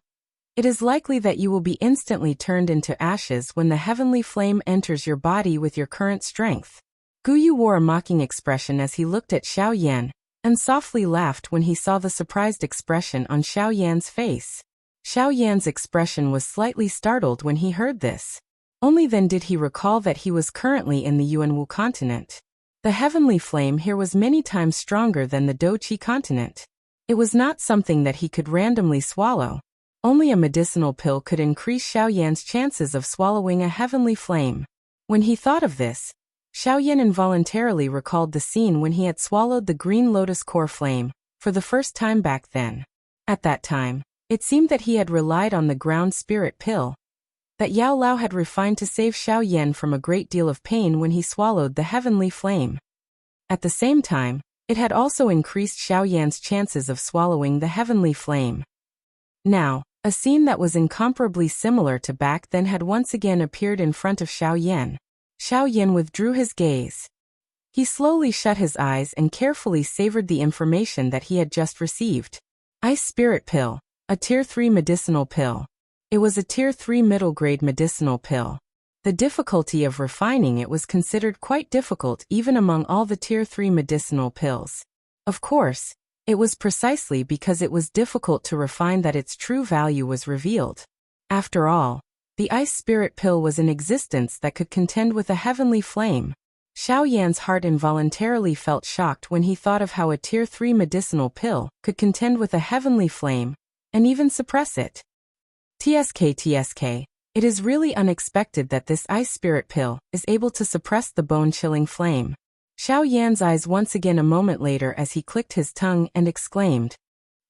S1: it is likely that you will be instantly turned into ashes when the heavenly flame enters your body with your current strength. Guyu wore a mocking expression as he looked at Xiao Yan, and softly laughed when he saw the surprised expression on Xiao Yan's face. Xiao Yan's expression was slightly startled when he heard this. Only then did he recall that he was currently in the Yuanwu continent. The heavenly flame here was many times stronger than the Doqi continent. It was not something that he could randomly swallow. Only a medicinal pill could increase Xiao Yan's chances of swallowing a heavenly flame. When he thought of this, Xiao Yan involuntarily recalled the scene when he had swallowed the green lotus core flame, for the first time back then. At that time, it seemed that he had relied on the ground spirit pill that Yao Lao had refined to save Xiao Yan from a great deal of pain when he swallowed the heavenly flame. At the same time, it had also increased Xiao Yan's chances of swallowing the heavenly flame. Now, a scene that was incomparably similar to back then had once again appeared in front of Xiao Yan. Xiao Yan withdrew his gaze. He slowly shut his eyes and carefully savored the information that he had just received. Ice Spirit Pill, a Tier 3 medicinal pill. It was a Tier 3 middle-grade medicinal pill. The difficulty of refining it was considered quite difficult even among all the Tier 3 medicinal pills. Of course, it was precisely because it was difficult to refine that its true value was revealed. After all, the Ice Spirit Pill was in existence that could contend with a heavenly flame. Xiao Yan's heart involuntarily felt shocked when he thought of how a Tier 3 medicinal pill could contend with a heavenly flame, and even suppress it. TSK, it is really unexpected that this Ice Spirit Pill is able to suppress the bone-chilling flame. Xiao Yan's eyes once again a moment later as he clicked his tongue and exclaimed,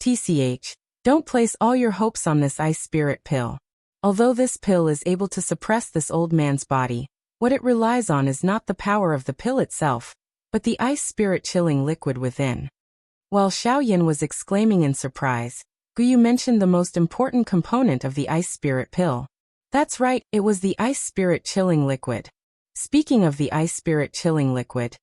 S1: TCH, don't place all your hopes on this Ice Spirit Pill. Although this pill is able to suppress this old man's body, what it relies on is not the power of the pill itself, but the ice spirit chilling liquid within. While Xiao Yan was exclaiming in surprise, Guyu mentioned the most important component of the ice spirit pill. That's right, it was the ice spirit chilling liquid. Speaking of the ice spirit chilling liquid,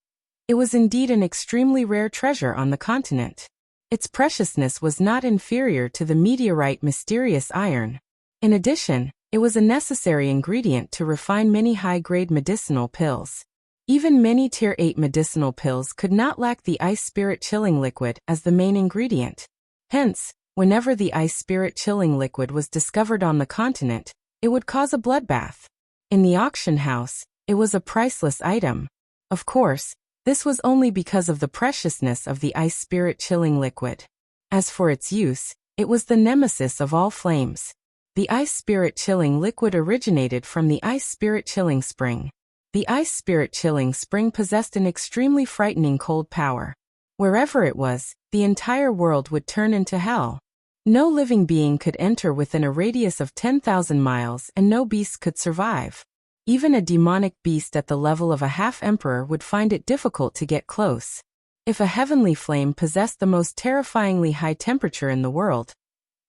S1: it was indeed an extremely rare treasure on the continent. Its preciousness was not inferior to the meteorite mysterious iron. In addition, it was a necessary ingredient to refine many high-grade medicinal pills. Even many Tier 8 medicinal pills could not lack the ice spirit chilling liquid as the main ingredient. Hence, whenever the ice spirit chilling liquid was discovered on the continent, it would cause a bloodbath. In the auction house, it was a priceless item. Of course, this was only because of the preciousness of the ice spirit chilling liquid. As for its use, it was the nemesis of all flames. The ice spirit chilling liquid originated from the ice spirit chilling spring. The ice spirit chilling spring possessed an extremely frightening cold power. Wherever it was, the entire world would turn into hell. No living being could enter within a radius of 10,000 miles and no beast could survive. Even a demonic beast at the level of a half-emperor would find it difficult to get close. If a heavenly flame possessed the most terrifyingly high temperature in the world,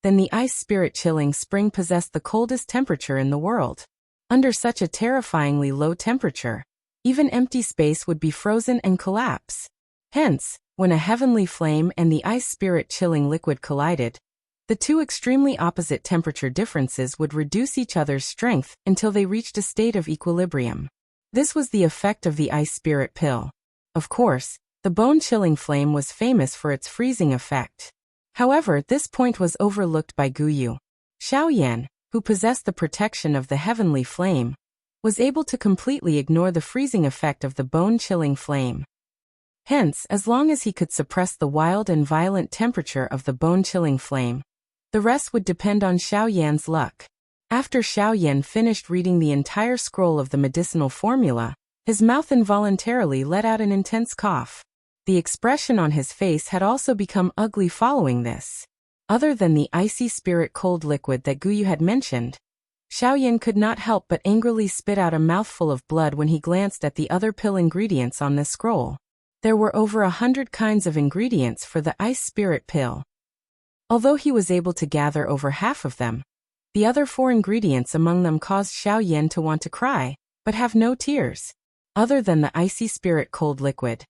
S1: then the ice spirit chilling spring possessed the coldest temperature in the world. Under such a terrifyingly low temperature, even empty space would be frozen and collapse. Hence, when a heavenly flame and the ice spirit chilling liquid collided, the two extremely opposite temperature differences would reduce each other's strength until they reached a state of equilibrium. This was the effect of the ice spirit pill. Of course, the bone-chilling flame was famous for its freezing effect. However, this point was overlooked by Guyu. Xiao Yan, who possessed the protection of the heavenly flame, was able to completely ignore the freezing effect of the bone-chilling flame. Hence, as long as he could suppress the wild and violent temperature of the bone-chilling flame, the rest would depend on Xiao Yan's luck. After Xiao Yan finished reading the entire scroll of the medicinal formula, his mouth involuntarily let out an intense cough. The expression on his face had also become ugly following this. Other than the icy spirit cold liquid that Guyu had mentioned, Xiao Yan could not help but angrily spit out a mouthful of blood when he glanced at the other pill ingredients on this scroll. There were over 100 kinds of ingredients for the ice spirit pill. Although he was able to gather over half of them, the other 4 ingredients among them caused Xiao Yan to want to cry, but have no tears. Other than the icy spirit cold liquid,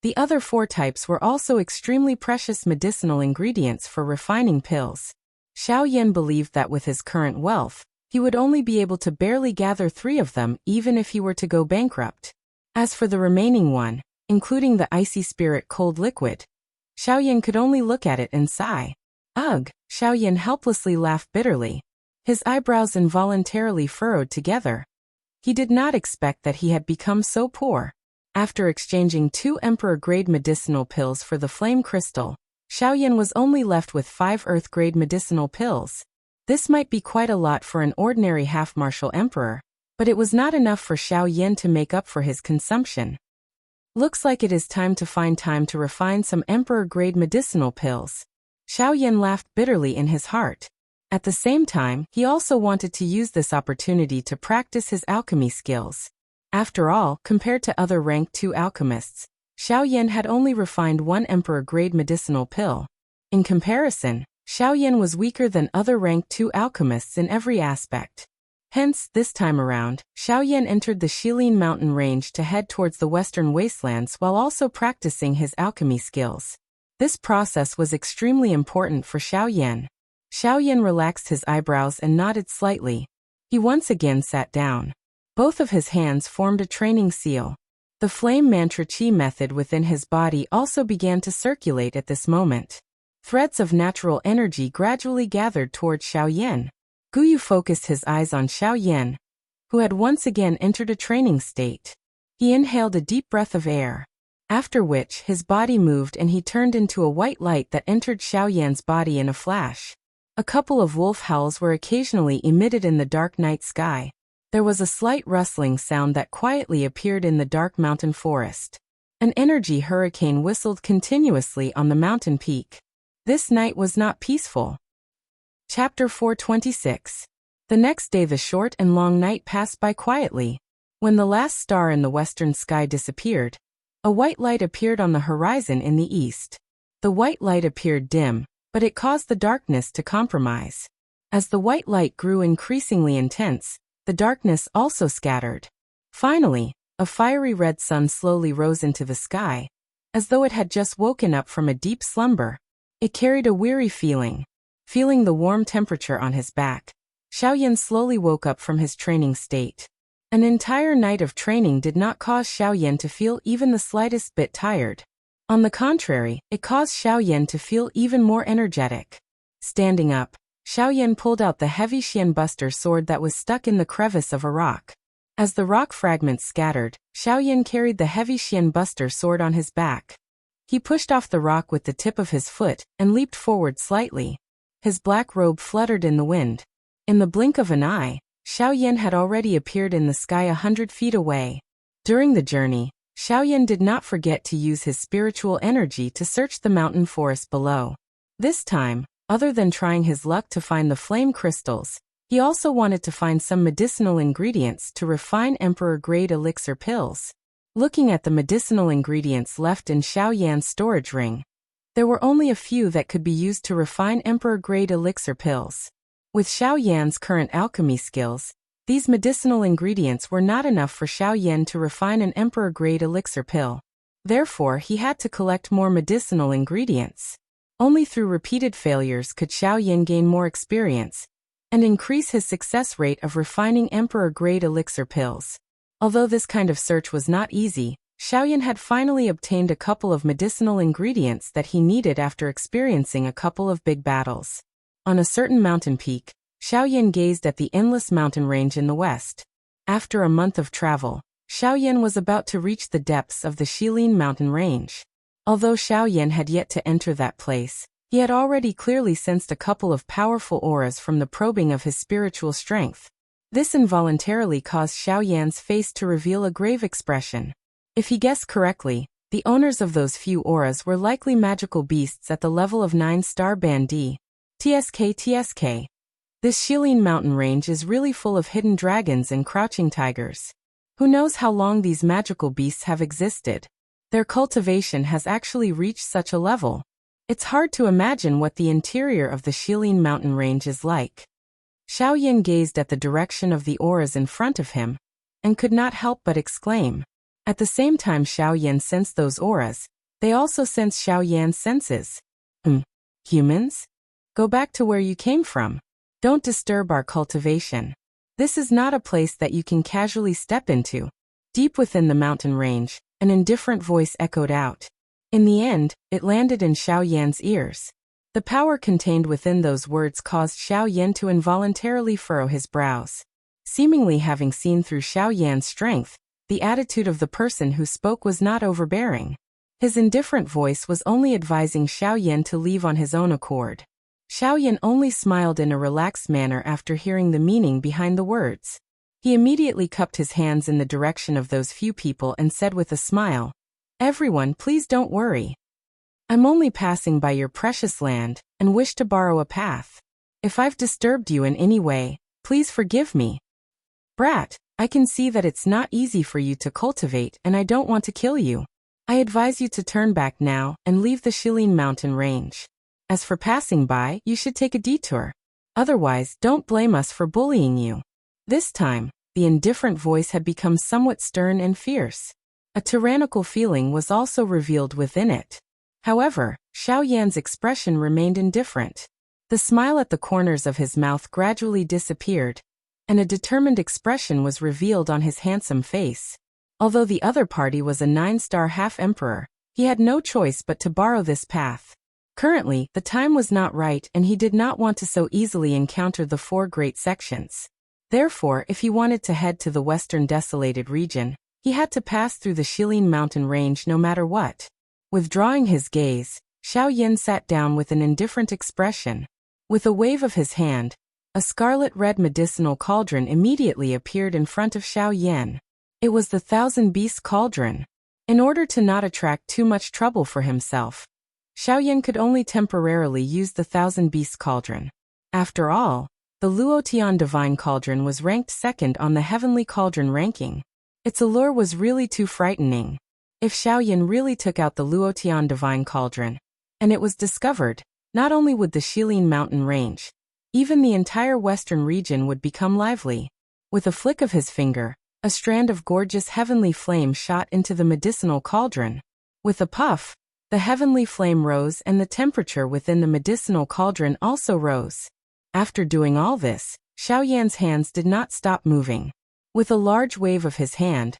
S1: the other 4 types were also extremely precious medicinal ingredients for refining pills. Xiao Yan believed that with his current wealth, he would only be able to barely gather 3 of them even if he were to go bankrupt. As for the remaining one, including the icy spirit cold liquid, Xiaoyan could only look at it and sigh. Ugh, Xiaoyan helplessly laughed bitterly. His eyebrows involuntarily furrowed together. He did not expect that he had become so poor. After exchanging 2 Emperor-grade medicinal pills for the flame crystal, Xiaoyan was only left with 5 Earth-grade medicinal pills. This might be quite a lot for an ordinary half-martial emperor, but it was not enough for Xiaoyan to make up for his consumption. Looks like it is time to refine some Emperor-grade medicinal pills. Xiaoyan laughed bitterly in his heart. At the same time, he also wanted to use this opportunity to practice his alchemy skills. After all, compared to other rank 2 alchemists, Xiaoyan had only refined 1 Emperor-grade medicinal pill. In comparison, Xiaoyan was weaker than other rank 2 alchemists in every aspect. Hence, this time around, Xiaoyan entered the Shilin mountain range to head towards the western wastelands while also practicing his alchemy skills. This process was extremely important for Xiaoyan. Xiaoyan relaxed his eyebrows and nodded slightly. He once again sat down. Both of his hands formed a training seal. The flame mantra chi method within his body also began to circulate at this moment. Threads of natural energy gradually gathered towards Xiaoyan. Guyu focused his eyes on Xiaoyan, who had once again entered a training state. He inhaled a deep breath of air, after which his body moved and he turned into a white light that entered Xiaoyan's body in a flash. A couple of wolf howls were occasionally emitted in the dark night sky. There was a slight rustling sound that quietly appeared in the dark mountain forest. An energy hurricane whistled continuously on the mountain peak. This night was not peaceful. Chapter 426. The next day the short and long night passed by quietly. When the last star in the western sky disappeared, a white light appeared on the horizon in the east. The white light appeared dim, but it caused the darkness to compromise. As the white light grew increasingly intense, the darkness also scattered. Finally, a fiery red sun slowly rose into the sky, as though it had just woken up from a deep slumber. It carried a weary feeling. Feeling the warm temperature on his back, Xiaoyan slowly woke up from his training state. An entire night of training did not cause Xiaoyan to feel even the slightest bit tired. On the contrary, it caused Xiaoyan to feel even more energetic. Standing up, Xiaoyan pulled out the heavy Xianbuster sword that was stuck in the crevice of a rock. As the rock fragments scattered, Xiaoyan carried the heavy Xianbuster sword on his back. He pushed off the rock with the tip of his foot and leaped forward slightly. His black robe fluttered in the wind. In the blink of an eye, Xiaoyan had already appeared in the sky 100 feet away. During the journey, Xiaoyan did not forget to use his spiritual energy to search the mountain forest below. This time, other than trying his luck to find the flame crystals, he also wanted to find some medicinal ingredients to refine Emperor-grade elixir pills. Looking at the medicinal ingredients left in Xiaoyan's storage ring, there were only a few that could be used to refine Emperor-grade elixir pills. With Xiaoyan's current alchemy skills, these medicinal ingredients were not enough for Xiaoyan to refine an Emperor-grade elixir pill. Therefore, he had to collect more medicinal ingredients. Only through repeated failures could Xiaoyan gain more experience and increase his success rate of refining Emperor-grade elixir pills. Although this kind of search was not easy, Xiaoyan had finally obtained a couple of medicinal ingredients that he needed after experiencing a couple of big battles. On a certain mountain peak, Xiaoyan gazed at the endless mountain range in the west. After a month of travel, Xiaoyan was about to reach the depths of the Shilin mountain range. Although Xiaoyan had yet to enter that place, he had already clearly sensed a couple of powerful auras from the probing of his spiritual strength. This involuntarily caused Xiaoyan's face to reveal a grave expression. If he guessed correctly, the owners of those few auras were likely magical beasts at the level of 9-star band D. TSK. This Shilin mountain range is really full of hidden dragons and crouching tigers. Who knows how long these magical beasts have existed? Their cultivation has actually reached such a level. It's hard to imagine what the interior of the Shilin mountain range is like. Xiaoyan gazed at the direction of the auras in front of him, and could not help but exclaim. At the same time Xiaoyan sensed those auras, they also sensed Xiaoyan's senses. Humans? Go back to where you came from. Don't disturb our cultivation. This is not a place that you can casually step into. Deep within the mountain range, an indifferent voice echoed out. In the end, it landed in Xiao Yan's ears. The power contained within those words caused Xiao Yan to involuntarily furrow his brows. Seemingly having seen through Xiao Yan's strength, the attitude of the person who spoke was not overbearing. His indifferent voice was only advising Xiao Yan to leave on his own accord. Xiao Yan only smiled in a relaxed manner after hearing the meaning behind the words. He immediately cupped his hands in the direction of those few people and said with a smile, "Everyone, please don't worry. I'm only passing by your precious land and wish to borrow a path. If I've disturbed you in any way, please forgive me. Brat, I can see that it's not easy for you to cultivate and I don't want to kill you. I advise you to turn back now and leave the Shilin mountain range. As for passing by, you should take a detour. Otherwise, don't blame us for bullying you." This time, the indifferent voice had become somewhat stern and fierce. A tyrannical feeling was also revealed within it. However, Xiao Yan's expression remained indifferent. The smile at the corners of his mouth gradually disappeared, and a determined expression was revealed on his handsome face. Although the other party was a 9-star half-emperor, he had no choice but to borrow this path. Currently, the time was not right and he did not want to so easily encounter the 4 great sections. Therefore, if he wanted to head to the western desolated region, he had to pass through the Shilin mountain range no matter what. Withdrawing his gaze, Xiao Yan sat down with an indifferent expression. With a wave of his hand, a scarlet-red medicinal cauldron immediately appeared in front of Xiao Yan. It was the 1,000-beast cauldron. In order to not attract too much trouble for himself, Xiao Yan could only temporarily use the 1,000-beast cauldron. After all, the Luotian Divine Cauldron was ranked second on the Heavenly Cauldron ranking. Its allure was really too frightening. If Xiao Yan really took out the Luotian Divine Cauldron, and it was discovered, not only would the Shilin mountain range, even the entire western region would become lively. With a flick of his finger, a strand of gorgeous heavenly flame shot into the medicinal cauldron. With a puff, the heavenly flame rose and the temperature within the medicinal cauldron also rose. After doing all this, Xiao Yan's hands did not stop moving. With a large wave of his hand,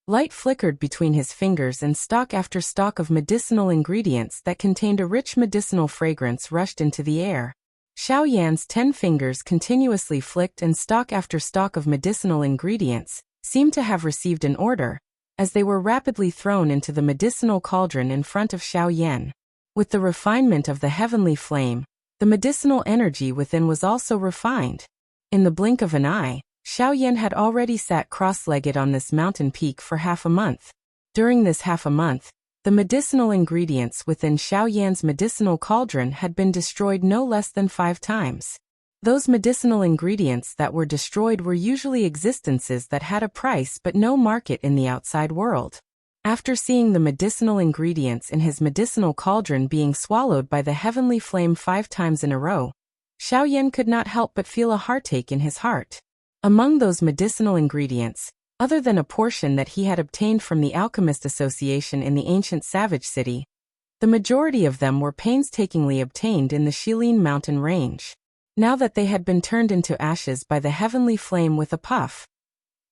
S1: light flickered between his fingers and stalk after stalk of medicinal ingredients that contained a rich medicinal fragrance rushed into the air. Xiao Yan's 10 fingers continuously flicked and stalk after stalk of medicinal ingredients seemed to have received an order, as they were rapidly thrown into the medicinal cauldron in front of Xiao Yan. With the refinement of the heavenly flame, the medicinal energy within was also refined. In the blink of an eye, Xiao Yan had already sat cross-legged on this mountain peak for half a month. During this half a month, the medicinal ingredients within Xiao Yan's medicinal cauldron had been destroyed no less than 5 times. Those medicinal ingredients that were destroyed were usually existences that had a price but no market in the outside world. After seeing the medicinal ingredients in his medicinal cauldron being swallowed by the heavenly flame 5 times in a row, Xiao Yan could not help but feel a heartache in his heart. Among those medicinal ingredients, other than a portion that he had obtained from the Alchemist Association in the ancient Savage City, the majority of them were painstakingly obtained in the Shilin mountain range. Now that they had been turned into ashes by the heavenly flame with a puff,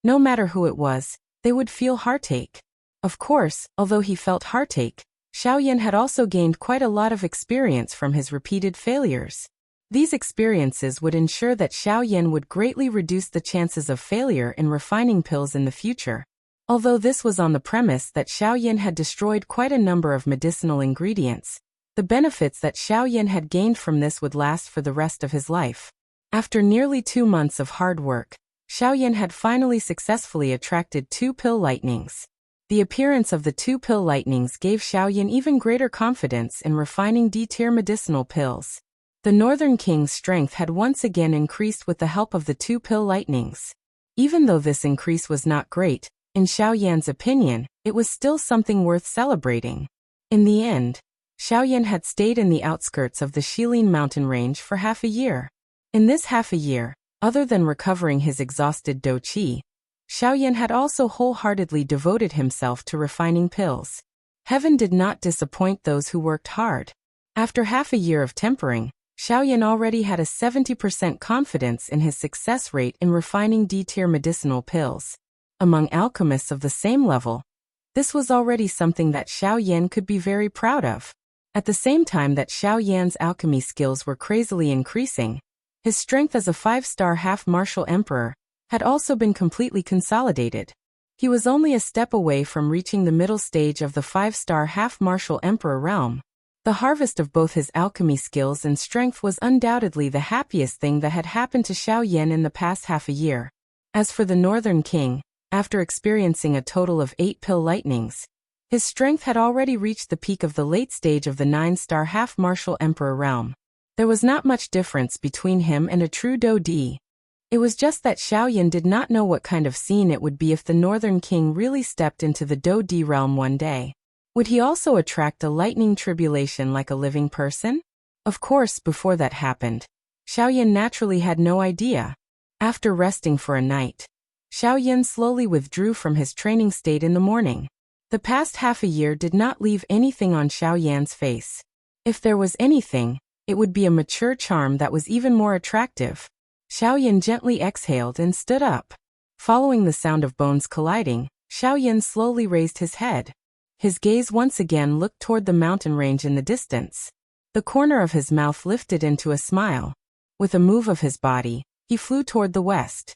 S1: no matter who it was, they would feel heartache. Of course, although he felt heartache, Xiao Yan had also gained quite a lot of experience from his repeated failures. These experiences would ensure that Xiao Yan would greatly reduce the chances of failure in refining pills in the future. Although this was on the premise that Xiao Yan had destroyed quite a number of medicinal ingredients, the benefits that Xiao Yan had gained from this would last for the rest of his life. After nearly 2 months of hard work, Xiao Yan had finally successfully attracted 2 pill lightnings. The appearance of the 2 pill lightnings gave Xiao Yan even greater confidence in refining D-tier medicinal pills. The Northern King's strength had once again increased with the help of the 2 pill lightnings. Even though this increase was not great, in Xiao Yan's opinion, it was still something worth celebrating. In the end, Xiao Yan had stayed in the outskirts of the Shilin mountain range for half a year. In this half a year, other than recovering his exhausted Do Qi, Xiao Yan had also wholeheartedly devoted himself to refining pills. Heaven did not disappoint those who worked hard. After half a year of tempering, Xiao Yan already had a 70% confidence in his success rate in refining D-tier medicinal pills. among alchemists of the same level. This was already something that Xiao Yan could be very proud of. At the same time that Xiao Yan's alchemy skills were crazily increasing, his strength as a 5-star half-martial emperor had also been completely consolidated. He was only a step away from reaching the middle stage of the 5-star half-martial emperor realm. The harvest of both his alchemy skills and strength was undoubtedly the happiest thing that had happened to Xiao Yan in the past half a year. As for the Northern King, after experiencing a total of 8 pill lightnings, his strength had already reached the peak of the late stage of the 9-star half-martial emperor realm. There was not much difference between him and a true Dodi. It was just that Xiao Yan did not know what kind of scene it would be if the Northern King really stepped into the Dodi realm one day. Would he also attract a lightning tribulation like a living person? Of course, before that happened, Xiao Yan naturally had no idea. After resting for a night, Xiao Yan slowly withdrew from his training state in the morning. The past half a year did not leave anything on Xiao Yan's face. If there was anything, it would be a mature charm that was even more attractive. Xiao Yan gently exhaled and stood up. Following the sound of bones colliding, Xiao Yan slowly raised his head. His gaze once again looked toward the mountain range in the distance. The corner of his mouth lifted into a smile. With a move of his body, he flew toward the west.